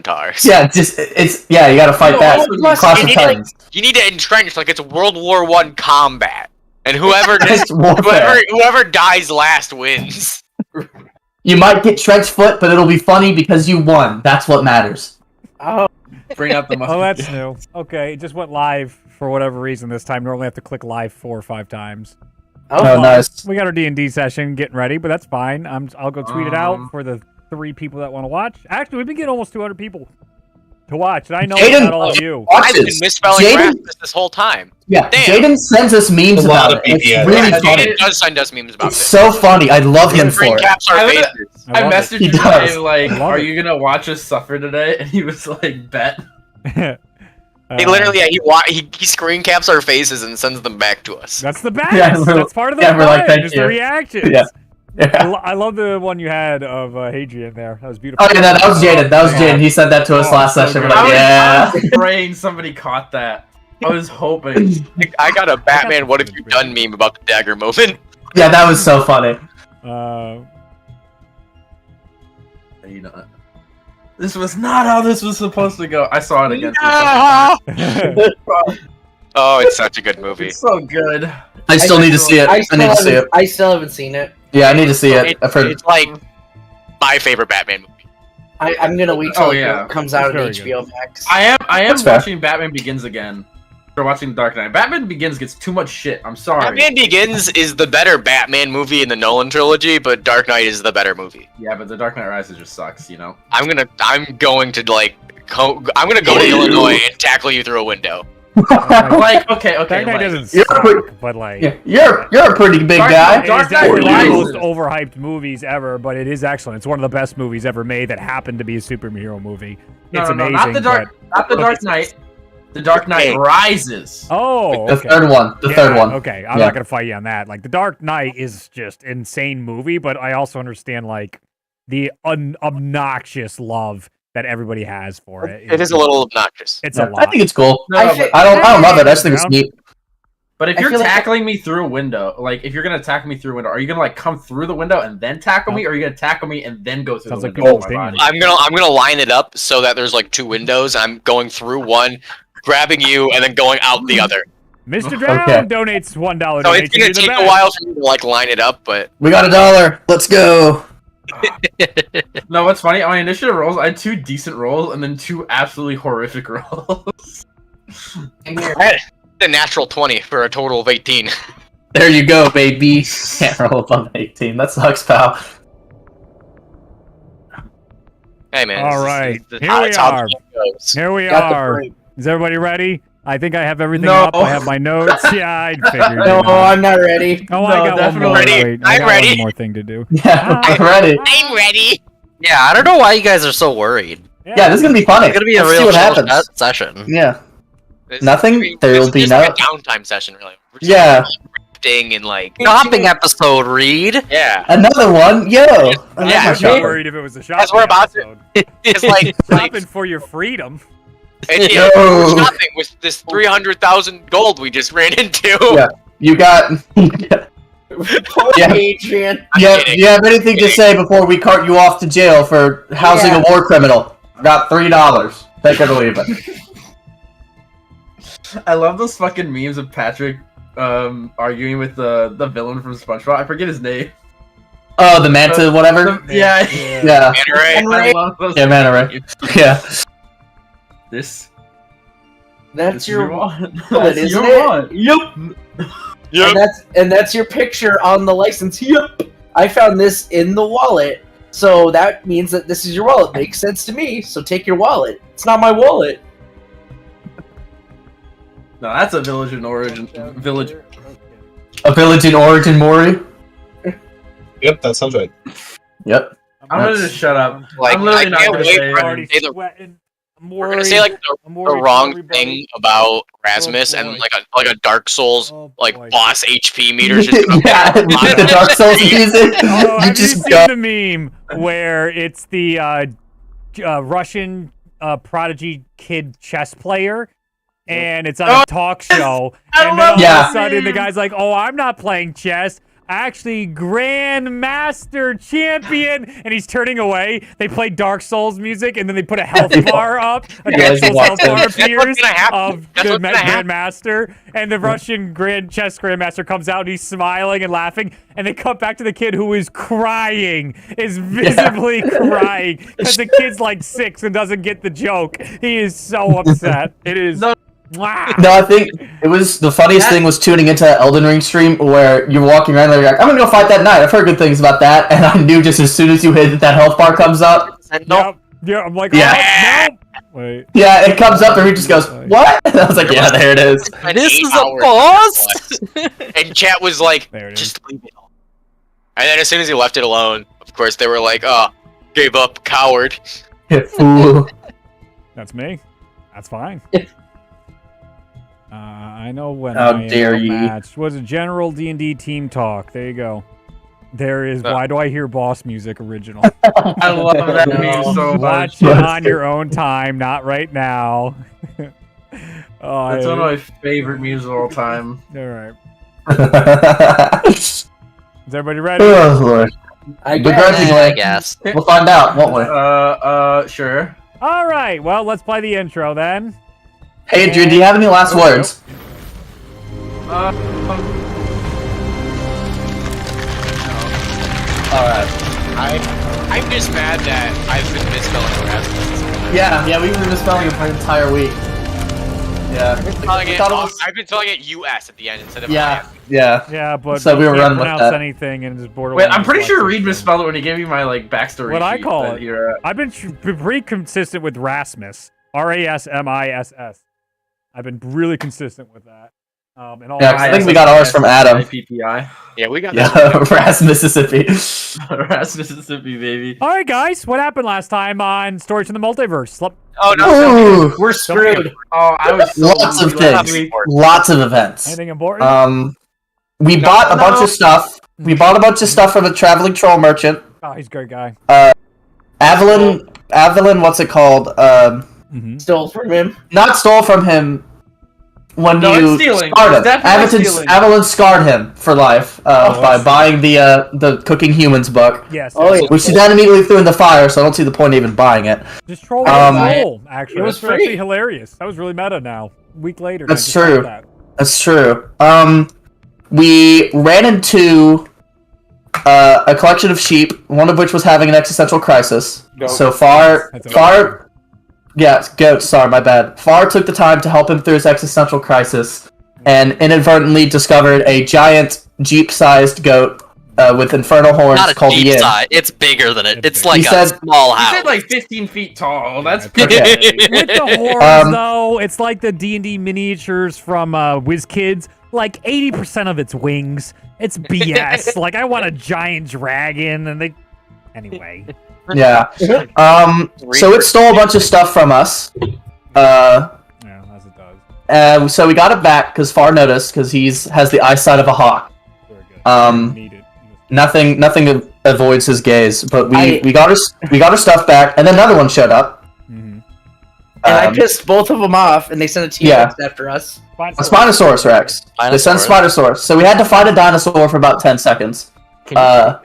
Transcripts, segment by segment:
centaurs. Yeah, you gotta fight back. Clash of Titans. You need to entrench like it's World War I combat, and whoever dies last wins. You might get trench foot, but it'll be funny because you won. That's what matters. Oh, bring up the mustard. Oh, that's new. Okay, it just went live for whatever reason this time. Normally I have to click live 4 or 5 times. Oh, nice. We got our D&D session getting ready, but that's fine. I'll go tweet it out for the 3 people that want to watch. Actually, we've been getting almost 200 people to watch, and I know it's not all of you. I've been misspelling Rasmus this whole time. Yeah, Jaden sends us memes about it. It's really funny. Jaden does send us memes about it. It's so funny. I love him for it. I messaged him today, like, are you gonna watch us suffer today? And he was like, bet. He literally, he screen caps our faces and sends them back to us. That's the best. Yeah, that's part of the we're like, thank you. the reactions. Yeah. I love the one you had of Hadrian there. That was beautiful. Oh yeah, that was Jaden. That was Jaden. He sent that to us last session. We're like, I was praying somebody caught that. I was hoping. I got a Batman "What have you done" meme about the dagger moment. Yeah, that was so funny. You know, this was not how this was supposed to go. I saw it again. No! Oh, it's such a good movie. It's so good. I still need to see it. I need to see it. I still haven't seen it. Yeah, I need to see it. I've heard it's like my favorite Batman movie. I'm gonna wait till it comes out on HBO Max. I am watching Batman Begins again. After watching Dark Knight. Batman Begins gets too much shit. I'm sorry. Batman Begins is the better Batman movie in the Nolan trilogy, but Dark Knight is the better movie. Yeah, but the Dark Knight Rises just sucks, you know. I'm going to go to Illinois and tackle you through a window. Like, okay. Dark Knight like, doesn't suck, but like you're a pretty big guy. It's definitely one of the most overhyped movies ever, but it is excellent. It's one of the best movies ever made that happened to be a superhero movie. It's amazing. Not the Dark Knight. The Dark Knight Rises. Oh, the third one. The third one. Okay, I'm not gonna fight you on that. Like, the Dark Knight is just insane movie, but I also understand like the obnoxious love that everybody has for it. It is a little obnoxious. It's a lot. I think it's cool. No, I don't love it. I just think it's neat. But if you're tackling me through a window, like if you're gonna attack me through a window, are you gonna like come through the window and then tackle me, or are you gonna tackle me and then go through the window? I'm gonna line it up so that there's like 2 windows. I'm going through one, grabbing you, and then going out the other. Mr. Drown donates $1. So it's gonna take a while for me to like line it up, but we got $1. Let's go. No, what's funny? On my initiative rolls, I had 2 decent rolls and then 2 absolutely horrific rolls. I had a natural 20 for a total of 18. There you go, baby. Can't roll above 18. That sucks, pal. Hey, man. All right. Here we are. Is everybody ready? I think I have everything up. I have my notes. Yeah, I figured. No, I'm not ready. Oh, I got one more. Ready. I'm ready. One more thing to do. Yeah, I'm ready. I'm ready. Yeah, I don't know why you guys are so worried. Yeah, this is gonna be funny. It's gonna be a real session. Yeah. Nothing. There will be no downtime session, really. Yeah. And like shopping episode, Reed. Yeah. Another one, yo. I'm not worried if it was a shopping episode. It's like shopping for your freedom. And shopping with this 300,000 gold we just ran into. Yeah, you got. Adrian. Yeah, do you have anything to say before we cart you off to jail for housing a war criminal? Got $3. Take it or leave it. I love those fucking memes of Patrick arguing with the villain from SpongeBob. I forget his name. Oh, the Manta, whatever. Yeah. Manta Ray. I love those. Yeah, Manta Ray. Yeah. That's your wallet, isn't it? Yep. And that's your picture on the license. Yep. I found this in the wallet, so that means that this is your wallet. Makes sense to me. So take your wallet. It's not my wallet. No, that's a village in origin. Village. A village in origin, Mori. Yep, that sounds right. Yep. I'm gonna just shut up. Like, I'm literally not gonna say it. We're gonna say like the wrong thing about Rasmus and like a Dark Souls boss HP meter. Just the Dark Souls music. Have you seen the meme where it's the Russian prodigy kid chess player? And it's on a talk show, and then all of a sudden the guy's like, "Oh, I'm not playing chess. actually Grandmaster Champion, and he's turning away. They play Dark Souls music, and then they put a health bar up. A Dark Souls health bar appears of the Grandmaster, and the Russian chess Grandmaster comes out, and he's smiling and laughing, and they cut back to the kid who is crying, is visibly crying, because the kid's like 6 and doesn't get the joke. He is so upset. It is... Wow. No, I think it was the funniest thing was tuning into that Elden Ring stream where you're walking around and you're like, I'm gonna go fight that knight. I've heard good things about that, and I knew just as soon as you hit that health bar comes up. Nope. Yeah, I'm like, yeah. Oh, nope. Wait. Yeah, it comes up and he just goes, what? And I was like, yeah, there it is. This is a boss? And chat was like, just leave it alone. And then as soon as he left it alone, of course, they were like, oh, gave up, coward. Fool. That's me. That's fine. I know when How I dare am ye. matched. Was a general D&D team talk. There you go. There is Why Do I Hear Boss Music original. I love that meme so much. Watch it on your own time, not right now. That's one of my favorite memes of all time. All right. Is everybody ready? Oh, Lord. I guess. We'll find out, won't we? Sure. All right. Well, let's play the intro then. Hey, Adrian, do you have any last words? Alright. I'm just mad that I've been misspelling Rasmus. Yeah, we've been misspelling it for an entire week. Yeah. I've been spelling it US at the end instead of Yeah. IF. Yeah, but so we were running with pronounce that. anything and just borderline. Wait, I'm pretty sure Reed misspelled it when he gave me my like backstory. What I sheet call that it. he, I've been pretty consistent with Rasmus. Rasmiss. I've been really consistent with that. And all Yeah, 'cause I think we got ours from Adam. PPI. Yeah, we got Yeah, that. Ras, Mississippi. Ras, Mississippi, baby. All right, guys. What happened last time on Stories from the Multiverse? Oh no, Ooh, We're screwed. Oh, I was so lots of last things. week. Lots of events. Anything important? We bought a bunch of stuff. We bought a bunch of stuff from a traveling troll merchant. Oh, he's a great guy. Avalon, what's it called? Stole from him. Not stole from him. When No, you it's stealing. scarred him, Definitely stealing. Avalon scarred him for life by buying the Cooking Humans book, Yes. Oh, yeah. which he then immediately threw in the fire. So I don't see the point of even buying it. Just troll actually. It was That's actually free. hilarious. That was really meta now. A week later. That's I just true. thought That's true. We ran into a collection of sheep, one of which was having an existential crisis. Goat. So Far, That's okay. Far, yeah, goats. Sorry, my bad. Far took the time to help him through his existential crisis, and inadvertently discovered a giant Jeep-sized goat with infernal horns Not a called deep Yin. size. It's bigger than it. It's It's big. like He a said- small He house. said like 15 feet tall. That's Okay. pretty With the horns, though, it's like the D&D miniatures from WizKids. Like 80% of it's wings. It's BS. Like I want a giant dragon, and they. Anyway. Yeah. So it stole a bunch of stuff from us. Yeah, as it does. So we got it back because Far noticed because has the eyesight of a hawk. Very good. Need it. Nothing avoids his gaze, but we got our stuff back, and then another one showed up. Mm-hmm. And I pissed both of them off, and they sent a T-Rex after us. A Spinosaurus Rex. They sent Spinosaurus. So we had to fight a dinosaur for about 10 seconds. And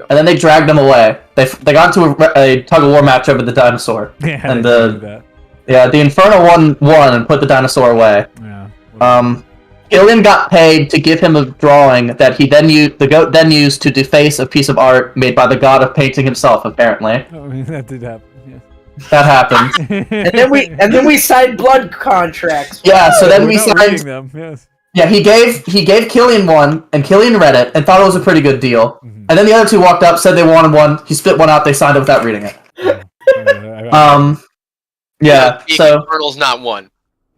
then they dragged him away. They got into a tug-of-war match over the dinosaur. Yeah, And they did that. the Inferno won and put the dinosaur away. Yeah. Gillian got paid to give him a drawing that the goat then used to deface a piece of art made by the god of painting himself, apparently. I mean, that did happen. Yeah. That happened. And then we signed blood contracts. Yeah, so then We're we not reading signed. them. Yes. Yeah, he gave Killian one, and Killian read it and thought it was a pretty good deal. Mhm. And then the other two walked up, said they wanted one. He spit one out. They signed it without reading it. Yeah. So Infernal's not one.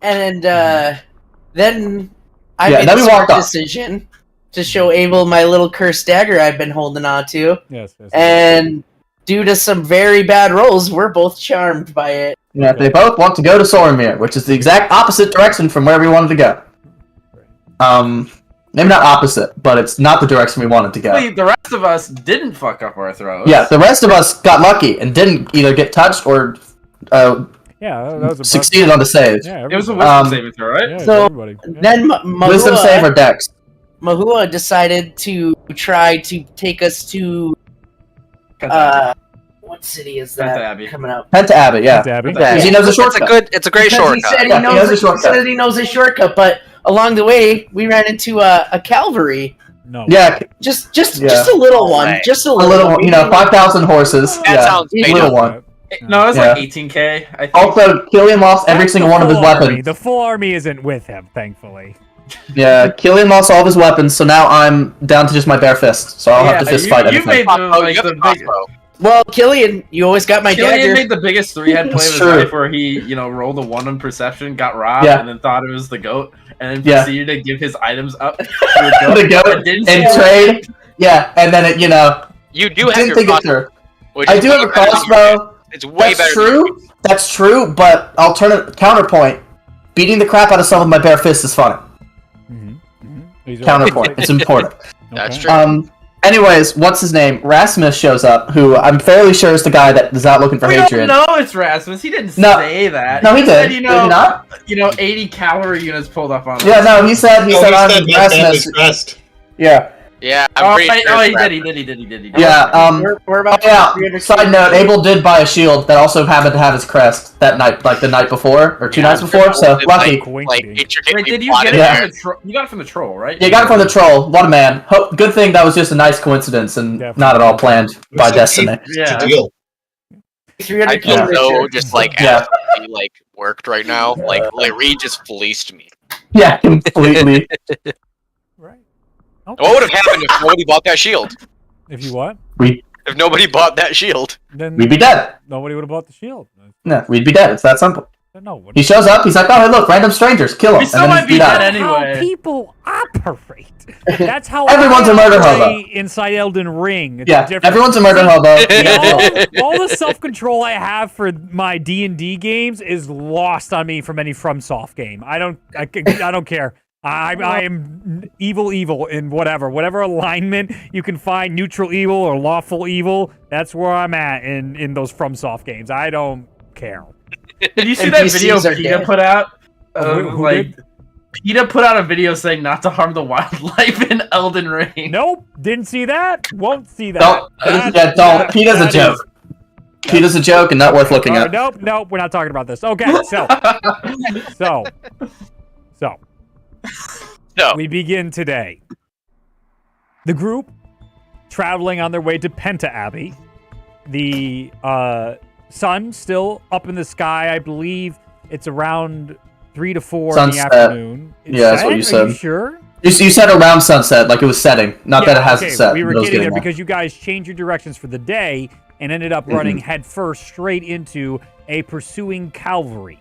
And then I Yeah, made then the we smart walked off. decision to show Abel my little cursed dagger I've been holding on to. Yes. And due to some very bad rolls, we're both charmed by it. yeah, they both want to go to Sormir, which is the exact opposite direction from where we wanted to go. Maybe not opposite, but it's not the direction we wanted to go. Wait, the rest of us didn't fuck up our throws. Yeah, the rest of us got lucky and didn't either get touched or Yeah, that was a succeeded on the save. Yeah, It was a everybody. wisdom saving throw, right? Yeah, So, everybody. Yeah. Then Wisdom save or dex? Mahua decided to try to take us to what city is that coming up? Penta Abbey, yeah. Because he knows a shortcut. It's a great Because shortcut. he said he knows a shortcut, but along the way we ran into a cavalry. No. Yeah. Just a little one. Just a little one. 5,000 horses. That sounds a little one. No, it was like 18k. I think. Also, Killian lost every single one of his weapons. The full army isn't with him, thankfully. Yeah, Killian lost all of his weapons, so now I'm down to just my bare fist. So I'll have to fist fight everything. Well, Killian, you always got my dagger. Killian made the biggest three-head play of his life where he, rolled a 1 on perception, got robbed, and then thought it was the goat, and then proceeded to give his items up to the goat and trade. Yeah, and then it, You do have your crossbow. I do have a crossbow. It's way better. True. That's true, but counterpoint. Beating the crap out of someone with my bare fist is fun. Counterpoint. It's important. That's true. Anyways, what's his name? Rasmus shows up, who I'm fairly sure is the guy that is out looking for Hadrian. No, it's Rasmus. He didn't say that. No, he did. Said, did he not? 80 cavalry units pulled up on him. Yeah, no, he said I'm Rasmus. Yeah. Yeah, I'm pretty sure. He did. Yeah, we're about side note, Abel did buy a shield that also happened to have his crest that night, like the night before, or 2 nights before, so lucky. Wait, did you get it from the troll? You got it from the troll, right? Yeah, you got it from the troll. What a man. Good thing that was just a nice coincidence and not at all planned by destiny. Yeah. I feel so just absolutely worked right now. Like Reed just fleeced me. Yeah, completely. Right. Okay. What would have happened if nobody bought that shield? If you what? If nobody bought that shield, then we'd be dead. Nobody would have bought the shield. No, we'd be dead. It's that simple. No, he shows up. He's like, "Oh, hey, look, random strangers, kill him." We still might be dead anyway. How people operate. That's how everyone's a murder hobo inside Elden Ring. It's everyone's a murder hobo. All the self-control I have for my D&D games is lost on me from any FromSoft game. I don't care. I am evil in whatever alignment you can find, neutral evil or lawful evil. That's where I'm at in those FromSoft games. I don't care. Did you see that video PETA put out? PETA put out a video saying not to harm the wildlife in Elden Ring. Nope, didn't see that. Won't see that. Don't. PETA's a joke. PETA's a joke and not worth looking at. Nope, we're not talking about this. Okay, so we begin today. The group traveling on their way to Penta Abbey. The sun still up in the sky. I believe it's around 3 to 4 sunset. In the afternoon. That's what you said. Are you sure? You said around sunset, like it was setting. Not that it hasn't set. We were getting there because you guys changed your directions for the day and ended up running headfirst straight into a pursuing cavalry.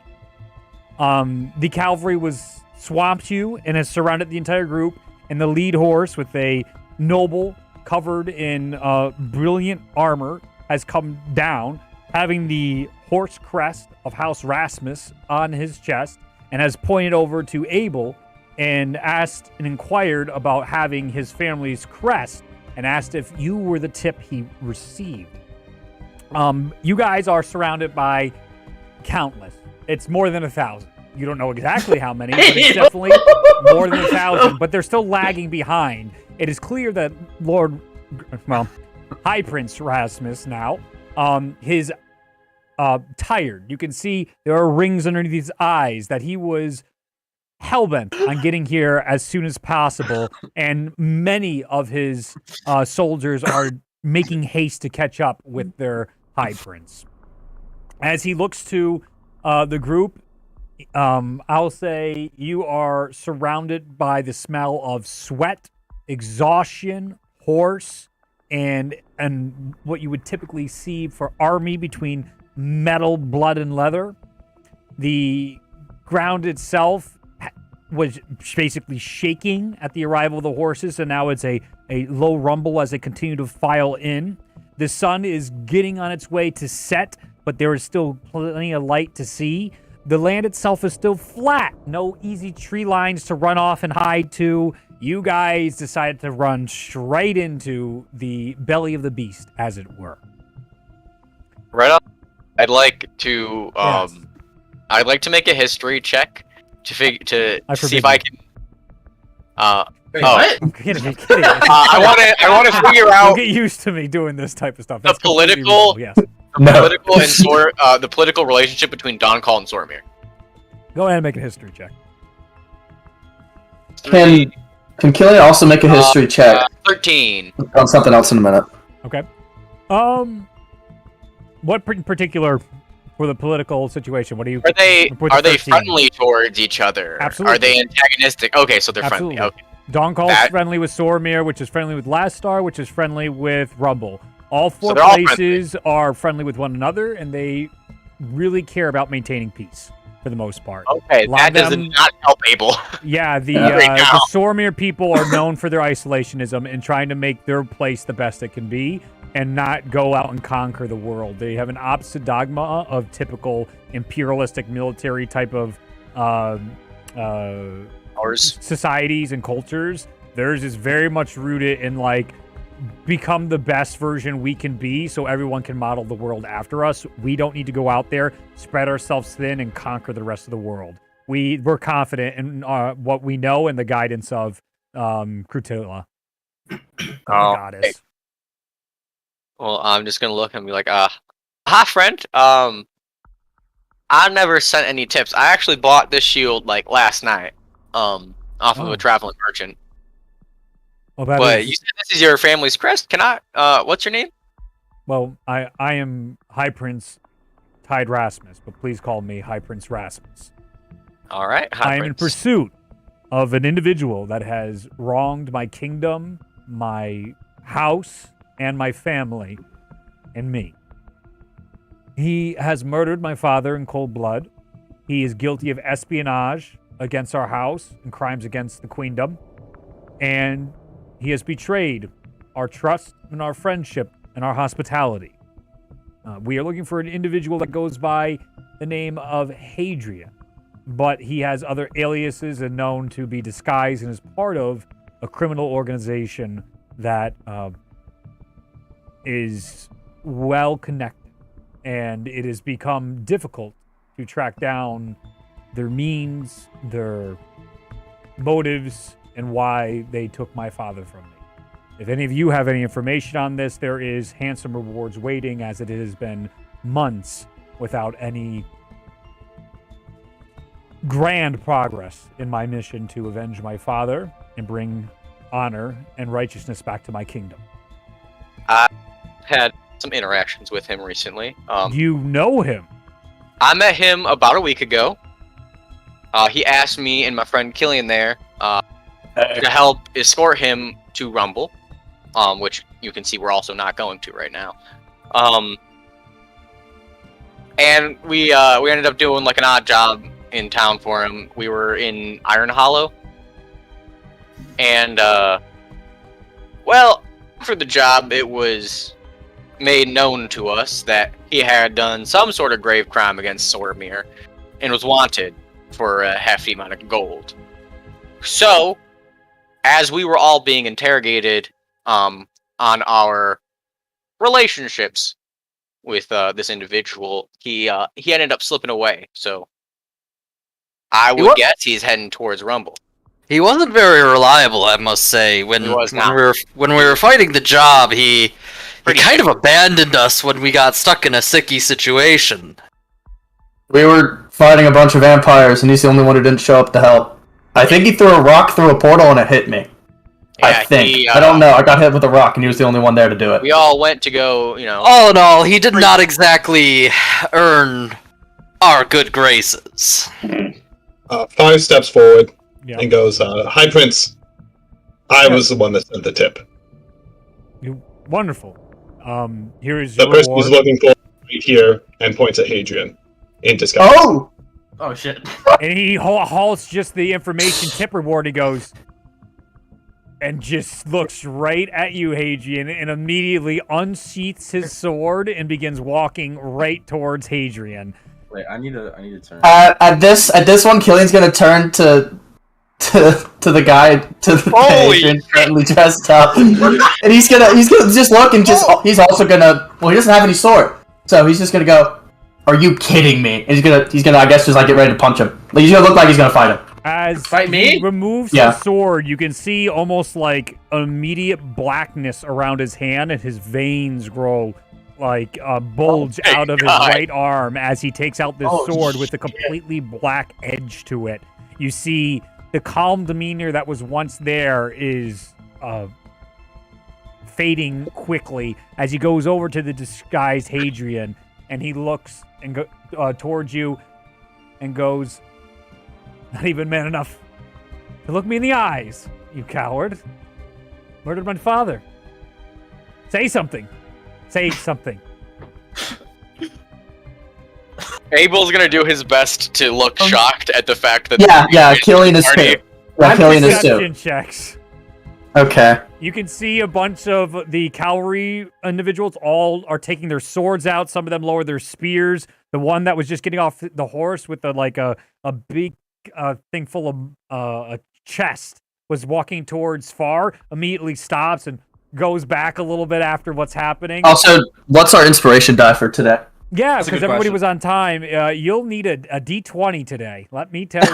The cavalry was swamped you and has surrounded the entire group, and the lead horse with a noble covered in brilliant armor has come down, having the horse crest of House Rasmus on his chest, and has pointed over to Abel and asked and inquired about having his family's crest and asked if you were the tip he received. You guys are surrounded by countless. It's more than 1,000. You don't know exactly how many, but it's definitely more than 1,000, but they're still lagging behind. It is clear that High Prince Rasmus now, his tired. You can see there are rings underneath his eyes, that he was hellbent on getting here as soon as possible, and many of his soldiers are making haste to catch up with their High Prince. As he looks to the group, I'll say you are surrounded by the smell of sweat, exhaustion, horse, and what you would typically see for army between metal, blood, and leather. The ground itself was basically shaking at the arrival of the horses, and now it's a low rumble as they continue to file in. The sun is getting on its way to set, but there is still plenty of light to see. The land itself is still flat. No easy tree lines to run off and hide to. You guys decided to run straight into the belly of the beast, as it were. Right up. I'd like to make a history check to see if I can Wait, what? I'm kidding. I want to figure out. You'll get used to me doing this type of stuff. That's The political- reasonable, yes. The political relationship between Don Call and Sormir. Go ahead and make a history check. Can Killian also make a history check? 13. On something else in a minute. Okay. What in particular for the political situation? What do you? Are they 13. friendly towards each other? Absolutely. Are they antagonistic? Okay, so they're Absolutely. friendly. Okay. Don Call's friendly with Sormir, which is friendly with Last Star, which is friendly with Rumble. All four they're all places are friendly with one another, and they really care about maintaining peace for the most part. Okay, that does not help Abel. Yeah, the Sormir people are known for their isolationism and trying to make their place the best it can be and not go out and conquer the world. They have an opposite dogma of typical imperialistic military type of societies and cultures. Theirs is very much rooted in like become the best version we can be so everyone can model the world after us. We don't need to go out there, spread ourselves thin, and conquer the rest of the world. We're confident in what we know and the guidance of Crutilla, the goddess. Okay. Well, I'm just gonna look and be like, hi friend. I never sent any tips. I actually bought this shield like last night, off of a traveling merchant. Well, but you said this is your family's crest. Can I? What's your name? Well, I am High Prince Tide Rasmus, but please call me High Prince Rasmus. All right. I am in pursuit of an individual that has wronged my kingdom, my house, and my family, and me. He has murdered my father in cold blood. He is guilty of espionage against our house and crimes against the queendom. And he has betrayed our trust and our friendship and our hospitality. We are looking for an individual that goes by the name of Hadrian, but he has other aliases and known to be disguised and is part of a criminal organization that is well connected, and it has become difficult to track down their means, their motives, and why they took my father from me. If any of you have any information on this, there is handsome rewards waiting, as it has been months without any grand progress in my mission to avenge my father and bring honor and righteousness back to my kingdom. I had some interactions with him recently. You know him? I met him about a week ago. He asked me and my friend Killian there to help escort him to Rumble, which you can see we're also not going to right now. And we ended up doing like an odd job in town for him. We were in Iron Hollow, and well, for the job, it was made known to us that he had done some sort of grave crime against Sormir and was wanted for a hefty amount of gold. So, as we were all being interrogated on our relationships with this individual, he ended up slipping away. So, I would guess he's heading towards Rumble. He wasn't very reliable, I must say. When we were fighting the job, he kind of abandoned us when we got stuck in a sicky situation. We were fighting a bunch of vampires, and he's the only one who didn't show up to help. I think he threw a rock through a portal and it hit me. Yeah, I think. I don't know. I got hit with a rock, and he was the only one there to do it. We all went to go, All in all, he did not exactly earn our good graces. 5 steps forward and goes, High Prince, I was the one that sent the tip. Wonderful. Here is the your person reward. who's looking for right here and points at Hadrian in disguise. Oh shit. And he halts just the information tip reward. He goes and just looks right at you, Hadrian, and immediately unsheaths his sword and begins walking right towards Hadrian. Wait, I need to turn. At this one, Killian's gonna turn to the guy, to the Hadrian currently dressed up, and he's gonna just look and he's also gonna, well, he doesn't have any sword, so he's just gonna go, "Are you kidding me?" And he's gonna I guess just like get ready to punch him. Like he's gonna look like he's gonna fight him. As Fight me? he removes his sword, you can see almost like immediate blackness around his hand, and his veins grow like bulge out of his right arm as he takes out this sword with a completely black edge to it. You see the calm demeanor that was once there is fading quickly as he goes over to the disguised Hadrian, and he looks and towards you and goes, "Not even man enough to look me in the eyes, you coward. Murdered my father. Say something. Say something." Abel's gonna do his best to look shocked at the fact that Killian is too. Yeah, Killian is too. Perception checks. Okay. You can see a bunch of the cavalry individuals all are taking their swords out. Some of them lower their spears. The one that was just getting off the horse with a big thing full of a chest was walking towards Far, immediately stops and goes back a little bit after what's happening. Also, what's our inspiration die for today? Yeah, because everybody was on time. You'll need a D20 today. Let me tell you.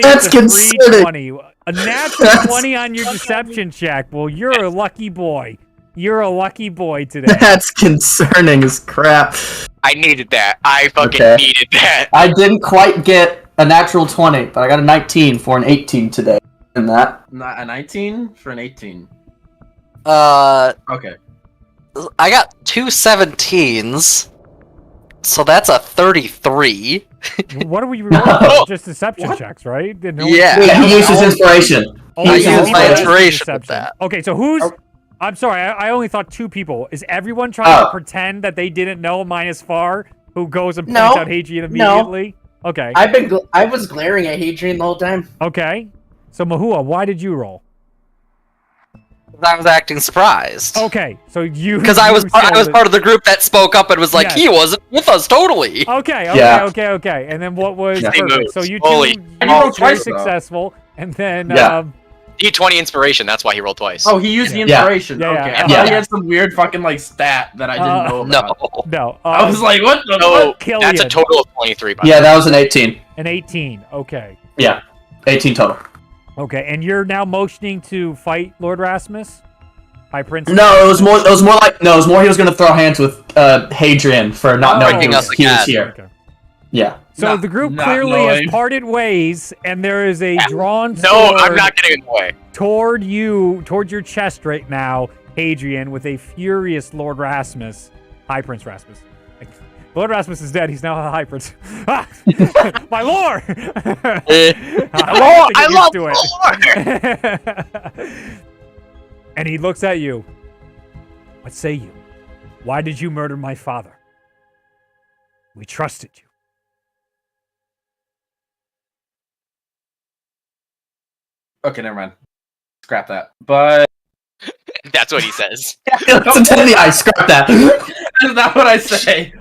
That's concerning. A natural 20 on your deception check. Well, you're a lucky boy. You're a lucky boy today. That's concerning as crap. I needed that. I fucking needed that. I didn't quite get a natural 20, but I got a 19 for an 18 today. In that. Not a 19 for an 18. Okay. I got 2 17s, so that's a 33. What are we rolling? Just deception checks, right? Yeah, he uses inspiration. I use my inspiration with that. Okay, so who's... I'm sorry, I only thought 2 people. Is everyone trying to pretend that they didn't know minus Far, who goes and points out Hadrian immediately? No. Okay. I was glaring at Hadrian the whole time. Okay. So Mahua, why did you roll? I was acting surprised. Okay, so you... Because I was part of the group that spoke up and was like, he wasn't with us, totally. Okay. And then what was... So you were successful, and then... D20 inspiration, that's why he rolled twice. Oh, he used the inspiration. Okay. I thought he had some weird fucking like stat that I didn't know about. No. I was like, what the fuck? That's a total of 23, by that was an 18. An 18, okay. Yeah, 18 total. Okay, and you're now motioning to fight Lord Rasmus? High Prince? No, it was more he was going to throw hands with Hadrian for not knowing he was here. Okay. Yeah. So the group clearly has parted ways, and there is a drawn sword. No, I'm not getting in the way. Toward your chest right now, Hadrian, with a furious Lord Rasmus, High Prince Rasmus. Lord Rasmus is dead. He's now a High Prince. My lord! I love Lord! And he looks at you. What say you? Why did you murder my father? We trusted you. Okay, never mind. Scrap that. But that's what he says. I scrap that. That's not what I say.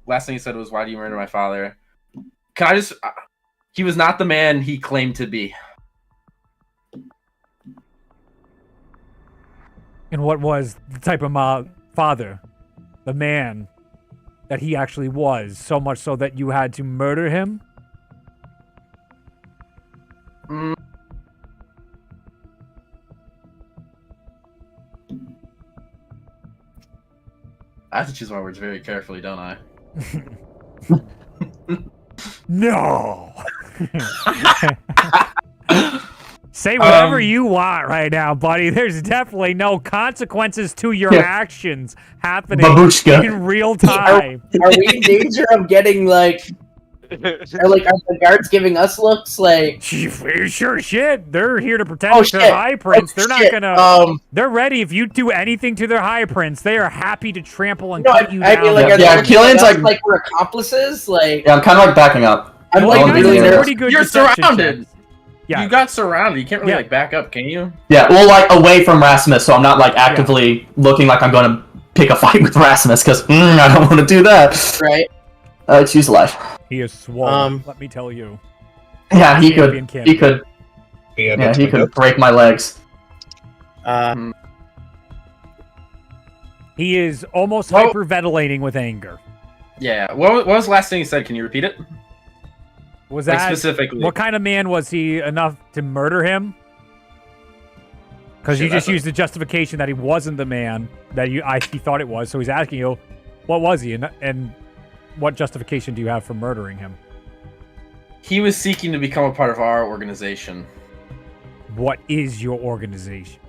Last thing he said was, "Why do you murder my father?" Can I just? He was not the man he claimed to be. And what was the type of father, the man that he actually was? So much so that you had to murder him. I have to choose my words very carefully, don't I? No. Say whatever you want right now, buddy. There's definitely no consequences to your actions happening in real time. Are we in danger of getting are the guards giving us looks like? Sure shit. They're here to protect their High Prince. They're not gonna. They're ready. If you do anything to their High Prince, they are happy to trample and cut you down. Killian's like we're accomplices. Like I'm kind of back up. I'm really pretty good. You're surrounded. Yeah. You got surrounded. You can't really back up, can you? Yeah, well, away from Rasmus, so I'm not actively looking like I'm going to pick a fight with Rasmus because I don't want to do that. Right. Choose life. He is swole. Let me tell you. Yeah, he could. He could break my legs. He is almost hyperventilating with anger. Yeah. What was the last thing you said? Can you repeat it? Was that specifically? What kind of man was he enough to murder him? Because you just used the justification that he wasn't the man that he thought it was. So he's asking you, what was he, and what justification do you have for murdering him? He was seeking to become a part of our organization. What is your organization?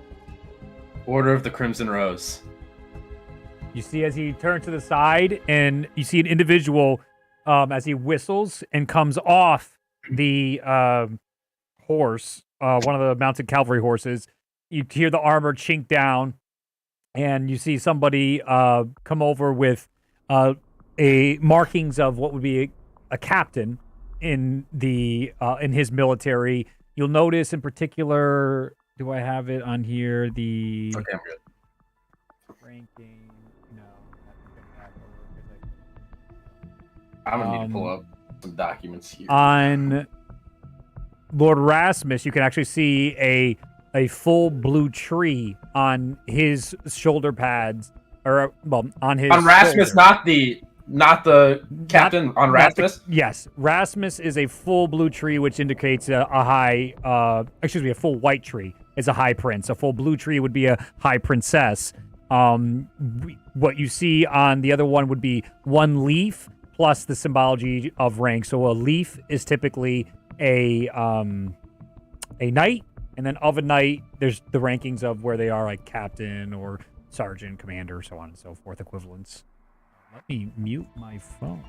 Order of the Crimson Rose. You see as he turns to the side, and you see an individual as he whistles and comes off the horse, one of the mounted cavalry horses. You hear the armor chink down, and you see somebody come over with a markings of what would be a captain in his military. You'll notice in particular, do I have it on here? The okay, I'm good. Ranking. No, I'm gonna need to pull up some documents here. On Lord Rasmus, you can actually see a full blue tree on his shoulder pads, or on his. On Rasmus, shoulder. not the captain. On Rasmus. Yes, Rasmus is a full blue tree, which indicates a full white tree is a high prince. A full blue tree would be a high princess. What you see on the other one would be one leaf plus the symbology of rank. So a leaf is typically a knight. And then of a knight, there's the rankings of where they are, like captain or sergeant, commander, so on and so forth, equivalents. Let me mute my phone.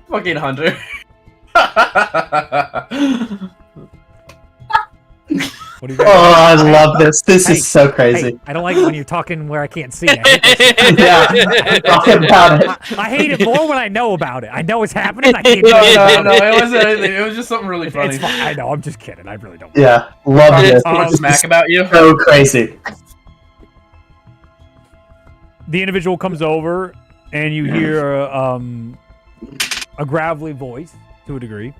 Fucking Hunter. What do you I love this. This is so crazy. Hey, I don't like it when you're talking where I can't see. Yeah, talking about it. I hate it more when I know about it. I know it's happening. I can't. No, it wasn't anything. It was just something really funny. It's fine. I know. I'm just kidding. I really don't. Yeah, love this. Smack about you. So crazy. The individual comes over, and you hear a gravelly voice, to a degree,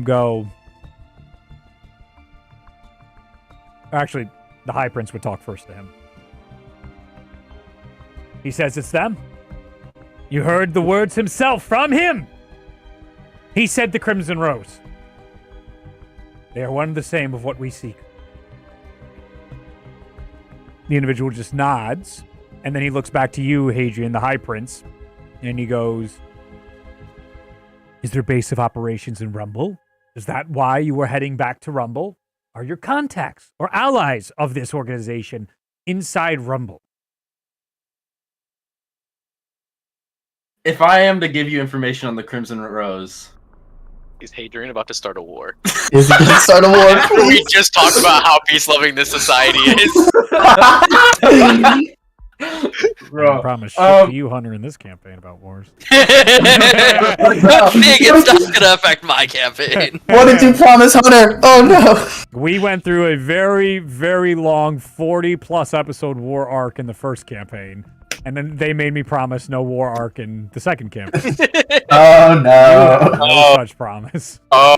go. Actually, the High Prince would talk first to him. He says, "It's them. You heard the words himself from him. He said the Crimson Rose. They are one and the same of what we seek." The individual just nods, and then he looks back to you, Hadrian, the High Prince, and he goes, "Is there base of operations in Rumble? Is that why you were heading back to Rumble? Are your contacts or allies of this organization inside Rumble?" If I am to give you information on the Crimson Rose, is Hadrian about to start a war? Is he going to start a war? We just talked about how peace-loving this society is. Bro, I promise shit to you, Hunter, in this campaign about wars. It's not gonna affect my campaign. What did you promise, Hunter? Oh no! We went through a very, very long 40-plus episode war arc in the first campaign, and then they made me promise no war arc in the second campaign. Oh no! No such promise. No!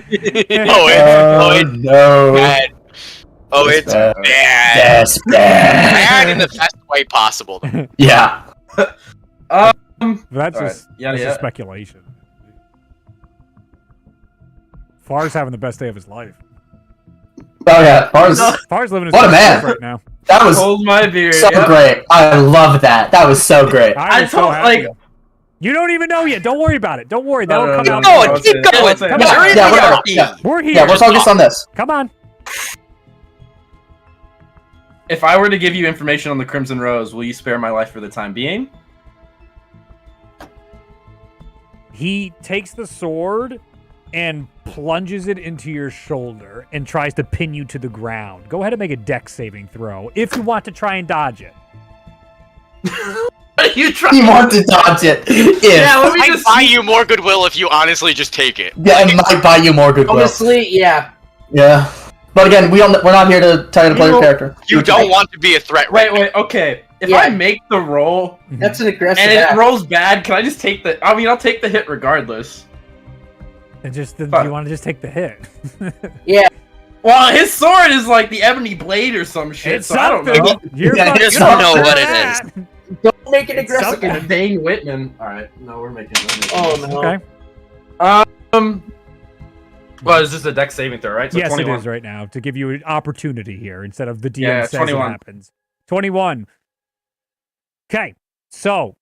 Bad. Oh, it's bad. That's bad. Bad in the best way possible. Though. Yeah. That's just speculation. Far's having the best day of his life. Oh yeah, Far's living his what best a man. life right now. That was hold my beer. So great. I love that. That was so great. I told like. You don't even know yet. Don't worry about it. Don't worry. That'll come out. Keep going. Come on. Yeah, we're here. Yeah, we're focused on this. Come on. If I were to give you information on the Crimson Rose, will you spare my life for the time being? He takes the sword and plunges it into your shoulder and tries to pin you to the ground. Go ahead and make a dex saving throw if you want to try and dodge it. You want to dodge it. Yeah, let me just buy you more goodwill if you honestly just take it. Yeah, it might buy you more goodwill. Honestly, yeah. Yeah. But again, we're not here to tell you to play your character. You don't want to be a threat right Wait, okay. If I make the roll... That's an aggressive and it rolls bad, can I just take the... I mean, I'll take the hit regardless. And do you want to just take the hit? Yeah. Well, his sword is like the ebony blade or some shit, It's so I don't know. You just don't know what it is. Don't make it aggressive. Okay, dang Whitman. All right, no, we're making. Oh no. Okay. Well, it's just a dex saving throw, right? So yes, 21. it is right now to give you an opportunity here instead of the DM says 21. it happens. 21. Okay, so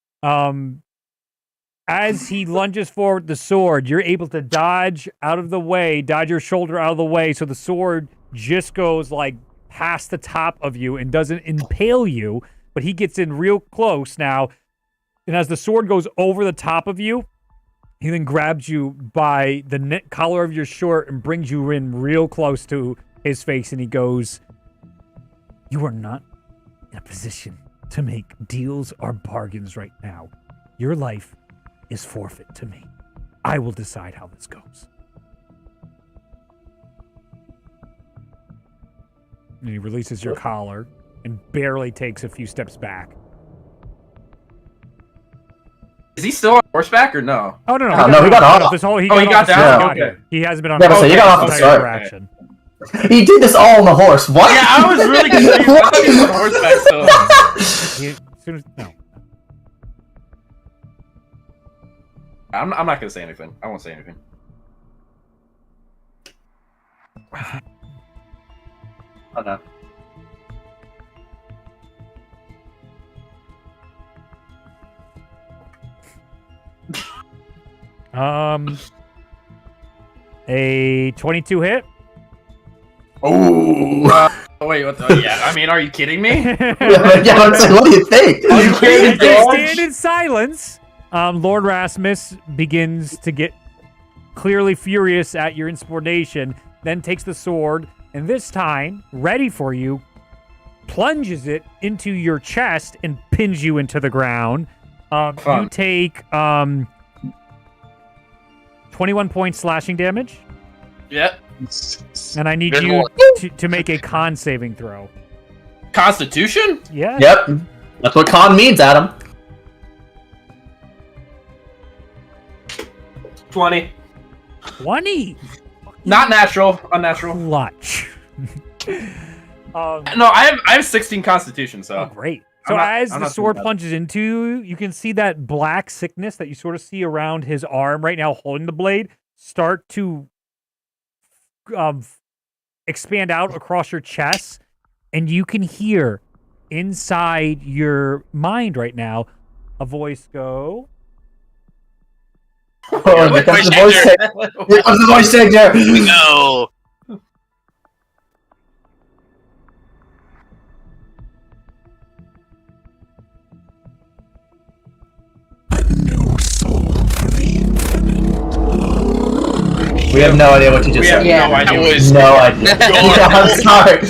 as he lunges forward the sword, you're able to dodge your shoulder out of the way, so the sword just goes like past the top of you and doesn't impale you, but he gets in real close now, and as the sword goes over the top of you, he then grabs you by the neck collar of your shirt and brings you in real close to his face, and he goes, "You are not in a position to make deals or bargains right now. Your life is forfeit to me. I will decide how this goes." And he releases your collar and barely takes a few steps back. Is he still on horseback or no? Oh, no. No, he got off. He got down? Okay. He hasn't been on Yeah, but he got off the start. interaction. He did this all on the horse. What? Yeah, I was really confused. I thought he was on horseback, so. No. I'm not gonna say anything. I won't say anything. Oh no. A 22 hit. Oh. Wait, what the? Yeah, I mean, are you kidding me? yeah, I'm saying, what do you think? They stand in silence. Lord Rasmus begins to get clearly furious at your insubordination, then takes the sword, and this time, ready for you, plunges it into your chest and pins you into the ground. You take 21 points slashing damage. Yep. And I need you to make a con saving throw. Constitution? Yeah. Yep. That's what con means, Adam. 20. 20? Not natural. Unnatural. Clutch. No, I have 16 Constitution, so. Oh, great. So as the sword plunges into you, you can see that black sickness that you sort of see around his arm right now holding the blade start to expand out across your chest, and you can hear inside your mind right now a voice go... Oh, here comes the voice changer. Here comes the voice changer. No. We have no idea what you just said. We have no idea. No idea. I'm sorry.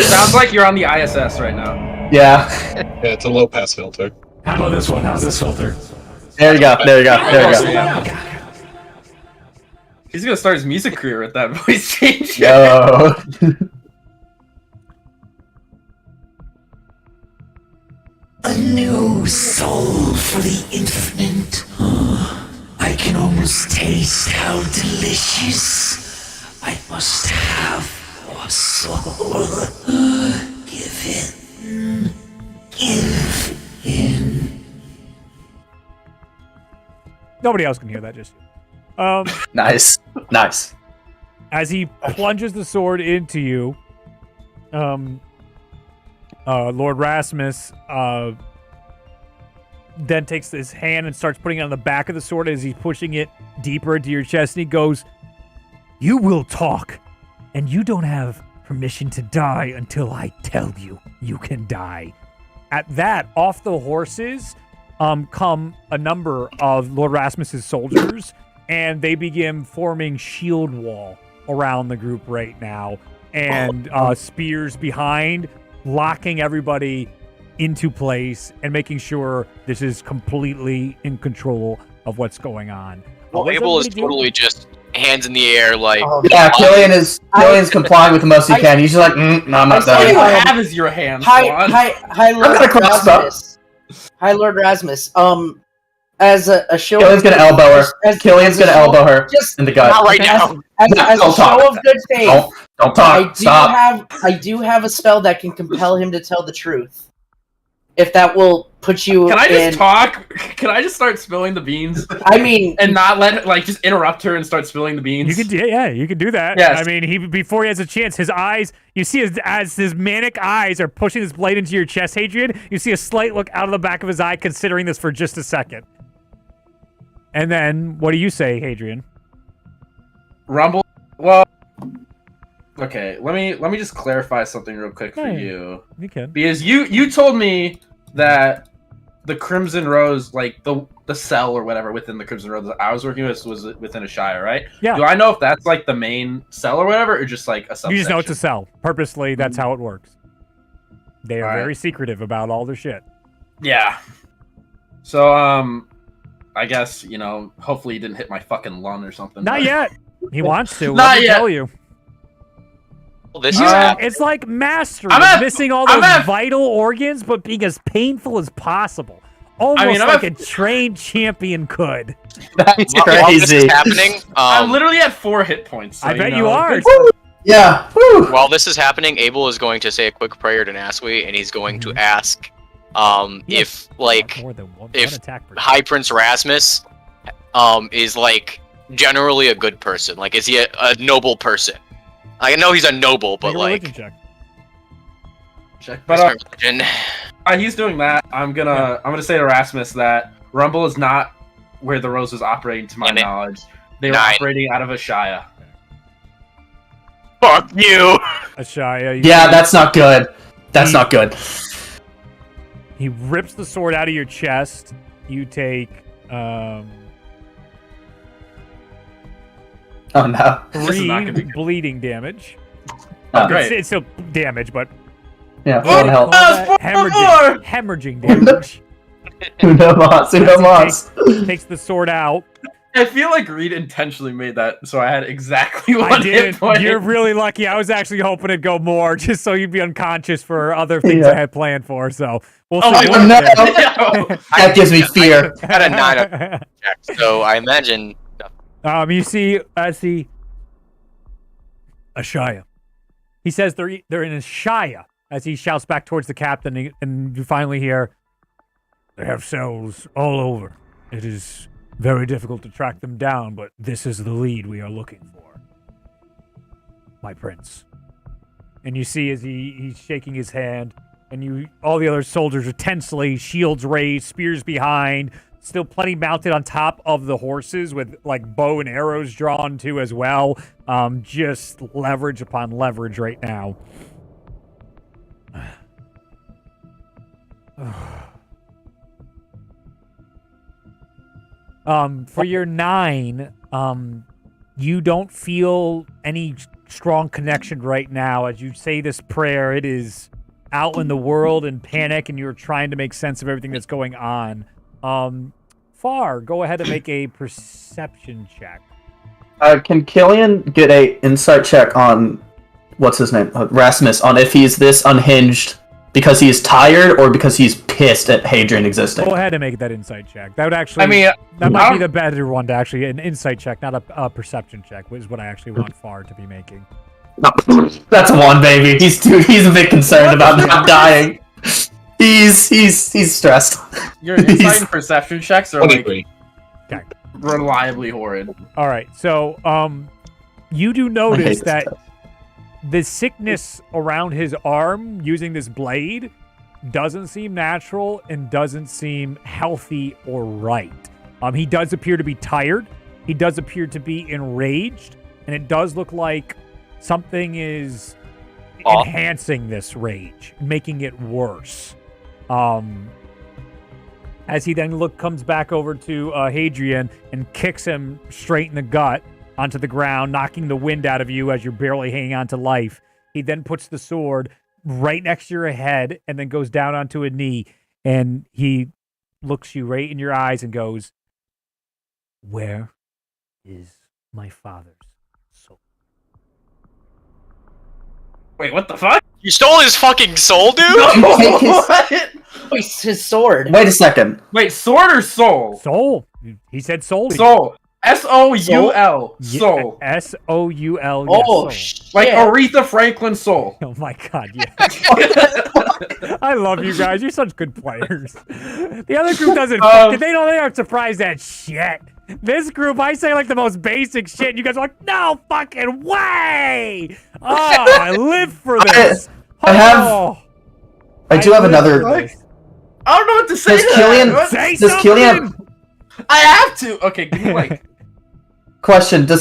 Sounds like you're on the ISS right now. Yeah. Yeah, it's a low pass filter. How about this one? How's this filter? There you go. There you go. There you go. He's gonna start his music career with that voice change. Yo. A new soul for the infinite. I can almost taste how delicious. I must have your soul. Give in. Give in. Nobody else can hear that, just you. Nice. Nice. As he plunges the sword into you, Lord Rasmus then takes his hand and starts putting it on the back of the sword as he's pushing it deeper into your chest, and he goes, "You will talk, and you don't have permission to die until I tell you you can die." At that, off the horses come a number of Lord Rasmus's soldiers, and they begin forming shield wall around the group right now, and spears behind, locking everybody into place and making sure this is completely in control of what's going on. Well, Abel is totally just hands in the air, like... Yeah, Killian's complying with the most he can. He's just like, no, I'm not All done. you have is your hands. Hi, Lord I'm gonna cross Rasmus. Hi, Lord Rasmus. as a show. Killian's gonna elbow her. Killian's gonna elbow her in the gut. Not right now. As a show of good faith, don't talk. Stop. I do have a spell that can compel him to tell the truth. If that will put you. Can I just talk? Can I just start spilling the beans? I mean, and not let just interrupt her and start spilling the beans. You can do that. Yes. I mean, before he has a chance, his eyes. You see as his manic eyes are pushing his blade into your chest, Hadrian. You see a slight look out of the back of his eye, considering this for just a second. And then, what do you say, Hadrian? Rumble. Well. Okay, let me just clarify something real quick for you. You can. Because you told me that the Crimson Rose, like the cell or whatever within the Crimson Rose that I was working with was within a Shire, right? Yeah. Do I know if that's like the main cell or whatever, or just like a subsection? You just know it's a cell. Purposely, that's how it works. They are very secretive about all their shit. Yeah. So, I guess, hopefully he didn't hit my fucking lung or something. Not yet. He wants to. Not Let me yet. tell you. Well, this is It's like mastery, missing all those vital organs, but being as painful as possible. Almost like a trained champion could. That's crazy. While this is happening, I'm literally at 4 hit points. So, I bet you are. Yeah. Woo. While this is happening, Abel is going to say a quick prayer to Nasui, and he's going to ask if High Prince Rasmus is like generally a good person. Like, is he a noble person? I know he's a noble, but like. Check. But he's doing that. I'm gonna say to Rasmus that Rumble is not where the Rose is operating, to my knowledge. They were operating out of a Shire. Fuck you! A Shire. Yeah, that's not good. That's not good. He rips the sword out of your chest. You take Oh no. 3 bleeding damage. Oh, great. It's still damage, but yeah, help. Hemorrhaging damage. Uno mas. Takes the sword out. I feel like Reed intentionally made that so I had exactly one hit point. You're really lucky. I was actually hoping it'd go more, just so you'd be unconscious for other things I had planned for. So we'll see. Oh no! That gives me fear. I had a 9 up check, so I imagine. You see, a Shire. He says they're in a Shire as he shouts back towards the captain, and you finally hear they have cells all over. It is very difficult to track them down, but this is the lead we are looking for. My prince. And you see as he's shaking his hand, and all the other soldiers are tensely, shields raised, spears behind, still plenty mounted on top of the horses with like bow and arrows drawn too as well. Just leverage upon leverage right now. For your 9, you don't feel any strong connection right now. As you say this prayer, it is out in the world in panic, and you're trying to make sense of everything that's going on. Far, go ahead and make a perception check. Can Killian get a insight check on what's his name, Rasmus, on if he's this unhinged because he's tired or because he's pissed at Hadrian existing? Go ahead and make that insight check. That would actually, that might be the better one to actually an insight check, not a perception check, which is what I actually want Far to be making. No, that's a 1, baby. He's a bit concerned about not dying. He's stressed. Your insight and perception checks are like okay. reliably horrid. All right, so you do notice that the sickness around his arm using this blade doesn't seem natural and doesn't seem healthy or right. He does appear to be tired. He does appear to be enraged, and it does look like something is enhancing this rage, making it worse. As he then comes back over to Hadrian and kicks him straight in the gut onto the ground, knocking the wind out of you as you're barely hanging on to life. He then puts the sword right next to your head and then goes down onto a knee, and he looks you right in your eyes and goes, "Where is my father's soul?" Wait, what the fuck? You stole his fucking soul, dude? What? Wait, his sword. Wait a second. Wait, sword or soul? Soul. He said soul. Soul. S-O-U-L. Soul. S-O-U-L. Oh, yes, shit. Like Aretha Franklin's soul. Oh my god, yeah. I love you guys. You're such good players. The other group doesn't they aren't surprised at shit. This group, I say like the most basic shit, and you guys are like, no fucking way! Oh, I live for this. I do have another. I don't know what to say. Does Killian? I have to. Okay, give me like. Question: can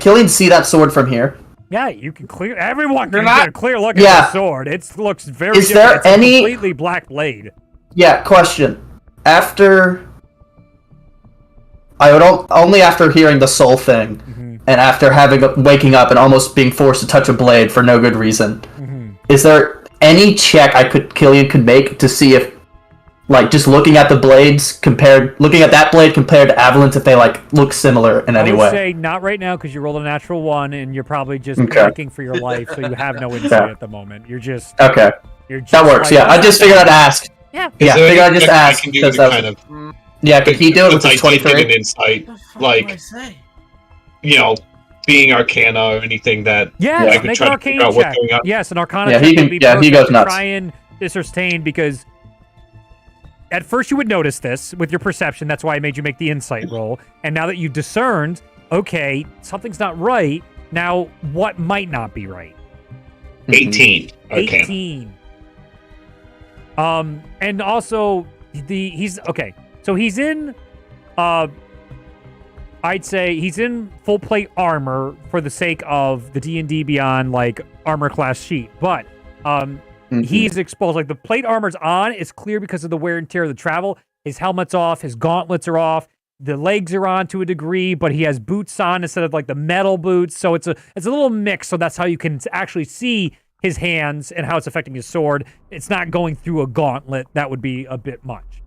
Killian see that sword from here? Yeah, you can clear. Everyone can get a clear look at the sword. It looks very. Is there it's any a completely black blade? Yeah. Question: after I would only after hearing the soul thing, and after waking up and almost being forced to touch a blade for no good reason, is there any check Killian could make to see if, like, just looking at the blades looking at that blade compared to Avalan's, if they like look similar in any way? I would say not right now because you rolled a natural 1 and you're probably just panicking for your life, so you have no insight at the moment. You're just okay. That works. Yeah, I just figured I'd ask. Yeah. Yeah, I figured I'd just ask Could he do it with his 23? An insight, like, being Arcana or anything that I could make try an to figure out what's going on. Yes, an Arcana check would be he goes nuts. Try and ascertain, because at first you would notice this with your perception. That's why I made you make the insight roll. And now that you've discerned, okay, something's not right. Now, what might not be right? 18. Okay. 18. And also he's okay. So he's in I'd say he's in full plate armor for the sake of the D&D Beyond like armor class sheet, but he's exposed. Like the plate armor's on, it's clear because of the wear and tear of the travel. His helmet's off, his gauntlets are off, the legs are on to a degree, but he has boots on instead of like the metal boots. So it's a little mix. So that's how you can actually see his hands and how it's affecting his sword. It's not going through a gauntlet. That would be a bit much.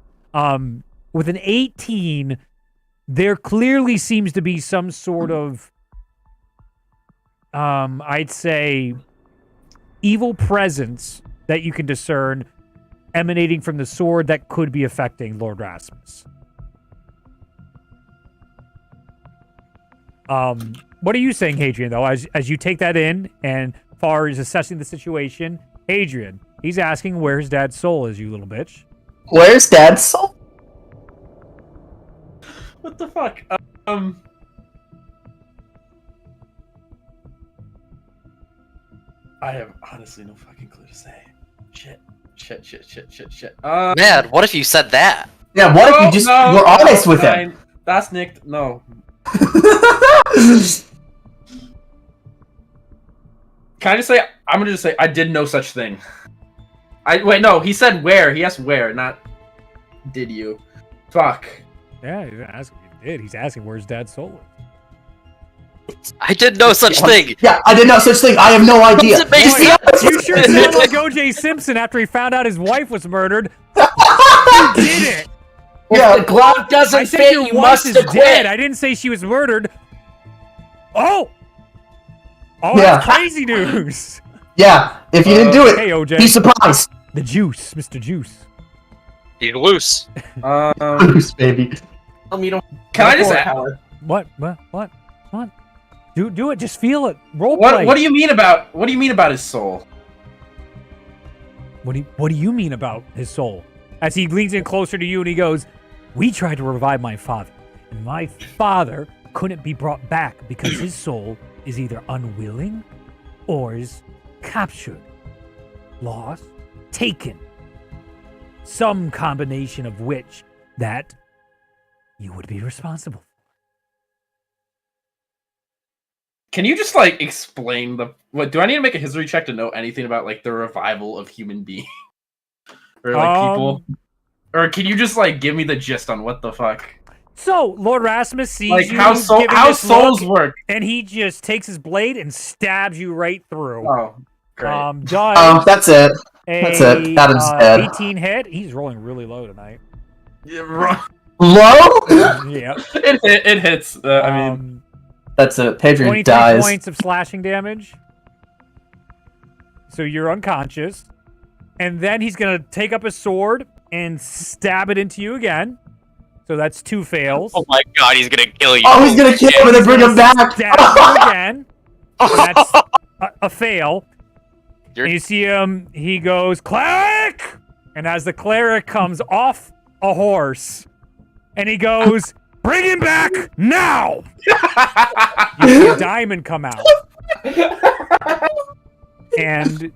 With an 18, there clearly seems to be some sort of, I'd say, evil presence that you can discern emanating from the sword that could be affecting Lord Rasmus. What are you saying, Hadrian, though, as you take that in and far as assessing the situation? Hadrian, he's asking where his dad's soul is, you little bitch. Where's Dad's soul? What the fuck? I have honestly no fucking clue to say. Shit. Man, what if you said that? Yeah, what if you just were honest with him? That's Nick. No. Can I just say? I'm gonna just say I did no such thing. Wait, no. He said where. He asked where, not did you. Fuck. Yeah, he's asking if he did. He's asking where's Dad's soul is. I did no such thing. Yeah, I did no such thing. I have no idea. You sure sound like O.J. Simpson after he found out his wife was murdered. You did it. If the glove doesn't fit, your you wife must is acquit. dead. I didn't say she was murdered. Oh, Yeah. That's crazy news. Yeah, if you didn't do it, Hey, OJ. be surprised. The juice, Mr. Juice. He's loose. Loose, baby. Can I just ask? What? Do it. Just feel it. Role What play. What do you mean about his soul? What do you mean about his soul? As he leans in closer to you and he goes, "We tried to revive my father, and my father couldn't be brought back because his soul is either unwilling or is captured, lost, taken. Some combination of which that you would be responsible." Can you just like explain what? Do I need to make a history check to know anything about like the revival of human beings or like people? Or can you just like give me the gist on what the fuck? So Lord Rasmus sees like you how souls look, work, and he just takes his blade and stabs you right through. Oh, great. That's it. That's it. Adam's dead. 18 hit. He's rolling really low tonight. Yeah, Low? Yeah. It hits. I mean, that's it. Hadrian 23 dies. points of slashing damage. So you're unconscious. And then he's going to take up his sword. and stab it into you again. So that's 2 fails. Oh my god, he's gonna kill you. Oh, he's gonna kill him and then bring him back. Stab you again. So that's a fail. And you see him, he goes, "Cleric!" And as the cleric comes off a horse, and he goes, "Bring him back now!" You see a diamond come out. And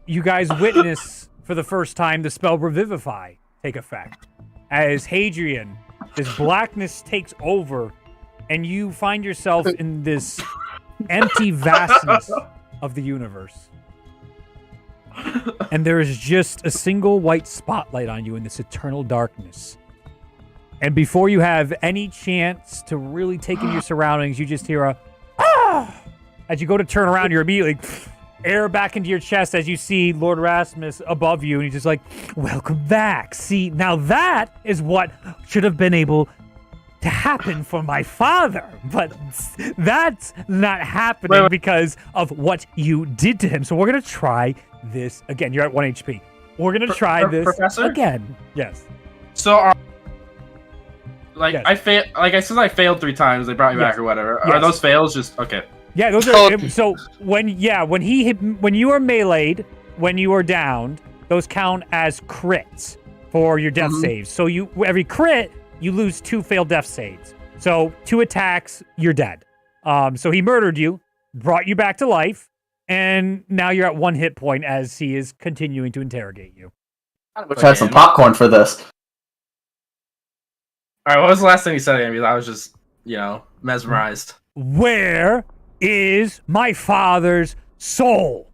you guys witness for the first time the spell Revivify take effect. As Hadrian, this blackness takes over, and you find yourself in this empty vastness of the universe. And there is just a single white spotlight on you in this eternal darkness. And before you have any chance to really take in your surroundings, you just hear a "ah!" As you go to turn around, you're immediately air back into your chest as you see Lord Rasmus above you, and he's just like, "Welcome back. See, now that is what should have been able to happen for my father, but that's not happening because of what you did to him. So we're gonna try this again." You're at 1 HP. We're gonna try this Professor? again. Yes. So, Yes. I failed. Like, since I failed 3 times, they brought me back or whatever. Yes. Are those fails just okay? Yeah, those are. So when you are meleeed, when you are downed, those count as crits for your death saves. So every crit, you lose 2 failed death saves. So 2 attacks, you're dead. So he murdered you, brought you back to life, and now you're at 1 hit point as he is continuing to interrogate you. I wish I had some popcorn for this. All right, what was the last thing you said, Amy? I was just, mesmerized. Where is my father's soul?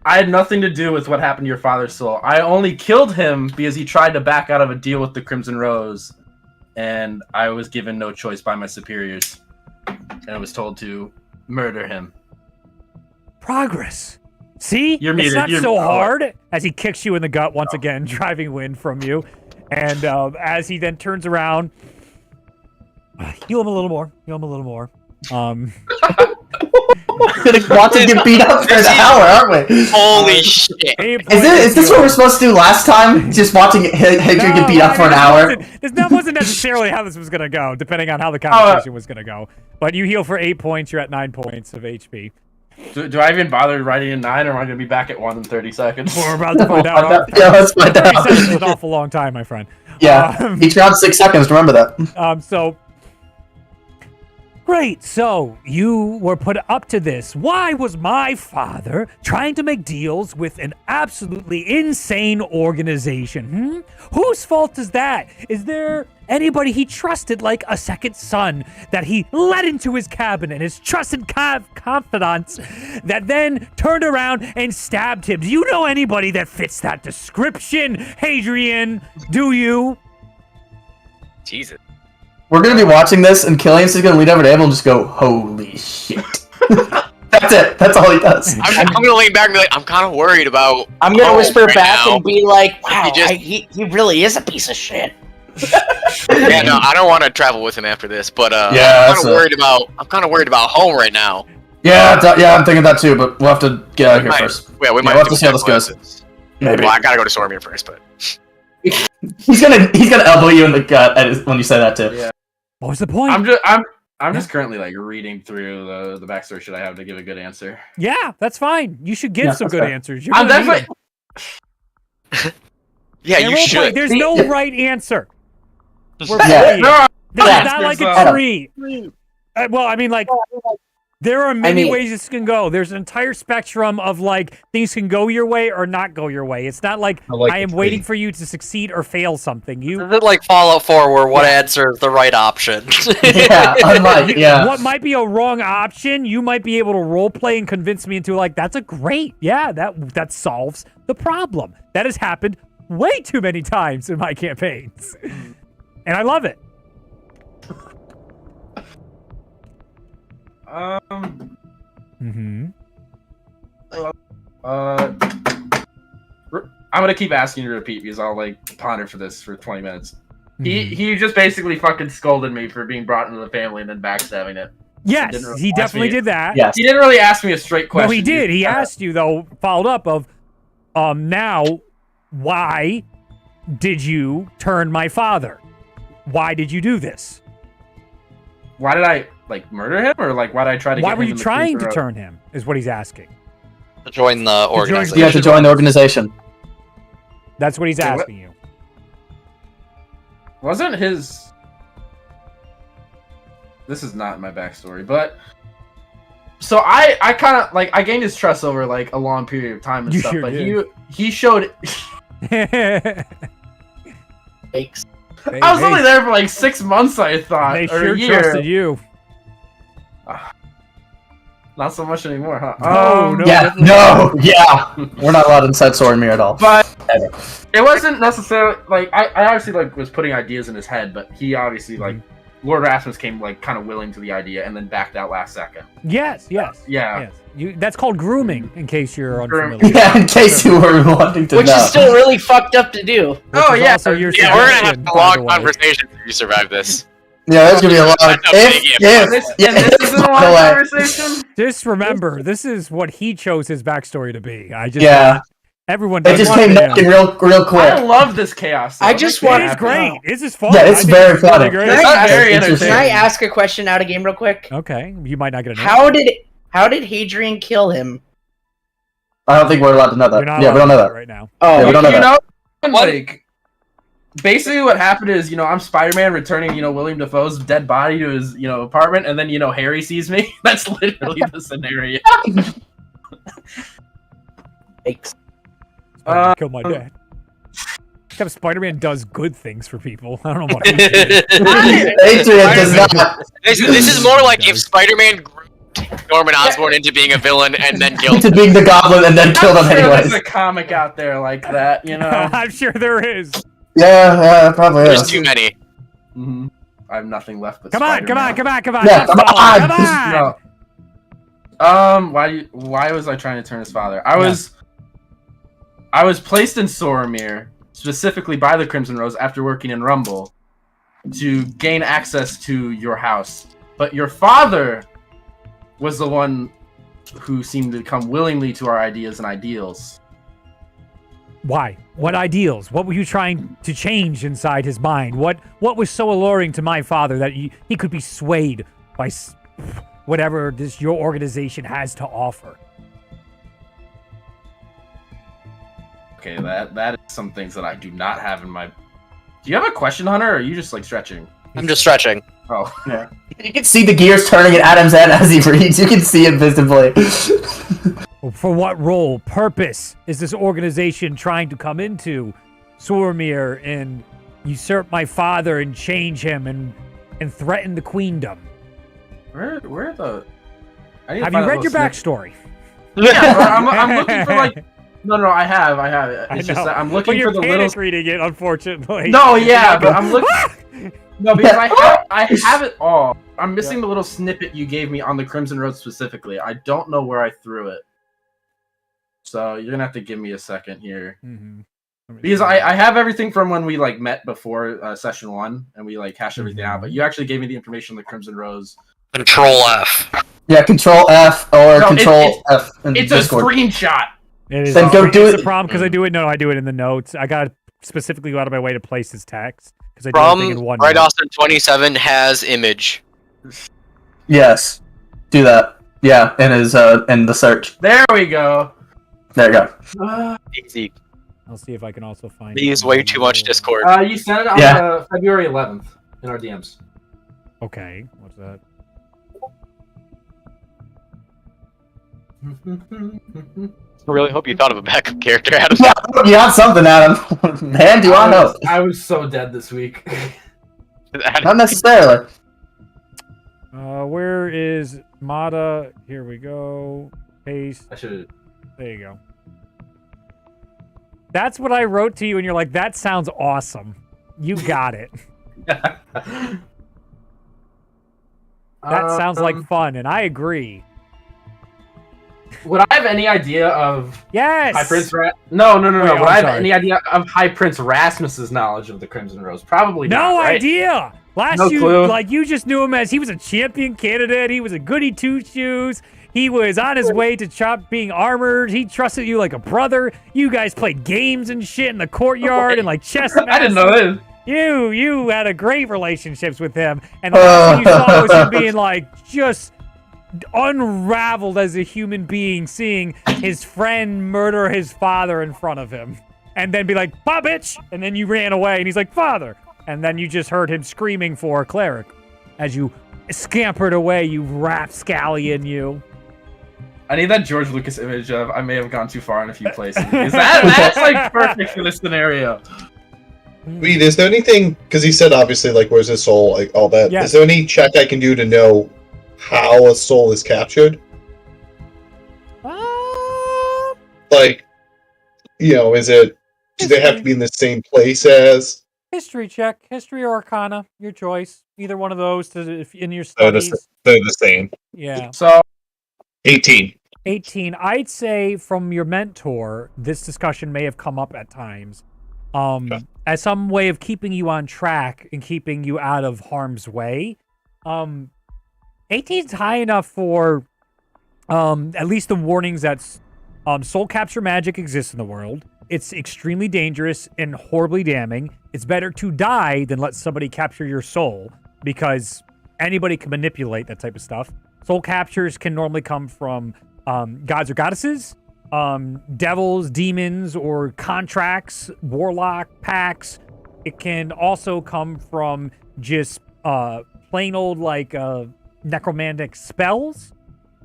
I had nothing to do with what happened to your father's soul. I only killed him because he tried to back out of a deal with the Crimson Rose, and I was given no choice by my superiors, and I was told to murder him. Progress. See? You're it's muted. not You're- so hard as he kicks you in the gut once again, driving wind from you. And as he then turns around, heal him a little more. Heal him a little more. Gonna watch him get beat up for an hour, aren't we? Holy shit. Is this what we're supposed to do last time? Just watching Hadrian get beat up for an hour? That wasn't necessarily how this was going to go, depending on how the conversation was going to go. But you heal for 8 points. You're at 9 points of HP. Do I even bother writing in 9, or am I going to be back at 1 in 30 seconds? We're about to find out. Yeah, let's find 30 out. seconds is an awful long time, my friend. Yeah, each round 6 seconds, remember that. Great, so you were put up to this. Why was my father trying to make deals with an absolutely insane organization? Whose fault is that? Is there anybody he trusted like a second son that he let into his cabinet, his trusted confidants that then turned around and stabbed him? Do you know anybody that fits that description, Hadrian? Do you? Jesus. We're gonna be watching this, and Killian's just gonna lean over to Abel and just go, "Holy shit!" That's it. That's all he does. I'm gonna lean back and be like, I'm kind of worried about. I'm gonna whisper right back now. and be like, "Wow, He he really is a piece of shit." Yeah, no, I don't want to travel with him after this, but Yeah, I'm kind of worried about home right now. Yeah, I'm thinking that too, but we'll have to get out of here first. Yeah, we might we'll have to see how this goes. Maybe. Well, I gotta go to Stormir first, but he's gonna elbow you in the gut when you say that too. Yeah. What was the point? I'm just currently like reading through the backstory. Should I have to give a good answer? Yeah, that's fine. You should give some good answers. You're I'm gonna need definitely. yeah, you should. There's no right answer. We're Yeah. playing. No, This is not like there's, a tree. Well, I mean, like, there are many ways this can go. There's an entire spectrum of, like, things can go your way or not go your way. It's not like I am waiting for you to succeed or fail something. Is it like Fallout 4 where one answer is the right option? Yeah, unlike, yeah. What might be a wrong option, you might be able to roleplay and convince me into, like, that's a great, that solves the problem. That has happened way too many times in my campaigns. And I love it. I'm gonna keep asking you to repeat because I'll like ponder for this for 20 minutes. He just basically fucking scolded me for being brought into the family and then backstabbing it. Yes, he definitely did that. Yes. He didn't really ask me a straight question. No, he did. He asked you though, followed up of, now, why did you turn my father? Why did you do this? Why did I murder him, or why did I try to? Why were you trying to turn him? Is what he's asking. To join the organization. You have to join the organization. That's what he's asking you. Wasn't his? This is not my backstory, but so I kind of I gained his trust over a long period of time and stuff. Sure but did. he showed. Fakes. I was only there for 6 months, I thought, They or sure a year. trusted you. Not so much anymore, huh? We're not allowed inside Swordmere at all. But it wasn't necessarily I obviously was putting ideas in his head, but he obviously Lord Rasmus came kind of willing to the idea and then backed out last second. Yes. Yeah. Yes. That's called grooming, in case you're unfamiliar. Yeah, in case you were wanting to Which know. is still really fucked up to do. Oh yeah. Also your Yeah, we're gonna have suggestion, a by the long way. conversation if you survive this. Yeah, there's gonna be a lot. This isn't a long conversation. Just remember, this is what he chose his backstory to be. Everyone It does just want came to knocking know. real quick. I love this chaos. Though. I just It makes me want- It is happy. great. This is fun. Yeah, it's I think very really funny. great. It's Can I very ask- entertaining. Can I ask a question out of game real quick? Okay, you might not get a How did Hadrian kill him? I don't think we're allowed to know that. You're not Yeah, we don't know allowed that. right now. Oh, Yeah, we don't know you that. know, basically what happened is, I'm Spider-Man returning, William Dafoe's dead body to his, apartment, and then, Harry sees me. That's literally the scenario. Fakes. Spider-Man killed my dad. Except Spider-Man does good things for people. I don't know about Hadrian. Adrian does not. This is more like if Spider-Man groomed Norman Osborn into being a villain and then killed To him. being the goblin and then kill them I'm sure anyways. there's a comic out there like that, I'm sure there is. Yeah, probably There's is. too many. Mm-hmm. I have nothing left but Come on. Spider-Man. Yeah, Come on. No. Why was I trying to turn his father? I was placed in Soromir, specifically by the Crimson Rose after working in Rumble, to gain access to your house. But your father was the one who seemed to come willingly to our ideas and ideals. Why? What ideals? What were you trying to change inside his mind? What was so alluring to my father that he could be swayed by whatever your organization has to offer? Okay, that is some things that I do not have in my... Do you have a question, Hunter, or are you just stretching? I'm just stretching. Oh, yeah. You can see the gears turning in Adam's head as he reads. You can see it visibly. For what role, purpose is this organization trying to come into Soromir and usurp my father and change him and threaten the queendom? Where the... Have you read your backstory? Yeah, I'm looking for No, I have it. It's just that I'm looking but you're for the little... reading it, unfortunately. No, yeah, but I'm looking... No, because I have it all. I'm missing the little snippet you gave me on the Crimson Road specifically. I don't know where I threw it. So you're gonna have to give me a second here. Mm-hmm. Because I have everything from when we met before session 1 and we hashed everything out, but you actually gave me the information on the Crimson Rose. Control F. Yeah, Control F or Control F in It's Discord. a screenshot. It is. Then go do it. The problem because I do it. No, I do it in the notes. I got to specifically go out of my way to place his text because I do From everything in one. Right Austin 27 has image. Yes, do that. Yeah, in his in the search. There we go. There you go. Easy. I'll see if I can also find. They use way too much Discord. You sent it on February 11th in our DMs. Okay, what's that? I really hope you thought of a backup character, Adam. Yeah, you got something, Adam. Man, do I know? I was so dead this week. Not necessarily. Where is Mata? Here we go. Paste. I should. There you go. That's what I wrote to you, and you're like, "That sounds awesome." You got it. That sounds like fun, and I agree. Would I have any idea of Yes. High Prince No. Wait, Would I have any idea of High Prince Rasmus's knowledge of the Crimson Rose? Probably not. No right? idea. No clue. You just knew him as he was a champion candidate. He was a goody two-shoes. He was on his way to being armored. He trusted you like a brother. You guys played games and shit in the courtyard and like chess matches. I didn't know this. You had a great relationships with him, and the last thing you saw was him being like just unraveled as a human being, seeing his friend murder his father in front of him, and then be like, "Pa, bitch!" And then you ran away, and he's like, "Father!" And then you just heard him screaming for a cleric as you scampered away, you rapscallion, you. I need that George Lucas image of I may have gone too far in a few places. That's like perfect for this scenario. Wait, is there anything, because he said obviously, like, where's his soul, like, all that. Yes. Is there any check I can do to know how a soul is captured? Like, you know, do they have to be in the same place as? History check, history or arcana, your choice. Either one of those in your They're studies. the same. Yeah. So 18. 18. I'd say from your mentor, this discussion may have come up at times. As some way of keeping you on track and keeping you out of harm's way. 18 is high enough for at least the warnings that soul capture magic exists in the world. It's extremely dangerous and horribly damning. It's better to die than let somebody capture your soul, because anybody can manipulate that type of stuff. Soul captures can normally come from gods or goddesses, devils, demons, or contracts, warlock pacts. It can also come from just plain old like necromantic spells,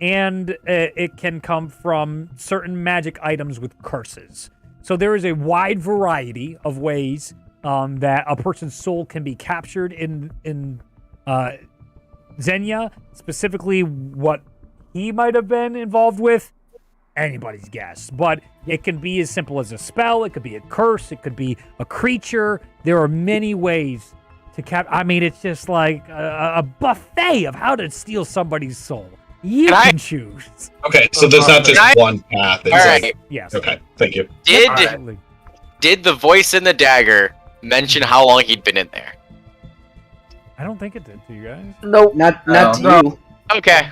and it can come from certain magic items with curses. So there is a wide variety of ways that a person's soul can be captured in Xenia. Specifically, what he might have been involved with, anybody's guess. But it can be as simple as a spell. It could be a curse. It could be a creature. There are many ways to capture. I mean, it's just like a buffet of how to steal somebody's soul. You can choose. Okay, so there's not just one path. It's Alright. Yes. Okay, thank you. Did the voice in the dagger mention how long he'd been in there? I don't think it did to you guys. Nope, not to you. Okay.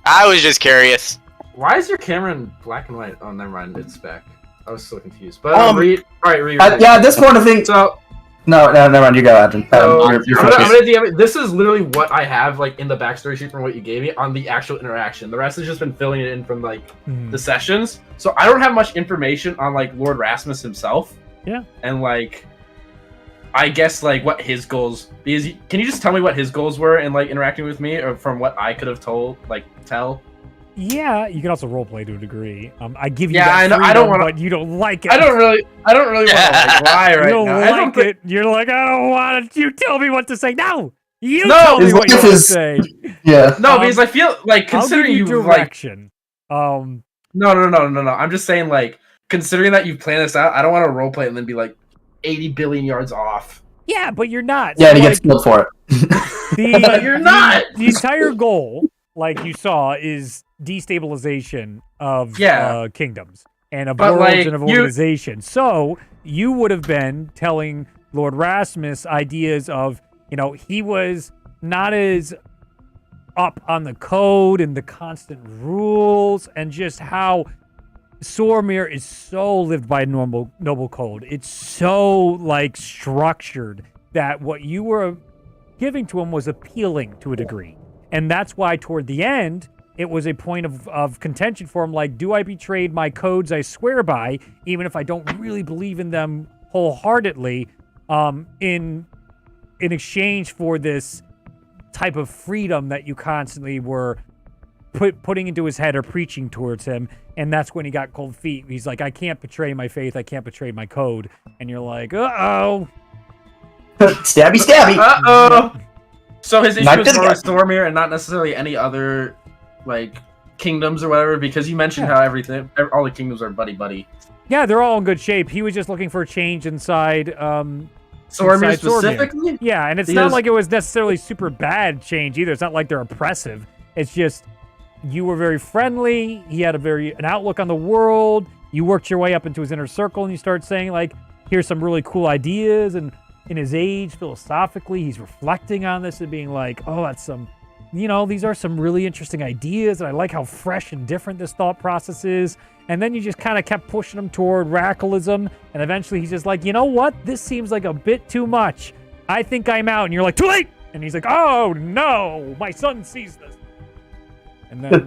I was just curious. Why is your camera in black and white? Oh, never mind. It's back. I was so confused. But read. All right, read. Yeah, at this point, I think. So. No, never mind. You go, Adrian. So, I'm gonna DM it. This is literally what I have, like, in the backstory sheet from what you gave me on the actual interaction. The rest has just been filling it in from, like, the sessions. So I don't have much information on, like, Lord Rasmus himself. Yeah. And, like, I guess, like, what his goals... Because can you just tell me what his goals were in, like, interacting with me? Or from what I could have tell? Yeah, you can also roleplay to a degree. I give you I that know. I don't want but you don't like it. I don't really want to like, lie right you don't now. Like it. You're like, I don't want to. You tell me what to say. No, you tell me what you want to say. Yeah. No, because I feel like considering you direction. No. I'm just saying, like, considering that you plan this out, I don't want to roleplay and then be like 80 billion yards off. Yeah, but you're not. Yeah, to get skilled for it. But you're not. The entire goal, like you saw, is destabilization of kingdoms and of worlds and of organization. So you would have been telling Lord Rasmus ideas of, he was not as up on the code and the constant rules and just how Sormir is so lived by noble code. It's so like structured that what you were giving to him was appealing to a degree. And that's why toward the end, it was a point of contention for him, like, do I betray my codes I swear by, even if I don't really believe in them wholeheartedly, in exchange for this type of freedom that you constantly were putting into his head or preaching towards him. And that's when he got cold feet. He's like, I can't betray my faith, I can't betray my code. And you're like, uh-oh. Stabby. Uh-oh. So his issue is more with Stormir and not necessarily any other, like, kingdoms or whatever, because you mentioned how all the kingdoms are buddy-buddy. Yeah, they're all in good shape. He was just looking for a change inside Sormir specifically? Yeah, and it's not like it was necessarily super bad change either. It's not like they're oppressive. It's just you were very friendly. He had an outlook on the world. You worked your way up into his inner circle, and you start saying, like, here's some really cool ideas. And in his age, philosophically, he's reflecting on this and being like, oh, that's some, these are some really interesting ideas. And I like how fresh and different this thought process is. And then you just kind of kept pushing him toward radicalism. And eventually he's just like, you know what? This seems like a bit too much. I think I'm out. And you're like, too late. And he's like, oh, no, my son sees this. And then...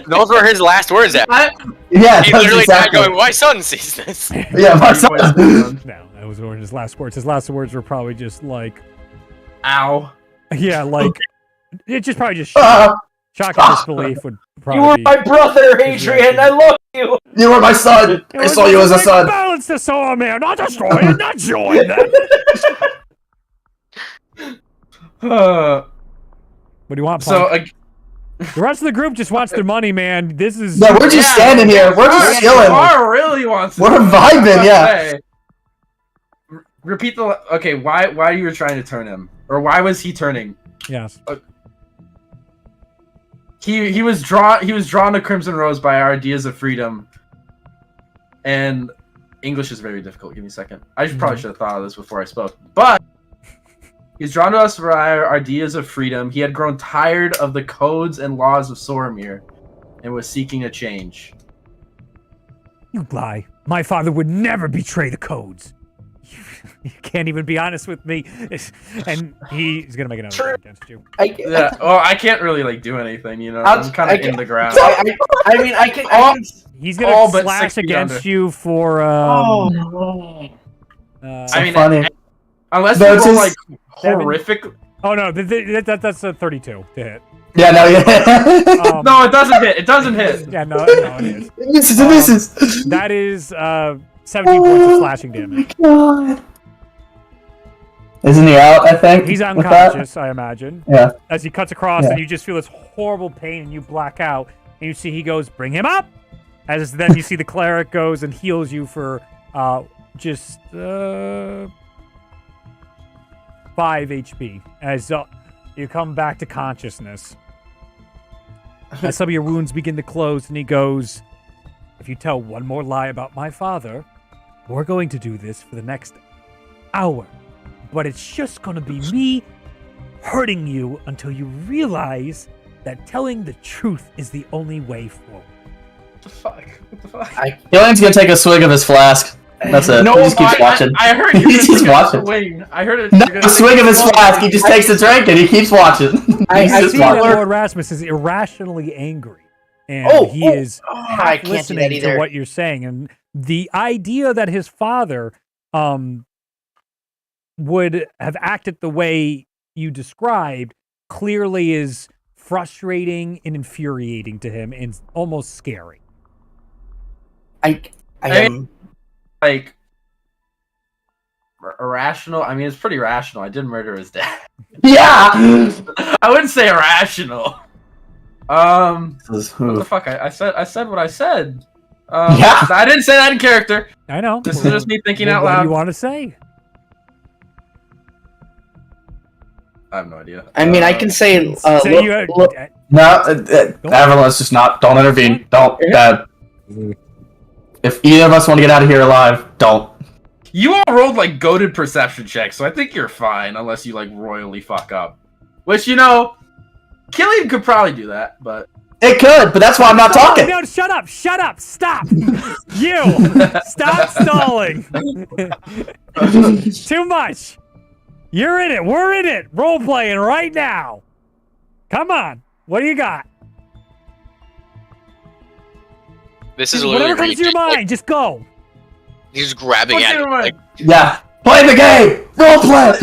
Those were his last words. Yeah, he literally died going, my son sees this. Yeah, my son. No, that was his last words. His last words were probably just like... Ow. Yeah, like... It just probably just shock and disbelief would probably. You were my brother, Hadrian. I love you. You were my son. I saw you as a son. Balance the soul, man. Not destroy it, not join them. What do you want, Punk? The rest of the group just wants their money, man. This is. No, we're just standing here. We're just chilling. Really wants. We're vibing, yeah. Repeat the. Okay, why you were trying to turn him, or why was he turning? Yes. He was drawn to Crimson Rose by our ideas of freedom, and English is very difficult. Give me a second. I probably should have thought of this before I spoke. But he's drawn to us by our ideas of freedom. He had grown tired of the codes and laws of Soromir, and was seeking a change. You lie. My father would never betray the codes. You can't even be honest with me, and he's gonna make another thing against you. I can't really do anything, I'm kind of in the ground. I can. He's gonna slash against you for. Funny. Unless you roll horrific. Oh no, that's a 32 to hit. Yeah, no, yeah. No, it doesn't hit. It doesn't hit. Yeah, no, it is. Misses. That is 17 points of slashing damage. Oh my God. Isn't he out, I think? He's unconscious, I imagine. Yeah. As he cuts across, and you just feel this horrible pain, and you black out, and you see he goes, bring him up! As then you see the cleric goes and heals you for just 5 HP. As you come back to consciousness. As some of your wounds begin to close, and he goes, if you tell one more lie about my father, we're going to do this for the next hour. But it's just gonna be me hurting you until you realize that telling the truth is the only way forward. What the fuck? Killian's gonna take a swig of his flask. That's it. No, he just keeps watching. I heard you. He keeps watching. Swing. I heard it. No, a swig of his flask. He just takes a drink and he keeps watching. I see that Lord Rasmus is irrationally angry, and he is half listening to what you're saying. And the idea that his father would have acted the way you described clearly is frustrating and infuriating to him and almost scary. I am irrational. I mean, it's pretty rational. I did murder his dad. Yeah. I wouldn't say irrational. What the fuck? I said what I said. Yeah. I didn't say that in character. I know. This is just me thinking out loud. What loud. do you want to say? I have no idea. I mean, I can say. No, Avalon's just not. Don't intervene. Don't. If either of us want to get out of here alive, don't. You all rolled goated perception checks, so I think you're fine, unless you royally fuck up. Which Killian could probably do that, but it could. But that's why I'm not talking. No, shut up! Shut up! Stop! You stop stalling. Too much. You're in it. We're in it. Role playing right now. Come on. What do you got? This is whatever comes to your mind. Just go. He's grabbing at it. Yeah. Play the game. Role play.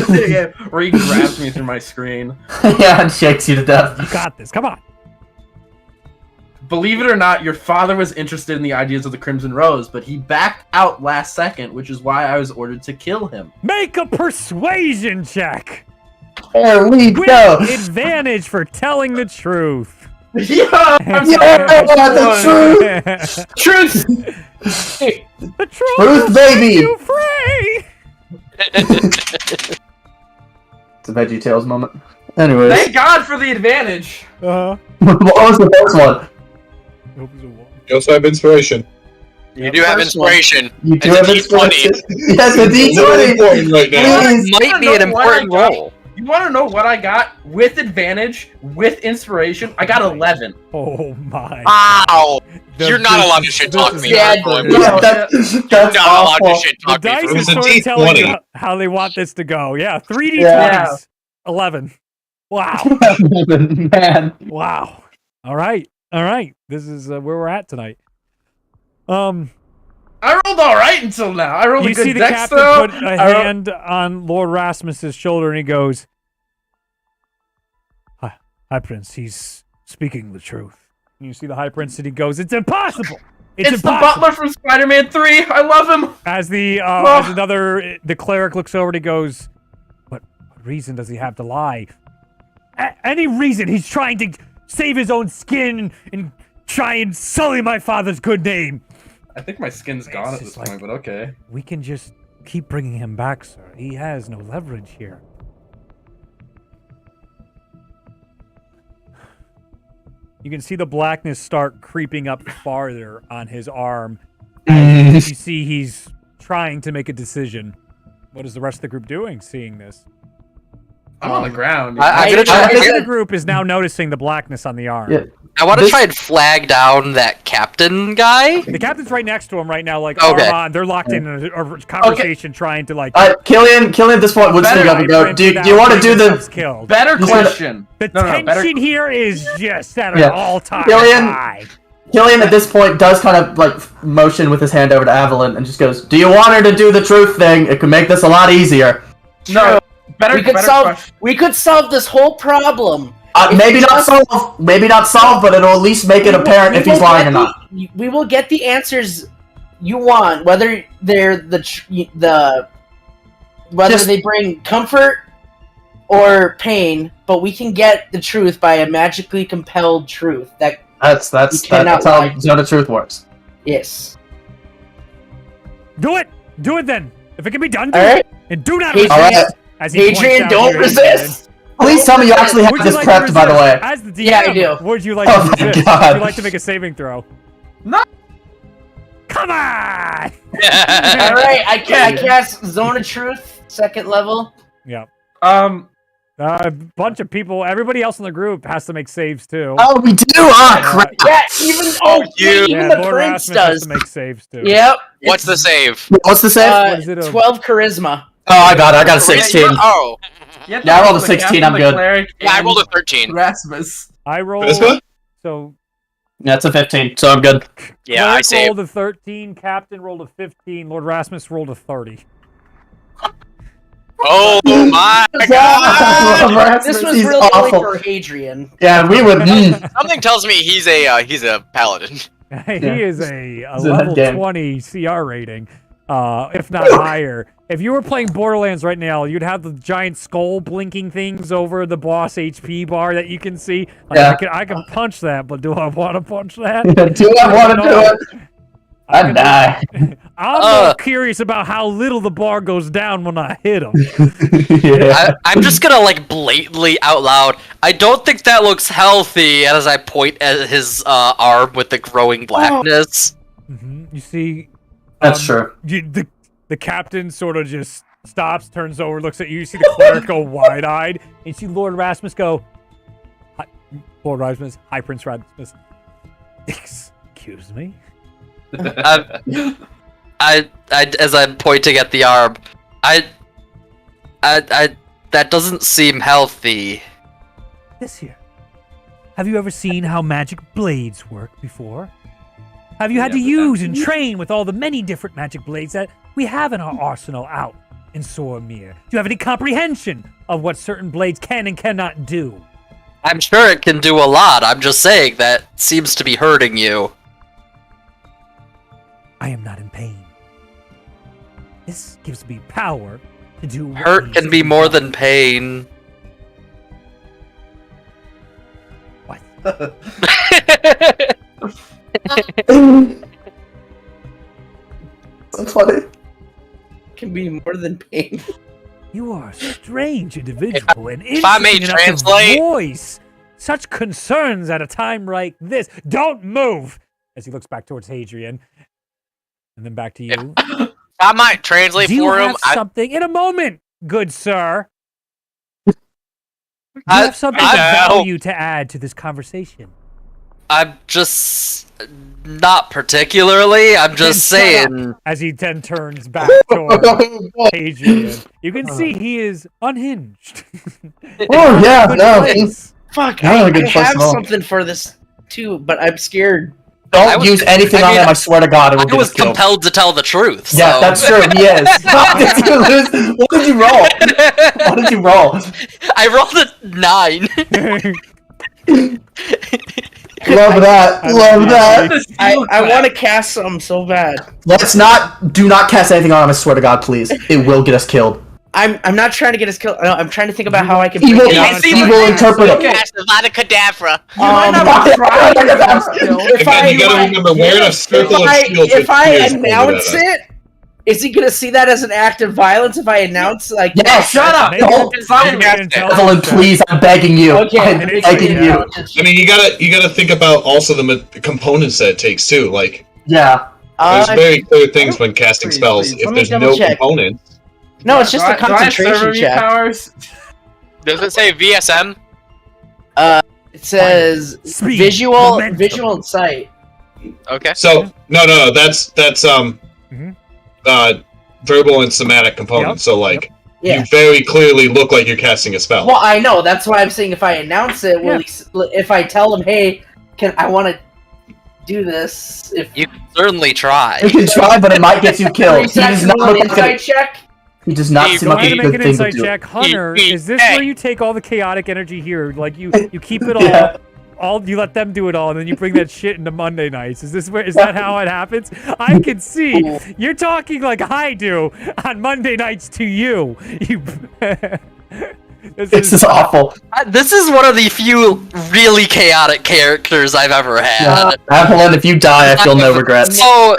Where he grabs me through my screen. Yeah, and shakes you to death. You got this. Come on. Believe it or not, your father was interested in the ideas of the Crimson Rose, but he backed out last second, which is why I was ordered to kill him. Make a persuasion check. There we go. Advantage for telling the truth. Yeah, the truth. Truth. The truth, truth, baby. You free. It's a VeggieTales moment. Anyways. Thank God for the advantage. Uh-huh. What was the first one? You also have inspiration. You do have inspiration. You do have inspiration. Yes, a D20. Right now. It might be an important role. You want to know what I got with advantage, with inspiration? I got 11. Oh my. Wow! You're not allowed to shit talk me. Yeah, that's You're not allowed to awful. shit The talk me. dice for is this. sort of telling you how they want this to go. Yeah, 3d20s. Yeah. 11. Wow. Man. Wow. All right. This is where we're at tonight. I rolled all right until now. I rolled You a good see the dex, captain though. put a hand on Lord Rasmus's shoulder, and he goes, High Prince, he's speaking the truth. And you see the High Prince, and he goes, it's impossible! It's the impossible! butler from Spider-Man 3. I love him. As the cleric looks over and he goes, what reason does he have to lie? Any reason. He's trying to save his own skin and try and sully my father's good name. I think my skin's gone at this point, but okay. We can just keep bringing him back, sir. He has no leverage here. You can see the blackness start creeping up farther on his arm. You see he's trying to make a decision. What is the rest of the group doing, seeing this? I'm on the ground. I'm gonna try. The group is now noticing the blackness on the arm. Yeah. I want to try and flag down that captain guy. The captain's right next to him right now, like Okay. arm on. They're locked in a conversation, trying to like. Killian at this point would speak up and go, do you want to do the... Killed. Better question. The better- tension here is just at an Yeah. all-time Killian- high. Killian at this point does kind of like motion with his hand over to Evelyn and just goes, do you want her to do the truth thing? It could make this a lot easier. No. Better question. We could solve this whole problem. Maybe not solve, but it'll at least make it apparent if he's lying or not. We will get the answers you want, whether they're they bring comfort or pain, but we can get the truth by a magically compelled truth. That's how Zone of Truth works. Yes. Do it then. If it can be done, do All right. it. And do not Hadrian, resist. As he points Hadrian, out don't here, resist. Please tell me you actually have Would this you like prepped, to by the way. resist? As the DM, Yeah, I do. would you like Oh to my resist? God. Would you like to make a saving throw? No. Come on! Alright, I cast Zone of Truth, 2nd level. Yeah. A bunch of people, everybody else in the group has to make saves too. Oh, we do? Oh, crap. Yeah, even the Lord prince Rasmus has does. to make saves too. Yep. What's the save? What's the save? What is it, 12 charisma. Oh, I got a 16. Oh, Yeah, I rolled a 16, I'm good. yeah, I rolled a 13. Rasmus. I rolled. This one? So That's a 15, so I'm good. Yeah, I Cleric saved. rolled a 13, Captain rolled a 15, Lord Rasmus rolled a 30. Oh my god! This was He's really awful. for Hadrian. Yeah, we would. Something tells me he's a paladin. He is a He's in that level game. 20 CR rating, if not higher. If you were playing Borderlands right now, you'd have the giant skull blinking things over the boss HP bar that you can see. Like, Yeah. I can punch that, but do I want to punch that? Do I want to do it? I'd die. I'm more curious about how little the bar goes down when I hit him. Yeah. I'm just gonna like blatantly out loud. I don't think that looks healthy. As I point at his arm with the growing blackness. You see, That's true. The captain sort of just stops, turns over, looks at you. You see the cleric go wide-eyed, and you see Lord Rasmus go. Lord Rasmus, High Prince Rasmus. Excuse me. I as I'm pointing at the arm, I that doesn't seem healthy. This here. Have you ever seen how magic blades work before? Have you had to use and train with all the many different magic blades that we have in our arsenal out in Sormir? Do you have any comprehension of what certain blades can and cannot do? I'm sure it can do a lot. I'm just saying that seems to be hurting you. I am not in pain. This gives me power to do what Hurt needs can to be more done. than pain. What? That's funny. Can be more than pain. You are a strange individual and I may interesting enough to translate- voice such concerns at a time like this. Don't move! As he looks back towards Hadrian. And then back to you. I might translate Do you for him. have something in a moment, good sir? Do you have something of value to add to this conversation? I'm just not particularly. I'm just saying. As he then turns back toward Hadrian, you can see he is unhinged. Oh yeah, no. Fuck, I have something for this too, but I'm scared. Don't use anything on him. I swear to God, it will get us killed. Compelled to tell the truth. So. Yeah, that's true. He is. Did you lose? What did you roll? What did you roll? I rolled a 9. Love that. Love that. I want to cast some so bad. Do not cast anything on him. I swear to God, please. It will get us killed. I'm not trying to get us killed. No, I'm trying to think about how I can. He will interpret it. Cast a lot of cadavra. You gotta remember, we're in a circle of shields. If I announce it, is he gonna see that as an act of violence? If I announce, like, yes, shut up! Evelyn, please, I'm begging you. Okay, I'm begging you. I mean, you gotta think about also the components that it takes too. Like, yeah, there's very clear things when casting spells. If there's no components. No, it's just a concentration check. Powers? Does it say VSM? It says visual and sight. Okay. So no, that's verbal and somatic components. So like, you very clearly look like you're casting a spell. Well, I know. That's why I'm saying if I announce it, if I tell him, hey, I want to do this. If you can certainly try. You can try, but it might get you killed. He does not look like check. He does not seem like a good thing to do. Check. Hunter, is this where you take all the chaotic energy here? Like you keep it all you let them do it all, and then you bring that shit into Monday nights. Is that how it happens? I can see you're talking like I do on Monday nights to you. This is awful. This is one of the few really chaotic characters I've ever had. Evelyn, if you die, I feel no regrets. So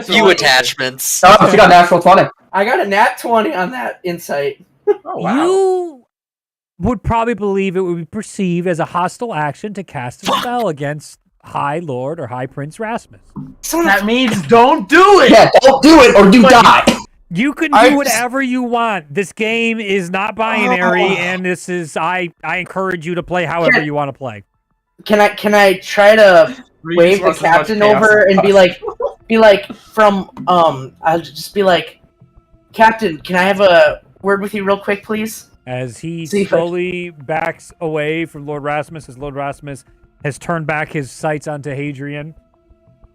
few attachments. Oh, she got natural 20. I got a nat 20 on that insight. Oh, wow. You would probably believe it would be perceived as a hostile action to cast a spell against High Lord or High Prince Rasmus. So that means don't do it! Yeah, don't do it or you die! You can do whatever you want. This game is not binary, and this is I encourage you to play however you want to play. Can I try to wave the captain over and be like I'll just be like, Captain, can I have a word with you real quick, please? As he slowly backs away from Lord Rasmus, as Lord Rasmus has turned back his sights onto Hadrian.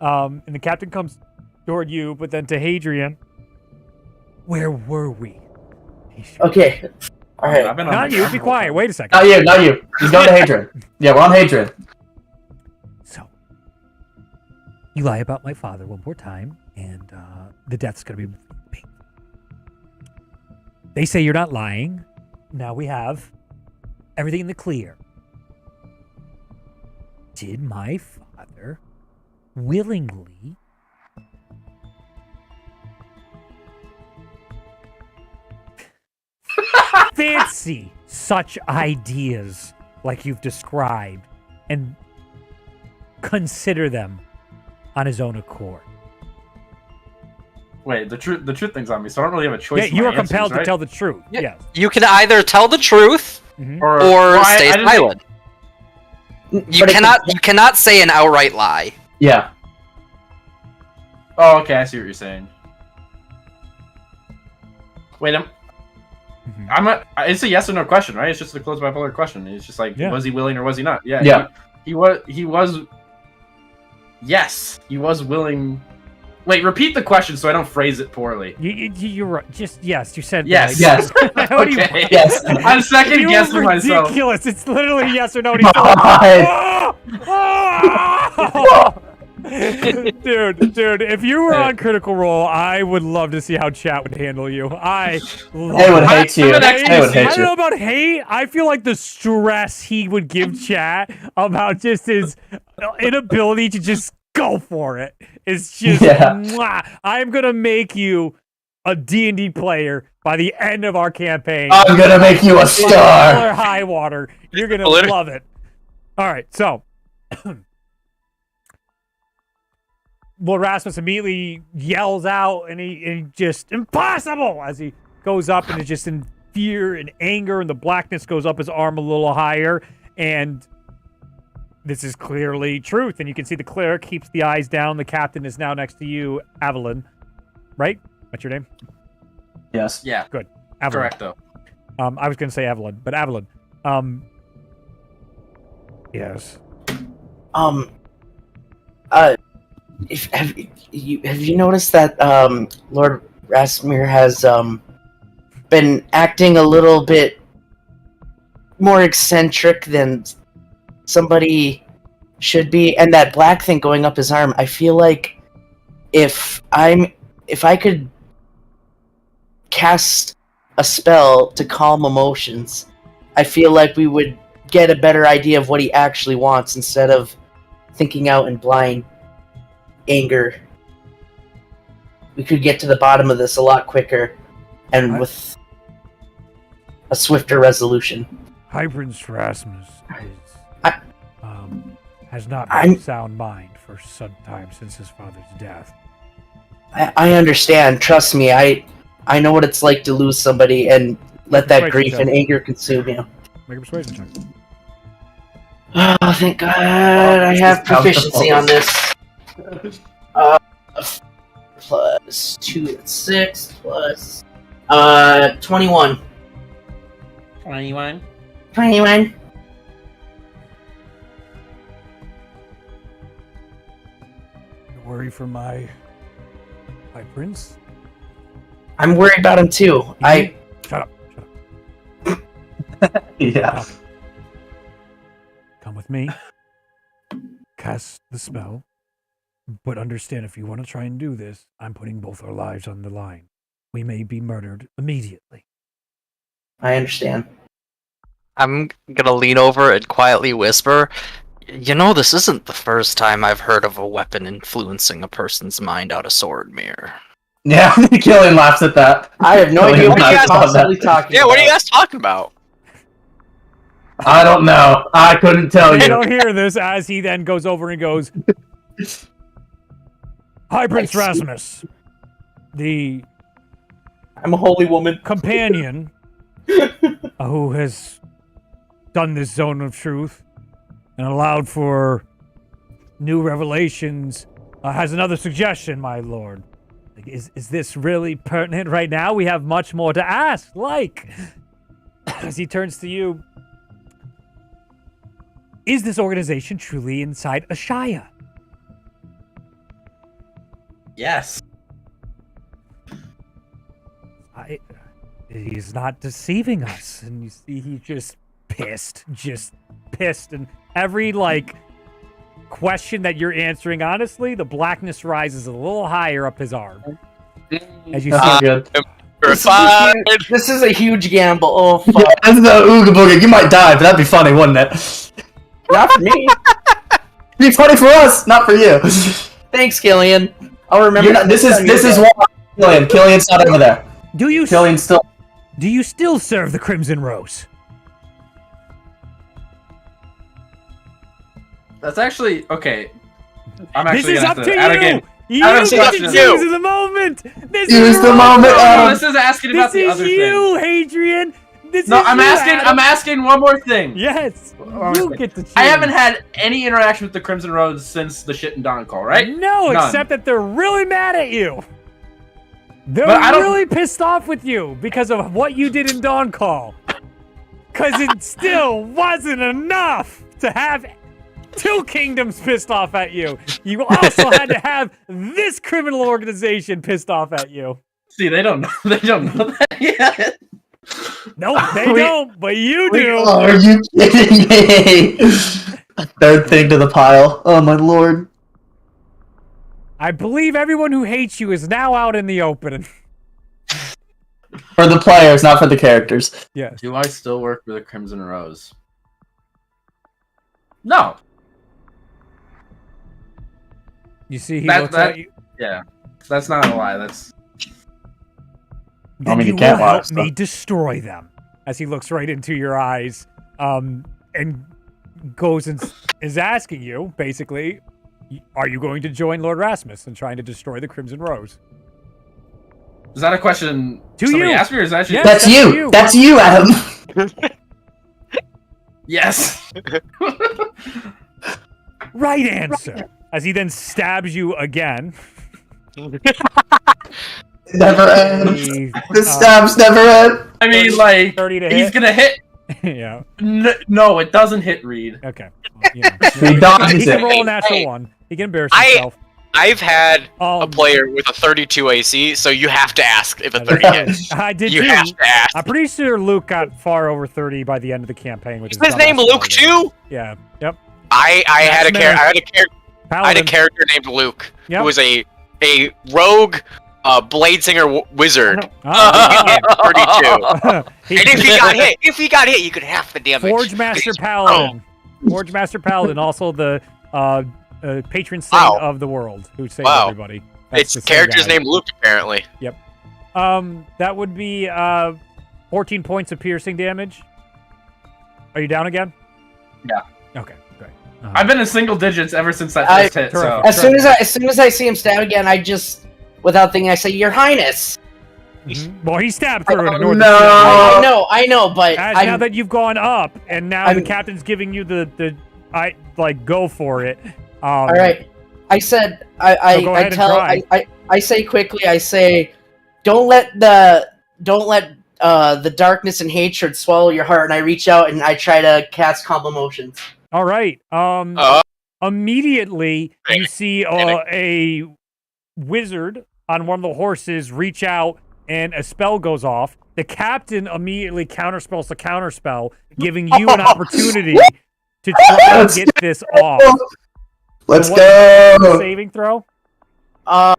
And the captain comes toward you, but then to Hadrian. Where were we? Okay. Alright. Not you, be quiet. Wait a second. Not you. He's going to Hadrian. Yeah, we're on Hadrian. So, you lie about my father one more time, and the death's going to be painful. They say you're not lying. Now we have everything in the clear. Did my father willingly fancy such ideas like you've described and consider them on his own accord? Wait, the truth thing's on me, so I don't really have a choice. Yeah, you are compelled to tell the truth. Yeah. Yes. You can either tell the truth or stay silent. You cannot say an outright lie. Yeah. Oh, okay, I see what you're saying. Wait, it's a yes or no question, right? It's just a closed bipolar question. It's just like, was he willing or was he not? Yeah. He was. Yes, he was willing. Wait, repeat the question so I don't phrase it poorly. You're right. Just yes. You said yes. Yes. Okay. Yes. I'm second guessing myself. Ridiculous. It's literally yes or no. Dude, if you were on Critical Role, I would love to see how chat would handle you. They would hate you. I don't know about hate. I feel like the stress he would give chat about just his inability to just go for it is just I'm gonna make you a D&D player by the end of our campaign. I'm gonna make you a star. High water. You're gonna love it. All right, so Lord Rasmus immediately yells out, and he just impossible as he goes up, and is just in fear and anger, and the blackness goes up his arm a little higher, and this is clearly truth. And you can see the cleric keeps the eyes down. The captain is now next to you, Evelyn. Right? That's your name? Yes. Yeah. Good. Evelyn. Correct, though. I was going to say Evelyn, but Evelyn. Yes. Have you noticed that Lord Rasmus has been acting a little bit more eccentric than somebody should be, and that black thing going up his arm? I feel like if I could cast a spell to calm emotions, I feel like we would get a better idea of what he actually wants instead of thinking out in blind anger. We could get to the bottom of this a lot quicker and with a swifter resolution. Prince Rasmus has not been sound mind for some time since his father's death. I understand. Trust me. I know what it's like to lose somebody and let that grief and anger consume you. Make a persuasion check. Oh, thank God. I have proficiency on this. Plus 2, that's 6, plus 21. 21. 21. You worry for my prince? I'm worried about him too. Shut up. Yeah. Come with me. Cast the spell. But understand, if you want to try and do this, I'm putting both our lives on the line. We may be murdered immediately. I understand. I'm gonna lean over and quietly whisper, you know, this isn't the first time I've heard of a weapon influencing a person's mind out of sword mirror. Yeah, Killian laughs at that. I have no idea what you're possibly talking about. Yeah, what are you guys talking about? I don't know. I couldn't tell You you. don't hear this as he then goes over and goes, Hi, Prince Rasmus. I'm a holy woman. Companion who has done this zone of truth and allowed for new revelations has another suggestion, my lord. Is this really pertinent right now? We have much more to ask. Like, as he turns to you, is this organization truly inside Ashaya? Yes. He's not deceiving us. And you see he's just pissed. And every, question that you're answering, honestly, the blackness rises a little higher up his arm. As you see good. This is a huge gamble. Oh, fuck. Yeah, this is a ooga booga. You might die, but that'd be funny, wouldn't it? Not for me. It'd be funny for us, not for you. Thanks, Killian. I'll remember. This is why Killian's not over there. Killian's still. Do you still serve the Crimson Rose? That's actually okay. This is up to you. You Adam's get to question. choose the moment. This Use is the moment, Adam. This is asking about the other This is you, thing. Hadrian. I'm asking one more thing. Yes, you get to choose. I haven't had any interaction with the Crimson Rose since the shit in Dawn Call, right? No, None. except that they're really mad at you. They're But really pissed off with you because of what you did in Dawn Call. Because it still wasn't enough to have 2 kingdoms pissed off at you. You also had to have this criminal organization pissed off at you. See, they don't know that yet. No, they don't, but you do. Are you kidding me? A third thing to the pile. Oh my lord. I believe everyone who hates you is now out in the open. For the players, not for the characters. Yes. Do I still work for the Crimson Rose? No. You see, he looks at you. Yeah, that's not a lie. That's. Then you can't help me destroy them. As he looks right into your eyes, and goes and is asking you, basically, are you going to join Lord Rasmus in trying to destroy the Crimson Rose? Is that a question somebody asked me, or is that Yes, That's you. That's you, Adam. Yes. Right answer. As he then stabs you again. Never end. The stabs never end. I mean, like, 30 to he's hit. gonna hit. Yeah. No, it doesn't hit Reed. Okay. Well, you know. He dodges He can it. roll a natural one. He can embarrass himself. I've had a player with a 32 AC, so you have to ask if a 30 hits. I did You too. have to ask. I'm pretty sure Luke got far over 30 by the end of the campaign. With Is his name dumbass Luke paladin. too? Yeah. Yep. I had a Paladin. character named Luke Yep. who was a rogue bladesinger wizard. Oh. 32. And if he got hit, you could half the damage. Forge Master Paladin. Forge Master Paladin, also the patron saint of the world who saves everybody. That's Its the same character's guy. name Luke, apparently. Yep. That would be 14 points of piercing damage. Are you down again? Yeah. Okay, great. I've been in single digits ever since that first hit. So. As soon as I see him stab again, I just, without thinking, I say, "Your Highness." Mm-hmm. Well, he stabbed through it. I know, but now that you've gone up, and now the captain's giving you the go for it. All right. I said I say quickly. I say, don't let the darkness and hatred swallow your heart. And I reach out and I try to cast calm emotions. All right. Immediately you see a wizard on one of the horses reach out, and a spell goes off. The captain immediately counterspells the counterspell, giving you an opportunity to try and get this off. Let's go. Saving throw. Oh,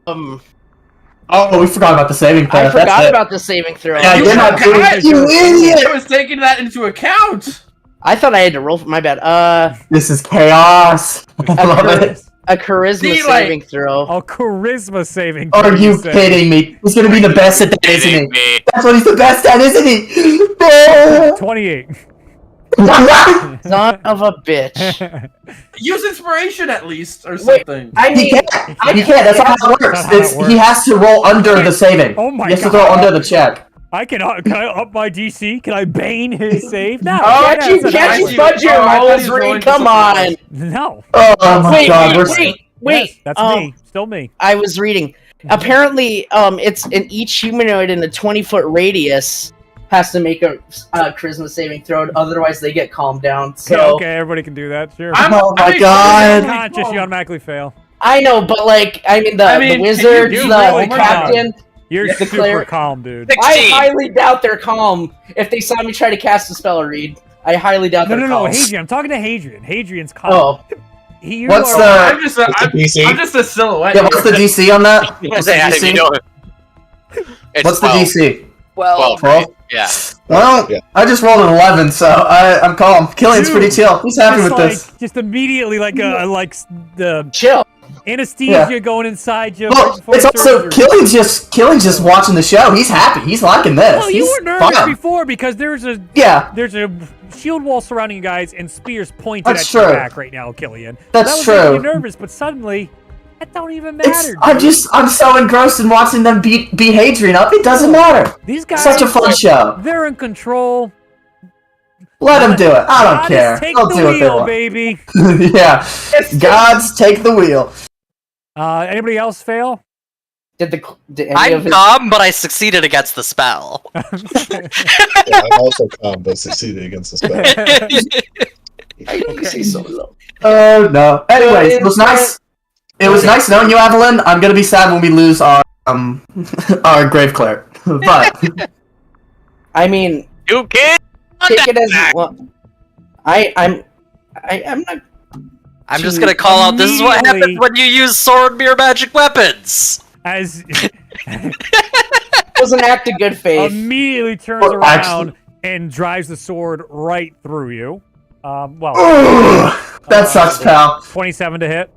we forgot about the saving throw. I forgot about the saving throw. Yeah, you're not doing it, you idiot! I was taking that into account. I thought I had to roll for my bad. This is chaos. I love it. A charisma saving throw. A charisma saving throw. Are you kidding me? He's gonna be the best at that, isn't he? That's what he's the best at, isn't he? No! 28. Son of a bitch. Use inspiration at least, or something. He can't. That's not how it works. He has to roll under the saving. Oh my god. He has to throw under the check. Can I up my DC? Can I bane his save? No. Can't you fudge your rolls, Reed? Come on. No. Oh my god. Wait. Yes, that's me. Still me. I was reading. Apparently, it's in each humanoid in a 20-foot radius has to make a charisma saving throw, otherwise they get calmed down. So okay, everybody can do that. Sure. Oh my god. Unconscious, you automatically fail. I know, but like, the wizard, the captain. You're super calm, dude. 16. I highly doubt they're calm if they saw me try to cast a spell, Reed. I highly doubt they're calm. No, Hadrian. I'm talking to Hadrian. Hadrian's calm. Oh. I'm just a silhouette. Yeah, what's the DC on that? What's the DC? What's the DC? 12. Yeah. Well, I just rolled an 11, so I'm calm. Killian's pretty chill. He's happy with this. Just immediately, the chill anesthesia going inside you. Well, it's also Killian's just watching the show. He's happy. He's liking this. No, you were nervous before because there's a shield wall surrounding you guys and spears pointed at your back right now, Killian. That's true. True. You're nervous, but suddenly that don't even matter. I'm so engrossed in watching them beat Hadrian up. It doesn't matter. These guys, such a fun show. They're in control. Let them do it. I don't care. Take They'll the do what they wheel, want. baby. Yeah. Gods take the wheel. Anybody else fail? I'm calm, but I succeeded against the spell. I'm also calm, but succeeded against the spell. I know you say so low. Oh no. Anyways, it was nice. It was nice knowing you, Evelyn. I'm gonna be sad when we lose our grave cleric. But I mean, you can't take it as well. I'm not. I'm just gonna call out. This is what happens when you use sword mirror magic weapons. As it was an act of good faith. Immediately turns around and drives the sword right through you. That sucks, pal. 27 to hit.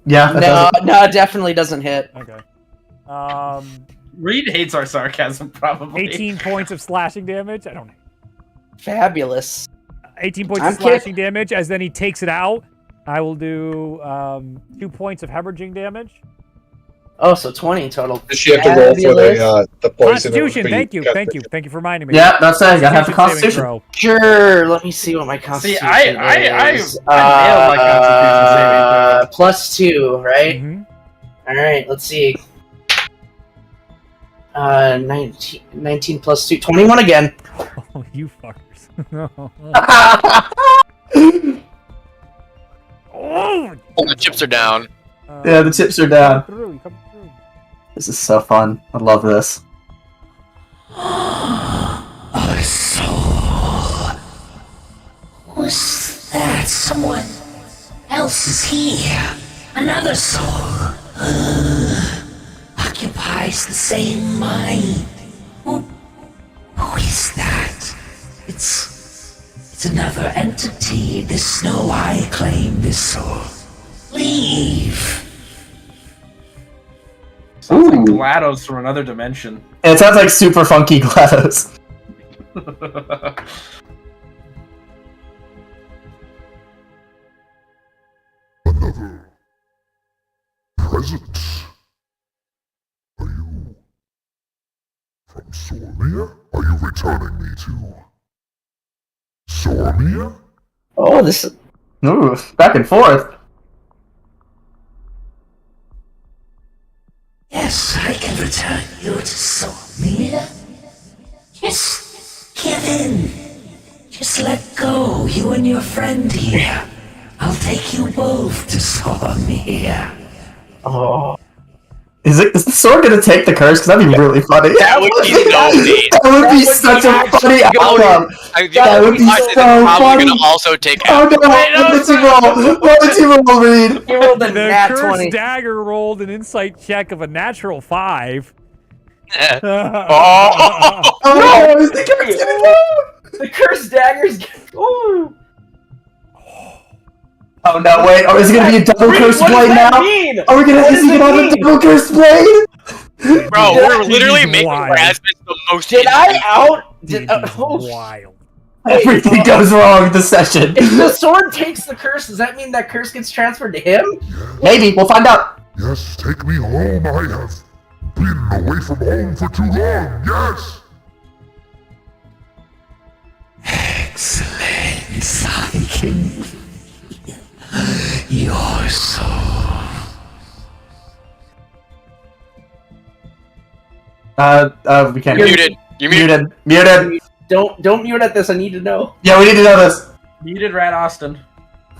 Yeah. No, it definitely doesn't hit. Okay. Reed hates our sarcasm, probably. 18 points of slashing damage. I don't know. Fabulous. 18 points of slashing damage. As then he takes it out, I will do 2 points of hemorrhaging damage. Oh, so 20 total. Does she have to roll for the poison? Constitution, thank you for reminding me. Yeah, that's it. I gotta have a Constitution. Sure, let me see what my Constitution I is. nailed my Constitution saving throw. +2, right? Mhm. Alright, let's see. 19 plus 2, 21 again. Oh, you fuckers. Oh, the chips are down. Yeah, the chips are down. Come through. This is so fun. I love this. A soul. Was that someone else is here? Another soul. Occupies the same mind. Who is that? It's another entity. This no, I claim this soul. Leave. Sounds like GLaDOS from another dimension. It sounds like super funky GLaDOS. Another present. Are you from Sormir? Are you returning me to Sormir? Oh, this is... Ooh, back and forth. Yes, I can return you to Sormir. Just give in. Just let go, you and your friend here. I'll take you both to Sormir. Oh. Is the sword gonna take the curse? Because that'd be really funny. That would be so neat. That would be such a funny outcome. That would be so probably funny. gonna also take Oh out. no! What did you roll? What did you roll, Reed? You rolled a The nat cursed 20. dagger rolled an insight check of a natural 5. Oh, Oh no! Is the curse gonna go? The cursed daggers. Ooh. Oh no! Wait. Oh, is it gonna be a double curse What blade does that now? mean? Are we gonna? What Is he does gonna it have a mean? double curse blade? bro, we're literally He's making wild. Rasmus the most. Did I out? Dude, Did, he's oh, wild. Everything goes wrong this session. if the sword takes the curse, does that mean that curse gets transferred to him? Maybe we'll find out. Yes, take me home. I have been away from home for too long. Yes. Excellent, I can your soul. We can't. You're muted. You're muted. Muted. Don't mute at this. I need to know. Yeah, we need to know this. Muted Rat Austin.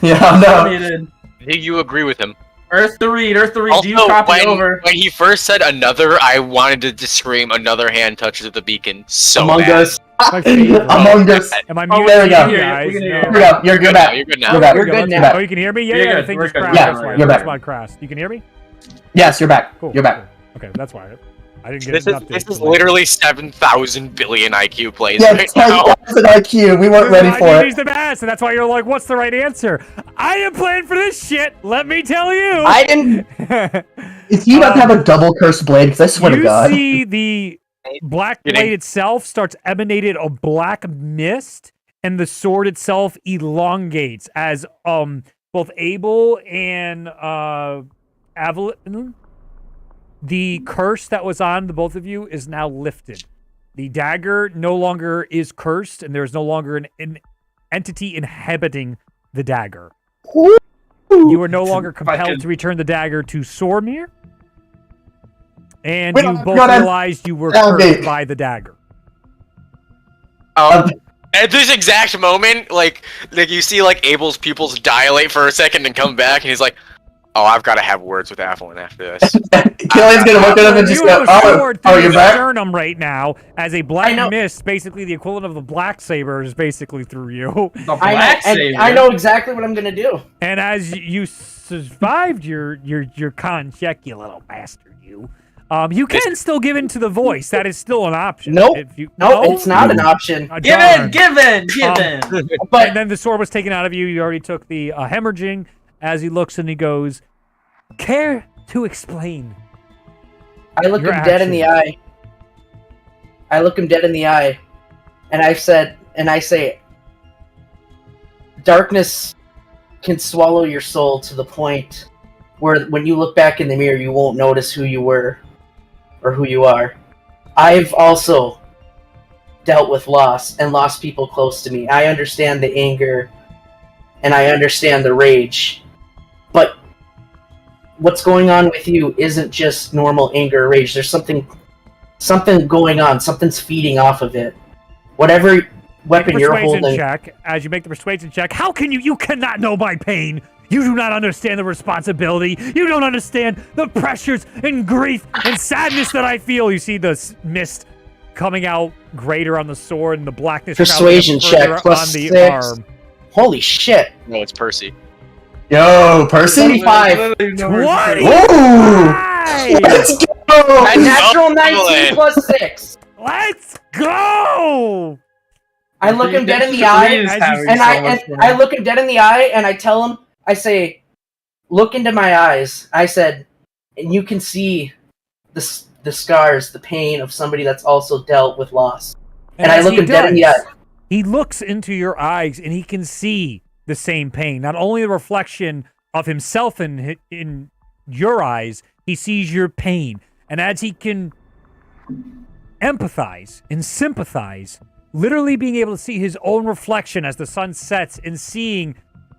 Yeah, no. Muted. I think you agree with him. Earth to read, do you Also, copy over? when he first said another, I wanted to just scream another hand touches the beacon so Among bad. Us. My favorite. Among Us. Am I Oh, muted? there we go. We can hear you, Guys? we can hear No. you. Here we go. You're Good back. now, you're good now. You're back. We're good Let's- now. Oh, you can hear me? Yeah, You're yeah. good. I think We're it's good. crashed. Yeah, That's why. you're That's back. why it crashed. You can hear me? Yes, you're back. Cool. You're back. Okay, that's why. I didn't get This an is update. this is literally 7,000 billion IQ plays Yeah, right now. 10,000 IQ. We weren't ready for He's it. the best, and that's why you're like, what's the right answer? I am playing for this shit. Let me tell you. I didn't. Is he about to have a double cursed blade? Because I swear to You God. see the black Kidding. blade itself starts emanated a black mist, and the sword itself elongates as both Abel and Avalon. The curse that was on the both of you is now lifted. The dagger no longer is cursed, and there is no longer an entity inhabiting the dagger. You are no longer compelled to return the dagger to Sormir, and Wait, you both God, realized you were Oh, cursed me. by the dagger. At this exact moment, like you see like Abel's pupils dilate for a second and come back, and he's like, "Oh, I've got to have words with Avalon after this." Killian's gonna look at him and just You go, have a sword through oh, your you're back? sternum right now, as a black know. mist, basically the equivalent of the black saber, is basically through you. The I black know, and savior. I know exactly what I'm gonna do. And as you survived your con check, you little bastard, you can still give in to the voice. That is still an option. Nope. If you, No, no? it's not an option. Give Darn. in, give in, give in. But And then the sword was taken out of you. You already took the hemorrhaging. As he looks and he goes, "Care to explain?" I look Your him dead in the eye. I look him dead in the eye, and I say, darkness can swallow your soul to the point where when you look back in the mirror, you won't notice who you were or who you are. I've also dealt with loss and lost people close to me. I understand the anger and I understand the rage, but what's going on with you isn't just normal anger or rage. There's something going on. Something's feeding off of it. Whatever weapon you're holding. Check. As you make the persuasion check, how can you cannot know my pain? You do not understand the responsibility. You don't understand the pressures and grief and sadness that I feel. You see the mist coming out greater on the sword and the blackness. Persuasion check plus on the 6. arm. Holy shit. No, it's Percy. Yo, Percy? 25. 20! Ooh! Let's go! A natural 19 plus 6. Let's go! I look him dead in the eye, and I look him dead in the eye, and I tell him, I say, look into my eyes. I said, and you can see the scars, the pain of somebody that's also dealt with loss. And I look him dead in the eye. He looks into your eyes, and he can see the same pain. Not only the reflection of himself in your eyes, he sees your pain. And as he can empathize and sympathize, literally being able to see his own reflection as the sun sets and seeing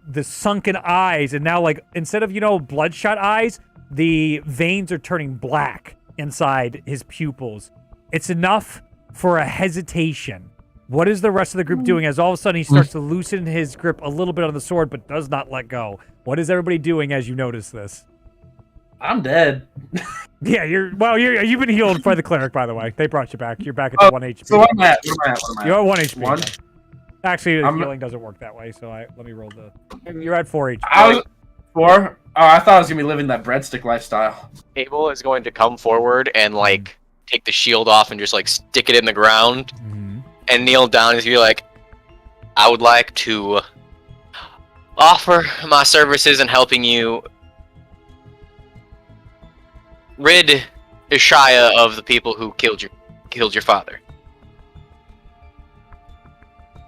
the sunken eyes, and now, like, instead of, bloodshot eyes, the veins are turning black inside his pupils. It's enough for a hesitation. What is the rest of the group doing as all of a sudden he starts to loosen his grip a little bit on the sword, but does not let go? What is everybody doing as you notice this? I'm dead. Yeah, you've been healed by the cleric, by the way. They brought you back. You're back at 1 HP. So what am I at? You're at 1 HP. 1? Actually, the healing doesn't work that way, so let me roll You're at 4 HP. I was 4? Oh, I thought I was gonna be living that breadstick lifestyle. Abel is going to come forward and take the shield off and just stick it in the ground, and kneel down and be like, I would like to offer my services in helping you rid Ishaya of the people who killed your father.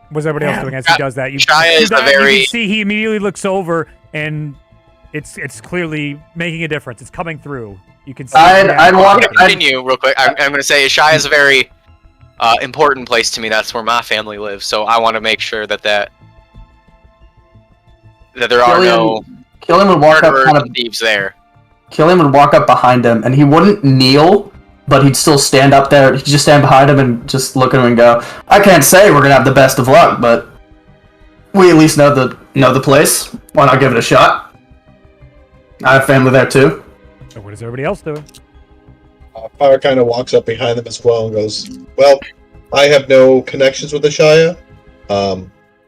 What's everybody else doing as he does that? Ishaya is the very... You can see he immediately looks over, and it's clearly making a difference. It's coming through. You can see. I'd walk. Continue real quick. I'm going to say Ishaya is a very important place to me. That's where my family lives. So I want to make sure that there are no Killian would walk up kind of thieves there. Killian would walk up behind him, and he wouldn't kneel, but he'd still stand up there. He'd just stand behind him and just look at him and go, I can't say we're gonna have the best of luck, but we at least know the place. Why not give it a shot? I have family there too. So what is everybody else doing? Fire kind of walks up behind them as well and goes, well, I have no connections with the Shia,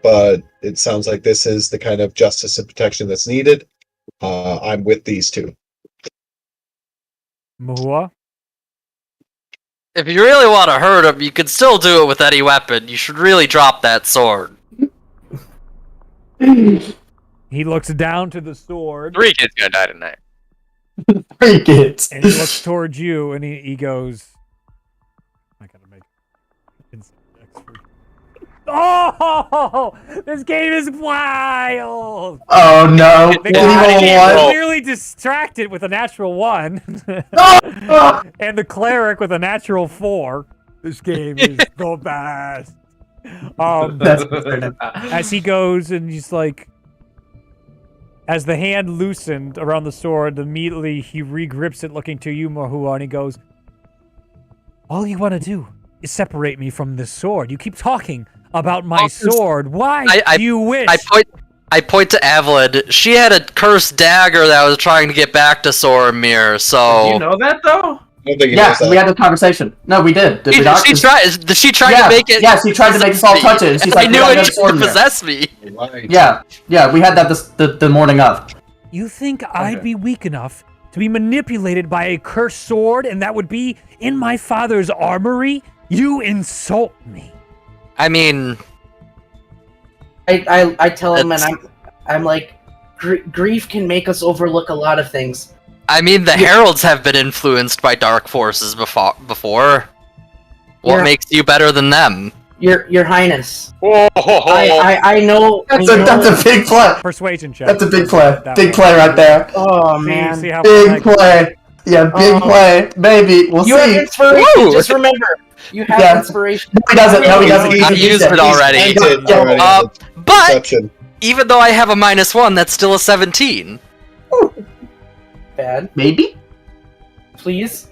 but it sounds like this is the kind of justice and protection that's needed. I'm with these two. Mahua? If you really want to hurt him, you can still do it with any weapon. You should really drop that sword. He looks down to the sword. 3 kids gonna die tonight. 3 kids. And he looks towards you, and he goes, I gotta make Oh, this game is wild. Oh no! The guy is clearly distracted with a natural 1, and the cleric with a natural 4. This game is the best. As he goes and he's like, as the hand loosened around the sword, immediately he regrips it, looking to you, Mahua, and he goes, all you want to do is separate me from this sword. You keep talking about my sword. Why do you wish? I point to Evelyn. She had a cursed dagger that was trying to get back to Soromir, so... Did you know that, though? Yeah, we had a conversation. No, we did. Did we not? She tried to make it... Yeah, she tried to make us all touch it. And she's like, I knew it to possess me. Yeah, we had that the morning of. You think I'd be weak enough to be manipulated by a cursed sword, and that would be in my father's armory? You insult me. I mean... I tell him, and I'm like, grief can make us overlook a lot of things. I mean, the heralds have been influenced by dark forces before. What makes you better than them? Your Highness. Oh, I know. That's a big play. Persuasion check. That's a big play. Big play right there. Oh man. See how Big play. Yeah, big play, baby. We'll you see. have inspiration. Woo! Just remember, you have inspiration. No, he doesn't. No, he doesn't. I used it already. He did already. But Perception. even though I have a -1, that's still a 17. Bad. Maybe. Please.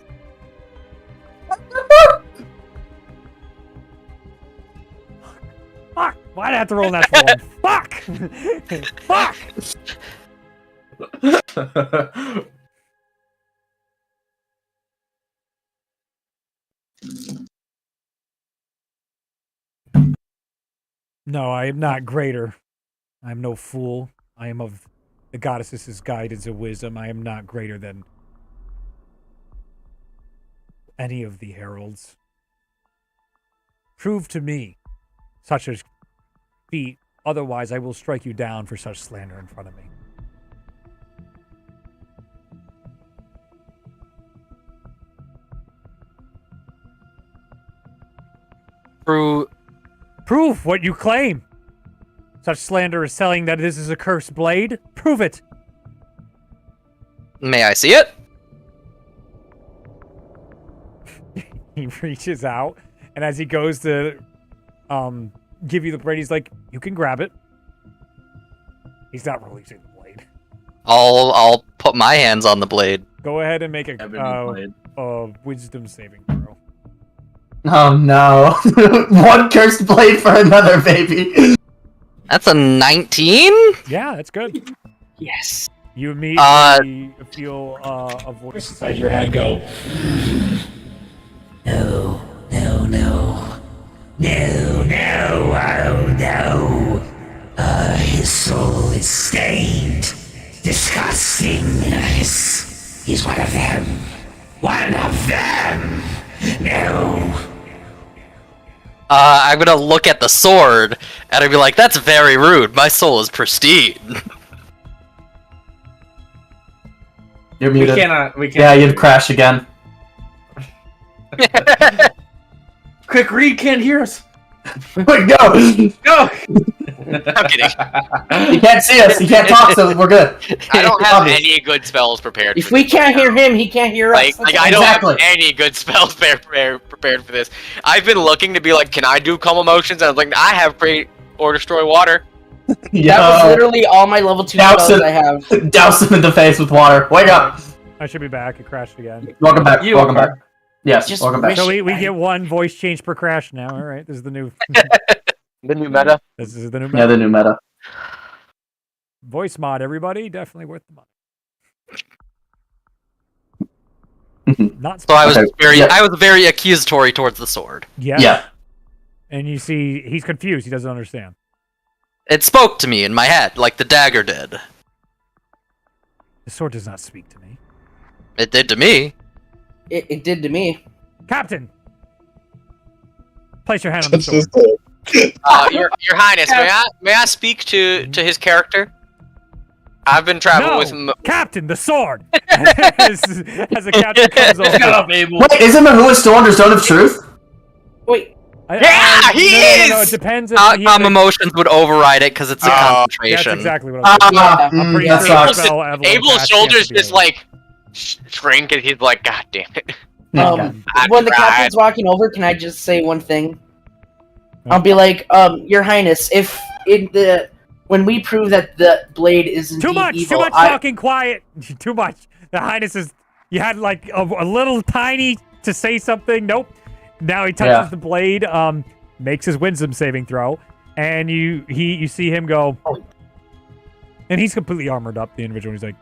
Fuck! Why'd I have to roll that for one? Fuck! Fuck! No, I am not greater. I am no fool. I am of the goddess's guidance and wisdom. I am not greater than any of the heralds. Prove to me such a feat, otherwise I will strike you down for such slander in front of me. Prove what you claim. Such slander is selling that this is a cursed blade. Prove it. May I see it? He reaches out, and as he goes to give you the blade, he's like, "You can grab it." He's not releasing the blade. I'll put my hands on the blade. Go ahead and make a wisdom saving throw. Oh no. One cursed blade for another, baby. That's a 19? Yeah, that's good. Yes. You immediately feel a voice inside your head go, No, no, no. No, no, oh no. His soul is stained. Disgusting. He's one of them. One of them. No. I'm gonna look at the sword, and I'd be like, that's very rude. My soul is pristine. You're We muted. cannot. Yeah, you'd crash again. Quick, Reed can't hear us. Quick, go! Go. I'm kidding. He can't see us. He can't talk, so we're good. I don't have any good spells prepared. If we can't hear him, he can't hear us. Like I don't have any good spells prepared for this. I've been looking to be like, can I do calm emotions? And I was like, I have create or destroy water. Yeah. That was literally all my level 2 spells I have. Douse him in the face with water. Wake up! I should be back. It crashed again. Welcome back. Welcome back. Yes, Just welcome back. So we get one voice change per crash now. All right, this is the new. The new meta. This is the new meta. Yeah, the new meta. Voice mod, everybody, definitely worth the money. Not So I was Okay. I was very accusatory towards the sword. Yeah. And you see, he's confused. He doesn't understand. It spoke to me in my head, like the dagger did. The sword does not speak to me. It did to me. It did to me. Captain, place your hand on the sword. Your Highness, may I speak to his character? I've been traveling with him. Captain, the sword. as the captain comes over. Shut up, Abel. Wait, isn't Mahua still under Stone of Truth? Wait. He is! No, it depends. If he Calm emotions would override it because it's a That's concentration. exactly what I was doing. I'm pretty that sure sucks. spell Evelyn Abel's cast shoulders can't be just able- like shrink, and he's like, God damn it. When the captain's walking over, can I just say one thing? I'll be like, Your Highness, if when we prove that the blade is indeed Too much evil, talking. Quiet. Too much. The Highness is. You had like a little tiny to say something. Nope. Now he touches the blade. Makes his wisdom saving throw, and you see him go, and he's completely armored up. The individual. He's like,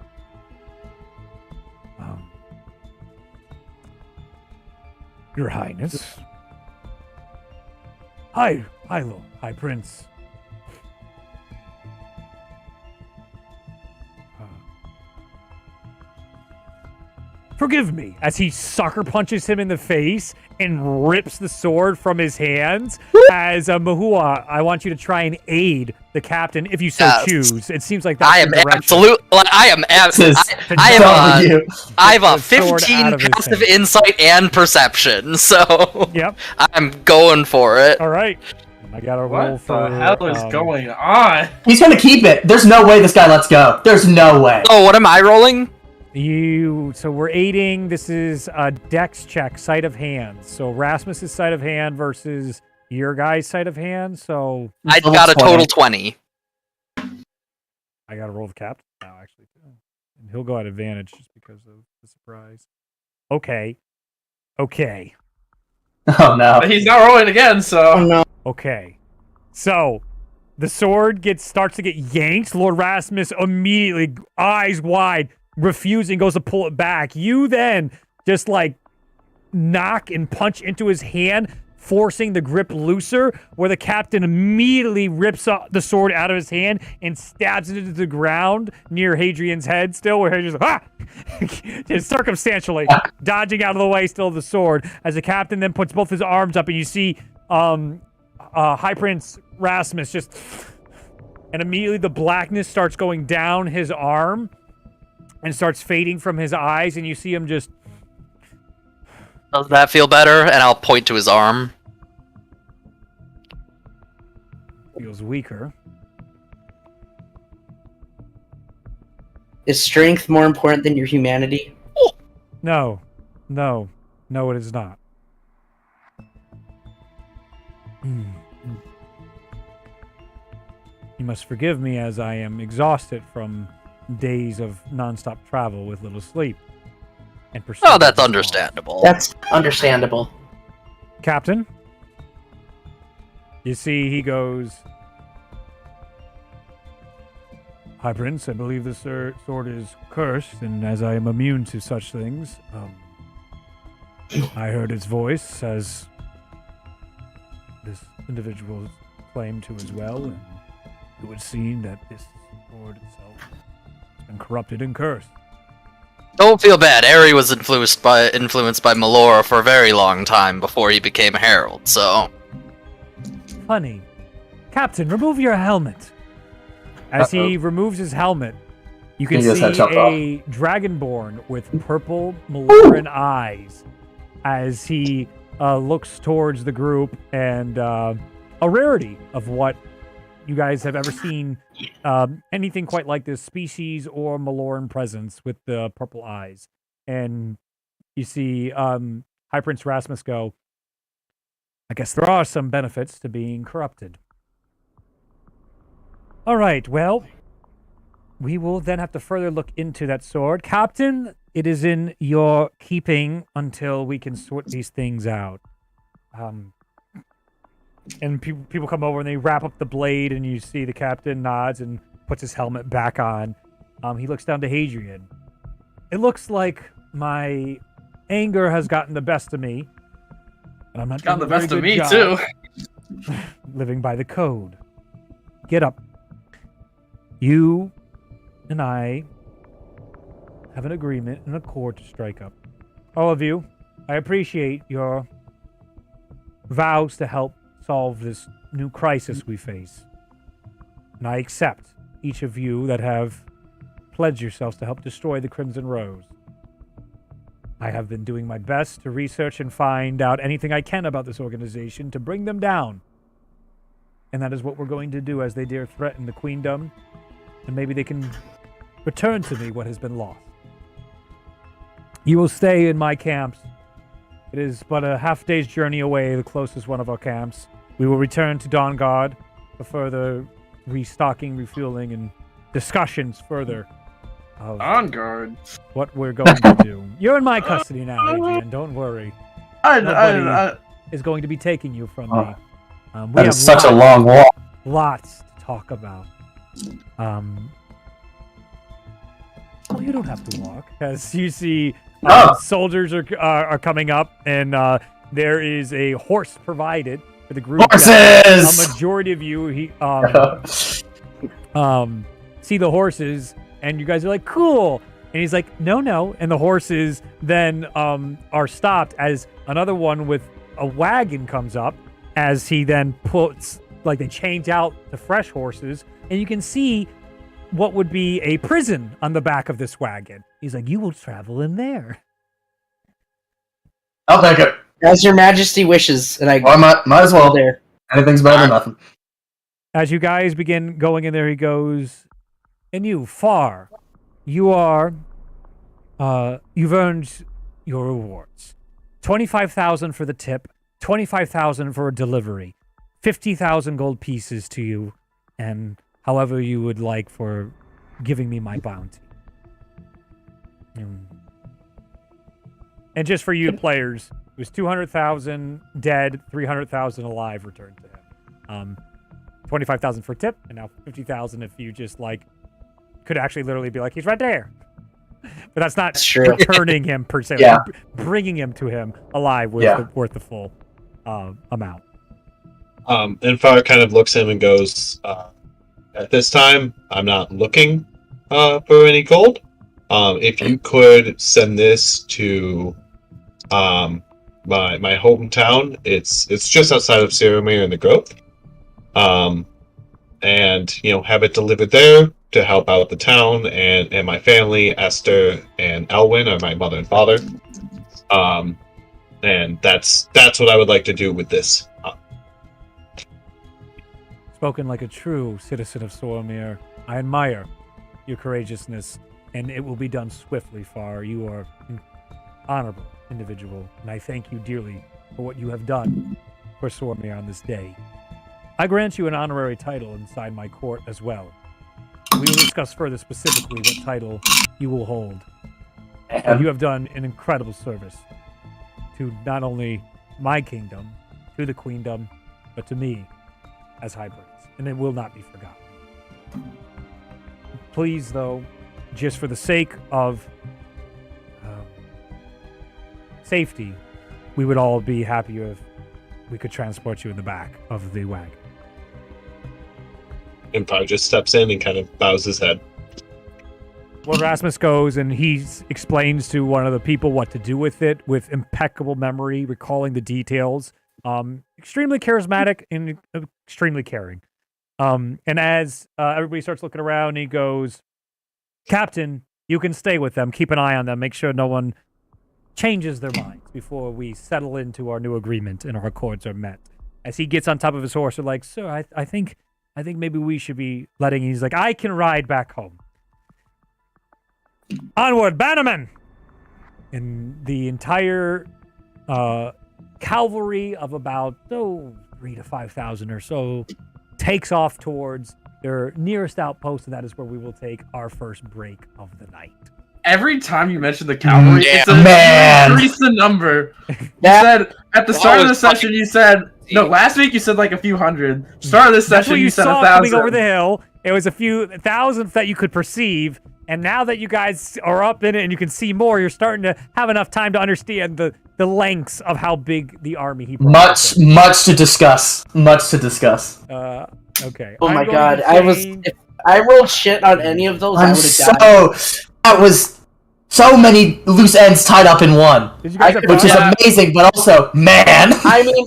Your Highness. Hi, Lord. Hi, Prince. Forgive me, as he sucker punches him in the face and rips the sword from his hands. As Mahua, I want you to try and aid the captain if you so choose. It seems like that's I am the direction. absolute. I have a 15 passive insight and perception, so yep, I'm going for it. All right, I got to roll for. What the hell is going on? He's gonna keep it. There's no way this guy lets go. There's no way. Oh, what am I rolling? So we're aiding. This is a dex check, sleight of hand. So Rasmus's sleight of hand versus your guy's sleight of hand. So I got a total 20. I got to roll the captain now, actually, too. And he'll go at advantage just because of the surprise. Okay. Oh no. He's not rolling again, so. Oh no. Okay. So the sword starts to get yanked. Lord Rasmus immediately, eyes wide, refusing, goes to pull it back. You then just like knock and punch into his hand, forcing the grip looser, where the captain immediately rips the sword out of his hand and stabs it into the ground near Hadrian's head still, where Hadrian's like, just circumstantially dodging out of the way still of the sword, as the captain then puts both his arms up, and you see High Prince Rasmus just, and immediately the blackness starts going down his arm and starts fading from his eyes, and you see him just... Does that feel better? And I'll point to his arm. Feels weaker. Is strength more important than your humanity? No, it is not. You must forgive me, as I am exhausted from days of non-stop travel with little sleep. And oh, that's understandable. That's understandable. Captain, you see he goes, High Prince, I believe the sword is cursed, and as I am immune to such things, I heard its voice, as this individual claimed to as well, and it would seem that this sword itself has been corrupted and cursed. Don't feel bad. Ari was influenced by Melora for a very long time before he became a herald, so... Funny. Captain, remove your helmet. As he removes his helmet, you can see a dragonborn with purple Meloran eyes as he looks towards the group, and a rarity of what you guys have ever seen anything quite like this species or Meloran presence with the purple eyes. And you see High Prince Rasmus go, I guess there are some benefits to being corrupted. All right, well, we will then have to further look into that sword. Captain, it is in your keeping until we can sort these things out. And people come over and they wrap up the blade, and you see the captain nods and puts his helmet back on. He looks down to Hadrian. It looks like my anger has gotten the best of me. And I'm not gotten the best of me, too. Living by the code. Get up. You and I have an agreement, an accord to strike up. All of you, I appreciate your vows to help solve this new crisis we face. And I accept each of you that have pledged yourselves to help destroy the Crimson Rose. I have been doing my best to research and find out anything I can about this organization to bring them down. And that is what we're going to do as they dare threaten the Queendom. And maybe they can return to me what has been lost. You will stay in my camps. It is but a half-day's journey away, the closest one of our camps. We will return to Dawn Guard for further restocking, refueling, and discussions further of Dawn Guard. What we're going to do. You're in my custody now, Adrian. Don't worry. Nobody is going to be taking you from me. That is such a long walk. Lots to talk about. Oh, you don't have to walk. As you see, soldiers are coming up, and there is a horse provided for the group. Horses! A majority of you see the horses, and you guys are like, cool. And he's like, no. And the horses then are stopped as another one with a wagon comes up as he then puts, like they change out the fresh horses. And you can see what would be a prison on the back of this wagon. He's like, you will travel in there. I'll take it. As your majesty wishes. And I might as well. There. Anything's better than nothing. As you guys begin going in there, he goes, and you, Far, you are, you've earned your rewards. 25,000 for the tip, 25,000 for a delivery, 50,000 gold pieces to you, and however you would like for giving me my bounty. And just for you players, it was 200,000 dead, 300,000 alive returned to him. 25,000 for tip, and now 50,000 if you just like could actually literally be like, he's right there. But that's not returning him per se. Yeah. Bringing him to him alive was worth the full amount. And Fire kind of looks at him and goes, at this time, I'm not looking for any gold. If you could send this to my hometown, it's just outside of Sierramere in the Grove. And have it delivered there to help out the town and my family. Esther and Elwyn are my mother and father. And that's what I would like to do with this. Spoken like a true citizen of Sormir. I admire your courageousness, and it will be done swiftly, Far. You are an honorable individual, and I thank you dearly for what you have done for Sormir on this day. I grant you an honorary title inside my court as well. We will discuss further specifically what title you will hold. But you have done an incredible service to not only my kingdom, to the queendom, but to me as High Prince, and it will not be forgotten. Please, though, just for the sake of safety, we would all be happier if we could transport you in the back of the wagon. Empire just steps in and kind of bows his head. Lord Rasmus goes and he explains to one of the people what to do with it with impeccable memory, recalling the details. Extremely charismatic and extremely caring. And as everybody starts looking around, he goes, Captain, you can stay with them. Keep an eye on them. Make sure no one changes their minds before we settle into our new agreement and our accords are met. As he gets on top of his horse, they're like, sir, I think maybe we should be letting... He's like, I can ride back home. Onward, bannermen! And the entire cavalry of about 3,000 to 5,000 or so takes off towards their nearest outpost, and that is where we will take our first break of the night. Every time you mention the cavalry, you increase the number. You said at the start of the session, you said last week you said like a few hundred. Start of this session, you said 1,000. Coming over the hill, it was a few thousand that you could perceive, and now that you guys are up in it and you can see more, you're starting to have enough time to understand the lengths of how big the army he brought. Much to discuss. Much to discuss. Okay. Oh my god, if I rolled shit on any of those, I would have died. That was so many loose ends tied up in one, which is amazing, but also, man. I mean,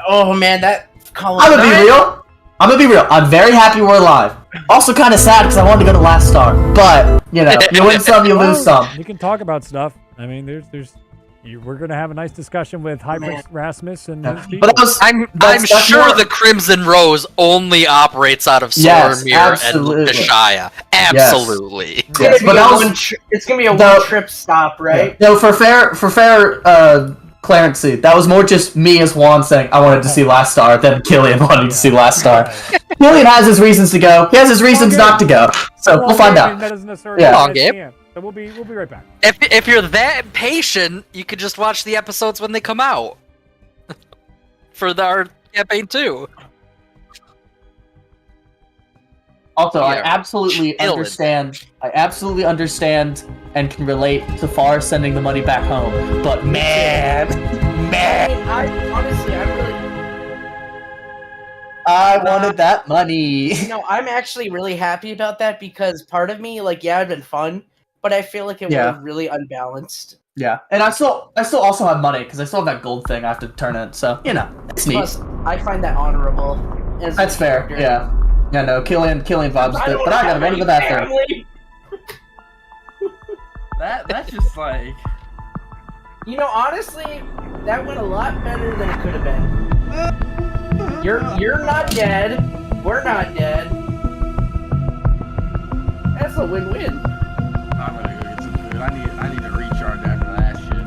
oh man, that. I'm gonna be real. I'm very happy we're alive. Also, kind of sad because I wanted to go to Last Star, but you win some, you lose some. You can talk about stuff. I mean, we're gonna have a nice discussion with High Prince Rasmus and his people. But I'm sure the Crimson Rose only operates out of Sormir and Lukashaya. Absolutely. Yes, it's gonna be a one-trip stop, right? No, for fair clearancy, that was more just me as Juan saying I wanted to see Last Star than Killian wanting to see Last Star. Killian has his reasons to go. He has his reasons not to go. So we'll find out. Long game. So we'll be right back. If you're that impatient, you could just watch the episodes when they come out. For our campaign too. Also, I absolutely understand. I absolutely understand and can relate to Far sending the money back home. But man, I wanted that money. I'm actually really happy about that because part of me, It'd been fun, but I feel like it Yeah. was really unbalanced. Yeah, and I still also have money because I still have that gold thing I have to turn in. So it's neat. Plus, I find that honorable. As That's a fair. character. Yeah, no, Killian vibes, but I gotta run to the bathroom. That's just like. You know, honestly, that went a lot better than it could have been. You're not dead. We're not dead. That's a win-win. I'm gonna go get some food. I need to recharge after that shit.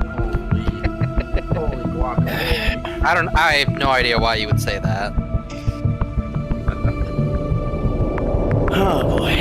Holy guacamole. I have no idea why you would say that. Oh boy.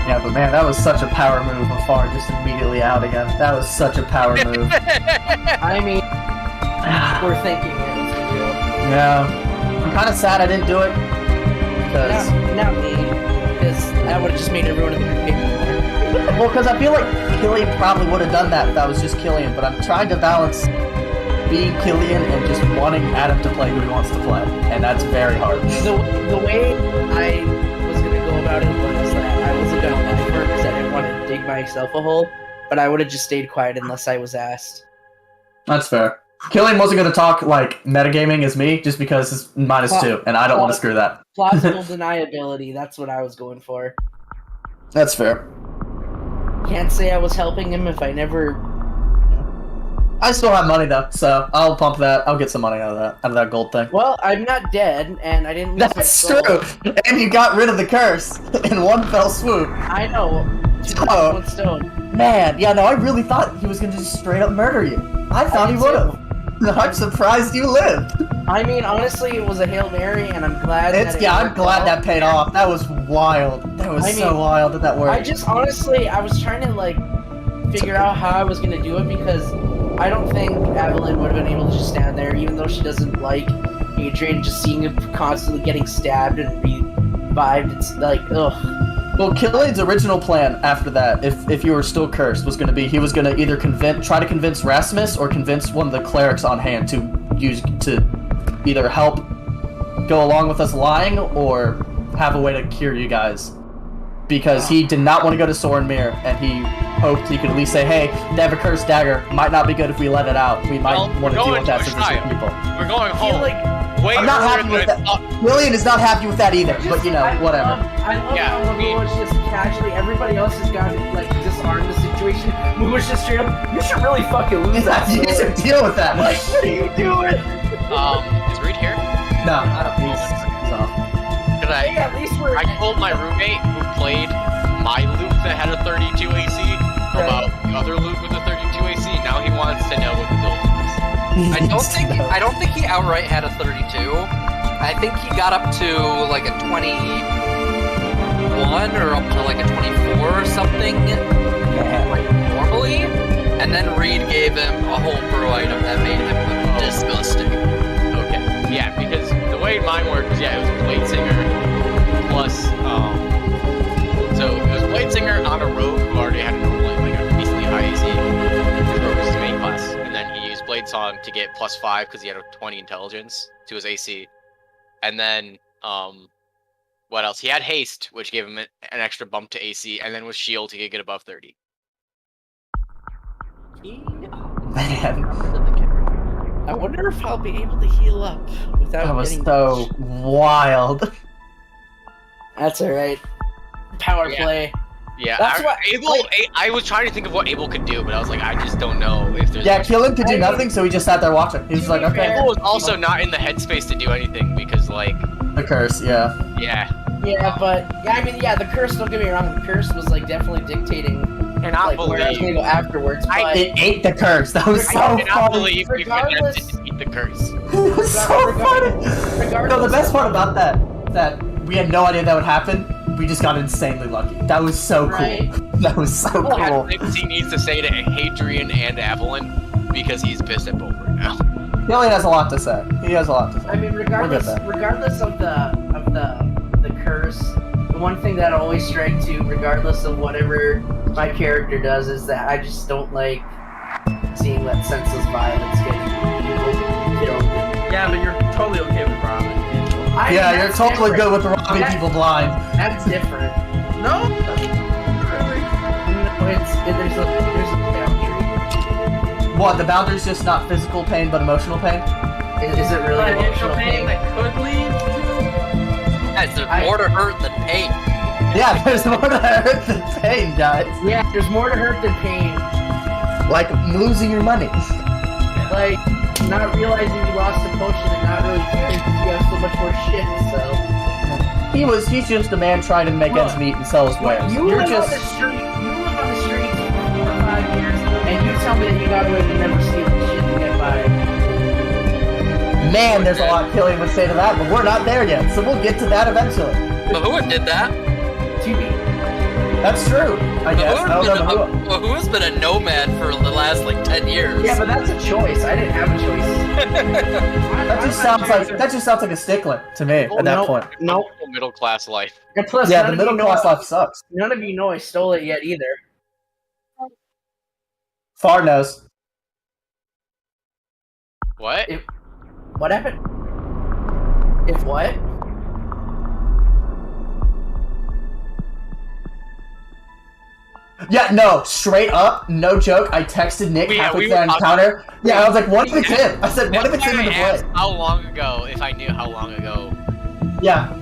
Yeah, but man, that was such a power move. Afar just immediately out again. That was such a power move. I mean, we're thinking it. Yeah, I'm kind of sad I didn't do it because Not me, because that would have just made everyone in the group hate me more. well, because I feel like Killian probably would have done that if that was just Killian. But I'm trying to balance being Killian and just wanting Adam to play who he wants to play, and that's very hard. The way I was gonna go about it was that I wasn't gonna laugh for it because I didn't want to dig myself a hole, but I would have just stayed quiet unless I was asked. That's fair. Killian wasn't going to talk like metagaming as me just because it's -2, and I don't want to screw that. Plausible deniability, that's what I was going for. That's fair. Can't say I was helping him if I never... I still have money though, so I'll pump that. I'll get some money out of that gold thing. Well, I'm not dead, and I didn't lose my That's soul. true! And you got rid of the curse in one fell swoop. I know. Two birds, one stone. Man, yeah, no, I really thought he was going to just straight up murder you. I thought he would have. I'm surprised you lived. I mean, honestly, it was a Hail Mary, and I'm glad I'm glad that paid off. That was wild. That was so wild that worked. I just, honestly, I was trying to, like, figure out how I was going to do it, because I don't think Evelyn would have been able to just stand there, even though she doesn't like Hadrian, just seeing him constantly getting stabbed and revived. It's like, ugh. Well, Killian's original plan after that, if you were still cursed, was going to be he was going to either try to convince Rasmiss or convince one of the clerics on hand to either help go along with us lying or have a way to cure you guys. Because he did not want to go to Sorenmere, and he hoped he could at least say, hey, they have a cursed dagger. Might not be good if we let it out. We might want to deal with that since it's with people. We're going home. I'm not happy with that. Killian is not happy with that either, but you know, whatever. I love how everyone's just casually, everybody else has got like disarmed the situation. We was just straight up, you should really fucking lose that. You should deal with that. Like, what are you doing? Is Reed here? No, I don't think he's off. Hey, at least I told my roommate who played my loop that had a 32 AC about the other loop with a 32 AC. Now he wants to know what the build is. I don't think he outright had a 32. I think he got up to like a 21 or up to like a 24 or something, like normally. And then Reed gave him a whole brew item that made him disgusting. Okay, yeah, because the way mine worked was, it was a Blade Singer plus, so it was Blade Singer on a rogue who already had a decently high AC. His rogue was his main class, and then he used Blade Song to get +5 because he had a 20 intelligence to his AC. And then, what else? He had Haste, which gave him an extra bump to AC, and then with Shield, he could get above 30. Man. I wonder if I'll be able to heal up without That was getting so wild. That's alright. Power play. Yeah, That's what I was trying to think of what Abel could do, but I was like, I just don't know if there's. Yeah, Keelan could do nothing, so he just sat there watching. He was like, okay. Abel was also not in the headspace to do anything because, like, the curse. Yeah. Yeah. Yeah, but the curse. Don't get me wrong. The curse was like definitely dictating. And I where I was gonna go afterwards. But It ate the curse. That was so I cannot funny. believe we forgot to eat the curse. It was so funny. No, the best part about that we had no idea that would happen. We just got insanely lucky. That was so cool. Right. That was so cool. He needs to say to Hadrian and Evelyn because he's pissed at both right now. He only has a lot to say. He has a lot to say. I mean, regardless of the curse, the one thing that always strike too, regardless of whatever my character does, is that I just don't like seeing that senseless violence getting people killed. Yeah, but you're totally okay with Robin. Yeah, you're totally good with robbing people blind. That's different. No, there's a boundary. What? The boundary's just not physical pain, but emotional pain. Is it really emotional pain? that could lead to? Guys, there's more to hurt than pain. Yeah, there's more to hurt than pain, guys. Yeah, there's more to hurt than pain. Like losing your money. Like not realizing you lost a potion and not really caring because you have so much more shit. So he's just a man trying to make ends meet and sell his wares. You live on the street for 4 or 5 years, and you tell me that you got away with never stealing shit to get by. Man, there's a lot Killian would say to that, but we're not there yet, so we'll get to that eventually. But who did that? TV. That's true, I guess. Who has been a nomad for the last like 10 years? Yeah, but that's a choice. I didn't have a choice. that just sounds like a stickler to me at that point. No, middle class life. And plus, yeah, the middle class life sucks. None of you know I stole it yet either. Far knows. What? What happened? If what? Yeah, no, straight up, no joke. I texted Nick halfway through that encounter. Yeah, I was like, what if it's him? I said, what if it's him in the play? How long ago, if I knew how long ago. Yeah.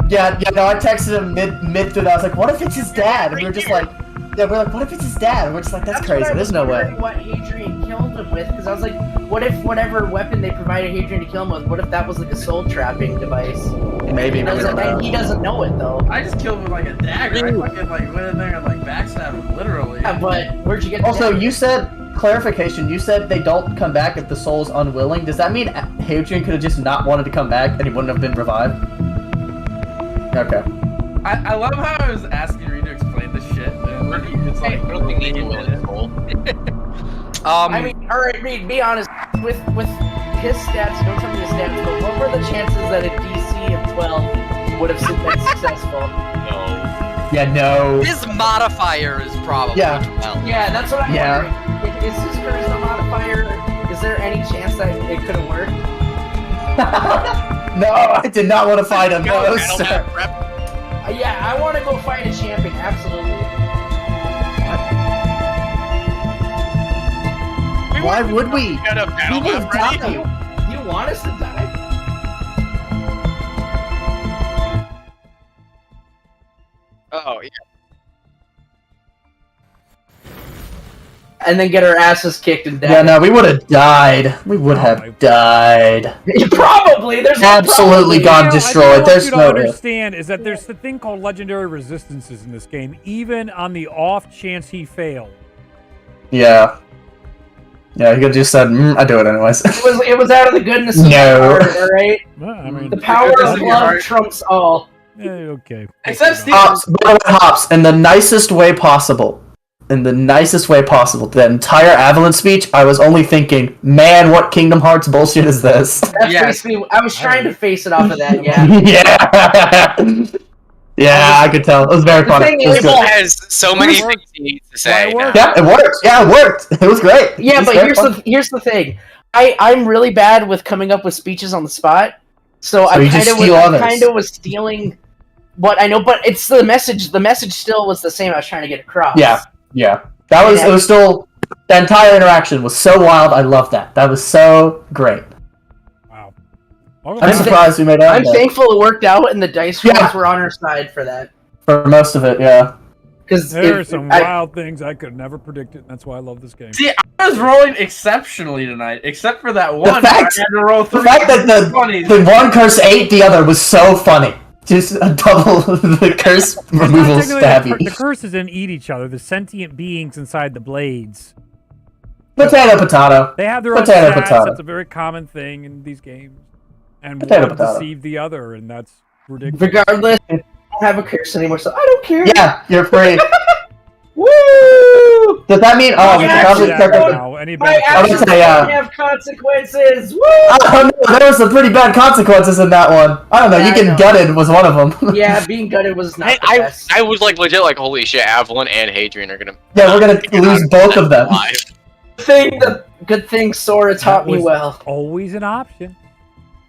Yeah, no, I texted him mid through that. I was like, what if it's his dad? And we were just like, what if it's his dad? And we're just like, that's crazy. There's no way. What Hadrian killed him with, because I was like, what if whatever weapon they provided Hadrian to kill him with, what if that was like a soul trapping device? Maybe. He doesn't know it though. I just killed him with like a dagger. I fucking like went in there and like backstabbed him literally. Yeah, but where'd you get? Also, you said clarification. You said they don't come back if the soul's unwilling. Does that mean Hadrian could have just not wanted to come back and he wouldn't have been revived? Okay. I love how I was asking Reed to explain this shit. It's like, I don't think they do it. I mean, alright, Reed, be honest. With his stats, don't tell me his stats, but what were the chances that a DC of 12 would have been successful? No. Yeah, no. His modifier is probably 12. Yeah, that's what I'm wondering. Is his charisma modifier, is there any chance that it could have worked? No, I did not want to fight him. No, sir. Yeah, I want to go fight a champion, absolutely. Why would we? We would have died. You want us to die? Oh, yeah. And then get our asses kicked and dead. Yeah, no, we would have died. We would have died. Probably. There's absolutely gone destroyed. There's no. no. What you don't understand is that there's the thing called legendary resistances in this game, even on the off chance he failed. Yeah. Yeah, he could have just said, I do it anyways. It was out of the goodness of No. my heart, alright? Well, I mean, the power of love trumps all. Yeah, okay. Except Steve. Hops, in the nicest way possible. In the nicest way possible. The entire Avalanche speech, I was only thinking, man, what Kingdom Hearts bullshit is this? That's basically, I was trying to face it off of that, yeah. Yeah. Yeah, I could tell. It was very funny. Abel has so many things he needs to say. Yeah, it worked. Yeah, it worked. It was great. Yeah, but here's the thing. I'm really bad with coming up with speeches on the spot. So I kind of was stealing what I know, but it's the message. The message still was the same. I was trying to get across. Yeah. It was still, the entire interaction was so wild. I love that. That was so great. Wow. I'm surprised we made out. I'm thankful it worked out, and the dice rolls were on our side for that. For most of it, yeah. Because There are some wild things I could never predict it, and that's why I love this game. See, I was rolling exceptionally tonight, except for that one. fact- I had to roll 3 The fact that the one curse ate the other was so funny. Just a double the curse removal stabby. The curses didn't eat each other. The sentient beings inside the blades. Potato. They have their own Potato, stats. potato. That's a very common thing in these games. And Potato, one potato. deceived the other, and that's ridiculous. regardless, I don't have a curse anymore, so I don't care. Yeah, you're free. Woo! Does that mean? Oh, we Yeah, probably yeah, check it. Now, any My benefit- actions say, don't have consequences. Woo! Oh no, there was some pretty bad consequences in that one. I don't know. Yeah, You I getting know. gutted was one of them. Yeah, being gutted was not the I best. was like legit like holy shit, Avalon and Hadrian are gonna. Yeah, we're gonna lose both of them. Good thing Sora taught me was well. Always an option.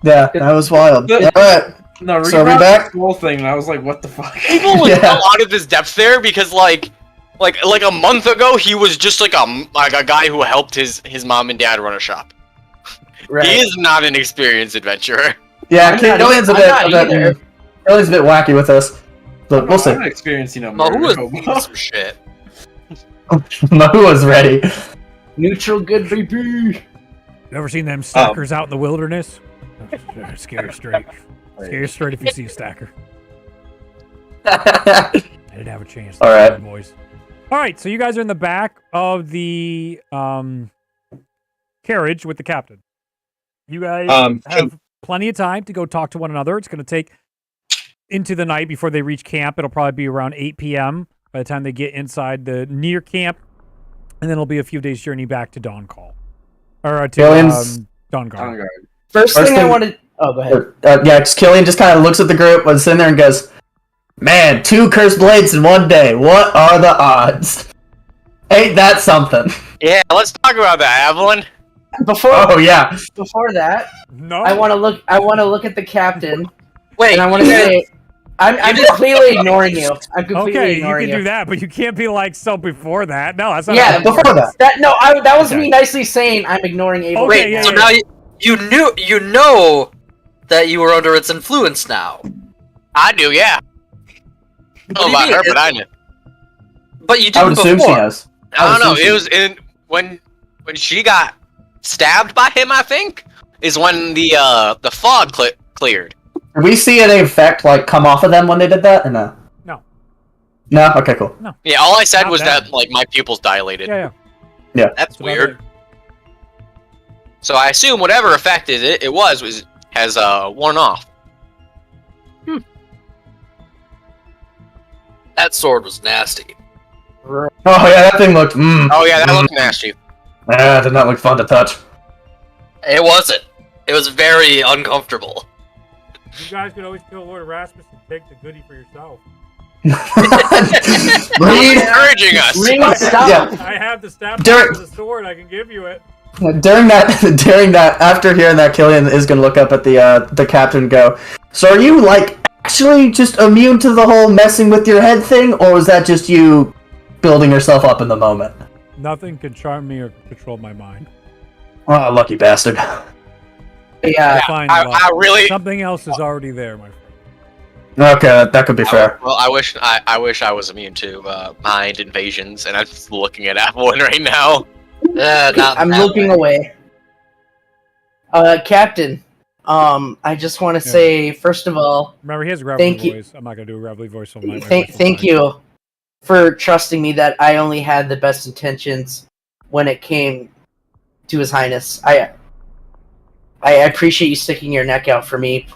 Yeah, that was wild. Good. Alright. No, So are we read back? the whole thing, and I was like, what the fuck? People was Yeah. out of his depth there because like a month ago he was just like a guy who helped his mom and dad run a shop. Right. He is not an experienced adventurer. Yeah, I'm not Killian's a I'm bit, not either. Killian's a bit wacky with us. But we'll see. I'm not experiencing a Well, who murder. was Some shit. Mahua's ready. Neutral good baby. You ever seen them stackers out in the wilderness? Scare you straight. Scare you straight if you see a stacker. I didn't have a chance. All right. Boys. All right, so you guys are in the back of the carriage with the captain. You guys have plenty of time to go talk to one another. It's going to take into the night before they reach camp. It'll probably be around 8 p.m. by the time they get inside the near camp, and then it'll be a few days journey back to Dawn Call. Or to Dawn Guard. First thing I thing- wanted. Oh, go ahead. Yeah, Killian just kind of looks at the group, was in there and goes, "Man, 2 cursed blades in one day. What are the odds? Ain't that something?" Yeah, let's talk about that, Avalon. Before Oh yeah. before that, No. I want to look. I want to look at the captain, Wait, and I want to say, I'm completely ignoring you. I'm completely Okay, you ignoring can do that, but you can't be like, so before that. No, that's not Yeah, how it before works. that. That was Okay. me nicely saying I'm ignoring Abel. Okay, wait. yeah, so yeah. now you know that you were under its influence now. I do, yeah. I don't know What do you about mean? her, but I know. But you I didn't would assume she before. has. I don't know. assume It was in when she got stabbed by him. I think is when the fog cleared. Did we see any effect like come off of them when they did that or no? No. No? Okay, cool. Yeah, all I said Not was bad. that like my pupils dilated. Yeah. That's That's about weird. it. So I assume whatever effect it has worn off. That sword was nasty. Oh yeah, that thing looked Oh yeah, that looked nasty. did not look fun to touch. It wasn't. It was very uncomfortable. You guys could always kill Lord Rasmus and take the goodie for yourself. Reed, Encouraging us. Ring stop. Yeah. I have the stab Derek- with the sword. I can give you it. during that, after hearing that, Killian is gonna look up at the captain and go, "So are you like actually just immune to the whole messing with your head thing, or was that just you building yourself up in the moment?" Nothing can charm me or control my mind. Oh, lucky bastard. Yeah. Fine, I really. something else is already there, my friend. Okay, that could be fair. Well, I wish I was immune to mind invasions, and I'm just looking at Avalon right now. Not I'm that looking way. away. Captain. I just want to say, first of all, Remember, he has a gravelly Thank you. voice. I'm not gonna do a gravelly voice. So my voice thank will lie. you for trusting me that I only had the best intentions when it came to His Highness. I appreciate you sticking your neck out for me,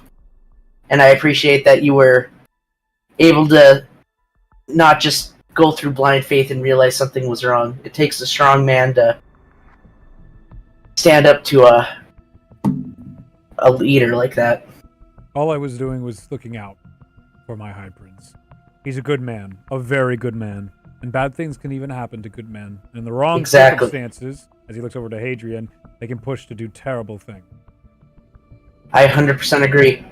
and I appreciate that you were able to not just go through blind faith and realize something was wrong. It takes a strong man to stand up to a leader like that. All I was doing was looking out for my High Prince. He's a good man, a very good man, and bad things can even happen to good men. In the wrong Exactly. circumstances, as he looks over to Hadrian, they can push to do terrible things. I 100% agree.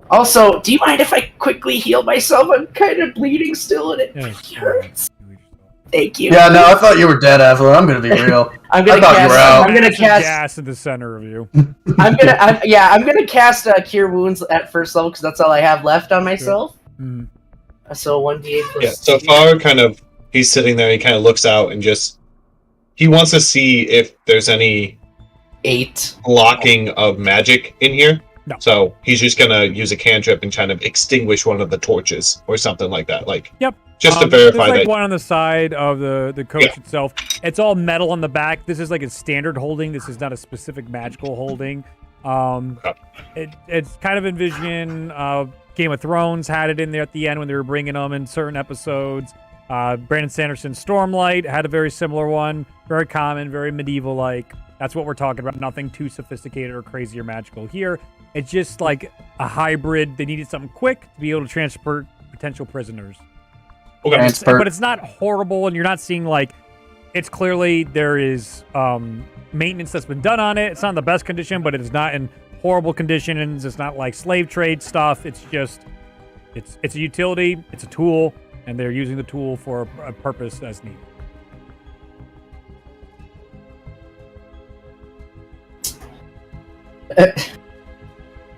Also, do you mind if I quickly heal myself? I'm kind of bleeding still, and it Yeah, really hurts. Thank you. Yeah, no, I thought you were dead, Avalon. I'm gonna be real. I'm gonna I thought you cast. were out. I'm gonna Massive cast. gas in the center of you. I'm gonna cast Cure Wounds at first level because that's all I have left on myself. Mhm. So 1d8 plus. Yeah. So far, he's sitting there. He kind of looks out and he wants to see if there's any 8 blocking of magic in here. No. So he's just gonna use a cantrip and kind of extinguish one of the torches or something like that. Yep. Just to verify there's that. one on the side of the coach itself. It's all metal on the back. This is like a standard holding. This is not a specific magical holding. It's kind of envisioning Game of Thrones had it in there at the end when they were bringing them in certain episodes. Brandon Sanderson's Stormlight had a very similar one. Very common, very medieval-like. That's what we're talking about. Nothing too sophisticated or crazy or magical here. It's just like a hybrid. They needed something quick to be able to transport potential prisoners. Okay. But it's not horrible, and you're not seeing like it's clearly there is maintenance that's been done on it. It's not in the best condition, but it is not in horrible conditions. It's not like slave trade stuff. It's just it's a utility. It's a tool, and they're using the tool for a purpose as needed.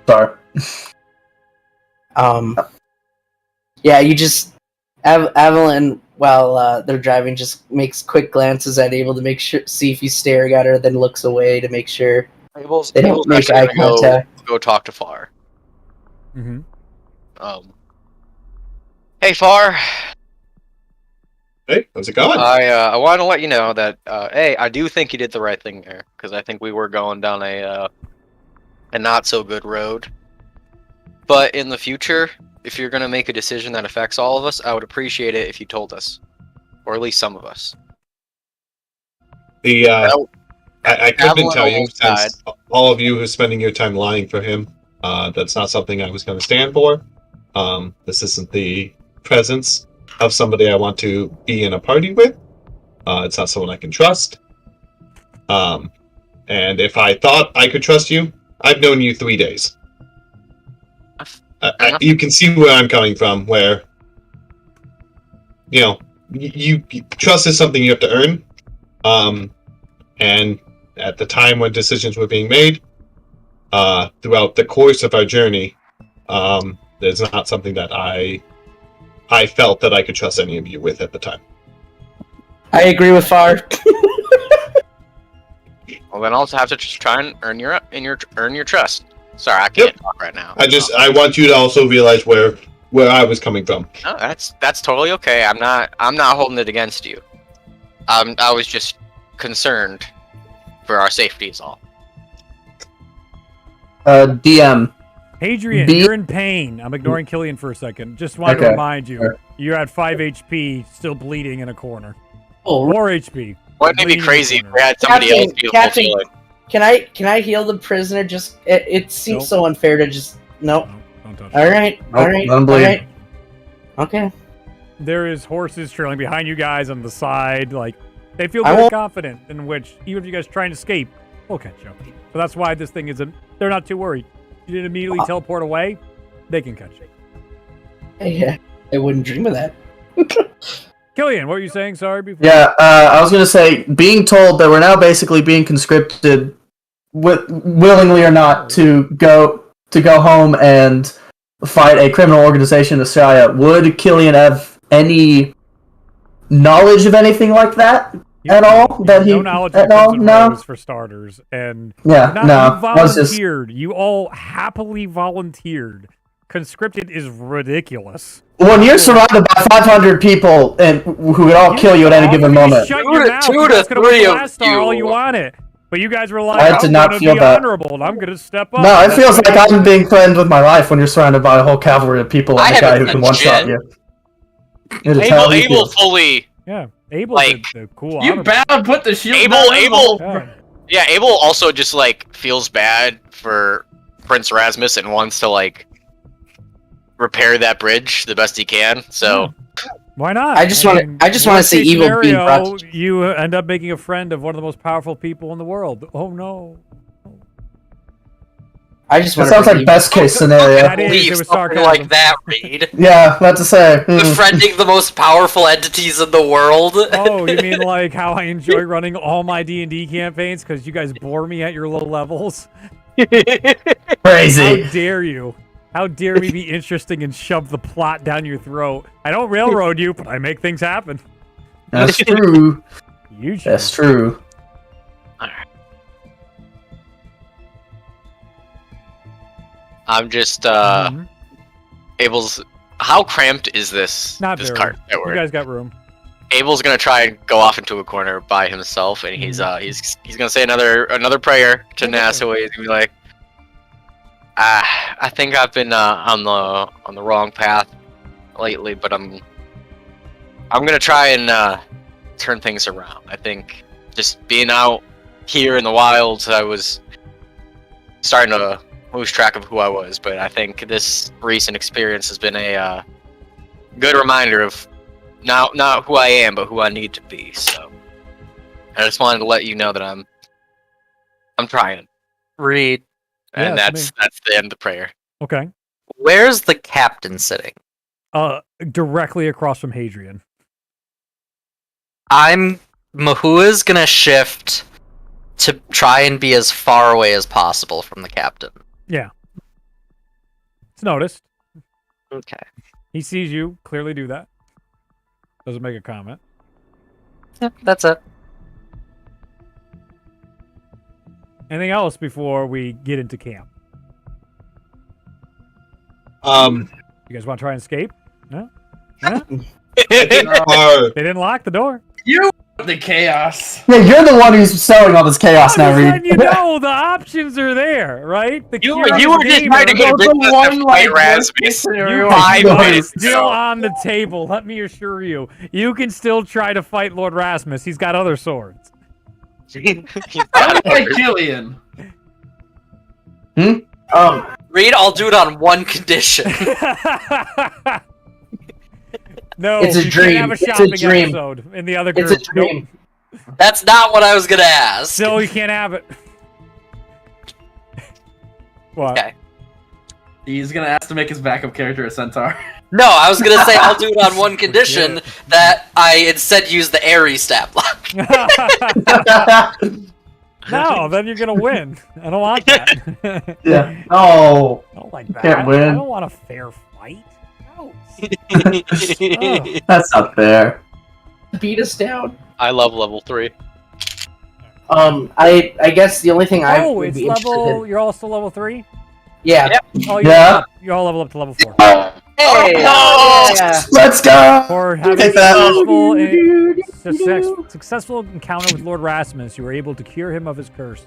Sorry. Yeah, you just Evelyn, while they're driving, just makes quick glances at Abel to see if he's staring at her, then looks away to make sure Abel's they don't make eye contact. Go talk to Far. Mm-hmm. Hey, Far. Hey, how's it going? I want to let you know that I do think you did the right thing there, because I think we were going down a not so good road. But in the future, if you're gonna make a decision that affects all of us, I would appreciate it if you told us, or at least some of us. I couldn't tell you, since all of you are spending your time lying for him. That's not something I was going to stand for. This isn't the presence of somebody I want to be in a party with. It's not someone I can trust. And if I thought I could trust you, I've known you 3 days. You can see where I'm coming from, where, you trust is something you have to earn. And at the time when decisions were being made, throughout the course of our journey, there's not something that I felt that I could trust any of you with at the time. I agree with Far. Well, then I'll also have to just try and earn your trust. Sorry, I can't talk right now. I want you to also realize where I was coming from. No, that's totally okay. I'm not holding it against you. I was just concerned for our safety is all. DM. Hadrian, you're in pain. I'm ignoring Killian for a second. Just wanted to remind you, you're at 5 HP, still bleeding in a corner. Oh, 4 HP. Wouldn't it be crazy if we had somebody else be Captain, can I heal the prisoner? Just it seems so unfair to just no. Don't touch All right, all right, all right. Okay. There is horses trailing behind you guys on the side. Like they feel very confident in which even if you guys try and escape, we'll catch up. So that's why this thing isn't. They're not too worried. You didn't immediately teleport away. They can catch you. Yeah, I wouldn't dream of that. Killian, what were you saying? Sorry. Before. Yeah, I was gonna say, being told that we're now basically being conscripted, willingly or not, to go home and fight a criminal organization in Australia. Would Killian have any knowledge of anything like that at all? No knowledge of all? No, for starters, and yeah, no. You volunteered. You all happily volunteered. Conscripted is ridiculous. When you're surrounded by 500 people and who would all kill you at any given moment. Shut your mouth. 2 to 3 of you. All you wanted. But you guys were like, I did not feel that. Honorable, and I'm going to step up. No, it feels like I'm being threatened with my life when you're surrounded by a whole cavalry of people and a guy who can one-shot you. Abel fully... Yeah, Abel like, did the cool You better put the shield Abel, down. Yeah, Abel also just, feels bad for Prince Rasmus and wants to, repair that bridge the best he can, so... Why not? I just want to see evil being brought. You end up making a friend of one of the most powerful people in the world. Oh no! I just want. It sounds like best case scenario. It was something like that, Reed. Yeah, about to say. Befriending the most powerful entities in the world. Oh, you mean like how I enjoy running all my D&D campaigns because you guys bore me at your low levels? Crazy. How dare you? How dare me be interesting and shove the plot down your throat? I don't railroad you, but I make things happen. That's true. Usually. That's true. Alright. I'm just Abel's. How cramped is this? Not this very. cart that You we're guys got room. Abel's gonna try and go off into a corner by himself, and he's gonna say another prayer to Nassau. He's gonna be like, I think I've been on the wrong path lately, but I'm gonna try and turn things around. I think just being out here in the wilds, I was starting to lose track of who I was, but I think this recent experience has been a good reminder of not who I am, but who I need to be. So I just wanted to let you know that I'm trying. Reed. And Yeah, that's the end of the prayer. Okay. Where's the captain sitting? Directly across from Hadrian. Mahua's gonna shift to try and be as far away as possible from the captain. Yeah. It's noticed. Okay. He sees you clearly do that. Doesn't make a comment. Yeah, that's it. Anything else before we get into camp? Um, You guys want to try and escape? No? No? I think our They didn't lock the door. You the chaos. Yeah, you're the one who's sowing all this chaos I'm now, just Reed. letting you know the options are there, right? The You curious were just gamer trying to get a The business one, to like, fight Rasmus. You Five are minutes still ago. on the table. Let me assure you. You can still try to fight Lord Rasmus. He's got other swords. I would like Killian. Reed, I'll do it on one condition. No, It's a you dream. can't have a It's a shopping dream. episode in the other It's group. a dream. Nope. That's not what I was gonna ask. Still, you can't have it. What? Okay. He's gonna ask to make his backup character a centaur. No, I was gonna say I'll do it on one condition, that I instead use the airy stat block. No, then you're gonna win. I don't want that. Yeah. Oh. I don't like that. Can't win. I don't want a fair fight. No. Oh. That's not fair. Beat us down. I love level 3. I guess the only thing I Oh, would it's be interested level. in. You're all still level 3. Yeah. Oh, Yeah. You're all level up to level 4. Hey. Yeah. Let's go. For having Take that. successful encounter with Lord Rasmus, you were able to cure him of his curse.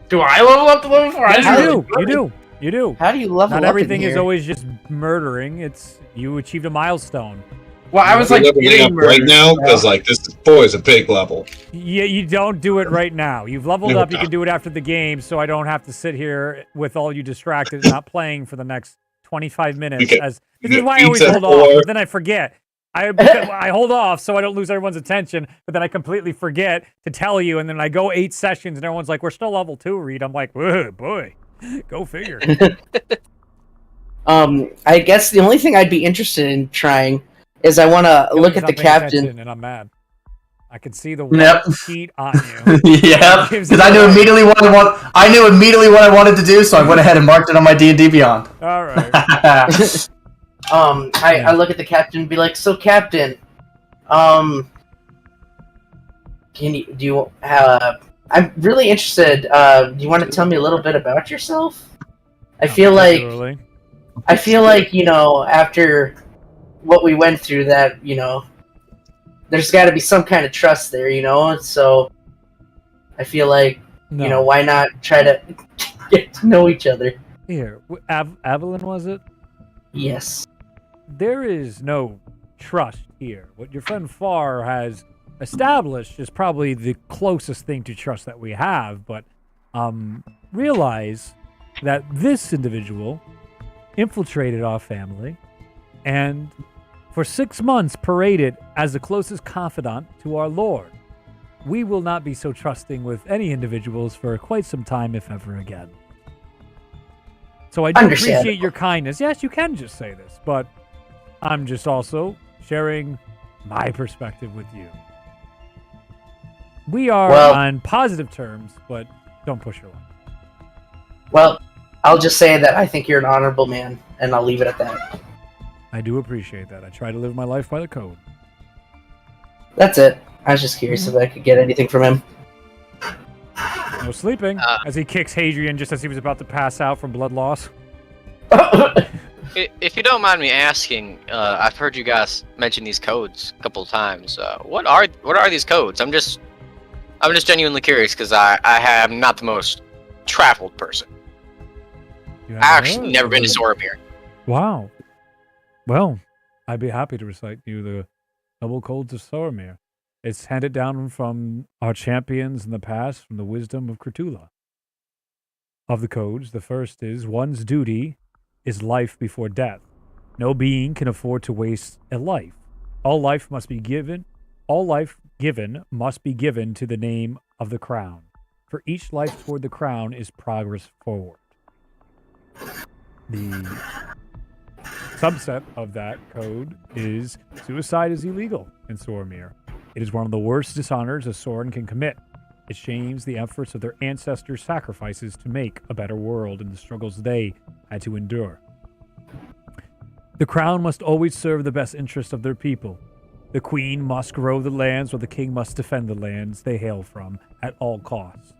Do I level up to level 4? I Yes, didn't you really- do. You do. You do. How do you level Not up everything in is here? always just murdering. It's you achieved a milestone. Well, I was we're like leveling getting up right murdered. now because like this boy is a big level. Yeah, you don't do it right now. You've leveled No, up. You can do it after the game, so I don't have to sit here with all you distracted and not playing for the next 25 minutes. Okay. As this You is why I get always pizza hold off, or- but then I forget. I hold off so I don't lose everyone's attention, but then I completely forget to tell you, and then I go 8 sessions, and everyone's like, "We're still level 2, Reed." I'm like, "Whoa, boy, go figure." I guess the only thing I'd be interested in trying is I want to look at the He's not paying captain. attention, and I'm mad. I can see the Yep. cheat on you. Yeah, Gives because it I knew away. immediately what I want. I knew immediately what I wanted to do, so I went ahead and marked it on my D&D Beyond. All right. I look at the captain and be like, "So, Captain, can you do you I'm really interested. Do you want to tell me a little bit about yourself? I feel like after what we went through, that there's got to be some kind of trust there, So I feel like why not try to get to know each other? Here, Avalon, was it? Yes. There is no trust here. What your friend Farr has established is probably the closest thing to trust that we have, but realize that this individual infiltrated our family and for 6 months paraded as the closest confidant to our Lord. We will not be so trusting with any individuals for quite some time, if ever again. So I do appreciate your kindness. Yes, you can just say this, but I'm just also sharing my perspective with you. We are on positive terms, but don't push your luck. Well, I'll just say that I think you're an honorable man, and I'll leave it at that. I do appreciate that. I try to live my life by the code. That's it. I was just curious if I could get anything from him. No sleeping. As he kicks Hadrian just as he was about to pass out from blood loss. If you don't mind me asking, I've heard you guys mention these codes a couple of times. What are these codes? I'm just genuinely curious because I am not the most traveled person. I've actually never been to Soromir. Wow. Well, I'd be happy to recite you the double codes of Soromir. It's handed down from our champions in the past, from the wisdom of Cthulhu. Of the codes, the first is one's duty is life before death. No being can afford to waste a life. All life given must be given to the name of the crown. For each life toward the crown is progress forward. The subset of that code is suicide is illegal in Soromir. It is one of the worst dishonors a Sorin can commit. It shames the efforts of their ancestors' sacrifices to make a better world and the struggles they had to endure. The crown must always serve the best interest of their people. The queen must grow the lands while the king must defend the lands they hail from at all costs.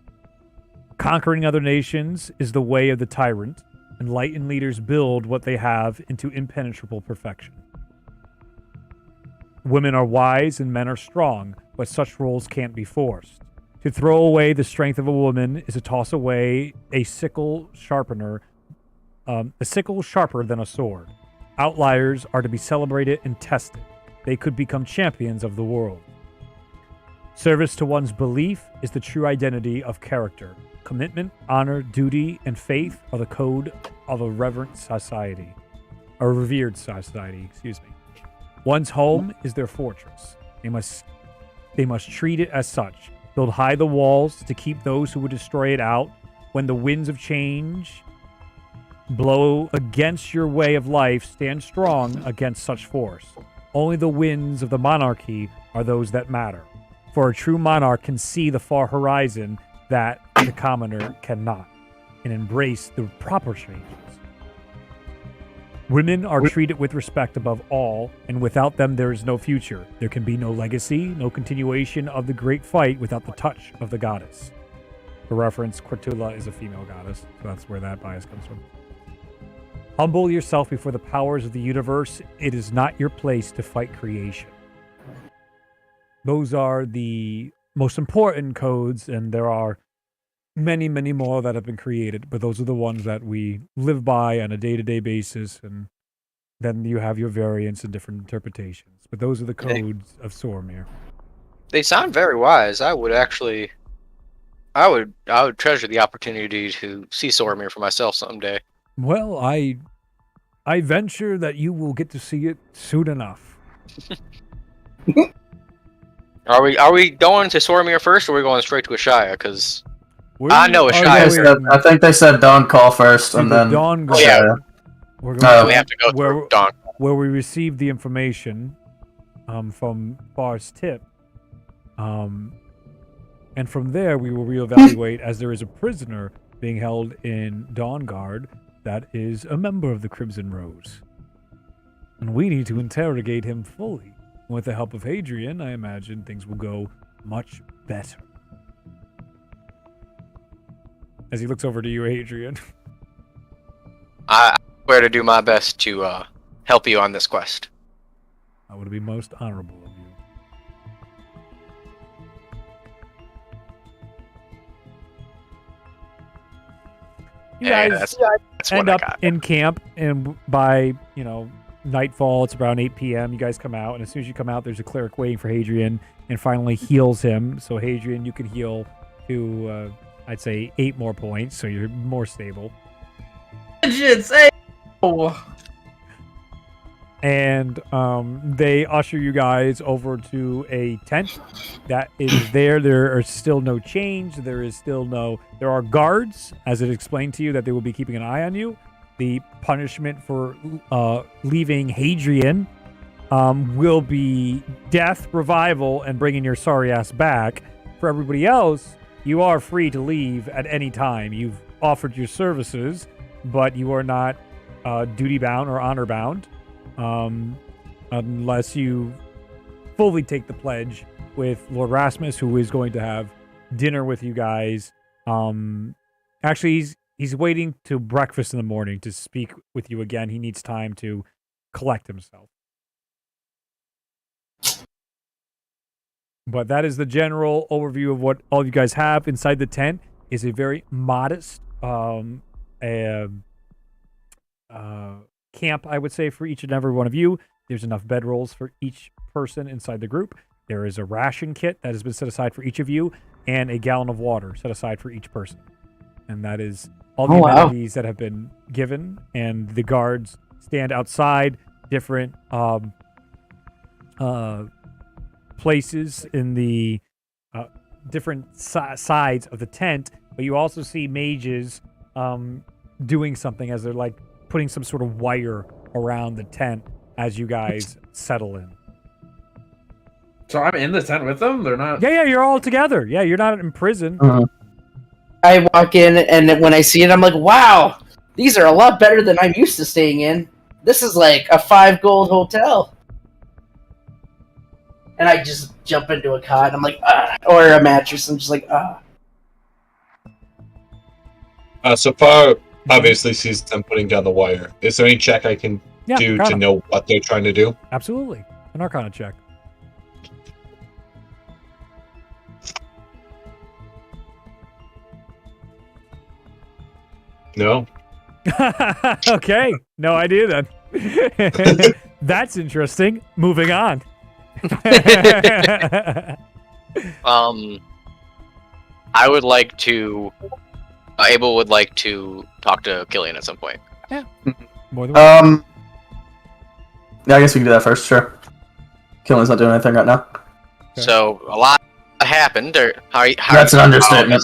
Conquering other nations is the way of the tyrant. Enlightened leaders build what they have into impenetrable perfection. Women are wise and men are strong, but such roles can't be forced. To throw away the strength of a woman is to toss away a sickle sharper than a sword. Outliers are to be celebrated and tested. They could become champions of the world. Service to one's belief is the true identity of character. Commitment, honor, duty, and faith are the code of a reverent society. A revered society, excuse me. One's home is their fortress. They must treat it as such. Build high the walls to keep those who would destroy it out. When the winds of change blow against your way of life, stand strong against such force. Only the winds of the monarchy are those that matter. For a true monarch can see the far horizon that the commoner cannot, and embrace the proper changes. Women are treated with respect above all, and without them there is no future. There can be no legacy, no continuation of the great fight without the touch of the goddess. For reference, Cthulhu is a female goddess, so that's where that bias comes from. Humble yourself before the powers of the universe. It is not your place to fight creation. Those are the most important codes, and there are many, many more that have been created, but those are the ones that we live by on a day-to-day basis, and then you have your variants and different interpretations. But those are the codes of Soromir. They sound very wise. I would treasure the opportunity to see Soromir for myself someday. Well, I venture that you will get to see it soon enough. Are we going to Soromir first, or are we going straight to Ashaya? Because I know Ashaya. I think they said Dawn Call first, and then Dawn Call. Yeah, we have to go through Dawn. Where we received the information from Bar's tip, and from there we will reevaluate as there is a prisoner being held in Dawnguard that is a member of the Crimson Rose, and we need to interrogate him fully. With the help of Hadrian, I imagine things will go much better. As he looks over to you, Hadrian. I swear to do my best to help you on this quest. That would be most honorable of you. You guys end up in camp, and by, nightfall, it's around 8 p.m. You guys come out, and as soon as you come out, there's a cleric waiting for Hadrian and finally heals him. So, Hadrian, you can heal to, I'd say, 8 more points, so you're more stable. And they usher you guys over to a tent that is there. There are still no chains. There are guards, as it explained to you, that they will be keeping an eye on you. The punishment for leaving Hadrian will be death, revival, and bringing your sorry ass back. For everybody else, you are free to leave at any time. You've offered your services. but you are not duty bound or honor bound unless you fully take the pledge with Lord Rasmus, who is going to have dinner with you guys. Actually, he's waiting to breakfast in the morning to speak with you again. He needs time to collect himself. But that is the general overview of what all of you guys have inside the tent. Is a very modest camp, I would say, for each and every one of you. There's enough bedrolls for each person inside the group. There is a ration kit that has been set aside for each of you, and a gallon of water set aside for each person. And that is all the amenities that have been given. And the guards stand outside different places in the different sides of the tent, but you also see mages doing something as they're like putting some sort of wire around the tent as you guys settle in. So I'm in the tent with them? They're not... Yeah, you're all together. Yeah, you're not in prison. I walk in, and when I see it, I'm like, wow, these are a lot better than I'm used to staying in. This is like a 5 gold hotel. And I just jump into a cot, and I'm like, or a mattress, I'm just like, So far, obviously sees them putting down the wire. Is there any check I can do to know what they're trying to do? Absolutely. An Arcana check. No. Okay. No idea then. That's interesting. Moving on. I would like to. Abel would like to talk to Killian at some point. Yeah. More than one. Yeah, I guess we can do that first. Sure. Killian's not doing anything right now. Okay. So a lot happened. That's an understatement.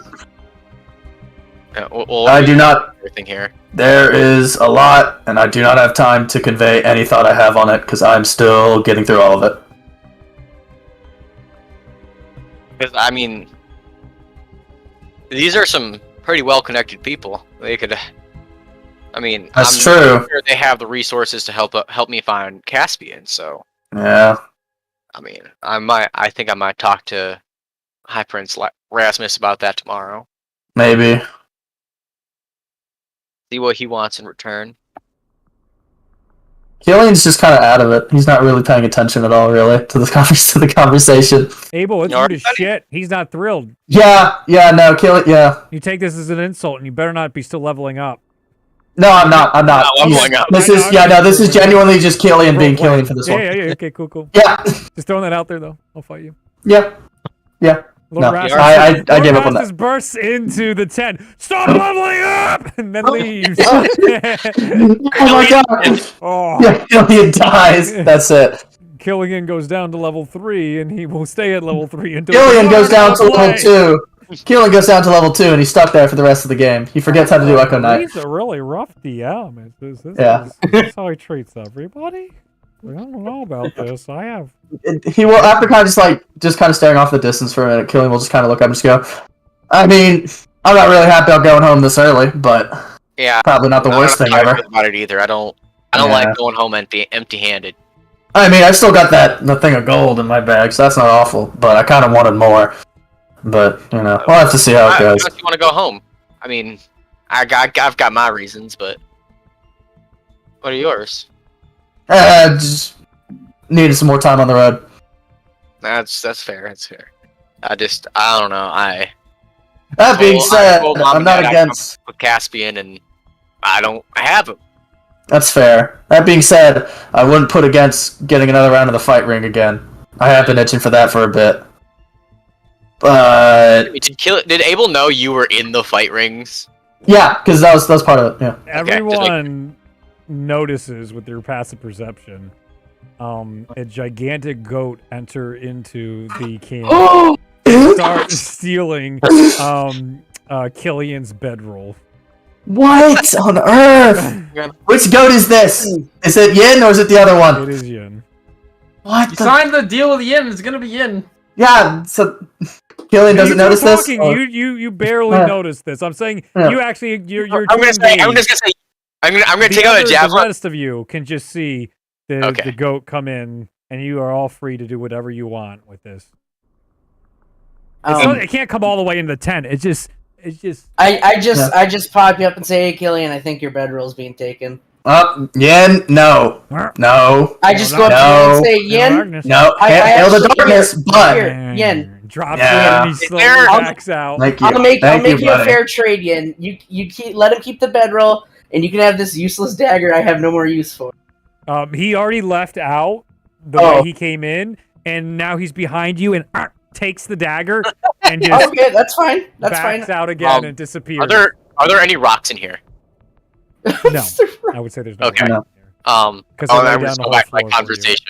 I do not. Everything here. There is a lot, and I do not have time to convey any thought I have on it because I'm still getting through all of it. Because I mean, these are some pretty well-connected people. They could. I mean, that's I'm true. Sure they have the resources to help me find Caspian. So yeah. I mean, I think I might talk to High Prince Rasmus about that tomorrow. Maybe. See what he wants in return. Killian's just kind of out of it. He's not really paying attention at all, really, to the conversation. Abel, it's rude as shit. He's not thrilled. Yeah, no, Killian, yeah. You take this as an insult, and you better not be still leveling up. No, I'm not. Leveling up. This is genuinely just Killian being Killian for this one. Yeah, okay, cool. Yeah. Just throwing that out there, though. I'll fight you. Yeah. Lord No, Rasmus, I gave up on that. Bursts into the tent. Stop leveling up, and then leaves. Oh my god! Oh. Yeah, Killian dies. That's it. Killian goes down to level 3, and he will stay at level 3 until Killian goes down to level 2. Killian goes down to level 2, and he's stuck there for the rest of the game. He forgets how to do Echo Knight. He's a really rough DM. This how he treats everybody? I don't know about this. He will, after kind of just kind of staring off the distance for a minute, Killian will just kind of look up and just go, I mean, I'm not really happy about going home this early, but yeah, probably not the worst thing ever. About it either. I don't like going home empty-handed. I mean, I still got the thing of gold in my bag, so that's not awful, but I kind of wanted more. But, we'll have to see how it goes. Why don't you want to go home? I mean, I've got my reasons, but what are yours? Just needed some more time on the road. That's fair. That's fair. I don't know. That being said, I'm not against with Caspian, and I have him. That's fair. That being said, I wouldn't put against getting another round of the fight ring again. I have been itching for that for a bit. But did Abel know you were in the fight rings? Yeah, because that was part of it. Yeah. Everyone notices with their passive perception a gigantic goat enter into the camp start stealing Killian's bedroll. What on earth? Which goat is this? Is it Yin or is it the other one? It is Yin. What? You signed the deal with Yin. It's gonna be Yin. Yeah. So Killian doesn't notice this. You barely noticed this. I'm saying you actually you're. I'm just gonna say I'm gonna take out a The javelin. rest of you can just see the goat come in, and you are all free to do whatever you want with this. It can't come all the way into the tent. It's just. I just pop you up and say, hey, Killian, I think your bedroll's being taken. Yin, no. I just go up to you and say, Yin, no, hail the darkness, but Yin. Drops it and he slowly backs out. I'll make you a fair trade, Yin. You let him keep the bedroll, and you can have this useless dagger I have no more use for. He already left out the way he came in, and now he's behind you and takes the dagger and just okay, that's fine. That's backs fine. out again and disappears. Are there any rocks in here? No, I would say there's no. Okay. No. I'm just go back to my conversation.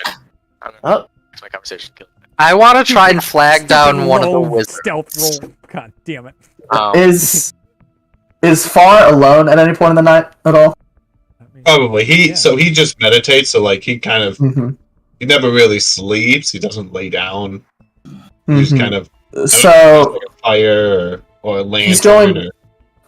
My conversation. I want to try and flag down one of the wizards. Stealth roll. God damn it. Is Far alone at any point in the night at all? Probably. So he just meditates. So like he kind of he never really sleeps. He doesn't lay down. He just kind of like a fire or a lantern. He's going.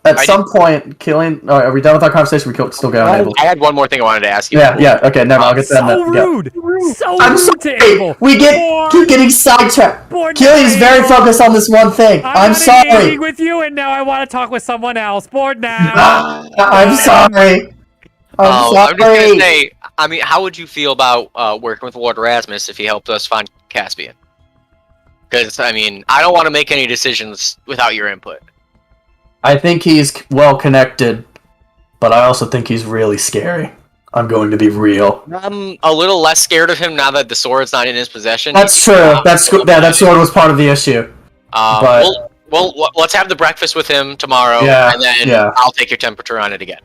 At some point, Killian. Are we done with our conversation? We still going. I had one more thing I wanted to ask you. Yeah. Okay. Never. I'll get to that. So rude. So I'm rude to sorry. Abel. We keep getting sidetracked. Killian's very focused on this one thing. I'm sorry. With you, and now I want to talk with someone else. Bored now. I'm sorry. I'm just gonna say. I mean, how would you feel about working with Lord Rasmus if he helped us find Caspian? Because I mean, I don't want to make any decisions without your input. I think he's well connected, but I also think he's really scary. I'm going to be real. I'm a little less scared of him now that the sword's not in his possession. That's true. That sword was part of the issue. Well, let's have the breakfast with him tomorrow, and then I'll take your temperature on it again.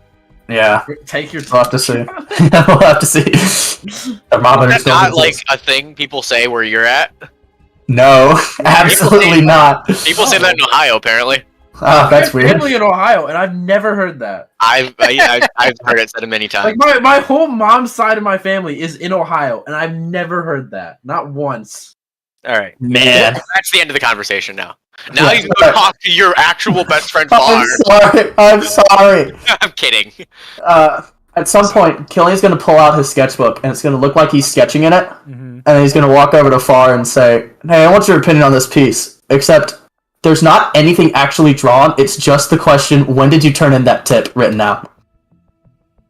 Yeah. Take your. We'll have to see. We'll have to see. That's not like a thing people say where you're at. No, absolutely not. People say that in Ohio, apparently. Oh, that's weird. Family in Ohio, and I've never heard that. I've heard it said many times. Like my whole mom's side of my family is in Ohio, and I've never heard that, not once. All right, man. That's the end of the conversation now. Now you can talk to your actual best friend. I'm sorry. I'm kidding. At some point, Killian's going to pull out his sketchbook, and it's going to look like he's sketching in it. And he's going to walk over to Far and say, "Hey, I want your opinion on this piece. Except there's not anything actually drawn. It's just the question, when did you turn in that tip written out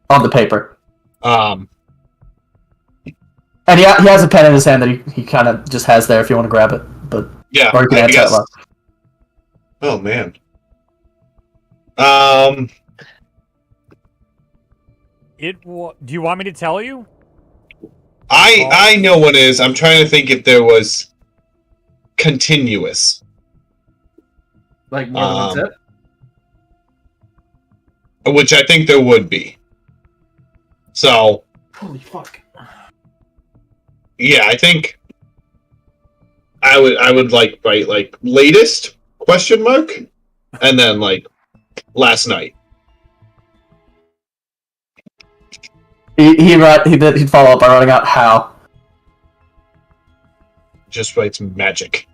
on the paper?" And he has a pen in his hand that he kind of just has there if you want to grab it. But yeah, or you can answer that. Oh man. Do you want me to tell you? I know what it is. I'm trying to think if there was continuous. Like more than one tip? Which I think there would be. So. Holy fuck. Yeah, I think I would like write like latest ? And then like last night. He'd follow up by writing out how. Just writes magic.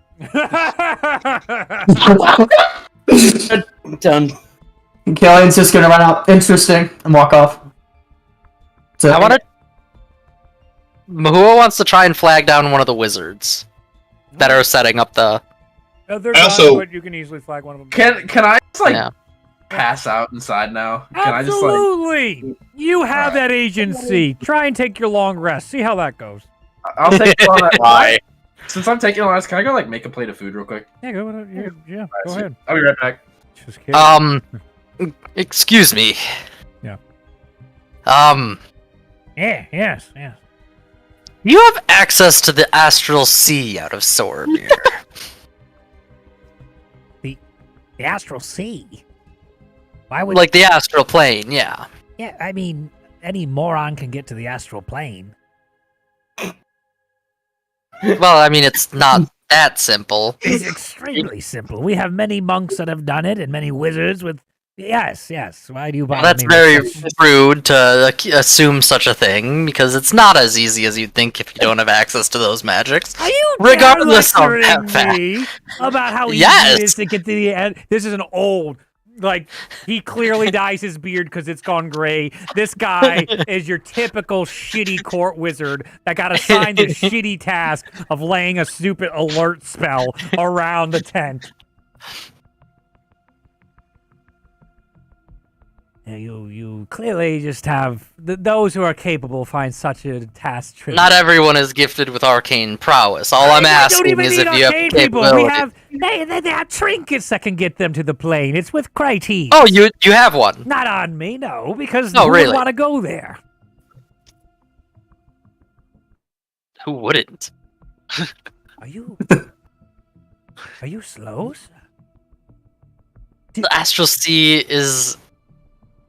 Done. Killian's just gonna write out interesting and walk off. So, I want to. Mahua wants to try and flag down one of the wizards that are setting up the. They're done, but you can easily flag one of them. Can I just pass out inside now? Can Absolutely. I just you have that agency. Try and take your long rest. See how that goes. I'll take a long rest. Why? Since I'm taking a long rest, can I go make a plate of food real quick? Yeah, go ahead. I'll be right back. Just kidding. Excuse me. Yeah. Yeah. Yes. You have access to the astral sea out of Soromir. The astral sea? Why would like the astral plane? Yeah. Yeah, I mean, any moron can get to the astral plane. Well, I mean, it's not that simple. It's extremely simple. We have many monks that have done it, and many wizards with. Yes. Why do you bother That's me very with rude to assume such a thing, because it's not as easy as you'd think if you don't have access to those magics. Are you regardless of lecturing that fact? me about how easy Yes. it is to get to the end? This is an old, Like, he clearly dyes his beard because it's gone gray. This guy is your typical shitty court wizard that got assigned the shitty task of laying a stupid alert spell around the tent. You clearly just have those who are capable find such a task trivial. Not everyone is gifted with arcane prowess. All I'm asking is if you have capability. We have they have trinkets that can get them to the plane. It's with Crites. Oh, you have one? Not on me, no, because no, who really? would want to go there? Who wouldn't? Are you slow, sir? The Astral Sea is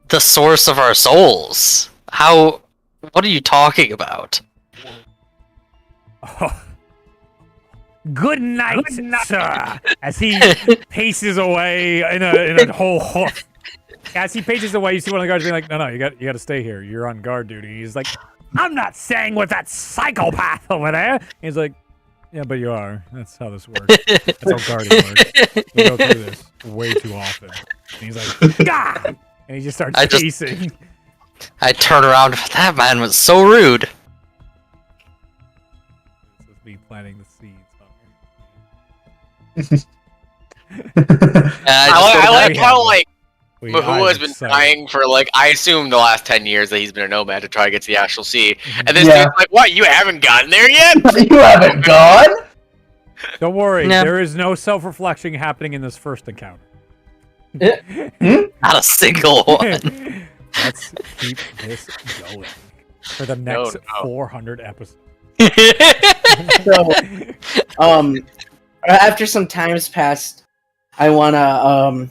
the source of our souls. What are you talking about? Oh. Good night, sir. As he paces away in a whole hoof. As he paces away, you see one of the guards being like, "No, you got to stay here. You're on guard duty." He's like, "I'm not saying with that psychopath over there." He's like, "Yeah, but you are. That's how this works. That's how guarding works. We go through this way too often." And he's like, "God!" And he just starts pacing. I turn around. That man was so rude. This is me planting the seeds. I like how Mahua has been trying for I assume the last 10 years that he's been a nomad to try to get to the Astral Sea, and this dude's like, "What? You haven't gotten there yet? You haven't gone?" Don't worry, there is no self-reflection happening in this first encounter. Not a single one. Let's keep this going for the next 400 episodes. So, after some time's passed, I wanna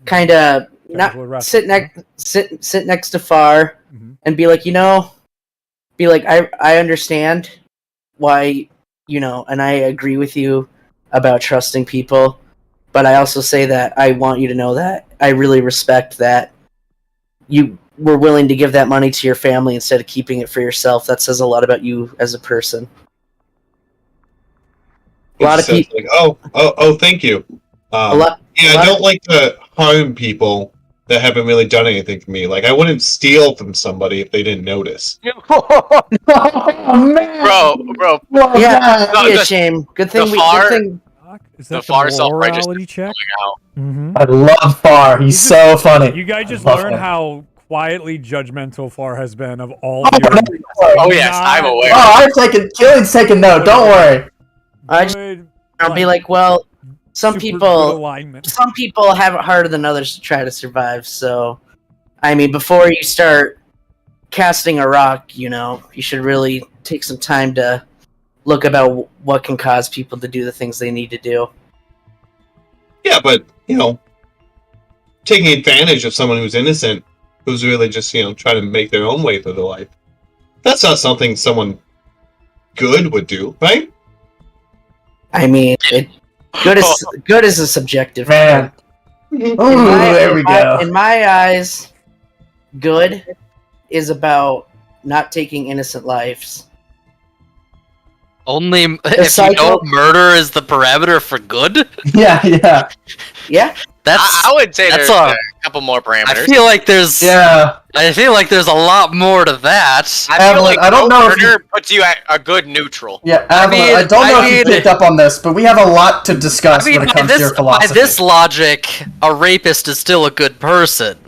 kind of not sit next to Far and be like, I understand why, and I agree with you about trusting people. But I also say that I want you to know that I really respect that you were willing to give that money to your family instead of keeping it for yourself. That says a lot about you as a person. A lot of people. Thank you. I don't like to harm people that haven't really done anything for me. I wouldn't steal from somebody if they didn't notice. Oh man, bro. Yeah, that'd be a shame. Good thing. Is that the morality check? I love Far. He's so funny. You guys just learned how quietly judgmental Far has been of all of your... Oh yes, I'm aware. Killing's taking note. Don't worry. I'll be like, well, some people have it harder than others to try to survive. So, I mean, before you start casting a rock, you should really take some time to look about what can cause people to do the things they need to do. Yeah, but, taking advantage of someone who's innocent, who's really just, trying to make their own way through their life, that's not something someone good would do, right? I mean, good is a subjective man. There we go. In my eyes, good is about not taking innocent lives. Only if you know murder is the parameter for good? Yeah. I would say there's a couple more parameters. I feel like there's a lot more to that. I feel like I don't know murder puts you at a good neutral. Yeah, I don't know if you picked up on this, but we have a lot to discuss when it comes to your philosophy. By this logic, a rapist is still a good person.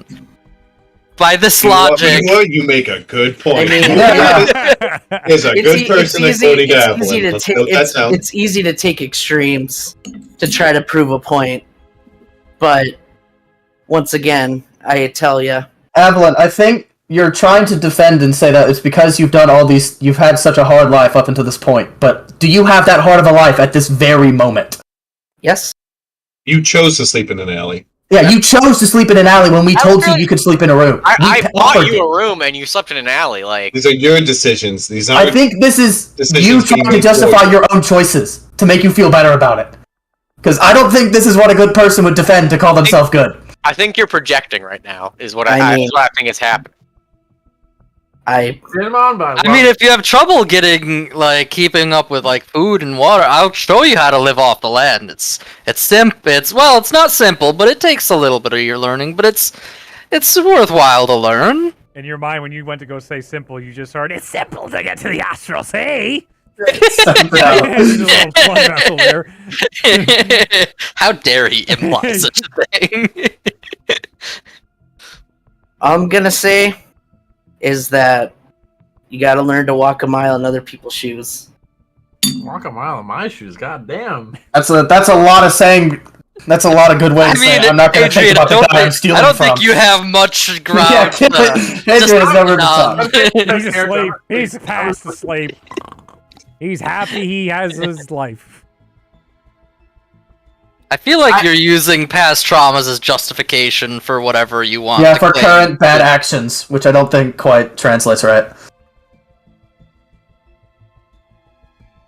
By this logic, you make a good point. I mean, is a good person according to Avalon. It's easy to take extremes to try to prove a point, but once again, I tell you, Avalon, I think you're trying to defend and say that it's because you've done all these, you've had such a hard life up until this point. But do you have that hard of a life at this very moment? Yes. You chose to sleep in an alley. Yeah, you chose to sleep in an alley when we told you could sleep in a room. I bought you a room and you slept in an alley. These are your decisions. These aren't. I think this is you trying to justify your own choices to make you feel better about it. Because I don't think this is what a good person would defend to call themselves good. I think you're projecting right now. Is what I think is happening. Send him on by. I mean, if you have trouble getting keeping up with food and water, I'll show you how to live off the land. It's simple. It's not simple, but it takes a little bit of your learning. But it's worthwhile to learn. In your mind, when you went to go say simple, you just heard it's simple to get to the astral sea. How dare he imply such a thing? All I'm gonna say is that you gotta learn to walk a mile in other people's shoes. Walk a mile in my shoes, goddamn. That's a lot of saying. That's a lot of good ways to say I'm not gonna think about the guy I'm stealing from. I don't think you have much ground. Hadrian has never been talked. He's asleep. He's fast asleep. He's happy he has his life. I feel like you're using past traumas as justification for whatever you want. Yeah, for current bad actions, which I don't think quite translates right.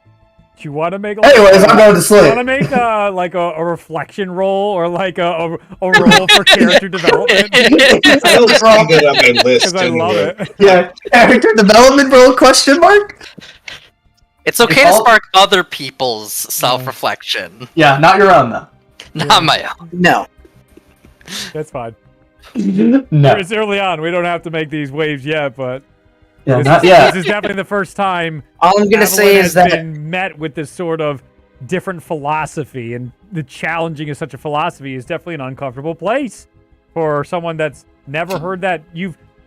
Do you want to make? Anyways, I'm going to sleep. You want to make a reflection roll or a roll for character development? I don't see that on my list. I love it. Yeah, character development roll? Question mark. It's okay to spark other people's self-reflection. Yeah, not your own though. Not my own. No. That's fine. No. It's early on. We don't have to make these waves yet, but this is definitely the first time. All I'm gonna say is that been met with this sort of different philosophy, and the challenging of such a philosophy is definitely an uncomfortable place for someone that's never heard that.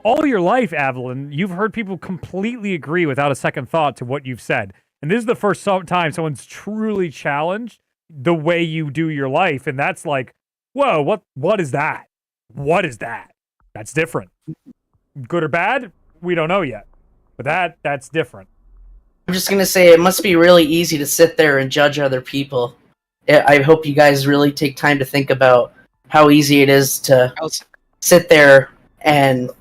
All your life, Avalon, you've heard people completely agree without a second thought to what you've said. And this is the first time someone's truly challenged the way you do your life. And that's like, whoa, what is that? What is that? That's different. Good or bad? We don't know yet. But that's different. I'm just going to say it must be really easy to sit there and judge other people. I hope you guys really take time to think about how easy it is to sit there and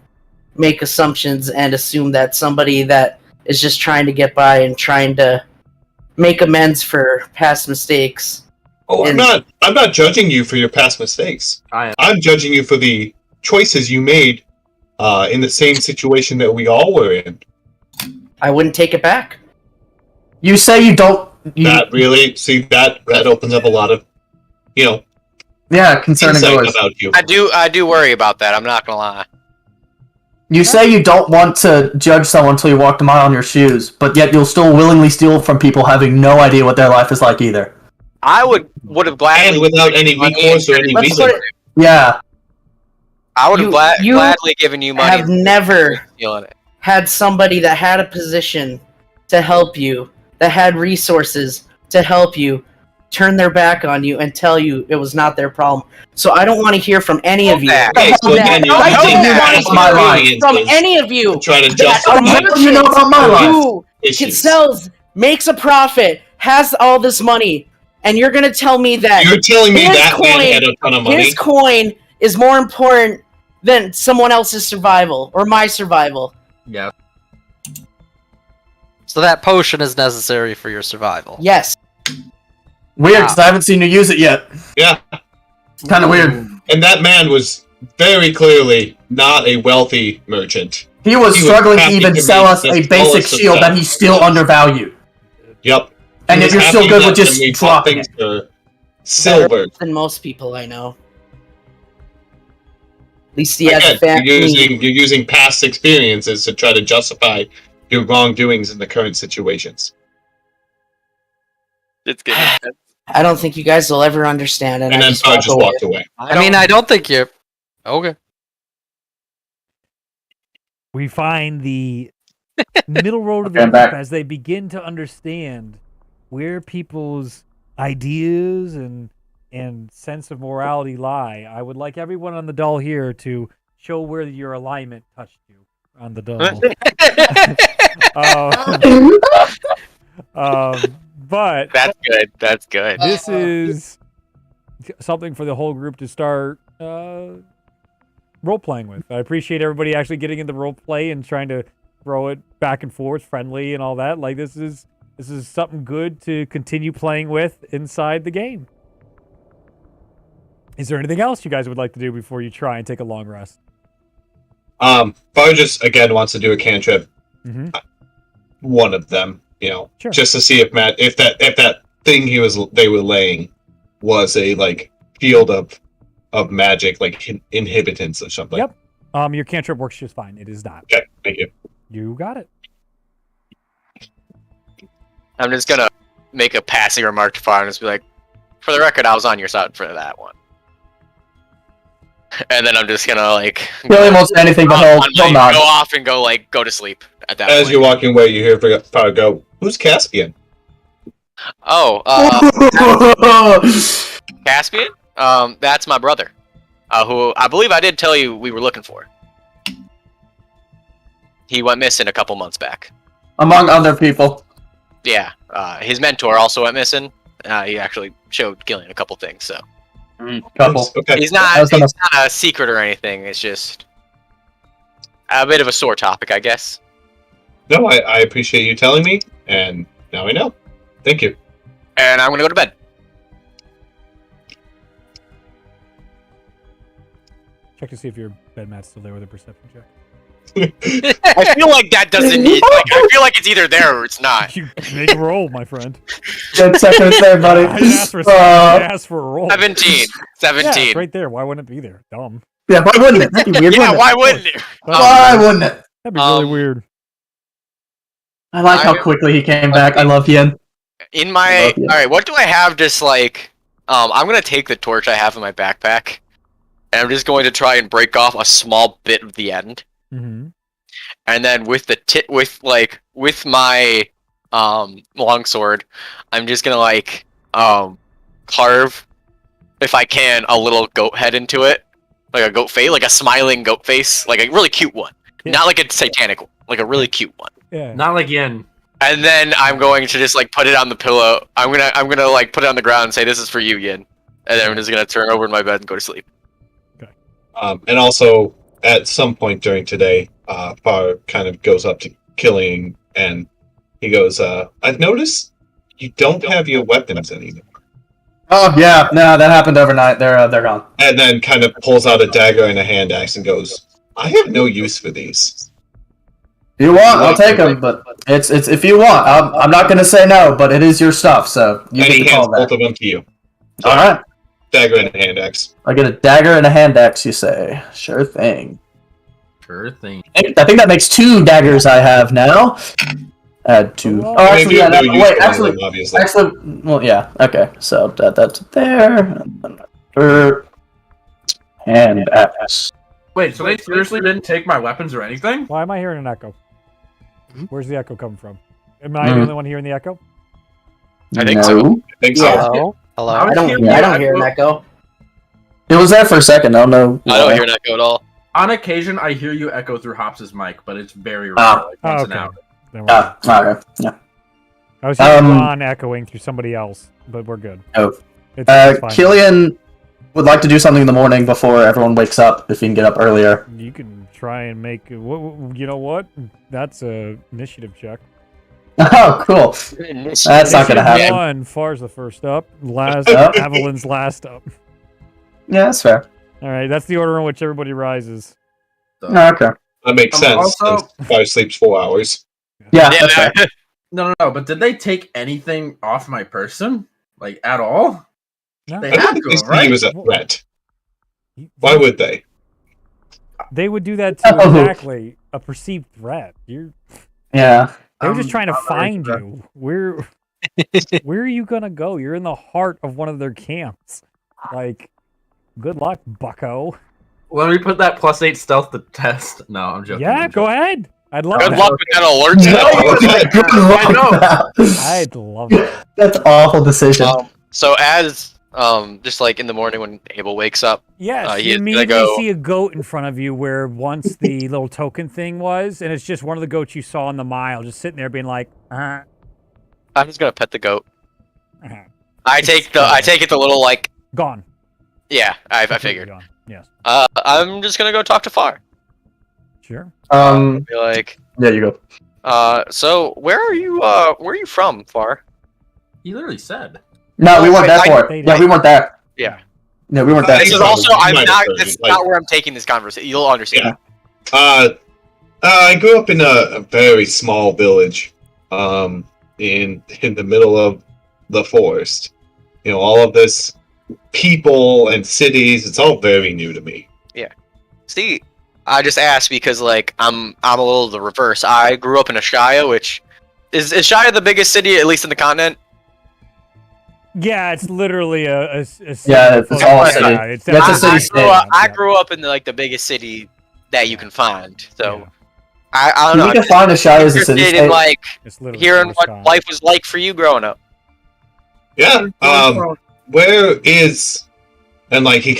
make assumptions and assume that somebody that is just trying to get by and trying to make amends for past mistakes. Oh, I'm not judging you for your past mistakes. I'm judging you for the choices you made in the same situation that we all were in. I wouldn't take it back. You say you don't. That really that opens up a lot of, concerning insight about you. I do worry about that. I'm not gonna lie. You say you don't want to judge someone until you walk a mile in your shoes, but yet you'll still willingly steal from people having no idea what their life is like either. I would have gladly, and without any recourse or any reason. Yeah. I would have gladly given you money. I've never had somebody that had a position to help you, that had resources to help you, turn their back on you and tell you it was not their problem. So I don't want to hear from any of you. Okay, so then you're from any of you. Try to justify you know about my life. Who sells, makes a profit, has all this money, and you're going to tell me that you're telling me that man had a ton of money. His coin is more important than someone else's survival or my survival. Yeah. So that potion is necessary for your survival. Yes. Weird, because I haven't seen you use it yet. Yeah. It's kind of weird. And that man was very clearly not a wealthy merchant. He was struggling to even sell us a basic shield that he still undervalued. Yep. And yet you're still good with just dropping it. Silver. Than most people I know. At least he has you're using past experiences to try to justify your wrongdoings in the current situations. It's good. I don't think you guys will ever understand it. And then Star just walked away. I don't think you're... Okay. We find the middle road of the group as they begin to understand where people's ideas and sense of morality lie. I would like everyone on the doll here to show where your alignment touched you on the doll. But that's good. That's good. This is something for the whole group to start role-playing with. I appreciate everybody actually getting into role-play and trying to throw it back and forth, friendly and all that. Like, this is something good to continue playing with inside the game. Is there anything else you guys would like to do before you try and take a long rest? Far just again wants to do a cantrip. Mm-hmm. One of them, Sure. just to see if that thing they were laying was a like field of magic, like inhibitants or something. Yep. Your cantrip works just fine. It is not. Okay, thank you. You got it. I'm just gonna make a passing remark to Far and just be like, for the record, I was on your side for that one. And then I'm just gonna like Killian won't say anything, but he'll nod. go off and go to sleep at that As point. you're walking away, you hear Far go, "Who's Caspian?" Oh, Caspian? That's my brother. Who I believe I did tell you we were looking for. He went missing a couple months back. Among other people. Yeah, his mentor also went missing. He actually showed Gillian a couple things, so Couple. Okay. he's not a secret or anything. It's just a bit of a sore topic, I guess. No, I appreciate you telling me, and now I know. Thank you. And I'm gonna go to bed. Check to see if your bed mat's still there with a perception check. I feel like that doesn't need. Like, I feel like it's either there or it's not. You make a roll, my friend. Good second there, buddy. I asked for a roll. 17. Yeah, it's right there. Why wouldn't it be there? Dumb. Yeah, why wouldn't it? That'd be weird, Yeah, wouldn't it? why wouldn't it? Why wouldn't it? That'd be really weird. I like how quickly he came back. I love Yen. In my alright, what do I have? Just like I'm gonna take the torch I have in my backpack, and I'm just going to try and break off a small bit of the end. Mm-hmm. And then with my longsword, I'm just gonna like carve, if I can, a little goat head into it, like a goat face, like a smiling goat face, like a really cute one, not like a satanic one, like a really cute one. Yeah. Not like Yin. And then I'm going to just like put it on the pillow. I'm gonna like put it on the ground and say, "This is for you, Yin." And then I'm just gonna turn over in my bed and go to sleep. And also, at some point during today, Far kind of goes up to Killian and he goes, "I've noticed you don't have your weapons anymore." Oh yeah, no, that happened overnight. They're gone. And then kind of pulls out a dagger and a hand axe and goes, "I have no use for these." If you want, I'll take them, but it's if you want. I'm not gonna say no, but it is your stuff, so you And get he to hands call that. both of them to you. So, All right. Dagger and a hand axe. I get a dagger and a hand axe. You say, sure thing. Sure thing. I think that makes 2 daggers I have now. Add 2. Oh, I mean, actually, you yeah. have no use Wait, for actually, them, obviously. well, yeah. Okay, so that's there. And then hand axe. Wait, so they seriously didn't take my weapons or anything? Why am I hearing an echo? Where's the echo coming from? Am I the only one hearing the echo? I think so. I think so. Hello? Hello? I don't hear an echo. It was there for a second. I don't know. I don't hear an echo at all. On occasion, I hear you echo through Hops' mic, but it's very rare, like once an okay. hour. Then we're good. Okay. Yeah. I was hearing Ron echoing through somebody else, but we're good. Oh. It's fine. Killian would like to do something in the morning before everyone wakes up. If he can get up earlier. You can try and make. You know what? That's a initiative check. Oh, cool. That's not gonna happen. One, Far's the first up. Last, Yep. Evelyn's last up. Yeah, that's fair. All right, that's the order in which everybody rises. Okay. That makes sense. Also- since Far sleeps 4 hours. Yeah. Yeah, that's fair. No, but did they take anything off my person? Like, at all? No. They I don't had think to, they see right? you as a threat. Why would they? They would do that to exactly a perceived threat. They Yeah. were just trying to I'm find very you. Where are you gonna go? You're in the heart of one of their camps. Like, good luck, bucko. Let me put that +8 stealth to test. No, I'm joking. Yeah, go ahead. I'd love Good that. luck with that alert. Good luck know. with that. I'd love that. That's an awful decision. So as just like in the morning when Abel wakes up, Yes, he you is gonna immediately go- see a goat in front of you where once the little token thing was, and it's just one of the goats you saw in the mile, just sitting there being like, I'm just gonna pet the goat. uh-huh. I take it the little like Gone. yeah. I figured. Gone. Yes. I'm just gonna go talk to Far. Sure. Be like, Yeah, you go. so where are you from, Far? He literally said. No, we weren't there I- for it. Yeah, we weren't there. Yeah. No, we weren't there. This is probably also I'm might have not. heard That's it, like- not where I'm taking this conversation. You'll understand. I grew up in a very small village, in the middle of the forest. You know, all of this people and cities, it's all very new to me. Yeah. See, I just asked because like I'm a little the reverse. I grew up in Ashaya, which is Shire the biggest city, at least in the continent? Yeah, it's literally a city. Yeah, it's all a city. Yeah, it's That's a definitely- city I state. grew up in the biggest city that you can find. So Yeah. I don't know. You can find a Shire as a city Interested state. in like It's literally hearing the what sky. life was like for you growing up. Yeah. Where is? And like he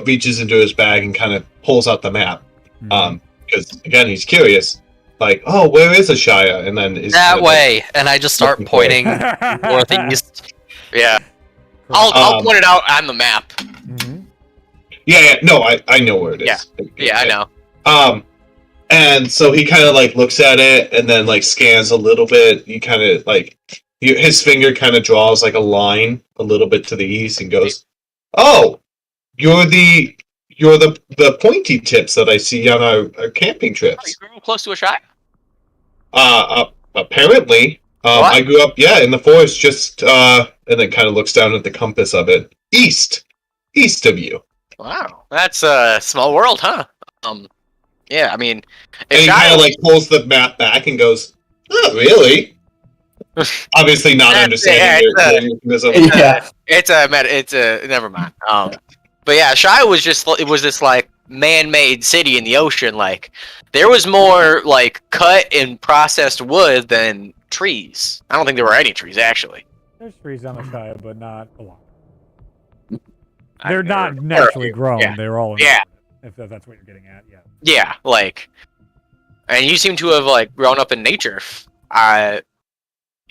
reaches into his bag and kind of pulls out the map. Mhm. Because again he's curious. Like, oh, where is Ashaya? And then is That way, and I just start pointing northeast. Yeah. I'll point it out on the map. Mhm. Yeah, no, I know where it is. Yeah, I know. And so he kind of like looks at it and then like scans a little bit. He kind of like his finger kind of draws like a line a little bit to the east and goes, "Oh, you're the pointy tips that I see on our camping Oh, trips." you grew up close to Ashaya? Apparently, What? I grew up in the forest just and then kind of looks down at the compass of it east of you. Wow, that's a small world, huh? Yeah, I mean, And he kind of like pulls the map back and goes, "Oh, really?" Obviously, not understanding your mechanism. it's a never mind. But yeah, Shire was this like man-made city in the ocean. Like there was more like cut and processed wood than trees. I don't think there were any trees actually. There's trees on the Shire, but not a lot. They're not naturally grown. Yeah. They're all in Yeah. If that's what you're getting at, yeah. Yeah, like, and you seem to have like grown up in nature.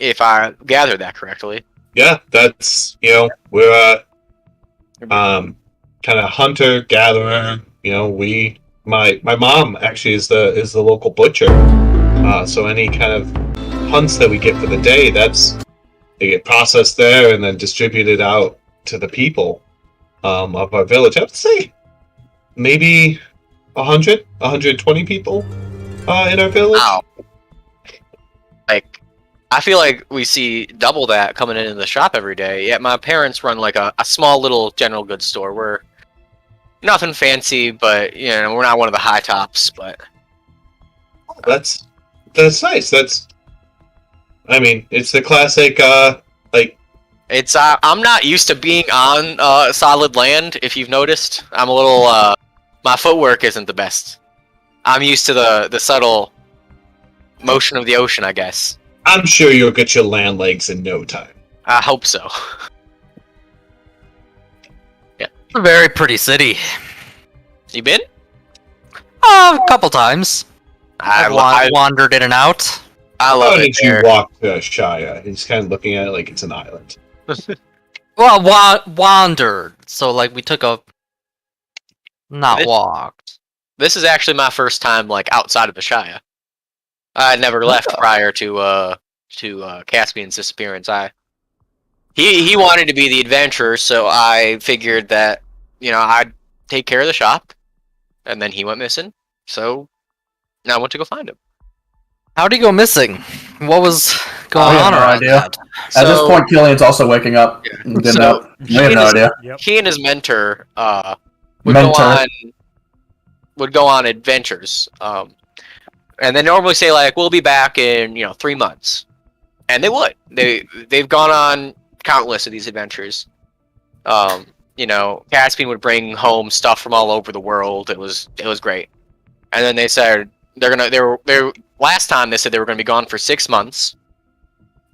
If I gather that correctly. Yeah, that's we're kind of hunter gatherer. My mom actually is the local butcher. So any kind of hunts that we get for the day, they get processed there and then distributed out to the people of our village. I would say maybe 100, 120 people in our village. Wow. Like, I feel like we see double that coming into the shop every day. Yeah, my parents run like a small little general goods store. We're nothing fancy, but we're not one of the high tops. But that's nice. I mean, it's the classic. it's I'm not used to being on solid land. If you've noticed, I'm a little. My footwork isn't the best. I'm used to the subtle motion of the ocean, I guess. I'm sure you'll get your land legs in no time. I hope so. It's a very pretty city. You been? A couple times. I Wandered in and out. I How love it did you there. walk to Shaya? He's kind of looking at it like it's an island. Well, wandered. So like we took a not walked. This is actually my first time like outside of the Shire. I had never left prior to Caspian's disappearance. He wanted to be the adventurer, so I figured that I'd take care of the shop, and then he went missing. So I went to go find him. How'd he go missing? What was going I have on no around idea. that? At this So- point, Killian's also waking up. And didn't know. I have no idea. Yep. He and his mentor would Mentor. go on adventures. And they normally say like we'll be back in 3 months, and they would. They've gone on countless of these adventures. Caspian would bring home stuff from all over the world. It was great. And then they said last time they said they were gonna be gone for 6 months,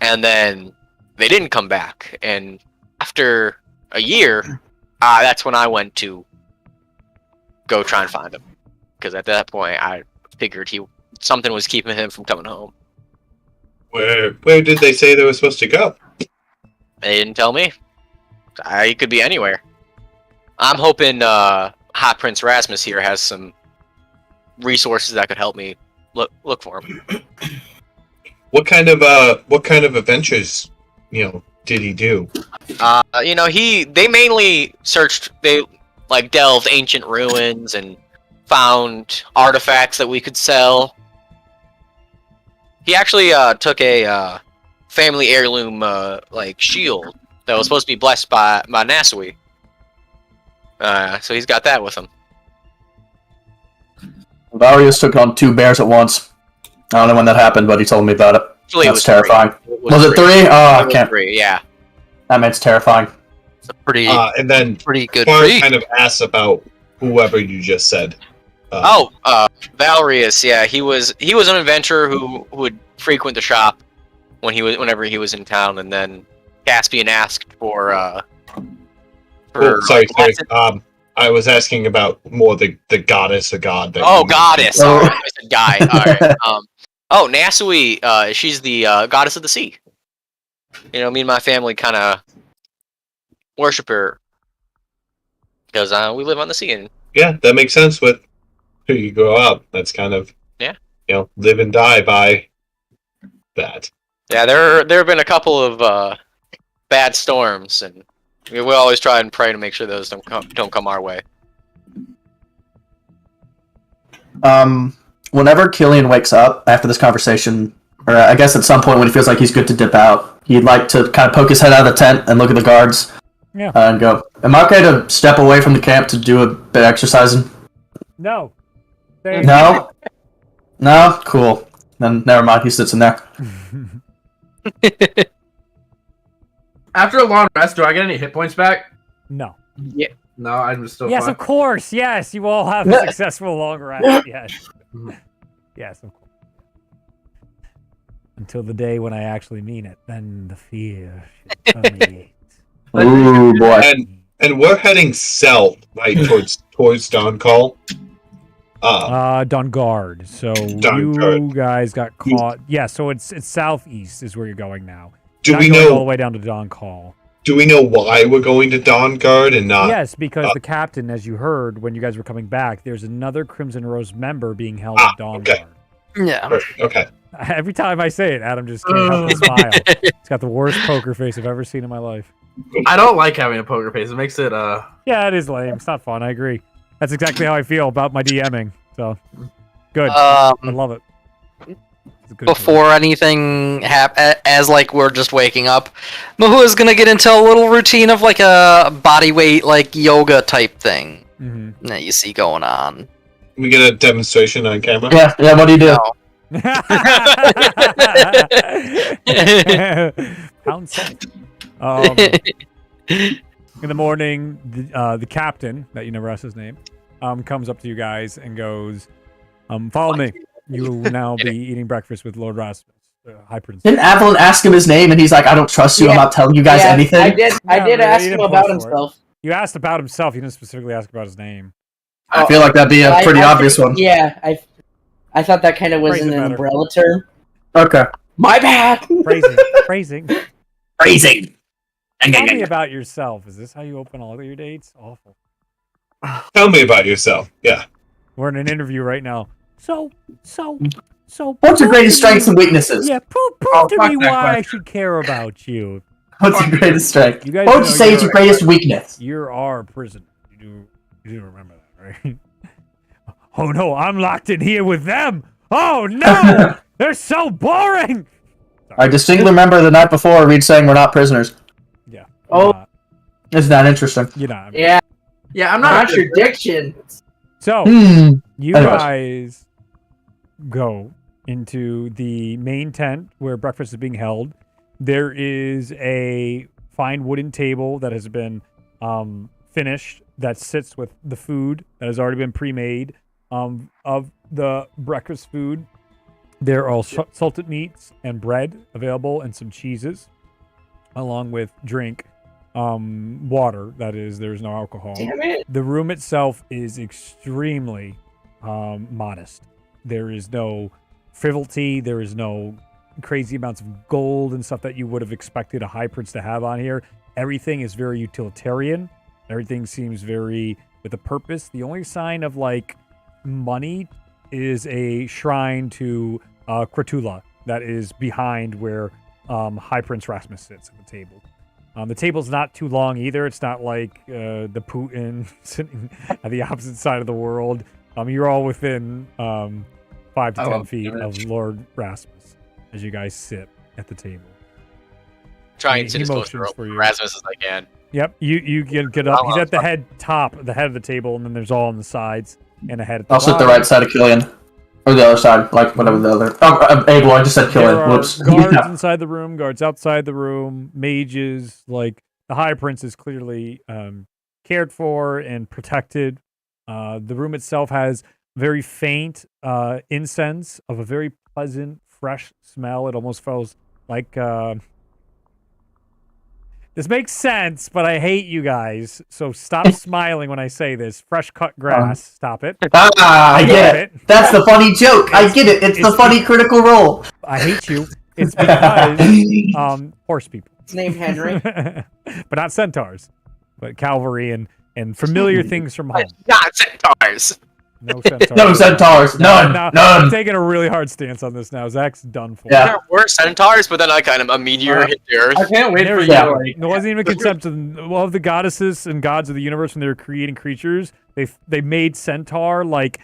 and then they didn't come back. And after a year, that's when I went to go try and find him, because at that point I figured something was keeping him from coming home. Where did they say they were supposed to go? They didn't tell me. He could be anywhere. I'm hoping Hot Prince Rasmus here has some resources that could help me look for him. What kind of adventures did he do? They mainly searched. They like delved ancient ruins and found artifacts that we could sell. He actually took a family heirloom like shield that was supposed to be blessed by Nasui. So he's got that with him. Valrius took on 2 bears at once. I don't know when that happened, but he told me about it. Actually, That's terrifying. Was it 3? Oh, I can't. 3, yeah. That makes terrifying. It's a pretty, And then pretty good Far feat. kind of asks about whoever you just said. Valrius, yeah, he was an adventurer who would frequent the shop whenever he was in town, and then Caspian asked for sorry. I was asking about more the goddess or god. That goddess. Sorry, I said guy. All right. Nasui. She's the goddess of the sea. You know, me and my family kind of worship her because we live on the sea. And yeah, that makes sense with who you grow up. That's kind of live and die by that. Yeah, there have been a couple of bad storms, and we always try and pray to make sure those don't come our way. Whenever Killian wakes up after this conversation, or I guess at some point when he feels like he's good to dip out, he'd like to kind of poke his head out of the tent and look at the guards. Yeah. And go, am I okay to step away from the camp to do a bit of exercising? No. No? No? Cool. Then never mind, he sits in there. After a long rest, do I get any hit points back? No. Yeah. No, I'm still Yes, fine. of course. Yes, you all have a successful long rest. Yes. Yes, of course. Until the day when I actually mean it, then the fear should permeate. Ooh, boy. And we're heading south, right, towards Doncall. Dawnguard. So you guys got caught. Yeah, so it's southeast is where you're going now. Do we going know all the way down to Dawnguard? Do we know why we're going to Dawnguard and not? Yes, because the captain, as you heard when you guys were coming back, there's another Crimson Rose member being held at Dawnguard. Okay. Yeah. Okay. Every time I say it, Adam just can't help but smile. He's got the worst poker face I've ever seen in my life. I don't like having a poker face. It makes it Yeah, it is lame. It's not fun. I agree. That's exactly how I feel about my DMing. So good. I love it. Before anything as like we're just waking up, Mahu is gonna get into a little routine of like a body weight like yoga type thing that you see going on. We get a demonstration on camera. Yeah. What do you do? No. Pound salt. In the morning, the captain, that you never asked his name, comes up to you guys and goes, follow me. You will now be eating breakfast with Lord Rasmus, High Prince. Didn't Avalon ask him his name and he's like, I don't trust you, I'm not telling you guys anything? I did ask him about himself. You asked about himself, you didn't specifically ask about his name. I feel like that'd be a pretty obvious one. Yeah, I thought that kind of was an umbrella term. Okay. My bad! Phrasing. Tell me about yourself. Is this how you open all of your dates? Awful. Tell me about yourself. Yeah. We're in an interview right now. So. What's your greatest strengths and weaknesses? Yeah, prove to me why I should care about you. What's your greatest strength? You guys what would you say is your greatest weakness? You're our prisoner. You do remember that, right? Oh no, I'm locked in here with them. Oh no, they're so boring. I distinctly remember the night before Reed saying we're not prisoners. Yeah. Isn't that interesting? You're not. Yeah. Yeah, I'm not contradiction. So you guys go into the main tent where breakfast is being held. There is a fine wooden table that has been finished that sits with the food that has already been pre-made of the breakfast food. There are salted meats and bread available and some cheeses along with drink, water, that is, there's no alcohol. Damn it. The room itself is extremely modest. There is no frivolity. There is no crazy amounts of gold and stuff that you would have expected a high prince to have on here. Everything is very utilitarian. Everything seems very with a purpose. The only sign of like money is a shrine to Kratula that is behind where High Prince Rasmus sits at the table. The table's not too long either. It's not like the Putin sitting at the opposite side of the world. You're all within 5 to 10 feet damage. of Lord Rasmus as you guys sit at the table. Try and sit as close to motions for you. Rasmus as I can. Yep, you get up. He's at the head of the table, and then there's all on the sides and a head at the I'll sit the bottom. right side of Killian. Or the other side, like whatever the other. Oh, Abel, I just said Killian. There are Whoops. guards inside the room, guards outside the room, mages. Like the High Prince is clearly cared for and protected. The room itself has very faint incense of a very pleasant, fresh smell. It almost feels like. This makes sense, but I hate you guys. So stop smiling when I say this. Fresh cut grass. Stop it. I get it. That's the funny joke. I get it. It's the funny critical role. I hate you. It's because horse people. It's named Henry. But not centaurs. But cavalry and familiar things from home. Not centaurs. No centaurs. No centaurs. None. None. None. I'm taking a really hard stance on this now. Zach's done for. Yeah. There were centaurs, but then a meteor hit the earth. I can't wait for you. Yeah. Like, It wasn't even a concept of the goddesses and gods of the universe when they were creating creatures. They made centaur like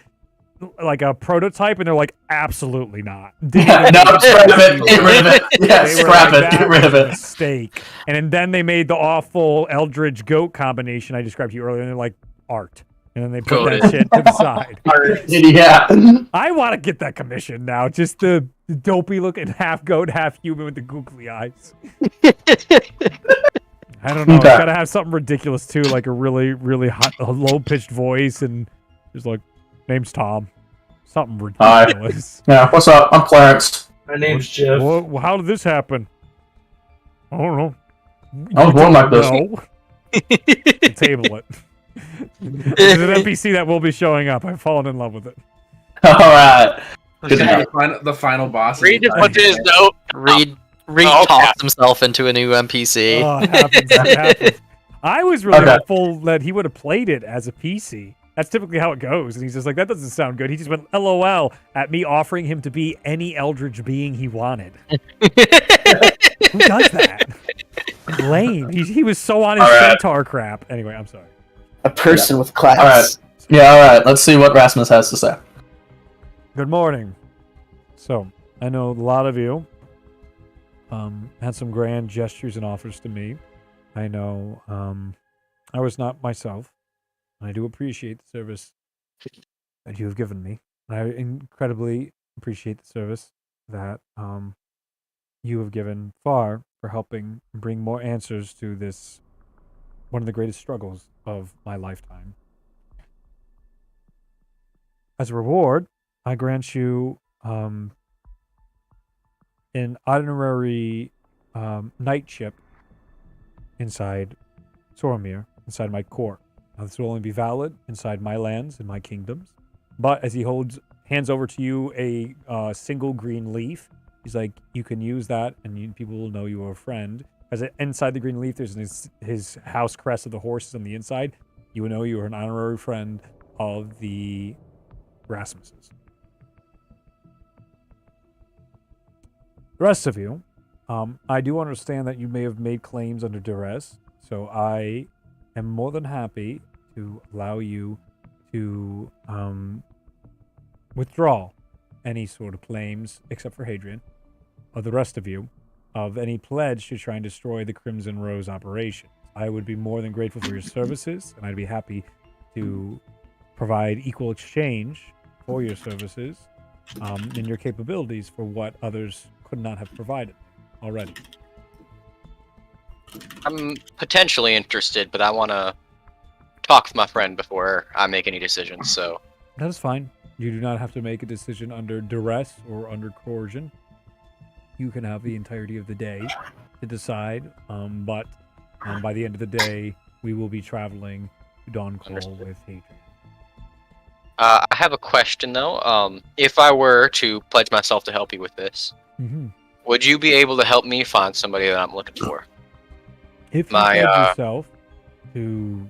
a prototype, and they're like, absolutely not. Yeah, no, scrap it. Get rid of it. Yeah, They were scrap like, it. Get "That rid of was a it. mistake. And then they made the awful eldritch goat combination I described to you earlier, and they're like, art. And then they put that shit to the side. Yeah. I want to get that commission now. Just the dopey looking half goat, half human with the googly eyes. I don't know. It's got to have something ridiculous too, like a really, really hot, low pitched voice, and just like, name's Tom. Something ridiculous. Yeah, what's up? I'm Clarence. My name's Jeff. Well, how did this happen? I don't know. I was born like this. No. Table it. There's an NPC that will be showing up. I've fallen in love with it. Alright. Good to know. the final boss. Reed just put his note. Reed Oh, talks himself into a new NPC. Oh, it happens. It happens. I was really hopeful that he would have played it as a PC. That's typically how it goes. And he's just like, that doesn't sound good. He just went LOL at me offering him to be any eldritch being he wanted. Who does that? Lame. He was so on his centaur crap. Anyway, I'm sorry. A person with class. Alright. Yeah, alright. Let's see what Rasmus has to say. Good morning. So, I know a lot of you had some grand gestures and offers to me. I know I was not myself. I do appreciate the service that you have given me. I incredibly appreciate the service that you have given far for helping bring more answers to this, one of the greatest struggles of my lifetime. As a reward, I grant you an honorary night ship inside Soromir, inside my court. Now, this will only be valid inside my lands and my kingdoms. But as he hands over to you a single green leaf, he's like, you can use that, and people will know you are a friend. Because inside the green leaf, there's his house crest of the horses on the inside. You will know you are an honorary friend of the Rasmusses. The rest of you, I do understand that you may have made claims under duress, so I am more than happy to allow you to withdraw any sort of claims, except for Hadrian, of the rest of you, of any pledge to try and destroy the Crimson Rose operation. I would be more than grateful for your services, and I'd be happy to provide equal exchange for your services and your capabilities for what others could not have provided already. I'm potentially interested, but I want to talk with my friend before I make any decisions, so... That is fine. You do not have to make a decision under duress or under coercion. You can have the entirety of the day to decide, but by the end of the day, we will be traveling to Dawnquall with Hadrian. I have a question, though. If I were to pledge myself to help you with this, would you be able to help me find somebody that I'm looking for? If you pledge yourself to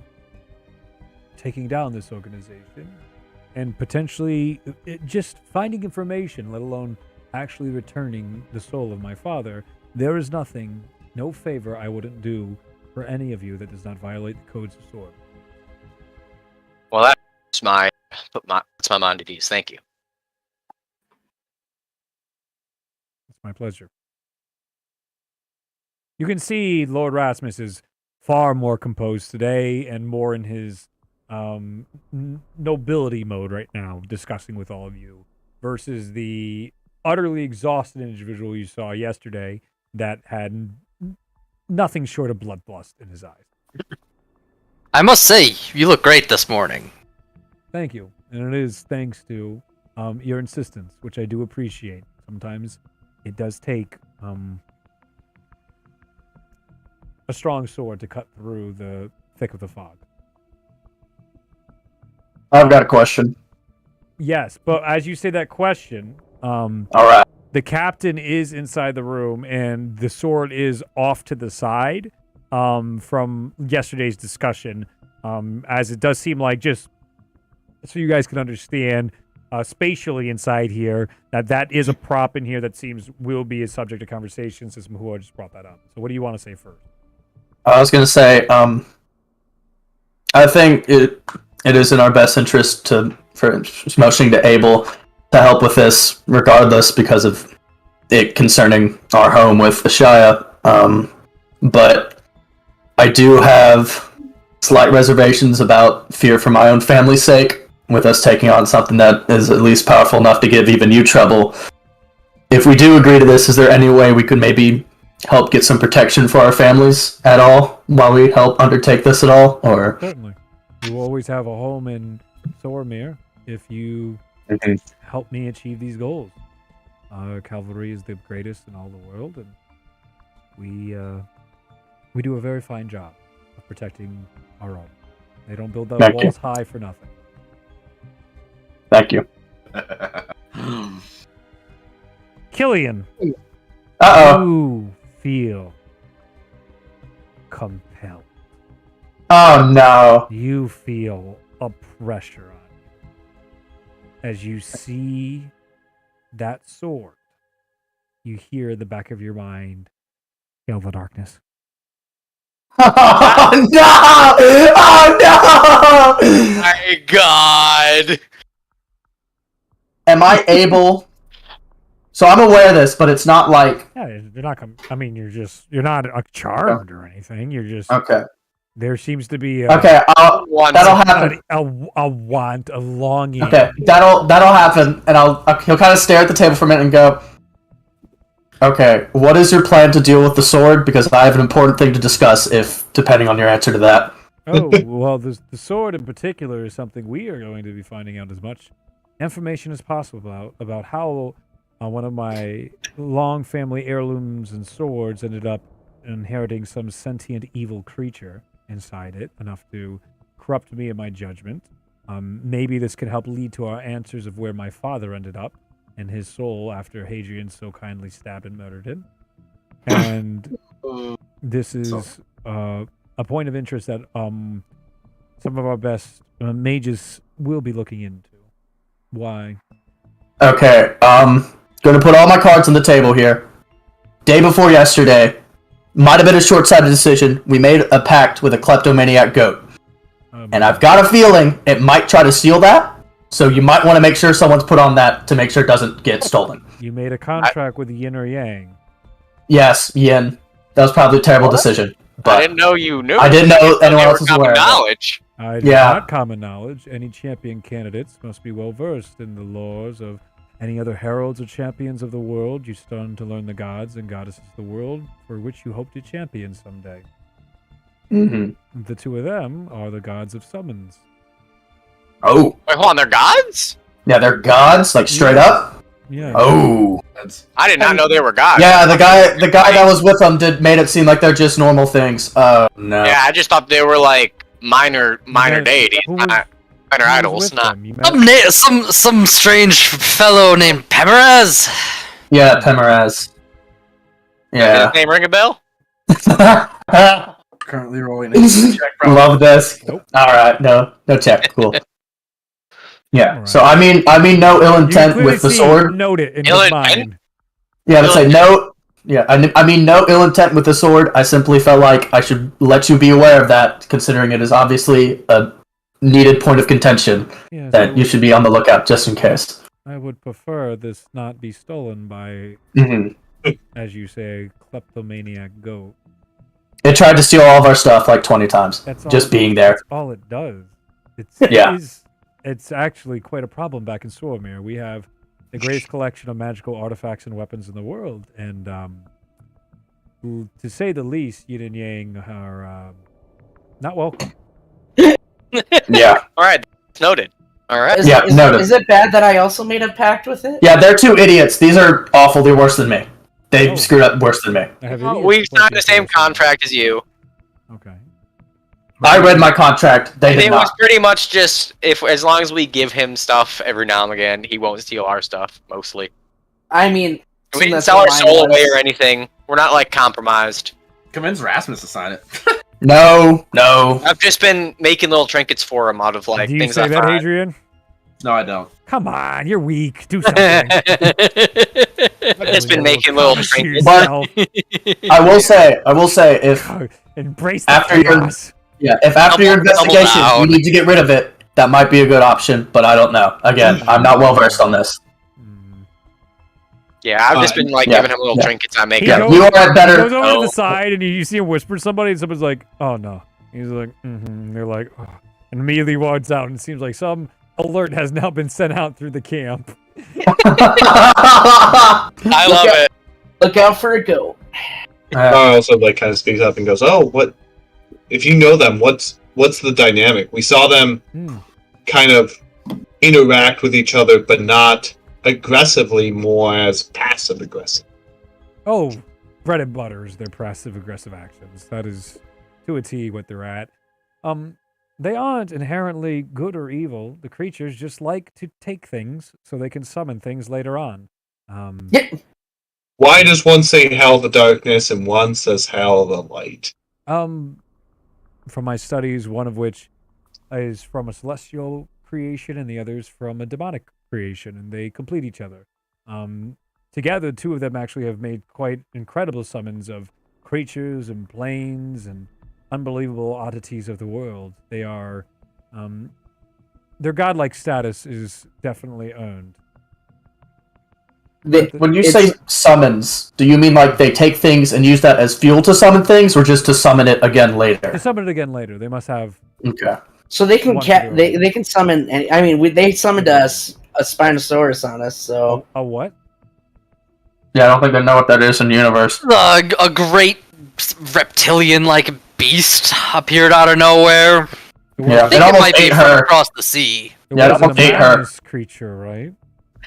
taking down this organization and potentially just finding information, let alone actually returning the soul of my father, there is nothing, no favor I wouldn't do for any of you that does not violate the codes of sword. Well, that's my puts my mind at ease. Thank you. It's my pleasure. You can see Lord Rasmus is far more composed today and more in his nobility mode right now, discussing with all of you, versus the utterly exhausted individual you saw yesterday that had nothing short of bloodlust in his eyes. I must say, you look great this morning. Thank you. And it is thanks to your insistence, which I do appreciate. Sometimes it does take a strong sword to cut through the thick of the fog. I've got a question. Yes, but as you say that question, All right. the captain is inside the room and the sword is off to the side from yesterday's discussion, as it does seem like, just so you guys can understand, spatially inside here, that is a prop in here that will be a subject of conversation, since Mahua just brought that up. So what do you want to say first? I was going to say, I think it is in our best interest for motioning to Abel to help with this, regardless, because of it concerning our home with the Shia. But I do have slight reservations about fear for my own family's sake, with us taking on something that is at least powerful enough to give even you trouble. If we do agree to this, is there any way we could maybe help get some protection for our families at all while we help undertake this at all? Or Certainly. You always have a home in Sormir if you help me achieve these goals. Cavalry is the greatest in all the world, and we do a very fine job of protecting our own. They don't build those walls high for nothing. Thank you. Killian, you feel compelled. Oh no. You feel a pressure on you. As you see that sword, you hear in the back of your mind, "Kill the darkness." Oh no! Oh no! My God. Am I able? So I'm aware of this, but it's not like. Yeah, you're not. You're not charmed or anything. You're just Okay. There seems to be that'll happen. A want, a longing. Okay, that'll happen, and he'll kind of stare at the table for a minute and go, "Okay, what is your plan to deal with the sword? Because I have an important thing to discuss. If depending on your answer to that." Oh well, the sword in particular is something we are going to be finding out as much information as possible about how one of my long family heirlooms and swords ended up inheriting some sentient evil creature inside it, enough to corrupt me in my judgment. Maybe this could help lead to our answers of where my father ended up and his soul after Hadrian so kindly stabbed and murdered him. And this is a point of interest that some of our best mages will be looking into. Why? Okay, gonna put all my cards on the table here. Day before yesterday, might have been a short-sighted decision. We made a pact with a kleptomaniac goat. And I've got a feeling it might try to steal that, so you might want to make sure someone's put on that to make sure it doesn't get stolen. You made a contract with Yin or Yang. Yes, Yin. That was probably a terrible decision. But I didn't know you knew. I didn't know anyone else was aware of it. Knowledge. Not common knowledge. Any champion candidates must be well versed in the laws of any other heralds or champions of the world. You start to learn the gods and goddesses of the world for which you hope to champion someday. Mm-hmm. The two of them are the gods of summons. Oh. Wait, hold on, they're gods? Yeah, they're gods, like straight up? Yeah. Oh. I did not know they were gods. Yeah, the guy that was with them made it seem like they're just normal things. No. Yeah, I just thought they were like minor deities, minor idols, not. Some strange fellow named Pemeraz. Yeah, Pemeraz. Yeah. Does his name ring a bell? Currently rolling a check. Love this. Nope. All right, no check. Cool. Yeah. Right. So I mean, no ill intent with the sword. Note it in his mind. Yeah, let's say no. Yeah, I mean, no ill intent with the sword. I simply felt like I should let you be aware of that, considering it is obviously a needed point of contention Yes, that you should be on the lookout just in case. I would prefer this not be stolen by, as you say, kleptomaniac goat. It tried to steal all of our stuff like 20 times. Just being there. That's all it does. It's actually quite a problem back in Sormir. We have the greatest collection of magical artifacts and weapons in the world, and to say the least, Yin and Yang are not welcome. Yeah. All right, noted. All right. Noted. Is it bad that I also made a pact with it? Yeah, they're two idiots. These are awful. They're worse than me. They screwed up worse than me. We signed the same contract as you. Okay. I read my contract. They did It not. was pretty much just as long as we give him stuff every now and again, he won't steal our stuff mostly. I mean, We didn't sell our soul away or anything. We're not like compromised. Convince Rasmus to sign it. No. I've just been making little trinkets for him out of like Do you things say I that, find. Hadrian? No, I don't. Come on, you're weak. Do something. I've just been making little trinkets. But I will say, if embrace the after chaos. if after your investigation down. you need to get rid of it, that might be a good option. But I don't know. Again, I'm not well versed on this. Yeah, I've just been like giving him little trinkets I make. You are better. He goes over to the side and you see him whisper to somebody, and someone's like, "Oh no." He's like, "Mm-hmm." They're like, oh. And immediately walks out, and it seems like some alert has now been sent out through the camp. I love it. Look out for a goat. Also, like, kind of speaks up and goes, "Oh, what? If you know them, what's the dynamic? We saw them kind of interact with each other, but not aggressively, more as passive aggressive." Oh, bread and butter is their passive aggressive actions. That is to a T what they're at. They aren't inherently good or evil. The creatures just like to take things so they can summon things later on. Why does one say hell the darkness and one says hell the light? From my studies, one of which is from a celestial creation and the other's from a demonic creation, and they complete each other. Together, two of them actually have made quite incredible summons of creatures and planes and unbelievable oddities of the world. They are, their godlike status is definitely earned. When you say summons, do you mean like they take things and use that as fuel to summon things, or just to summon it again later? To summon it again later, they must have. Okay. So they can they can summon. I mean, they summoned us a Spinosaurus on us. So a what? Yeah, I don't think I know what that is in the universe. A great reptilian-like beast appeared out of nowhere. Yeah, I think it might be from across the sea. Yeah, it almost ate her. Creature, right?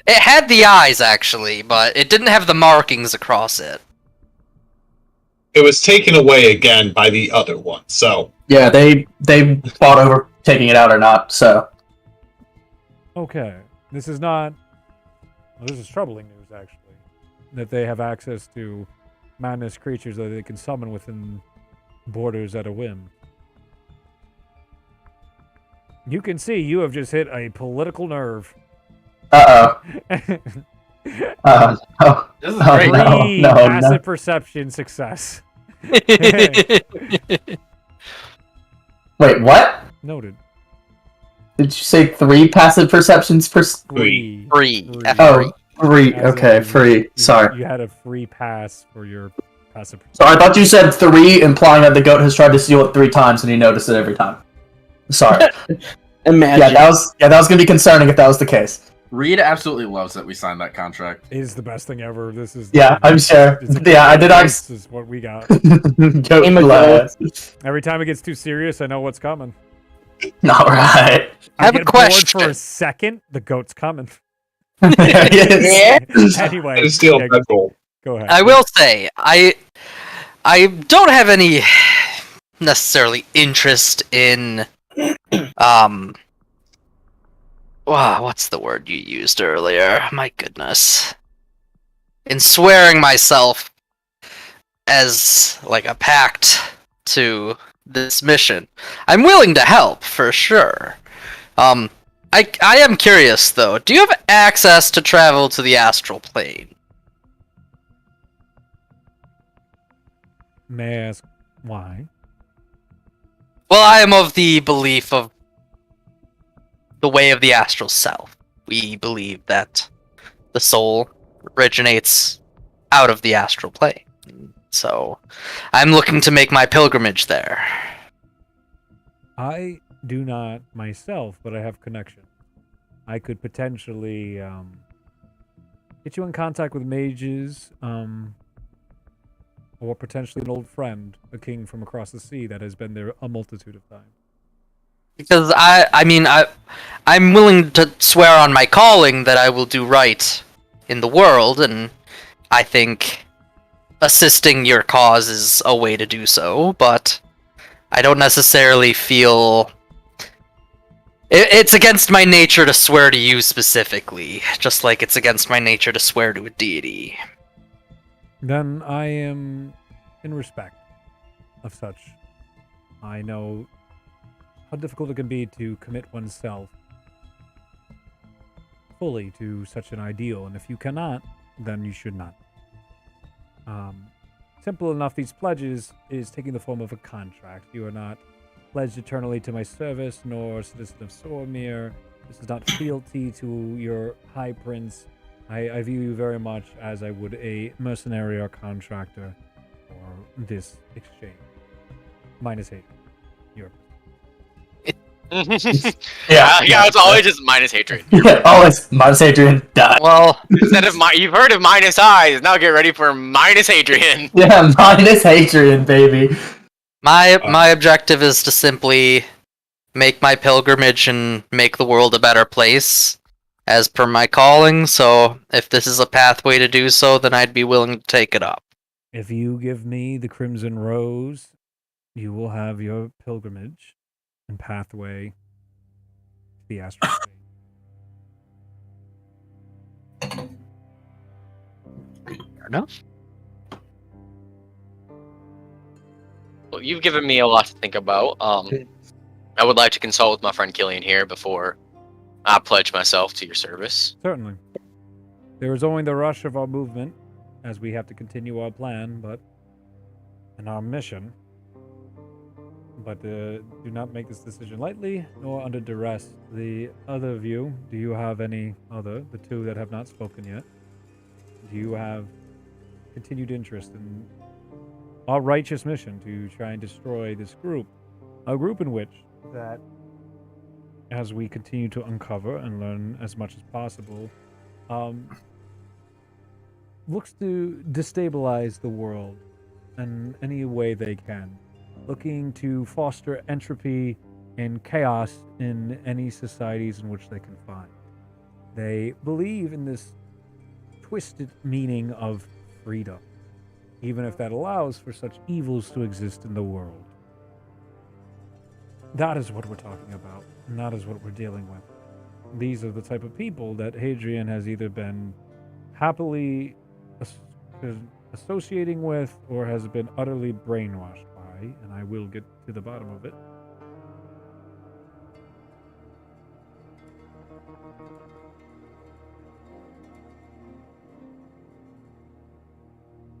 It had the eyes, actually, but it didn't have the markings across it. It was taken away again by the other one, so... Yeah, they fought over taking it out or not, so... Okay. This is not... Well, this is troubling news, actually. That they have access to madness creatures that they can summon within borders at a whim. You can see you have just hit a political nerve. Uh-oh. Oh, This is great. Passive perception success. Wait, what? Noted. Did you say 3 passive perceptions per... Free. Oh, 3. Okay, free. Sorry. You had a free pass for your passive perception. So I thought you said 3, implying that the goat has tried to steal it 3 times and he noticed it every time. Sorry. Imagine. Yeah, that was gonna be concerning if that was the case. Reed absolutely loves that we signed that contract. It is the best thing ever. This is I'm sure. Yeah, I did. This is what we got. Goat. Every time it gets too serious, I know what's coming. All right. I have a question. For a second, the goat's coming. Yeah. Anyway, Steal that gold. Go ahead. I will say, I don't have any necessarily interest in wow, what's the word you used earlier? My goodness. In swearing myself as like a pact to this mission. I'm willing to help for sure. I am curious though. Do you have access to travel to the astral plane? May I ask why? Well, I am of the belief of the way of the astral self. We believe that the soul originates out of the astral plane. So, I'm looking to make my pilgrimage there. I do not myself, but I have connection. I could potentially get you in contact with mages, or potentially an old friend, a king from across the sea that has been there a multitude of times. Because I'm willing to swear on my calling that I will do right in the world, and I think assisting your cause is a way to do so, but I don't necessarily feel... It's against my nature to swear to you specifically, just like it's against my nature to swear to a deity. Then I am in respect of such. I know how difficult it can be to commit oneself fully to such an ideal, and if you cannot, then you should not. Simple enough, these pledges is taking the form of a contract. You are not pledged eternally to my service, nor a citizen of Sormir. This is not fealty to your high prince. I view you very much as I would a mercenary or contractor for this exchange. Minus 8. Europe. Yeah, it's always just minus hatred. Yeah, always minus Hadrian. Die. Well, Instead of you've heard of minus eyes, now get ready for minus Hadrian. Yeah, minus Hadrian, baby. my objective is to simply make my pilgrimage and make the world a better place, as per my calling, so if this is a pathway to do so, then I'd be willing to take it up. If you give me the Crimson Rose, you will have your pilgrimage and pathway to the astral plane. Fair enough. Well, you've given me a lot to think about. I would like to consult with my friend Killian here before I pledge myself to your service. Certainly. There is only the rush of our movement, as we have to continue our plan, and our mission. But do not make this decision lightly, nor under duress. The other of you, do you have any other, the two that have not spoken yet, do you have continued interest in our righteous mission to try and destroy this group? A group in which that, as we continue to uncover and learn as much as possible, looks to destabilize the world in any way they can, looking to foster entropy and chaos in any societies in which they can find. They believe in this twisted meaning of freedom, even if that allows for such evils to exist in the world. That is what we're talking about, and that is what we're dealing with. These are the type of people that Hadrian has either been happily associating with or has been utterly brainwashed by, and I will get to the bottom of it.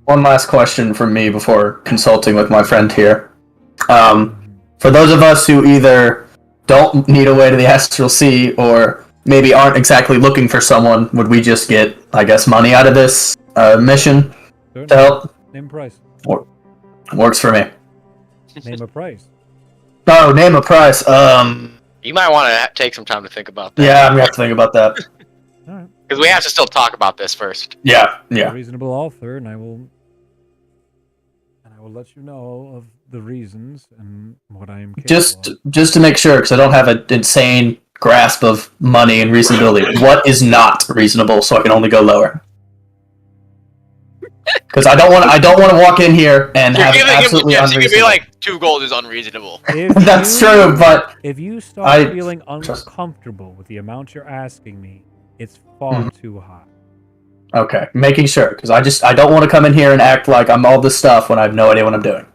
One last question from me before consulting with my friend here. For those of us who either don't need a way to the Astral Sea or maybe aren't exactly looking for someone, would we just get, I guess, money out of this mission to help? Name a price. Works for me. Name a price. Oh, name a price. You might want to take some time to think about that. Yeah, I'm gonna have to think about that. Alright. Because we have to still talk about this first. Yeah. A reasonable offer, and I will let you know of the reasons and what I am capable of. Just to make sure, because I don't have an insane grasp of money and reasonability. What is not reasonable, so I can only go lower? Because I don't want to walk in here and have absolutely unreasonable. You could be like 2 gold is unreasonable. That's true, but if you start feeling uncomfortable with the amount you're asking me, it's far too high. Okay, making sure, because I don't want to come in here and act like I'm all this stuff when I have no idea what I'm doing.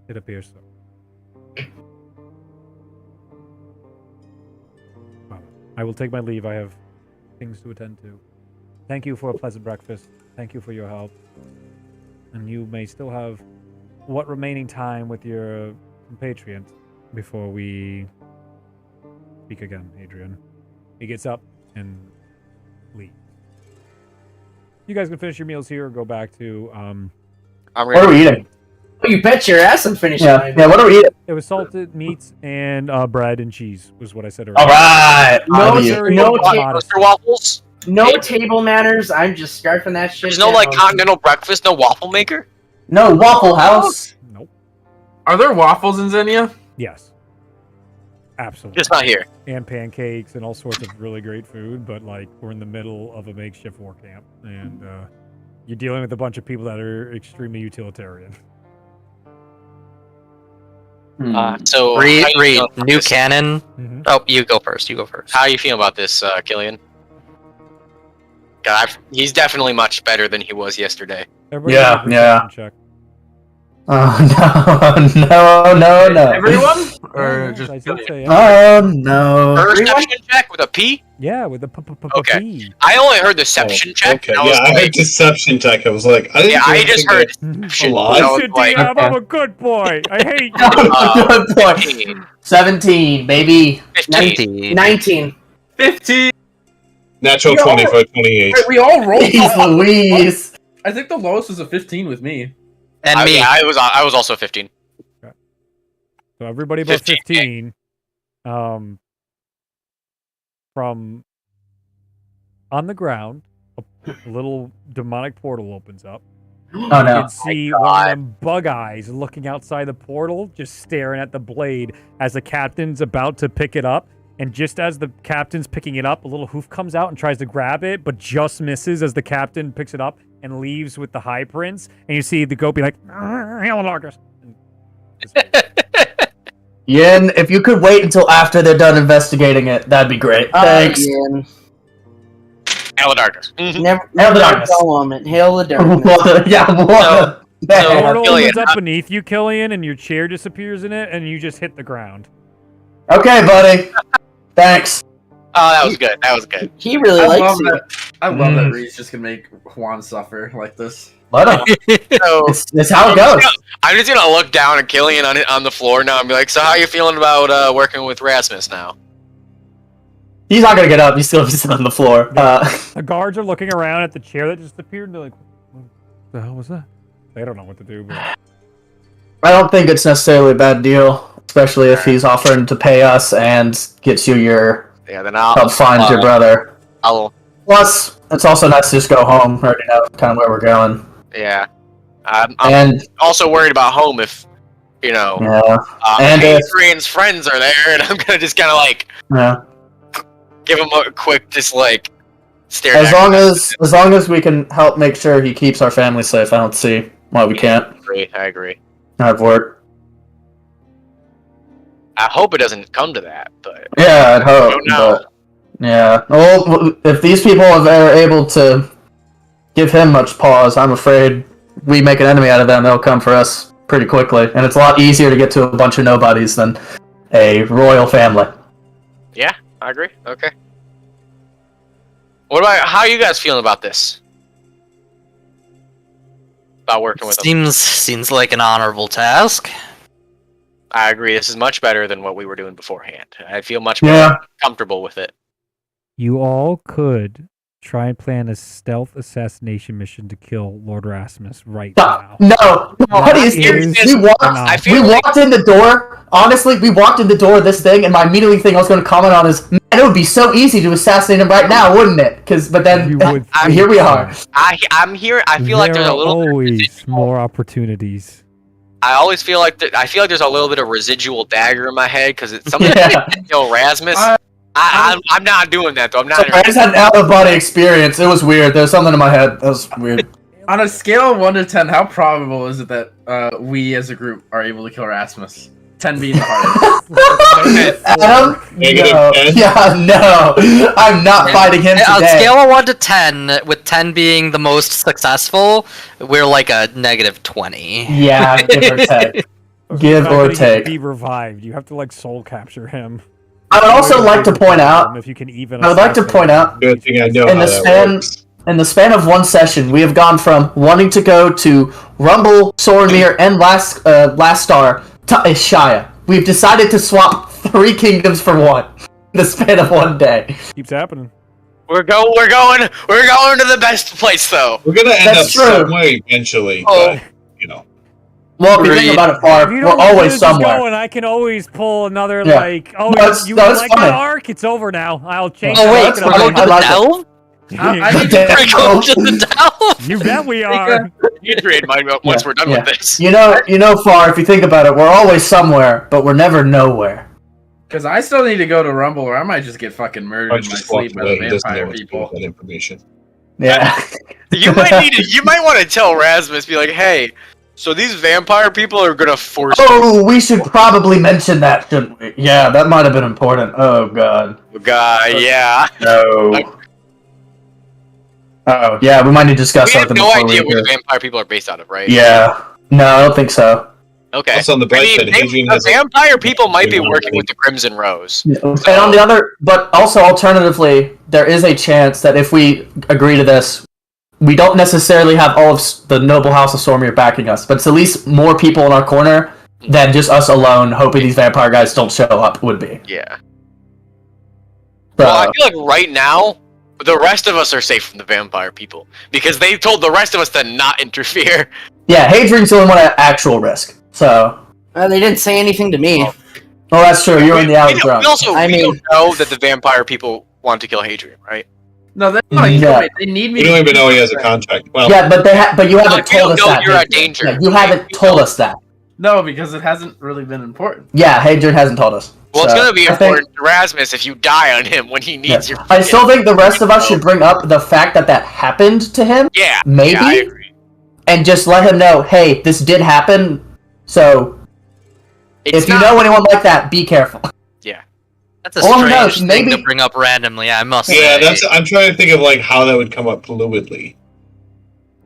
It appears so. Well, I will take my leave. I have things to attend to. Thank you for a pleasant breakfast. Thank you for your help. And you may still have what remaining time with your compatriot before we speak again, Hadrian. He gets up and leaves. You guys can finish your meals here or go back to What are we eating? Oh, you bet your ass I'm finishing. Yeah, what are we eating? It was salted meats and bread and cheese was what I said earlier. All right. Toaster waffles. No table manners. I'm just scarfing that shit. There's no like continental breakfast, no waffle maker. No Waffle House. Nope. Are there waffles in Xenia? Yes. Absolutely. Just not here. And pancakes and all sorts of really great food, but like we're in the middle of a makeshift war camp, and you're dealing with a bunch of people that are extremely utilitarian. So Read, how you feeling about new this? canon. Mhm. Oh, you go first. You go first. How you feeling about this, Killian? God, he's definitely much better than he was yesterday. Everybody Yeah, make a yeah. perception check. Oh, no. Everyone? Or Yeah, just I did Killian? say Oh, no. Perception check with a P? yeah, with the Okay. P. I only heard deception check. Okay, And I was yeah, I like, heard deception check. I was like, I didn't yeah, do I just anything heard that- deception. lot. I was Listen, like, DM, I'm a good boy. I hate you. Good boy. 15. 17, baby. 15. 19. 15. Natural Yo. 20 for 28. Wait, we all rolled. Jeez Louise. I think the lowest was a 15 with me. And me. Yeah, I was also 15. So everybody above 15. 15, from on the ground, a little demonic portal opens up. Oh, You no. can see one of them bug eyes looking outside the portal, just staring at the blade as the captain's about to pick it up. And just as the captain's picking it up, a little hoof comes out and tries to grab it, but just misses as the captain picks it up and leaves with the High Prince. And you see the goat be like, "Hail Largus." Yin, if you could wait until after they're done investigating it, that'd be great. Thanks. Ian. Hail the darkness. Mhm. Never Hail the let darkness. go on it. Hail the darkness. Yeah, what? The So- portal Killian, opens up beneath you, Killian, and your chair disappears in it, and you just hit the ground. Okay, buddy. Thanks. Oh, that was good. That was good. He really I likes love you. that. I love that Reese just can make Juan suffer like this. Let him. So It's how it goes. I'm just gonna look down at Killian on the floor now and be like, "So how you feeling about working with Rasmus now?" He's not gonna get up. He's still sitting on the floor. The guards are looking around at the chair that just appeared, and they're like, "What the hell was that?" They don't know what to do. But I don't think it's necessarily a bad deal, especially if he's offering to pay us and gets you your Yeah, then I'll help find your brother. I'll Plus, it's also nice to just go home. Already know kind of where we're going. yeah. I'm And also worried about home if you know yeah, and if- Hadrian's friends are there, and I'm gonna just kind of like yeah. give him a quick just like stare. As down. long as we can help make sure he keeps our family safe, I don't see why we can't I agree. have work. I hope it doesn't come to that, but Yeah, I'd hope. don't know. But, yeah. Well, if these people are able to give him much pause, I'm afraid we make an enemy out of them, they'll come for us pretty quickly. And it's a lot easier to get to a bunch of nobodies than a royal family. Yeah, I agree. Okay. What about how are you guys feeling about this? About working with them? Seems like an honorable task. I agree. This is much better than what we were doing beforehand. I feel much more Yeah. comfortable with it. you all could try and plan a stealth assassination mission to kill Lord Rasmus right now. No, what is is we walked, I we feel like walked in the door. Honestly, we walked in the door of this thing, and my immediately thing I was going to comment on is, man, it would be so easy to assassinate him right now, wouldn't it? But then You would here we think are. so. I'm here. I feel like there's a little. Bit of always residual- more opportunities. I always feel like there's a little bit of residual dagger in my head because it's something. Yeah. Yo, Rasmus. I'm not doing that though. I'm So not. I just had an out of body experience. It was weird. There was something in my head that was weird. On a scale of 1 to 10, how probable is it that we as a group are able to kill Rasmus? 10 being the hardest. Adam? Negative No. 10? Yeah, no. I'm not fighting him On a today. scale of 1 to 10, with 10 being the most successful, we're like a negative 20. Yeah, give or take. Give Not or gonna take. Be revived. You have to like soul capture him. I would also like to point out, if you can even. I would like to point out, Good thing I know in how the that span works. in the span of one session, we have gone from wanting to go to Rumble, Sormir, and Last Star to Ishaya. We've decided to swap 3 kingdoms for 1. the span of one day. Keeps happening. We're going to the best place though. We're gonna end That's up true. somewhere eventually, Oh. but you know. Well, if you think about it, If Far, you we're don't know where always this somewhere. is going, I can always pull another Yeah. like. Oh, No, it's- you no, it's like fine. that arc? It's over now. I'll change. Oh the wait, arc that's and we're I'll going fine. to I the like it. delve? I need Damn. We're going to the delve? You bet we are. Hadrian might once we're done with this. You know, Far, if you think about it, we're always somewhere, but we're never nowhere. Because I still need to go to Rumble, or I might just get fucking murdered Bunch in my just walked sleep by away. the He doesn't know vampire what to do people. with that information. Yeah. You might want to tell Rasmus, be like, hey, so these vampire people are gonna force. Oh, we should probably mention that, shouldn't we? Yeah, that might have been important. Oh, God. God, yeah. No. Oh, yeah, we might need to discuss We have something no before idea we where do. the vampire people are based out of, right? Yeah. No, I don't think so. Okay. Also, on the bright side, Hadrian the has a- vampire people might be Hadrian working has with the Crimson Rose. And on the other, but also alternatively, there is a chance that if we agree to this, we don't necessarily have all of the noble house of Stormir backing us, but it's at least more people in our corner than just us alone hoping these vampire guys don't show up would be. Yeah. So, Well, I feel like right now, the rest of us are safe from the vampire people because they told the rest of us to not interfere. yeah, Hadrian's the only one at actual risk. So, They didn't say anything to me. well, that's true. You're in the outer We ground. also I we mean- don't know that the vampire people want to kill Hadrian, right? No, they want to Yeah. kill me. They need me. We don't even know he has a contract. Well, Yeah, but but you haven't Like, we told don't us know that. you're at Hadrian. danger. Yeah, you haven't told us that. No, because it hasn't really been important. Yeah, Hadrian hasn't told us. Well, it's So, gonna be I think- important to Rasmus if you die on him when he needs your. I still think the rest of us should bring up the fact that happened to him. Yeah, Maybe? yeah, I agree. And just let him know, hey, this did happen. So It's if you not- know anyone like that, be careful. That's a Oh, no, strange thing maybe- to bring up randomly, I must yeah, say. I'm trying to think of like how that would come up fluidly.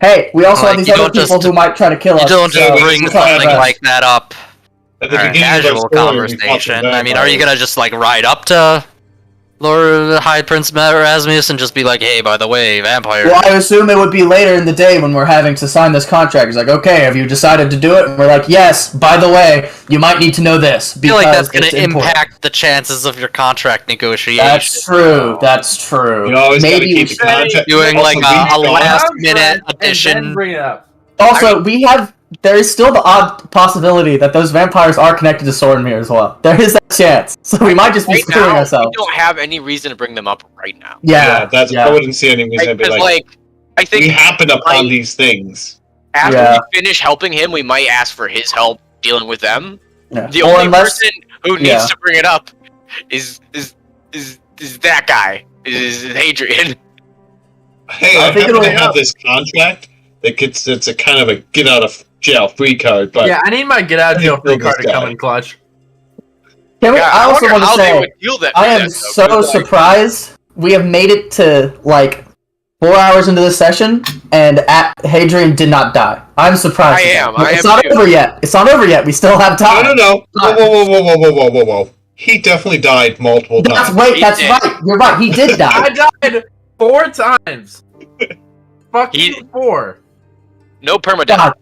Hey, we also Like, have these you other don't just- people who might try to kill You us. don't just so bring we'll talk something about like that up At for the a beginning of casual our story, we fought the conversation. I mean, are you vampires. gonna just like ride up to Lord High Prince Rasmus and just be like, hey, by the way, vampire. Well, I assume it would be later in the day when we're having to sign this contract. It's like, okay, have you decided to do it? And we're like, yes. By the way, you might need to know this. I feel like that's because gonna it's important. impact the chances of your contract negotiation. That's true. That's true. You always gotta Maybe keep the contract. Doing Also, like we a thought- last-minute And then addition. bring it up. Also, there is still the odd possibility that those vampires are connected to Swordmere as well. There is that chance. So we might just be Right screwing now, ourselves. we don't have any reason to bring them up right now. Yeah, I wouldn't see any reason to be Because, like, I think we happen upon like- these things. after Yeah. we finish helping him, we might ask for his help dealing with them. Yeah. The Or only unless- person who needs yeah. to bring it up is that guy. Is Hadrian. Hey, I I think happen it'll to have help. this contract it's a kind of a get out of jail free card, but Yeah, I need my get out of jail free Feel this card to come guy. in clutch. Can we, Yeah, I also wonder want to how they say, would deal that. I am with that, so though, 'cause, like, surprised we have made it to, like, 4 hours into this session, and Hadrian did not die. I'm surprised. I am, It's I not am too. over yet. It's not over yet. We still have time. no. Whoa. He definitely died multiple That's times. wait. He That's did. right. You're right. He did die. I died 4 times. Fucking 4. No permadeath. God,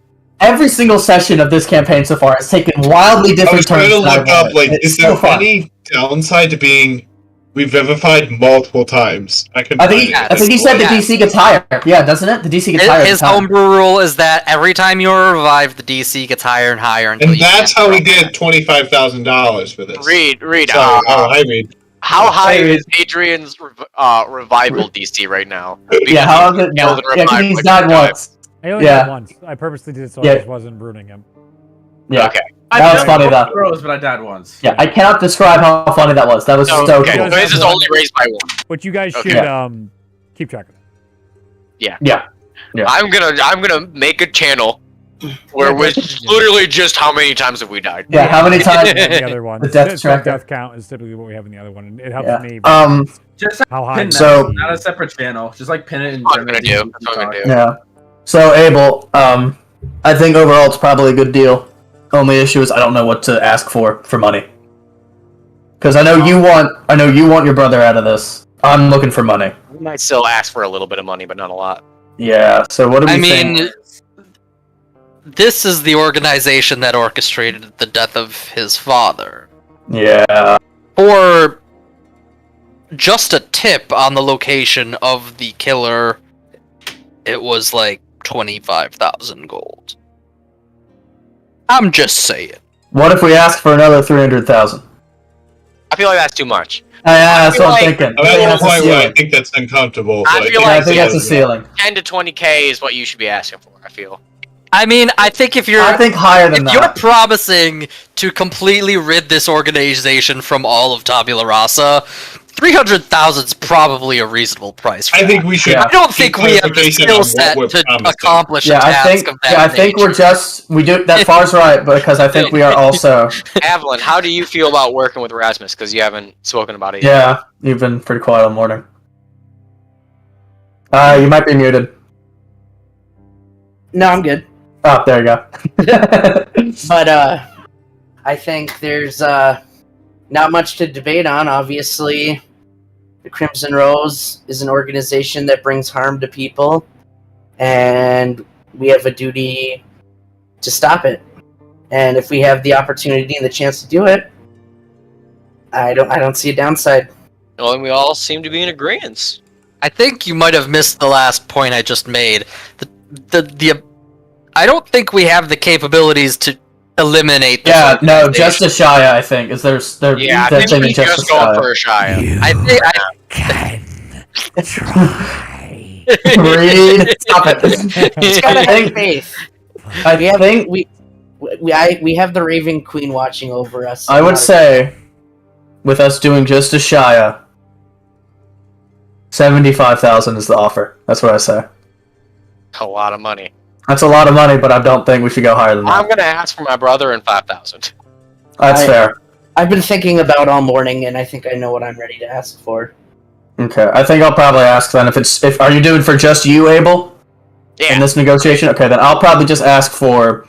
every single session of this campaign so far has taken wildly I different was trying turns. to than I look up, wanted. like, It's is so there fun. any downside to being revivified multiple times? I couldn't I think find I think he said the Yeah. DC gets higher. Yeah, doesn't it? The DC gets higher. His every time. homebrew rule is that every time you're revived, the DC gets higher and higher until And you that's can't how we throw did $25,000 for this. Read. Sorry. Hi, Reed. How high Hey, is Hadrian's revival DC right now? Yeah, how is it now? Killed and Yeah, 'cause revived he's like died a guy. once. I only Yeah. did once. I purposely did it so Yeah. I just wasn't ruining him. Yeah. Okay. That was funny, though. Throws, but I died once. Yeah, I cannot describe how funny that was. That was No, so okay, cool. so this is only raised by one. But you guys Okay. should keep track of that. Yeah. I'm gonna make a channel where it's literally just how many times have we died. Yeah, how many times? The other one. The death tracker. death count is typically what we have in the other one, and it helps Yeah. me. Just How high? pin that, So- not a separate channel. Just like pin it in That's what I'm gonna general do. That's what I'm gonna do. Yeah. So Abel, I think overall it's probably a good deal. Only issue is I don't know what to ask for money. Because I know you want your brother out of this. I'm looking for money. We might still ask for a little bit of money, but not a lot. Yeah. So what do we I think? mean, this is the organization that orchestrated the death of his father. Yeah. For just a tip on the location of the killer, it was like 25,000 gold. I'm just saying. What if we ask for another 300,000? I feel like that's too much. Yeah, that's what I'm like- thinking. I'm at That's the a point where I ceiling. think that's uncomfortable. I but feel Yeah, like I think that's a ceiling. 10 to 20k is what you should be asking for. I feel. I mean, I think if you're I think higher than if you're that. promising to completely rid this organization from all of Tabula Rasa, 300,000 is probably a reasonable price. For I think that. we should. I don't think we have the clarification skill on what set we're to promising. accomplish Yeah, a I task think. of that Yeah, I think we're nature. just. We do that. Far's right, because I think we are also. Avalon, how do you feel about working with Rasmus? Because you haven't spoken about it yet. Yeah, you've been pretty quiet all morning. You might be muted. No, I'm good. Oh, there you go. But I think there's not much to debate on. Obviously, the Crimson Rose is an organization that brings harm to people, and we have a duty to stop it. And if we have the opportunity and the chance to do it, I don't see a downside. Well, and we all seem to be in agreement. I think you might have missed the last point I just made. I don't think we have the capabilities to eliminate this Yeah, no, organization. just a Shia, I think. Is there's they're Yeah, I they're think thinking we just just a going Shia. for a Shia. You I think can try. Reed, stop it. Just gotta I have think. faith. I We have think. we have the Raven Queen watching over us. I would say, with us doing just a Shia, 75,000 is the offer. That's what I say. A lot of money. That's a lot of money, but I don't think we should go higher than that. I'm gonna ask for my brother and 5,000. That's fair. I've been thinking about all morning, and I think I know what I'm ready to ask for. Okay, I think I'll probably ask then if are you doing for just you, Abel? In Yeah. this negotiation? Okay, then I'll probably just ask for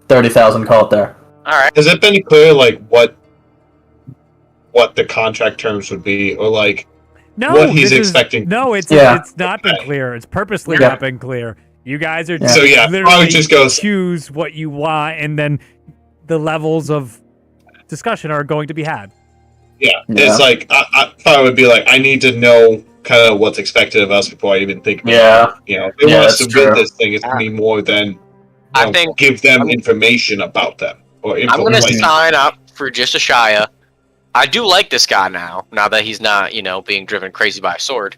30,000, call it there. All right. Has it been clear, like, what the contract terms would be, or like No, what he's this is- expecting? No, it's Yeah. it's not been clear. It's purposely Yeah. not been clear. You guys are Yeah. So yeah, literally probably just goes. choose what you want, and then the levels of discussion are going to be had. Yeah, Yeah. it's like I probably would be like, I need to know kind of what's expected of us before I even think about Yeah. it. You know, if they Yeah, want us to that's build true. this thing, it's gonna be more than you I know, think give them information about them or I'm gonna information. sign up for just a Shia. I do like this guy now that he's not, being driven crazy by a sword.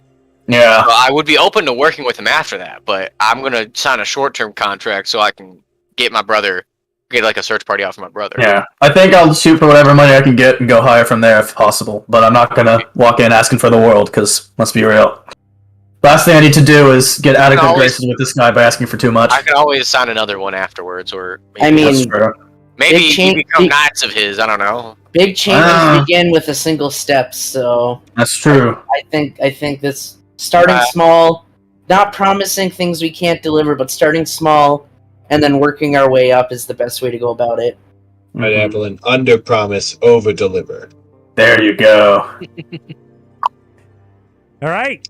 Yeah. So I would be open to working with him after that, but I'm gonna sign a short-term contract so I can get like a search party out for my brother. Yeah. I think I'll shoot for whatever money I can get and go higher from there if possible. But I'm not gonna walk in asking for the world, because let's be real. Last thing I need to do is get out of good always- graces with this guy by asking for too much. I can always sign another one afterwards, or I maybe, mean, That's true. maybe big you change- become big- knights of his. I don't know. Big changes Ah. begin with a single step, so That's true. I think this starting small, not promising things we can't deliver, but starting small and then working our way up is the best way to go about it. Right, Mhm. Evelyn, under promise, over deliver. There you go. All right.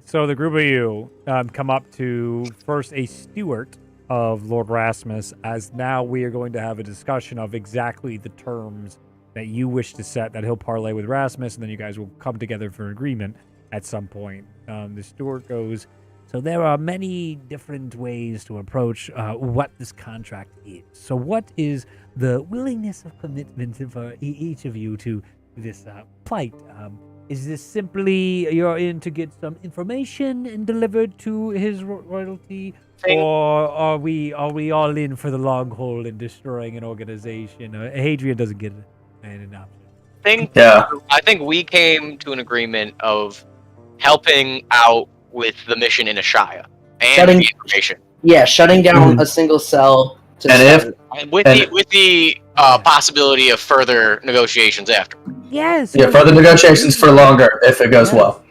So the group of you come up to first a steward of Lord Rasmus, as now we are going to have a discussion of exactly the terms that you wish to set that he'll parlay with Rasmus, and then you guys will come together for an agreement at some point. The steward goes, so there are many different ways to approach what this contract is. So what is the willingness of commitment for each of you to this plight? Is this simply you're in to get some information and delivered to his royalty, or are we all in for the long haul and destroying an organization? Hadrian doesn't get an option. Yeah. I think we came to an agreement of helping out with the mission in Ashaya and Shutting- the information, Yeah, shutting down a single cell to And start. and with the possibility of further negotiations after. Yes. Yeah, further negotiations for longer if it goes well.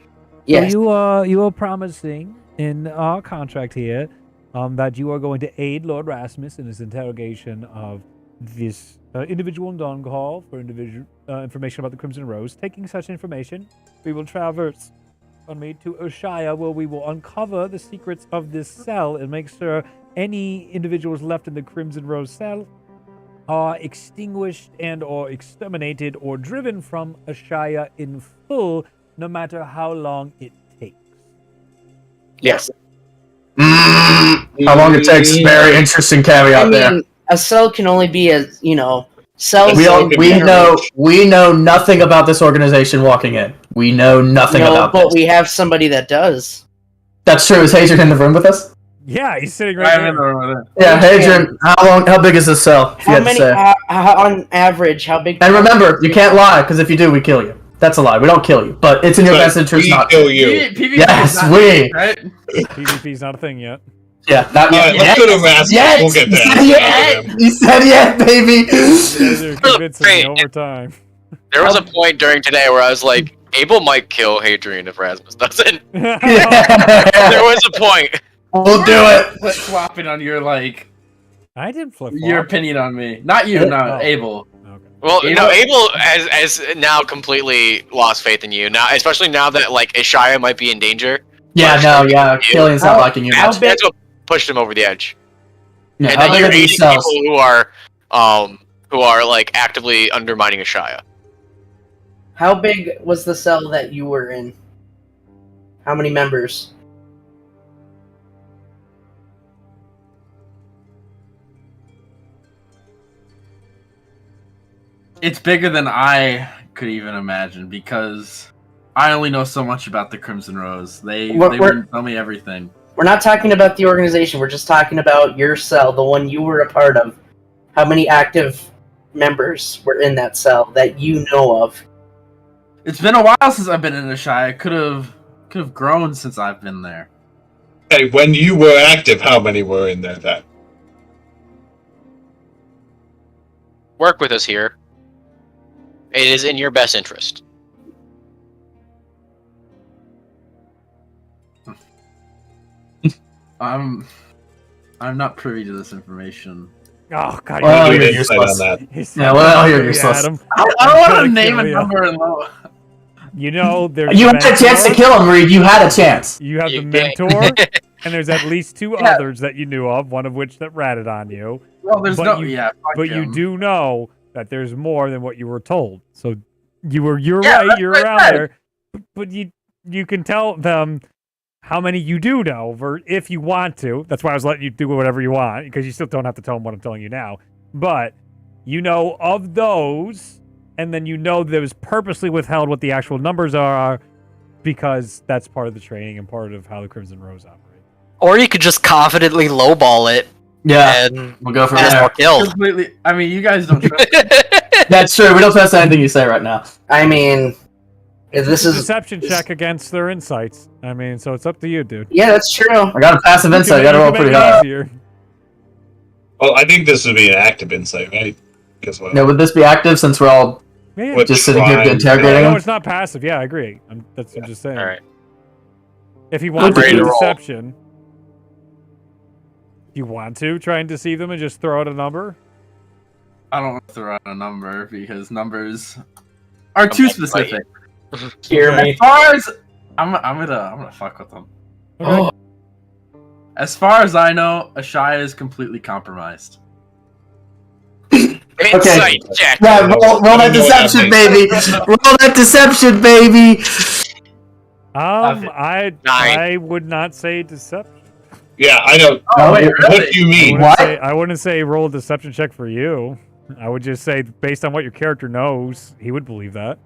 Yes. So you are promising in our contract here that you are going to aid Lord Rasmus in his interrogation of this individual in Donghall for information about the Crimson Rose. Taking such information, we will traverse to Oshaya, where we will uncover the secrets of this cell and make sure any individuals left in the Crimson Rose cell are extinguished and or exterminated or driven from Ashaya in full no matter how long it takes. Yes. How long it takes? Very interesting caveat there. A cell can only be as cells. We know nothing about this organization walking in. We know nothing about but this. we have somebody that does. That's true. Is Hadrian in the room with us? Yeah, he's sitting right there. Yeah, Hadrian. How big is this cell? How many? On average, how big? And remember, you can't lie, because if you do, we kill you. That's a lie. We don't kill you, but it's in your best interest not to. Kill you. Yes, we. Right? PvP's not a thing yet. Yeah, not yet. Let's go to Rasmus. Yet. We'll get Yet. You said yet, baby. They're convincing me over time. There was a point during today where I was like, Abel might kill Hadrian if Rasmus doesn't. There was a point. We'll do it. Flip flopping on your I didn't flip. your opinion on me. Not you, no, Abel. Okay. Well, no, Abel has now completely lost faith in you. Now, especially now that like Ishaya might be in danger. Killian's not liking you much. That's what pushed him over the edge. Yeah, And how then big you're are these aiding cells? people who are like actively undermining Ishaya. How big was the cell that you were in? How many members? It's bigger than I could even imagine because I only know so much about the Crimson Rose. They wouldn't tell me everything. We're not talking about the organization. We're just talking about your cell, the one you were a part of. How many active members were in that cell that you know of? It's been a while since I've been in Ashaya. Could have grown since I've been there. Hey, when you were active, how many were in there then? Work with us here. It is in your best interest. I'm not privy to this information. Oh God! Well, Give you're me insight useless. on that. Yeah, well, you're useless. I don't want to name a number and low. You know, there's You a had a chance to mentor, kill him, Reed. You had a chance. You have the You can't. mentor, and there's at least two others that you knew of. One of which that ratted on you. Well, there's But no. you- Fuck But you him. do know that there's more than what you were told. So you're Yeah, right. that's You're what I around said. there, but you can tell them how many you do know, if you want to. That's why I was letting you do whatever you want, because you still don't have to tell them what I'm telling you now. But you know of those, and then you know that it was purposely withheld what the actual numbers are, because that's part of the training and part of how the Crimson Rose operate. Or you could just confidently lowball it Yeah, and we'll go from get there. more killed. Completely. I mean, you guys don't trust me. That's true. We don't trust anything you say right now. I mean, if this is Deception check against their insights. I mean, so it's up to you, dude. yeah, that's true. I got a passive insight. You gotta roll pretty high. Easier. Well, I think this would be an active insight, right? Because Now, would this be active since we're all Yeah, What- just sitting here Trying. interrogating no, him? it's not passive. Yeah, I agree. I'm just saying. All right. If you want to ready do to roll. deception, you want to try and deceive them and just throw out a number. I don't want to throw out a number because numbers are too specific. Hear As me. far as I'm gonna fuck with them. Okay. As far as I know, Ashaya is completely compromised. Insight check. Yeah, roll that deception, baby. Roll that deception, baby. I would not say deception. yeah, I know. Oh, wait, What do you I mean? wouldn't What? say- I wouldn't say roll a deception check for you. I would just say based on what your character knows, he would believe that.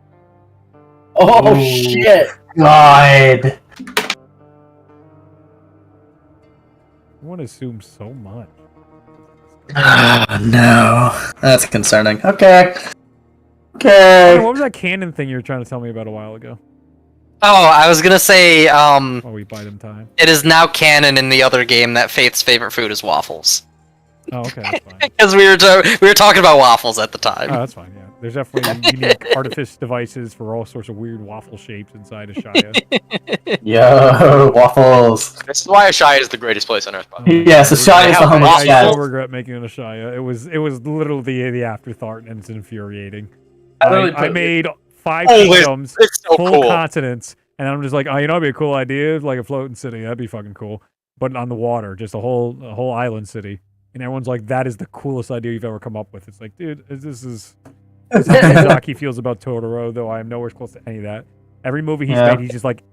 Oh Ooh. shit! God. I want to assume so much. No. That's concerning. Okay. Hey, Okay. what was that canon thing you were trying to tell me about a while ago? Oh, I was gonna say, While we buy them time. it is now canon in the other game that Faith's favorite food is waffles. Oh, okay, that's fine. Because we were talking about waffles at the Oh, time. that's fine. Yeah, there's definitely unique artifice devices for all sorts of weird waffle shapes inside of Shia. Yo, waffles. This is why Ishaya is the greatest place on Earth. By the way. Yeah, so Shy is the home of I Shaz. still regret making it a Shia. It was literally the afterthought, and it's infuriating. I literally I put- made 5 Oh, kingdoms, It's so full cool. continents, and I'm just like, oh, you know, it'd be a cool idea, like a floating city. That'd be fucking cool. But on the water, just a whole island city, and everyone's like, that is the coolest idea you've ever come up with. It's like, dude, this is how Miyazaki feels about Totoro, though I am nowhere close to any of that. Every movie he's Yeah. made, he's just like,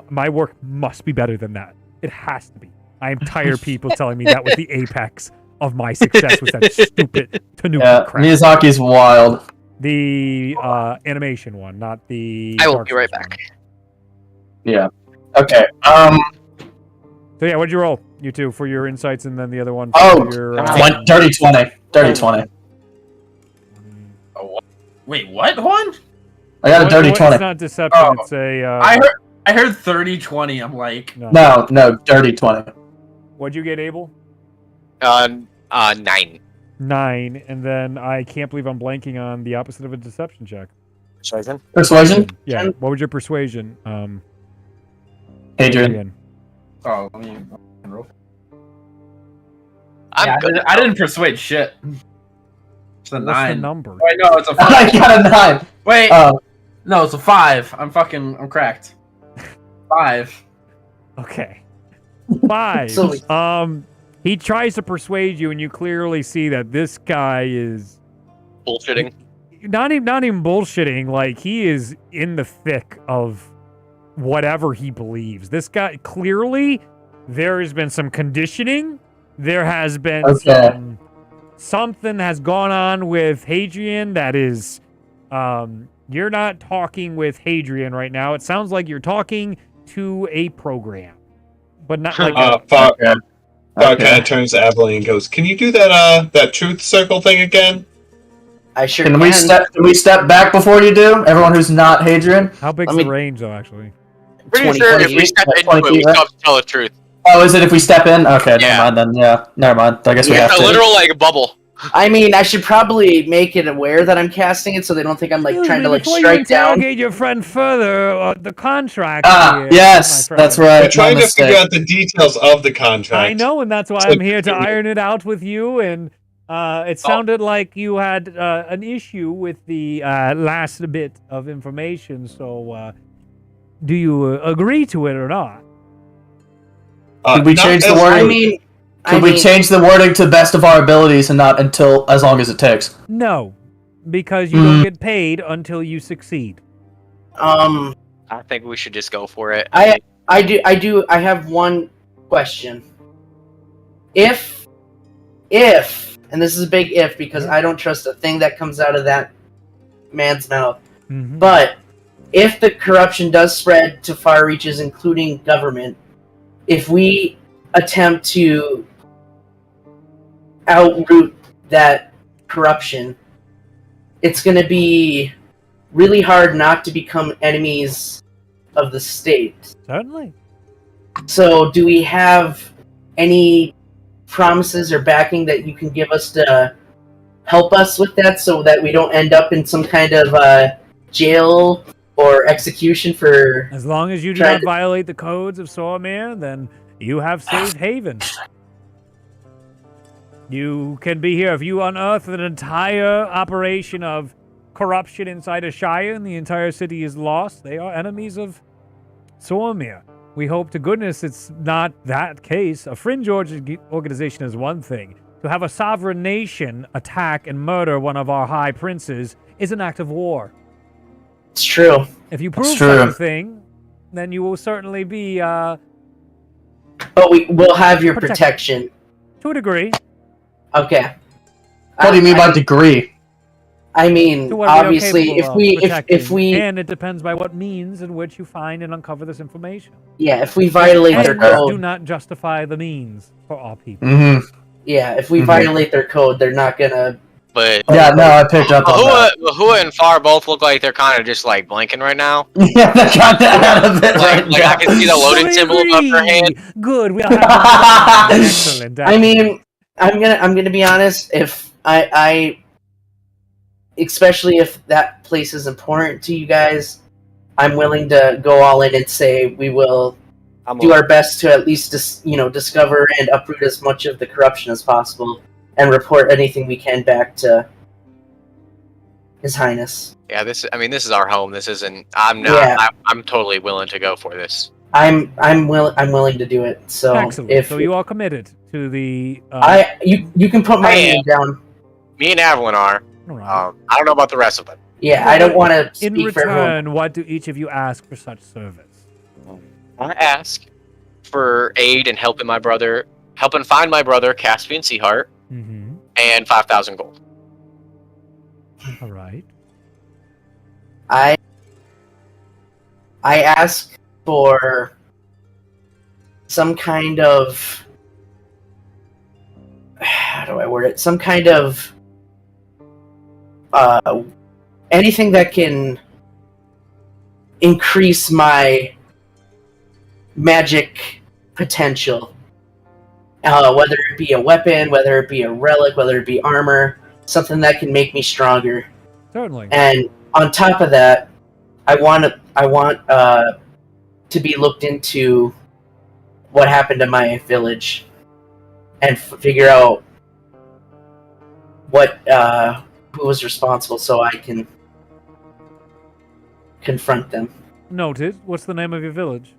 my work must be better than that. It has to be. I am tired of people telling me that was the apex of my success was that stupid Tanuki crap. Miyazaki's wild. The animation one, not the. I will Dark be right Souls back. one. Yeah. Okay. So yeah, what'd you roll? You two for your insights, and then the other one. Oh, for your, dirty 20. Dirty 20. Wait, what one? I got a dirty 20. It's not deception. Oh. It's a. I heard 30-20. I'm like, No, dirty 20. What'd you get, Abel? 9. 9, and then I can't believe I'm blanking on the opposite of a deception check. Persuasion? Yeah. What was your persuasion? Hadrian. oh, I mean, roll. I'm good. I didn't persuade shit. It's a What's 9. the number? Wait, no, it's a 5. I got a 9. Wait, Oh. no, it's a 5. I'm cracked. 5. Okay. 5. So- He tries to persuade you, and you clearly see that this guy is Bullshitting. not even bullshitting. Like, he is in the thick of whatever he believes. This guy, clearly, there has been some conditioning. There has been something has gone on with Hadrian that is, you're not talking with Hadrian right now. It sounds like you're talking to a program, but not like Fog kind of turns to Evelyn and goes, "Can you do that truth circle thing again?" I sure Can we step back before you do? Everyone who's not Hadrian? How big's Let the me- range, though, actually? Pretty sure if we step into it, we still have to tell the truth. Oh, is it if we step in? Okay, Yeah. never mind then. Yeah, never mind. I guess we have It's a to. literal like bubble. I mean, I should probably make it aware that I'm casting it, so they don't think I'm like trying to like Before strike you down. interrogate your friend further, the contract. here, Yes, my friend. that's right. We're trying my to figure mistake. out the details of the contract. I know, and that's why So- I'm here to iron it out with you. And it sounded like you had an issue with the last bit of information. So, do you agree to it or not? Could we not change the as- wording? Could we change the wording to best of our abilities and not until as long as it takes? No, because you don't get paid until you succeed. I think we should just go for it. I have one question. If, and this is a big if because I don't trust a thing that comes out of that man's mouth, Mhm. but if the corruption does spread to far reaches, including government, if we attempt to outroot that corruption, it's going to be really hard not to become enemies of the state. Certainly. So, do we have any promises or backing that you can give us to help us with that so that we don't end up in some kind of jail or execution for... As long as you do not violate the codes of Sormir, then you have safe haven. You can be here. If you unearth an entire operation of corruption inside a Shire and the entire city is lost, they are enemies of Sormir. We hope to goodness it's not that case. A fringe organization is one thing. To have a sovereign nation attack and murder one of our high princes is an act of war. It's true. If you prove such a thing, then you will certainly be But we will have your protection. To a degree. Okay. What do you mean by degree? I mean, To what we are obviously, capable if of protecting, we, and it depends by what means in which you find and uncover this information. yeah, if we violate their And code, do not justify the means for all people. Mm-hmm. yeah, if we violate their code, they're not gonna. But Yeah, no, I picked up on that. Lahua and Far both look like they're kind of just like blinking right now. Yeah, they're kind of out of it Like, right like I can see the loading symbol above her hand. Good. We all have excellent. I mean, I'm gonna be honest. If I especially if that place is important to you guys, I'm willing to go all in and say we will do our best to at least discover and uproot as much of the corruption as possible and report anything we can back to His Highness. Yeah, this is our home. This isn't. I'm not. Yeah. I'm totally willing to go for this. I'm willing to do it. So excellent. if So you all committed to the. you can put my name down. Me and Avalon are. All right. I don't know about the rest of them. Yeah, I don't want to In speak for everyone. return, what do each of you ask for such service? I ask for aid in helping find my brother, Caspian Seaheart, Mm-hmm. and 5,000 gold. All right. I ask for some kind of, how do I word it? Some kind of anything that can increase my magic potential. Whether it be a weapon, whether it be a relic, whether it be armor, something that can make me stronger. Certainly. And on top of that, I want to be looked into what happened to my village and figure out what who was responsible, so I can confront them. Noted. What's the name of your village?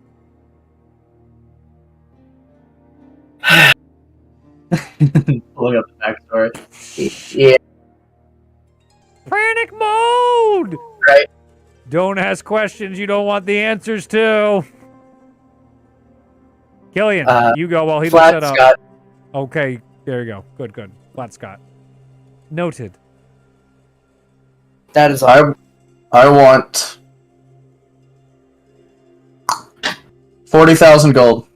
Pulling up the backstory. Yeah, Panic mode! right. Don't ask questions you don't want the answers to. Killian, you go while he looks Flat that up. Scott. Okay, there you go. Good. Flat Scott. Noted. That is I want 40,000 gold,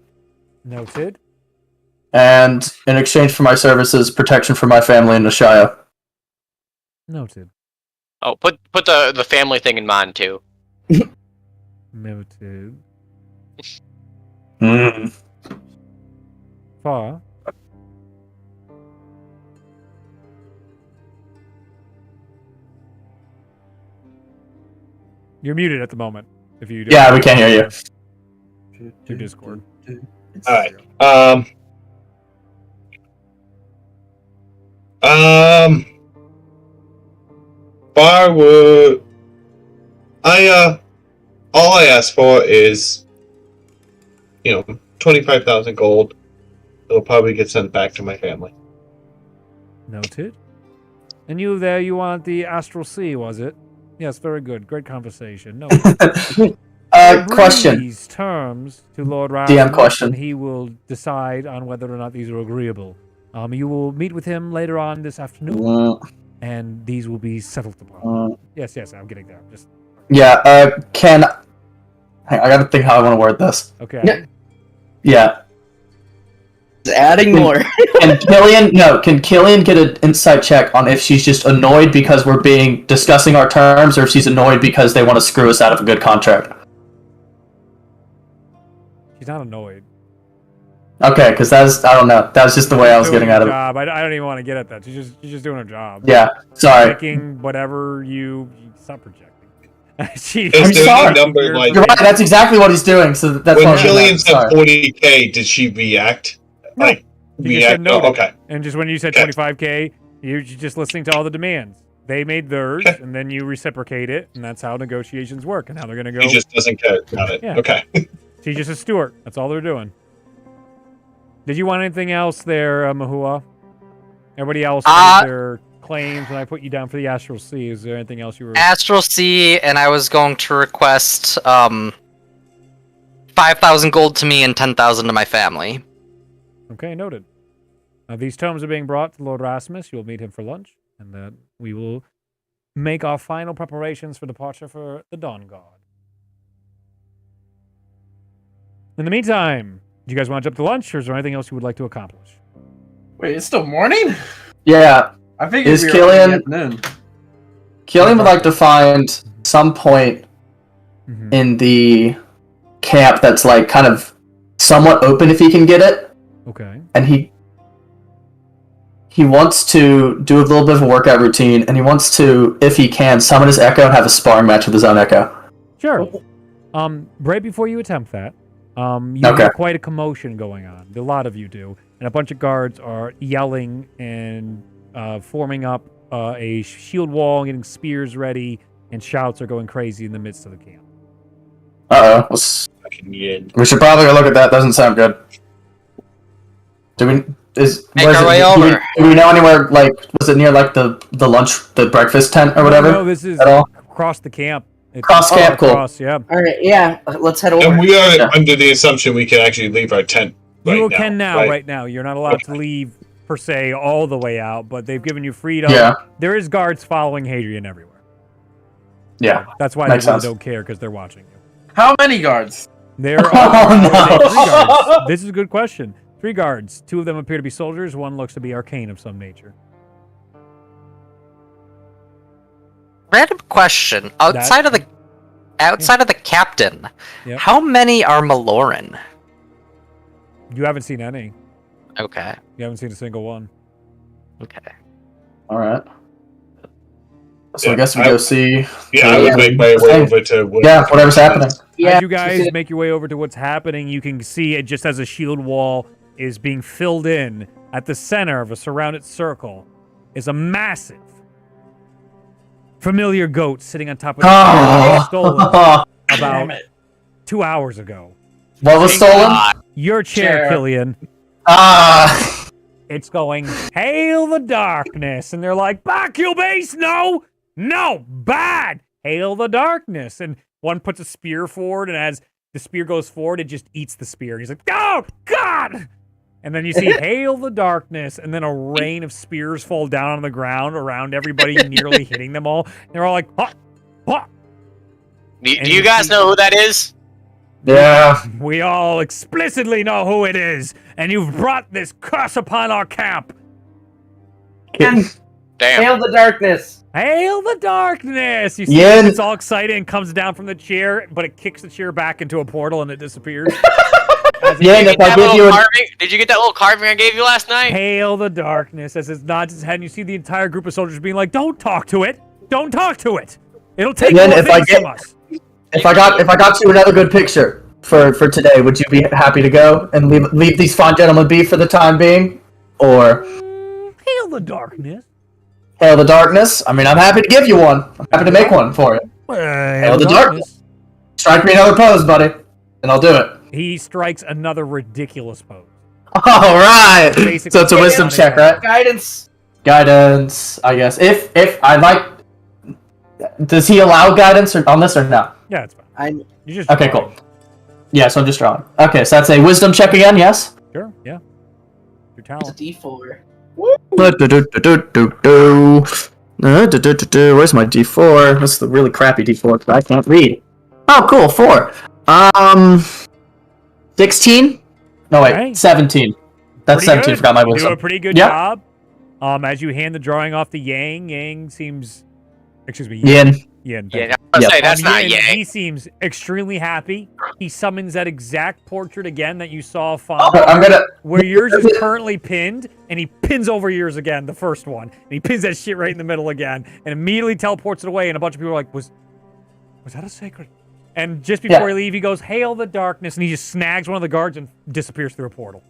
Noted. and in exchange for my services, protection for my family in Nashaya. Noted. Oh, put the family thing in mind too. Noted. Mm. Far. You're muted at the moment. If you don't Yeah, we can't hear you. Your Discord. All right. Barwood. All I ask for is, 25,000 gold. It'll probably get sent back to my family. Noted. And you there, you want the Astral Sea, was it? Yes, very good. Great conversation. No. Question. These terms to Lord Rasmus, DM question. and he will decide on whether or not these are agreeable. You will meet with him later on this afternoon, and these will be settled upon. Yes, I'm getting there. Just Yeah, I gotta think how I want to word this. okay. Yeah. adding more. Can Killian get an insight check on if she's just annoyed because we're discussing our terms, or if she's annoyed because they want to screw us out of a good contract? She's not annoyed. Okay, because I don't know. That was just the way I was getting out of it. Job. I don't even want to get at that. She's just doing her job. Yeah, sorry. Making whatever you stop projecting. I'm sorry. Number, like, You're right. That's exactly what he's doing. So that's when what Killian said 40K, did she react? No. Like, You just said no. Okay. And just when you said 25K, you're just listening to all the demands. They made theirs, and then you reciprocate it, and that's how negotiations work, and how they're going to go. He just doesn't care about it. Yeah. Okay. She's just a steward. That's all they're doing. Did you want anything else there, Mahua? Everybody else made their claims when I put you down for the Astral Sea. Is there anything else you were... Astral Sea, and I was going to request 5,000 gold to me and 10,000 to my family. Okay, noted. These tomes are being brought to Lord Rasmus. You'll meet him for lunch, and then we will make our final preparations for departure for the Dawn Guard. In the meantime, do you guys want to jump to lunch, or is there anything else you would like to accomplish? Wait, it's still morning? Yeah. I figured Is we were Killian- already at noon. Killian would like to find some point in the camp that's like kind of somewhat open if he can get it. Okay. And he wants to do a little bit of a workout routine, and he wants to, if he can, summon his Echo and have a sparring match with his own Echo. Sure. Right before you attempt that, you Okay. have quite a commotion going on. A lot of you do. And a bunch of guards are yelling and forming up a shield wall, getting spears ready, and shouts are going crazy in the midst of the camp. We should probably go look at that. Doesn't sound good. Do we Make our way do over. we know anywhere, like, was it near, like, the breakfast tent or whatever? No, this is At all? across the camp. It's Cross camp, cool. across, yeah. All right, yeah, let's head over. And we are under the assumption we can actually leave our tent You right can now. right now. You're not allowed to leave, per se, all the way out, but they've given you freedom. Yeah. There is guards following Hadrian everywhere. Yeah. That's why Makes they really sense. don't care, because they're watching you. How many guards? There are Oh, no. 3 guards. This is a good question. 3 guards. 2 of them appear to be soldiers. 1 looks to be arcane of some nature. Random question. Outside of the captain, Yep. how many are Maloran? You haven't seen any. Okay. You haven't seen a single one. Okay. All right. So Yeah, I guess we go see. Yeah, I would make my way over to. Whatever's happening. Yeah, As you guys make your way over to what's happening, you can see it just as a shield wall is being filled in. At the center of a surrounded circle is a massive, familiar goat sitting on top of the stolen What about 2 hours ago. was stolen? Your chair, Chair. Killian. Ah. It's going, hail the darkness. And they're like, back you base, no, bad. Hail the darkness. And one puts a spear forward, and as the spear goes forward, it just eats the spear. And he's like, oh, God. And then you see, hail the darkness, and then a rain of spears fall down on the ground around everybody, nearly hitting them all. And they're all like, ha, ha. Do you guys know who that is? Yeah. We all explicitly know who it is, and you've brought this curse upon our camp. Damn. Hail the darkness. Hail the darkness! You see Yen. it's all excited and comes down from the chair, but it kicks the chair back into a portal and it disappears. As it Yen, Did you if I get that give little you a... carving? Did you get that little carving I gave you last night? Hail the darkness as it nods its head, and you see the entire group of soldiers being like, don't talk to it! Don't talk to it! It'll take Yen, more if I things get- from us. If I got you another good picture for today, would you be happy to go and leave these fine gentlemen be for the time being? Or Hail the darkness. hail the darkness? I mean, I'm happy to give you one. I'm happy to make one for you. Hail the darkness. Strike me another pose, buddy, and I'll do it. He strikes another ridiculous pose. All right. Basically, So it's a wisdom check, right? Guidance. Guidance, I guess. If I like, does he allow guidance on this or no? Yeah, it's fine. You just Okay, draw. cool. Yeah, so I'm just drawing. Okay, so that's a wisdom check again, yes? Sure, yeah. Your It's talent. a D4. Where's my D4? That's the really crappy D4 because I can't read. Oh, cool, 4. 16? No, wait, Okay. 17. That's Pretty 17, good. forgot my You do wisdom. a pretty good Yeah. job. As you hand the drawing off to Yang seems, excuse me, Yin. Yin. Yeah, thank I was Yep. gonna say that's you. not Yin, Yang. He seems extremely happy. He summons that exact portrait again that you saw I'm gonna... where yours is currently pinned, and he pins over yours again, the first one, and he pins that shit right in the middle again, and immediately teleports it away. And a bunch of people are like, "Was that a sacred?" And just before he leave, he goes, "Hail the darkness," and he just snags one of the guards and disappears through a portal.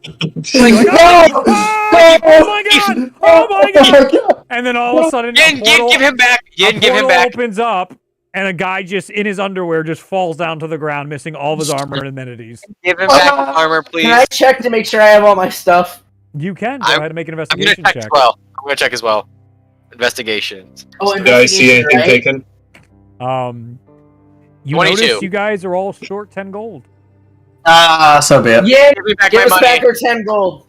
Like, oh my god! Oh my god! And then all of a sudden, Yin, give him back. Yin, give him back. opens up, and a guy just in his underwear just falls down to the ground, missing all of his armor and amenities. Give him back his armor, please. Can I check to make sure I have all my stuff? You can go I'm- ahead and make an I'm gonna investigation check check. as well. I'm gonna check as well. Investigations. Oh, Did I see anything investigation, taken? You 22. notice you guys are all short 10 gold. So be it. Yeah, Give me back give my us money. back our 10 gold.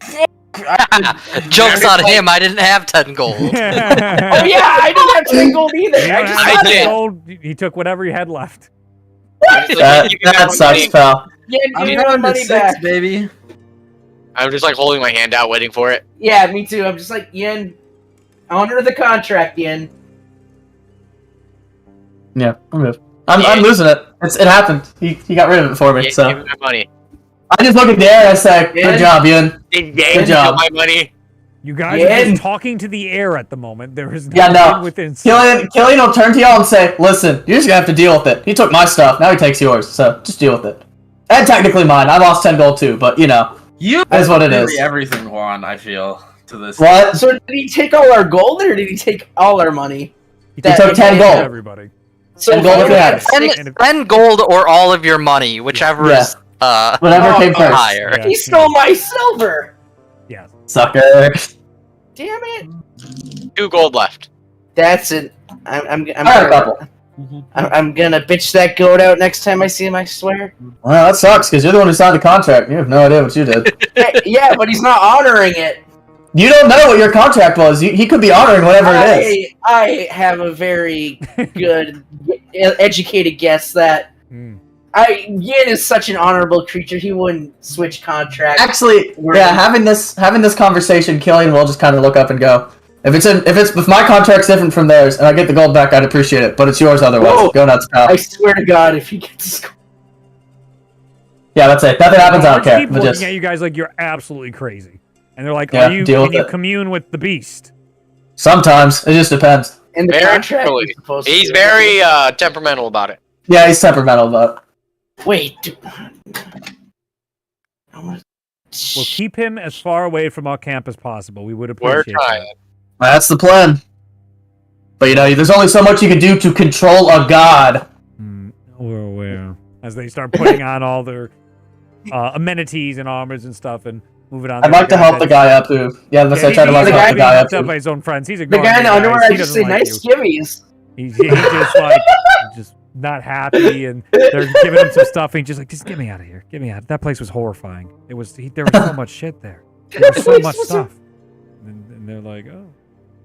Joke's on him. I didn't have 10 gold. Oh yeah, I didn't have 10 gold either. You I don't just have I got any did. it. gold. He took whatever you had left. I'm just like, give me back That my sucks, money. pal. Yeah, I'm give me my going to money 6, back. baby. I'm just like holding my hand out, waiting for it. Yeah, me too. I'm just like, Yen, honor the contract, Yen. Yeah, I'm good. I'm losing it. It happened. He got rid of it for me, Yin, so... give me my money. I just look at the air and I say, Yin. good job, Ian. Yin, Good job. my money. You guys Yeah. are just talking to the air at the moment. There is Yeah, nothing no. within. Killian will turn to y'all and say, listen, you're just gonna have to deal with it. He took my stuff, now he takes yours, so just deal with it. And technically mine. I lost 10 gold too, but you know. You That's what it carry is. everything, Juan, I feel, to this. What? So did he take all our gold or did he take all our money? He That- took 10 gold. Everybody. So 10 gold if if we had it. six- 10 gold or all of your money, whichever Yeah. is Whatever Oh, came first. higher. Yeah. He stole my silver. Yeah. Sucker. Damn it! 2 gold left. That's it. I'm Alright, couple. I'm gonna bitch that goat out next time I see him, I swear. Well, that sucks, because you're the one who signed the contract. You have no idea what you did. Hey, yeah, but he's not honoring it. You don't know what your contract was. He could be honoring whatever it is. I have a very good, educated guess that Yin is such an honorable creature. He wouldn't switch contracts. Actually, yeah, having this conversation, Killian will just kind of look up and go, if my contract's different from theirs and I get the gold back, I'd appreciate it. But it's yours otherwise. Whoa. Go nuts, pal. I swear to God, if he gets Yeah, that's it. Nothing happens, I don't care. Keep But looking just at you guys like you're absolutely crazy, and they're like, Yeah, can deal with you it. commune with the beast? sometimes it just depends. in the Very contract, truly. supposed to He's do very temperamental about it. Yeah, he's temperamental, but Wait. Dude. We'll keep him as far away from our camp as possible. We would We're appreciate trying. that. that's the plan. But you know, there's only so much you can do to control a god. We're aware. As they start putting on all their amenities and armors and stuff and moving on. I'd like to help the guy up too. Yeah, let's say try to help the guy up by too. his own friends. He's The ignoring guy in the you underwear, guys. I He just doesn't say, like nice you. gimmies. He's just like just not happy, and they're giving him some stuff, and he's just like, just get me out of here, get me out. That place was horrifying. There was so much shit there. There was so much stuff, and they're like, oh,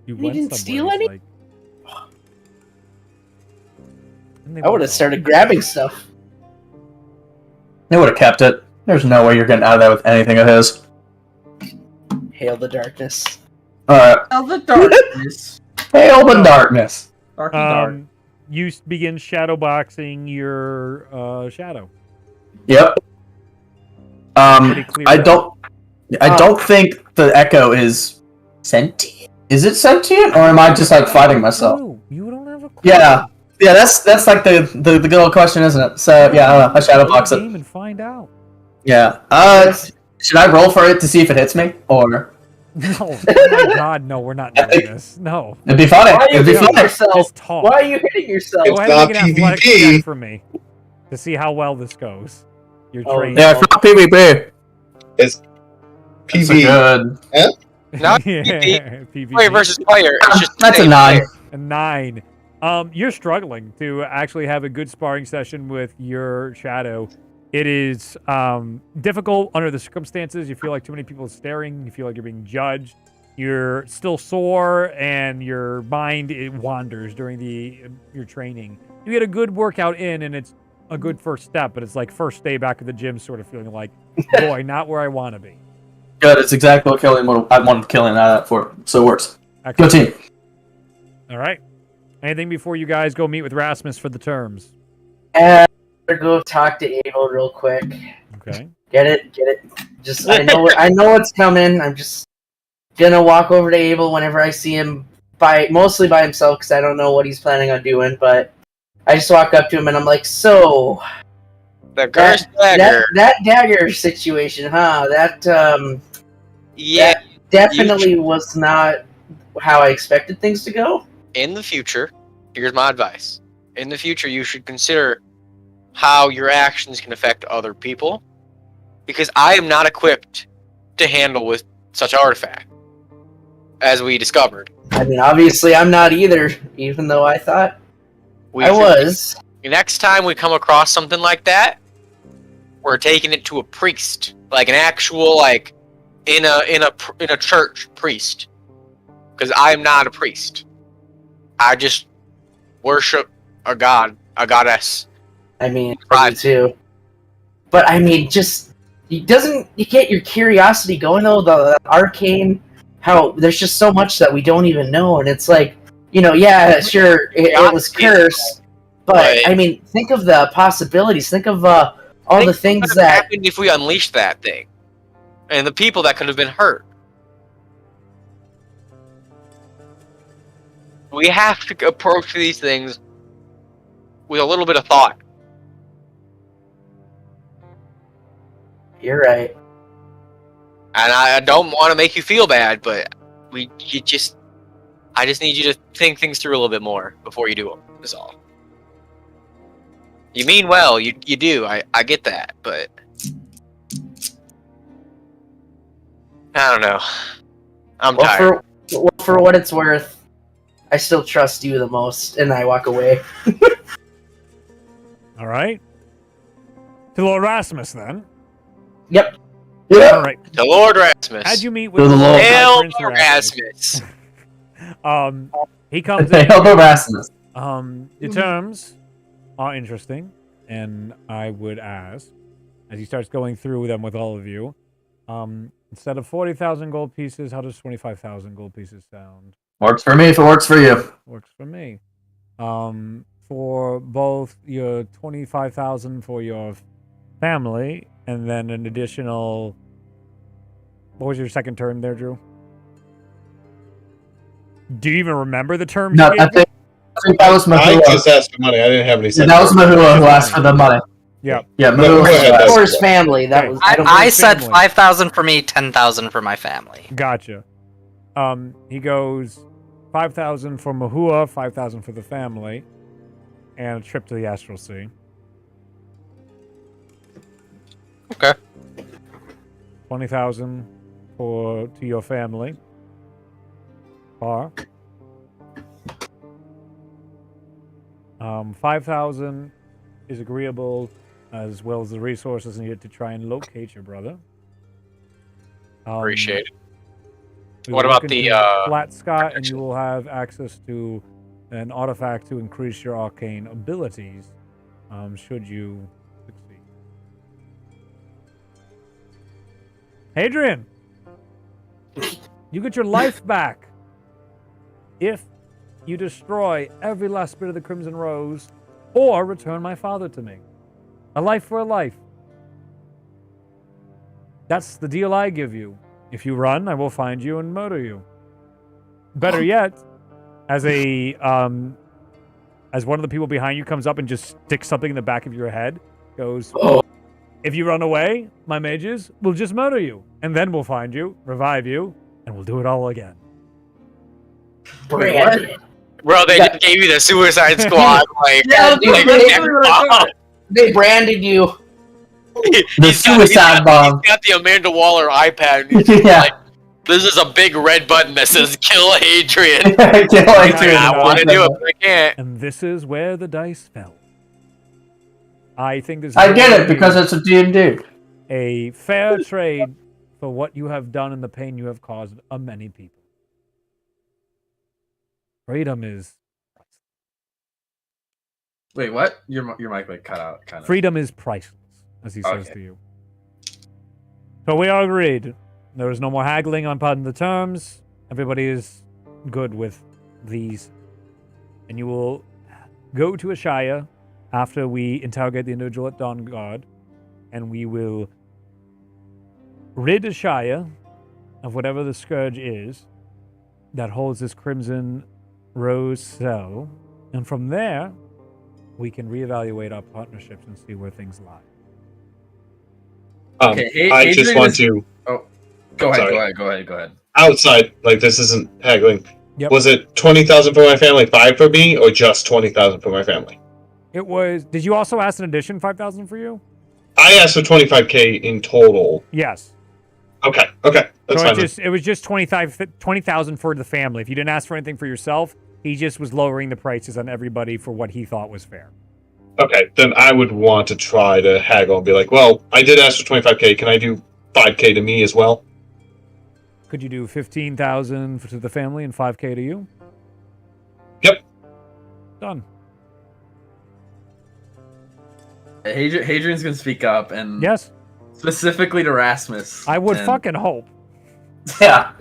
you went didn't somewhere. steal It's any? like- And they I would went have off. started grabbing stuff. They would have kept it. There's no way you're getting out of there with anything of his. Hail the darkness. Alright. Oh, the darkness. Hail the darkness. Darky dark. You begin shadowboxing your shadow. Yep. Pretty clear I cut. don't think the Echo is sentient. Is it sentient, or am I just like fighting myself? Oh, you don't have a clue. Yeah. Yeah, that's like the good old question, isn't it? So yeah, I don't know. I shadowbox Play the it. game and find out. Yeah. Should I roll for it to see if it hits me, or No, oh my God, no, we're not doing this. No. it'd be funny? Why are you It'd be hitting funny. yourself? Just talk. Why are you hitting yourself? Go It's ahead not and make an athletics PvP. check for me to see how well this goes. You're Oh, trained. Yeah, it's not PvP. It's That's a PV. good. Not Yeah, PvP. PvP. Player versus player. It's just That's a same 9. player. A 9. You're struggling to actually have a good sparring session with your shadow. It is difficult under the circumstances. You feel like too many people are staring. You feel like you're being judged. You're still sore, and your mind it wanders during your training. You get a good workout in, and it's a good first step. But it's like first day back at the gym, sort of feeling like, boy, not where I want to be. Good. It's exactly what I wanted Killian out of that for. So it works. Good Excellent. team. All right. Anything before you guys go meet with Rasmus for the terms? And go talk to Abel real quick. Okay. Get it. Just I know what's coming. I'm just gonna walk over to Abel whenever I see him mostly by himself because I don't know what he's planning on doing. But I just walk up to him and I'm like, so The cursed dagger. that dagger situation, huh? Yeah. That definitely was not how I expected things to go. In the future, here's my advice. In the future, you should consider how your actions can affect other people, because I am not equipped to handle with such artifact, as we discovered. I mean, obviously, I'm not either, even though I thought I was. Next time we come across something like that, we're taking it to a priest, like an actual, like in a church priest, because I am not a priest. I just worship a god, a goddess. I mean, I do too. But I mean, just you get your curiosity going though. The arcane, how there's just so much that we don't even know, and it's like, yeah, sure, it was cursed, but I mean, think of the possibilities. Think of all the things that happened if we unleashed that thing, and the people that could have been hurt. We have to approach these things with a little bit of thought. You're right. And I don't want to make you feel bad, but I just need you to think things through a little bit more before you do them, is all. You mean well, you do, I get that, but I don't know. I'm tired. For what it's worth, I still trust you the most, and I walk away. All right. To Lord Rasmus, then. Yep. All right. To Lord Rasmus. How'd you meet with To the Lord. Hail Prince Lord Rasmus. He comes Hey, in. help Rasmus. The terms are interesting, and I would ask, as he starts going through them with all of you, instead of 40,000 gold pieces, how does 25,000 gold pieces sound? Works for me if it works for you. Works for me. For both your 25,000 for your family, and then an additional. What was your second term there, Drew? Do you even remember the terms? No, you I gave me? think that was I Mahua. just asked for money. I didn't have any. Yeah, that was Mahua who asked for the money. Yeah. Yeah, No, Mahua. go ahead, was Or that's- his family. That was. I said family. 5,000 for me, 10,000 for my family. Gotcha. He goes 5,000 for Mahua, 5,000 for the family, and a trip to the Astral Sea. Okay. 20,000 to your family. Par. 5,000 is agreeable, as well as the resources needed to try and locate your brother. Appreciate it. We What will about look the, into Flat Scott, and protection? you will have access to an artifact to increase your arcane abilities, should you succeed. Hadrian, you get your life back if you destroy every last bit of the Crimson Rose, or return my father to me. A life for a life. That's the deal I give you. If you run, I will find you and murder you. Better yet, as one of the people behind you comes up and just sticks something in the back of your head, goes, if you run away, my mages will just murder you, and then we'll find you, revive you, and we'll do it all again. Branded. Bro, they just gave you the Suicide Squad. Like, Yeah, dude, like, they- They branded you. The suicide bomb. He's got the Amanda Waller iPad. And he's Yeah. like, this is a big red button that says "Kill Hadrian." Kill Hadrian. I want to do it, but I can't. And this is where the dice fell. I think this is I get going it to be because it's a D&D. a fair trade for what you have done and the pain you have caused a many people. Freedom is Wait, what? Your mic like cut out, kind of. freedom is priceless, as he says Okay. to you. So we are agreed. There is no more haggling on the terms. Everybody is good with these. And you will go to Ashaya after we interrogate the individual at Dawn Guard, and we will rid Ashaya of whatever the scourge is that holds this Crimson Rose cell. And from there, we can reevaluate our partnerships and see where things lie. Okay, I just Hadrian want is- to Go Sorry. ahead. outside. Like this isn't haggling. Yep. Was it 20,000 for my family, 5 for me, or just 20,000 for my family? It was. Did you also ask an addition 5,000 for you? I asked for 25k in total. Yes. Okay, that's So fine. it was just 20,000 for the family. If you didn't ask for anything for yourself, he just was lowering the prices on everybody for what he thought was fair. Okay, then I would want to try to haggle and be like, well, I did ask for 25k. Can I do 5k to me as well? Could you do 15,000 to the family and 5K to you? Yep. Done. Hadrian's gonna speak up and Yes, specifically to Rasmus. I would and- fucking hope. Yeah.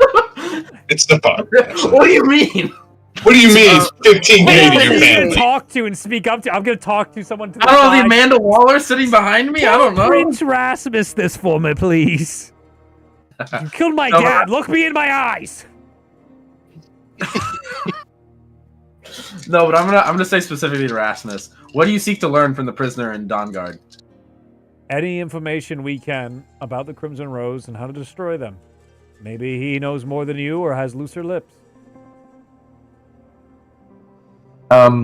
It's the fun. What do you mean? What do you mean 15k Who to else your are you gonna family? talk to and speak up to? I'm gonna talk to someone to the I don't know, side. the Amanda Waller sitting behind me? I don't know. Prince Rasmus this for me, please. You killed my No, dad. Look me in my eyes. No, but I'm gonna say specifically to Rasmus. What do you seek to learn from the prisoner in Dawnguard? Any information we can about the Crimson Rose and how to destroy them. Maybe he knows more than you or has looser lips.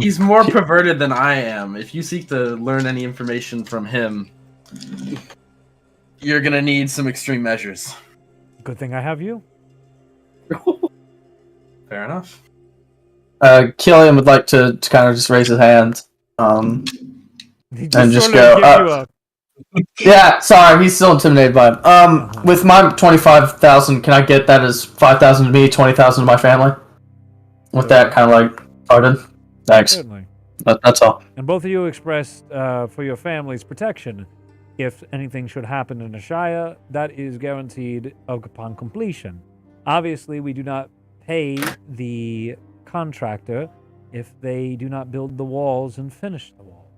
He's more perverted than I am. If you seek to learn any information from him, you're gonna need some extreme measures. Good thing I have you. Fair enough. Killian would like to kind of just raise his hand. And just sort go. of give you a Yeah, sorry, he's still intimidated by him. With my 25,000, can I get that as 5,000 to me, 20,000 to my family? With that kind of like started. Thanks. Certainly. That's all. And both of you expressed for your family's protection. If anything should happen in Ashaya, that is guaranteed upon completion. Obviously, we do not pay the contractor if they do not build the walls and finish the wall.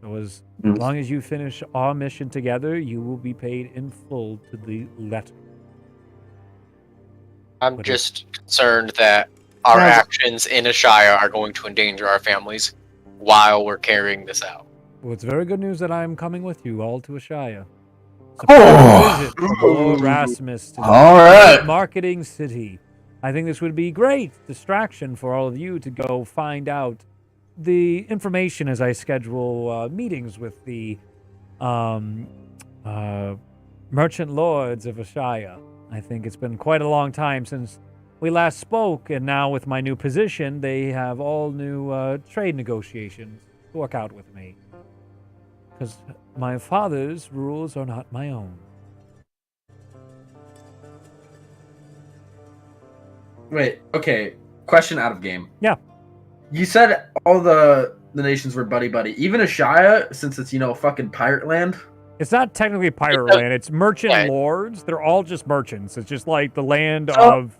So as long as you finish our mission together, you will be paid in full to the letter. I'm just concerned that our actions in Ashaya are going to endanger our families while we're carrying this out. Well, it's very good news that I'm coming with you all to Ashaya. Oh. Visit from Lord Rasmus to the All right. marketing city. I think this would be great distraction for all of you to go find out the information as I schedule meetings with the merchant lords of Ashaya. I think it's been quite a long time since we last spoke, and now with my new position, they have all new trade negotiations to work out with me. Because my father's rules are not my own. Wait, okay. Question out of game. Yeah. You said all the nations were buddy-buddy. Even Ashaya, since it's, fucking pirate land? It's not technically pirate land. It's merchant lords. They're all just merchants. It's just like the land of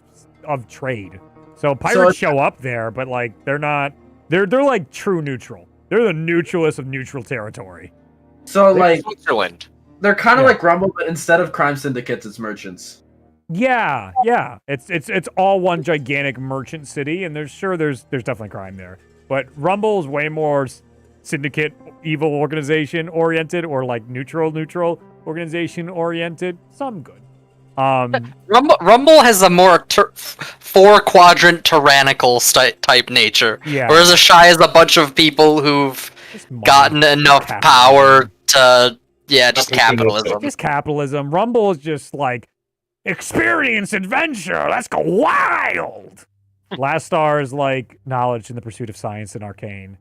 trade. So pirates show up there, but like they're not. They're like true neutral. They're the neutralist of neutral territory. So like Switzerland. They're kind of like Rumble, but instead of crime syndicates, it's merchants. Yeah. It's all one gigantic merchant city, and there's definitely crime there. But Rumble is way more syndicate, evil organization oriented, or like neutral organization oriented. Some good. Rumble has a more four-quadrant tyrannical type nature. Yeah. Whereas Ashai is a bunch of people who've gotten enough power to, just capitalism. Just capitalism. Rumble is just like, experience adventure. Let's go wild. Last Star is like knowledge in the pursuit of science and arcane.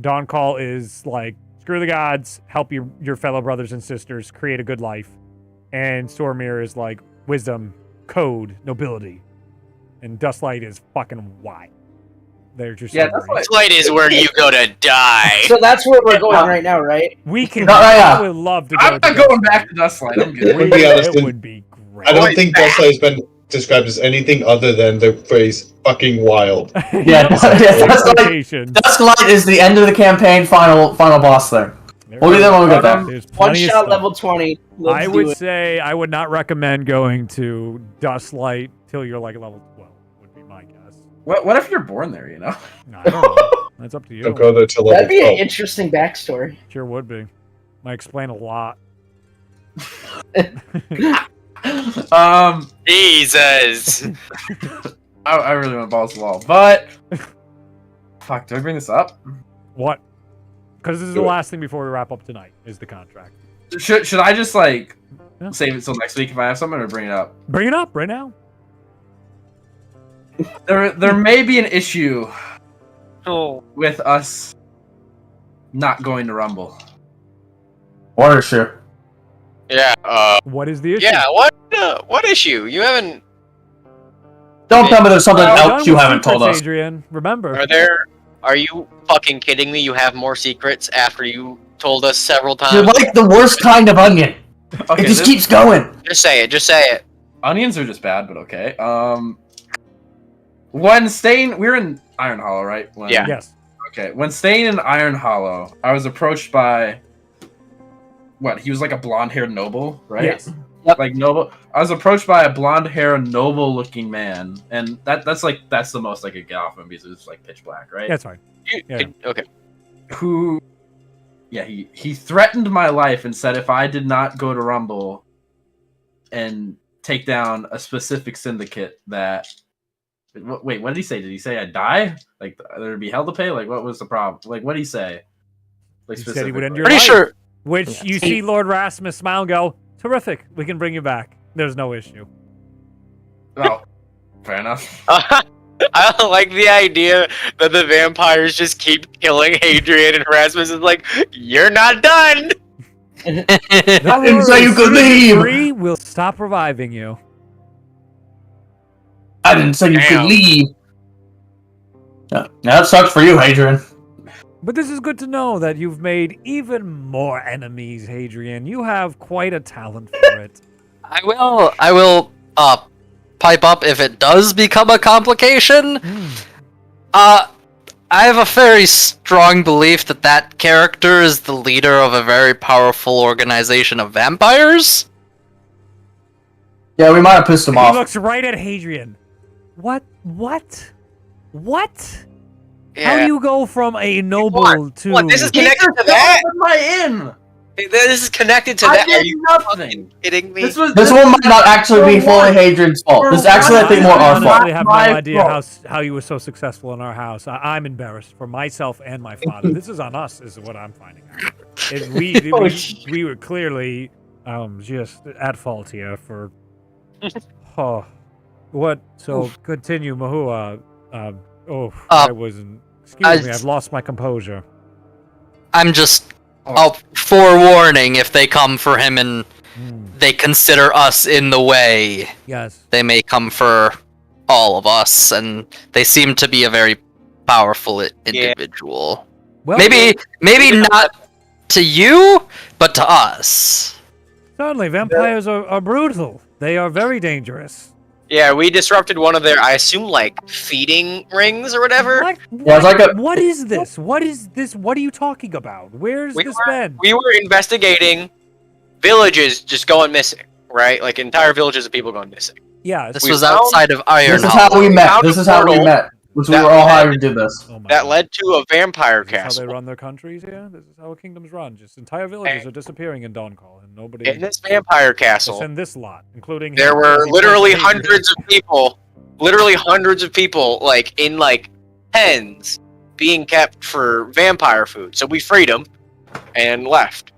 Dawn Call is like, screw the gods, help your fellow brothers and sisters, create a good life. And Stormir is like, wisdom, code, nobility. And Dustlight is fucking why. They're just Dustlight is where you go to die. So that's where we're going right now, right? We can. I would love to go. I'm not going back to Dustlight. I'm good. To be honest, it would be great. I don't think Dustlight has been described as anything other than the phrase "fucking wild." Yeah, Dustlight is the end of the campaign. Final boss there. We'll be there when we get there. One shot, level 20. I would say I would not recommend going to Dustlight till you're like level 12. Would be my guess. What if you're born there? No, I don't know. That's up to you. Don't go there till That'd level be 12. an interesting backstory. Sure would be. Might explain a lot. Jesus. I really want balls to the wall, but fuck, do I bring this up? What? Because this is the last thing before we wrap up tonight. Is the contract? Should I just like save it till next week if I have something, or bring it up? Bring it up right now. There may be an issue with us not going to Rumble. What issue? Yeah. What is the issue? Yeah. What issue? You haven't. Don't tell me there's something else you haven't told us. Adrian, remember. Are you fucking kidding me? You have more secrets after you told us several times. You're like the worst kind of onion. Okay, it just keeps going. Just say it. Onions are just bad, but okay. When staying, we're in Iron Hollow, right? Yeah. Yes. Okay. When staying in Iron Hollow, I was approached by he was like a blonde-haired noble, right? Yes. Yep. Like noble. I was approached by a blonde-haired noble-looking man, and that's the most I could get off him because it's like pitch black, right? That's fine. Okay. Who? Yeah, he threatened my life and said if I did not go to Rumble and take down a specific syndicate that. Wait, what did he say? Did he say I'd die? Like there'd be hell to pay? Like what was the problem? Like what did he say? Like he said he would end your Pretty life. sure. Which you see Lord Rasmus smile and go, terrific, we can bring you back. There's no issue. Well, Fair enough. I don't like the idea that the vampires just keep killing Hadrian and Rasmus is like, you're not done! I didn't say you could leave! Free, we'll stop reviving you. I didn't say you could Damn. leave! Yeah, that sucks for you, Hadrian. But this is good to know that you've made even more enemies, Hadrian. You have quite a talent for it. I will pipe up if it does become a complication. I have a very strong belief that that character is the leader of a very powerful organization of vampires. Yeah, we might have pissed him He off. looks right at Hadrian. What? Yeah. How do you go from a noble to... What? This is connected to that? My inn. This is connected to I that. Are did you nothing. kidding me? This was This one might not actually be fully Hadrian's fault. This is actually, I think, more our I fault. honestly have no My idea fault. how you were so successful in our house. I'm embarrassed for myself and my father. This is on us, is what I'm finding out. We were clearly just at fault here for... Oh. What? So, continue, Mahua. I wasn't... Excuse me, I've lost my composure. I'm just forewarning if they come for him and they consider us in the way. Yes. They may come for all of us, and they seem to be a very powerful individual. Well, Maybe not to you, but to us. certainly, vampires are brutal. They are very dangerous. Yeah, we disrupted one of their, I assume, like, feeding rings or whatever. Yeah, it's like a... What is this? What is this? What are you talking about? Where's this been? We were investigating villages just going missing, right? Like, entire villages of people going missing. Yeah. This We was found- outside of Iron This is Hollow. how we met. Found This a is how we portal met. We that were all led- hired to do this. Oh my That God. led to a vampire Is this how they castle. run their countries here? This is how kingdoms run. Just entire villages are disappearing in Dawncall, and nobody... In this vampire It's castle, in this lot, including... there him, were because he literally plays Hadrian. hundreds of people, like, in, like, pens being kept for vampire food. So we freed them and left.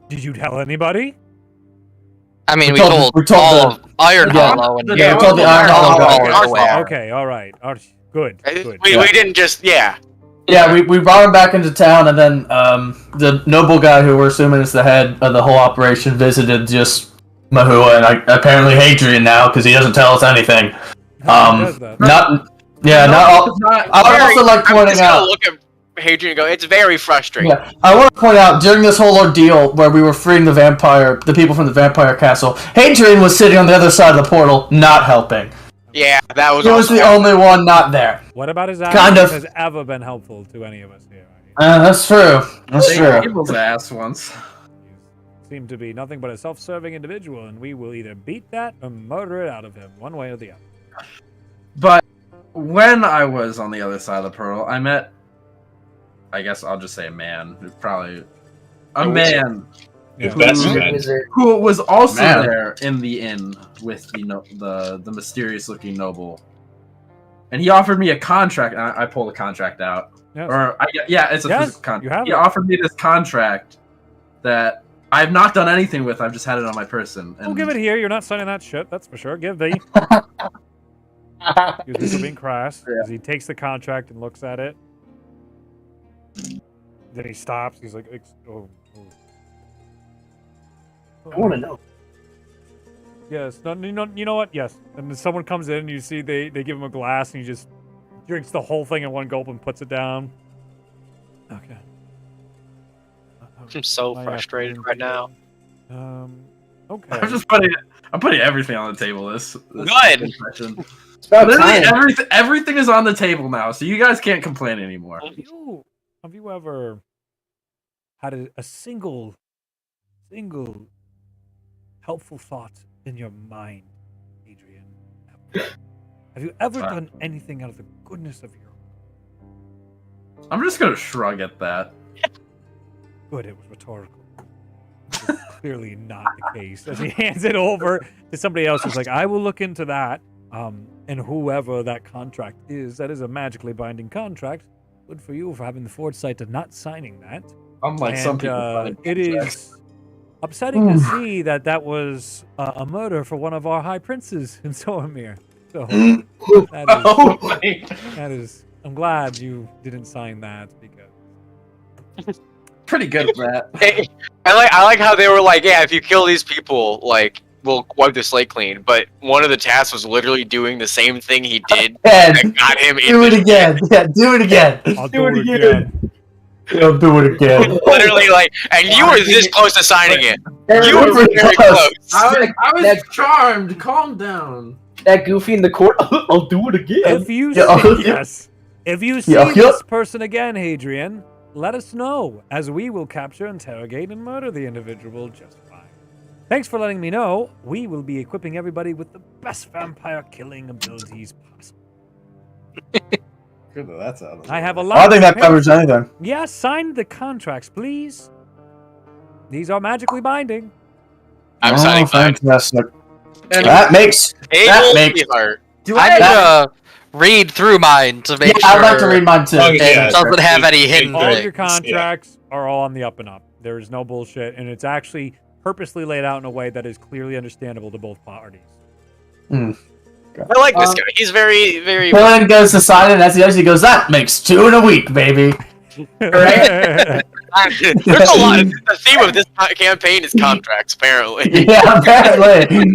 Did you tell anybody? I mean, We we told told the- all of Iron Yeah. Hollow, and Yeah, we told the Iron Hollow guy. Our Okay, all right. Good. We didn't just, yeah. Yeah, we brought him back into town, and then the noble guy who we're assuming is the head of the whole operation visited just Mahua and apparently Hadrian now because he doesn't tell us anything. does that? Not all. I would also like I'm pointing just gonna out. look at Hadrian and go, it's very frustrating. Yeah, I want to point out during this whole ordeal where we were freeing the people from the vampire castle, Hadrian was sitting on the other side of the portal, not helping. Yeah, that was He was the only one not there. What about his Kind actions of. has ever been helpful to any of us here? That's true. That's true. People's ass once. You seem to be nothing but a self-serving individual, and we will either beat that or murder it out of him, one way or the other. But when I was on the other side of the portal, I met, I guess I'll just say a man. Probably a man His best friend. Wizard. who was also Man. there in the inn with the mysterious looking noble, and he offered me a contract. And I pulled the contract out, Yes. it's a Yes, physical contract. you have He it. offered me this contract that I've not done anything with. I've just had it on my person. We'll give it here. You're not signing that shit, that's for sure. Give the... Excuse me for being crass. Yeah. As he takes the contract and looks at it. Then he stops. He's like, oh. I want to know. Yes. No, you know what? Yes. And then someone comes in and you see they give him a glass and he just drinks the whole thing in one gulp and puts it down. Okay. I'm so My frustrated afternoon right now. Okay. I'm putting everything on the table. This Good. impression. It's about Literally time. everything is on the table now, so you guys can't complain anymore. Have you ever had a single helpful thought in your mind, Adrian? Have you ever Sorry. done anything out of the goodness of your I'm just gonna shrug at that. Good, it was rhetorical. It's clearly not the case. As he hands it over to somebody else who's like, I will look into that. And whoever that contract is, that is a magically binding contract. Good for you for having the foresight to not signing that. Unlike some people. It is upsetting to see that was a murder for one of our high princes in Sormir. So that is. I'm glad you didn't sign that because pretty good at that. I like how they were like, yeah, if you kill these people, like we'll wipe the slate clean. But one of the tasks was literally doing the same thing he did that got him. Do it again. Yeah, do it again. I'll do it again. I'll do it again. Literally, like, and you were this close to signing it. You were very close. close. I was charmed. Calm down. That Goofy in the court. I'll do it again. If you see this person again, Hadrian, let us know, as we will capture, interrogate, and murder the individual just fine. Thanks for letting me know. We will be equipping everybody with the best vampire killing abilities possible. Good that that's out of the I have a way. lot. I think that covers anything. Yeah, sign the contracts, please. These are magically binding. I'm signing fine. Fantastic. And That makes Heart. do I I need to read through mine to make sure I'd like to read mine too. Oh, it yeah. doesn't have any hidden All of things. your contracts are all on the up and up. There is no bullshit, and it's actually purposely laid out in a way that is clearly understandable to both parties. I like this guy. He's very, very. Killian goes to sign it, and as he does, he goes, that makes 2 in a week, baby. There's a lot. The theme of this campaign is contracts, apparently. Yeah, apparently.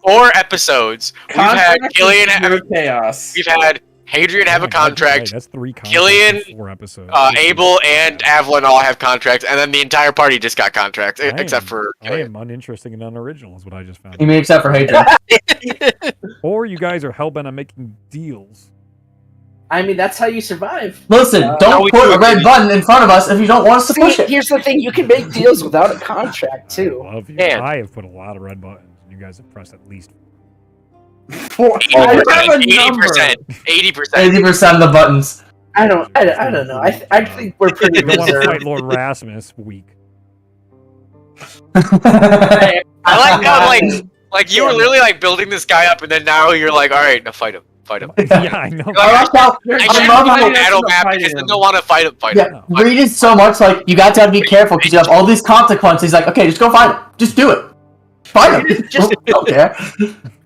4 episodes. We've had Contract Killian. is pure chaos. We've had Hadrian have a contract. That's 3 contracts. Killian, in 4 episodes. Abel, and Avalon all have contracts, and then the entire party just got contracts, except for I Killian. am uninteresting and unoriginal, is what I just found. You mean except for Hadrian. Or you guys are hellbent on making deals. I mean, that's how you survive. Listen, don't we put do a red it. button in front of us if you don't want us to push See, it. here's the thing: you can make deals without a contract too. Love you. Man. I have put a lot of red buttons. You guys have pressed at least. I have a number. 80%. 80%. 80% of the buttons. I don't know. I think we're pretty You don't want to fight reserved. Lord Rasmus. Weak. I like how like you were literally like building this guy up, and then now you're like, all right, now fight him. Yeah, I know. I like how, I I should love have how a battle map because they don't want to fight him. yeah, read it so much like you got to be careful because you have all these consequences. He's like, okay, just go fight him. Just do it. Fight him. Just don't care.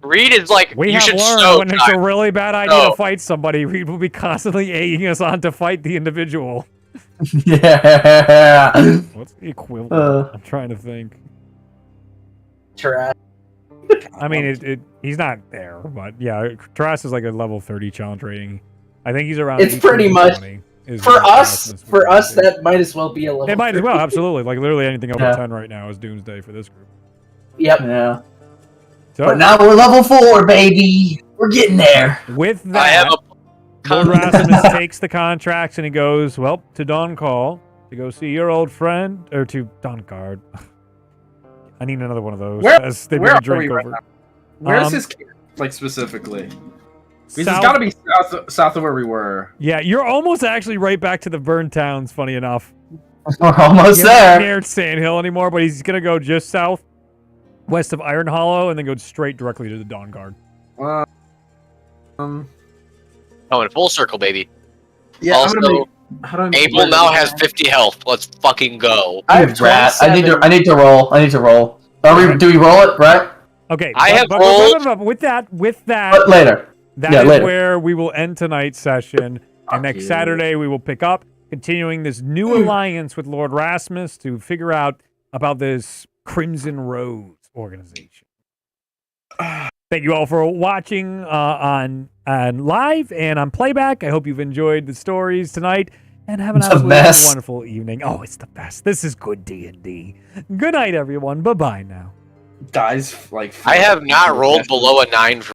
Reed is like, We you have should learned sow when it's a time. really bad idea No. to fight somebody, Reed will be constantly egging us on to fight the individual. Yeah. What's the equivalent? I'm trying to think. Trash. I mean, he's not there, but yeah, Taras is like a level 30 challenge rating. I think he's around. It's 18 pretty to much 20 is For what us, Rasmus would be. that might as well be a level. It might as well, absolutely. Like literally anything over Yeah. 10 right now is doomsday for this group. Yep. Yeah. So But now we're level 4, baby. We're getting there. with I have that, a Lord Rasmus takes the contracts and he goes, well, to Don Call to go see your old friend, or to Don Guard. I need another one of those. Where- as they where bring a are we drink right over. now? Where's his camp, like specifically? Because it's got to be south of where we were. Yeah, you're almost actually right back to the burn towns, funny enough. We're almost You're not there. near Sandhill anymore, but he's going to go just south, west of Iron Hollow, and then go straight directly to the Dawn Guard. Oh, in full circle, baby. Yeah. Also, How do I Abel now has 50 health. Let's fucking go. I have Rat. I need to roll. Do we roll it, right? Okay, I have but rolled- with that, But later. that Yeah, is later. where we will end tonight's session. And next you. Saturday, we will pick up, continuing this new alliance with Lord Rasmus to figure out about this Crimson Rose organization. Thank you all for watching on live and on playback. I hope you've enjoyed the stories tonight and have an It's a absolutely mess. wonderful evening. Oh, it's the best. This is good D&D. Good night, everyone. Bye-bye now. Guys, like I have not rolled below a 9 for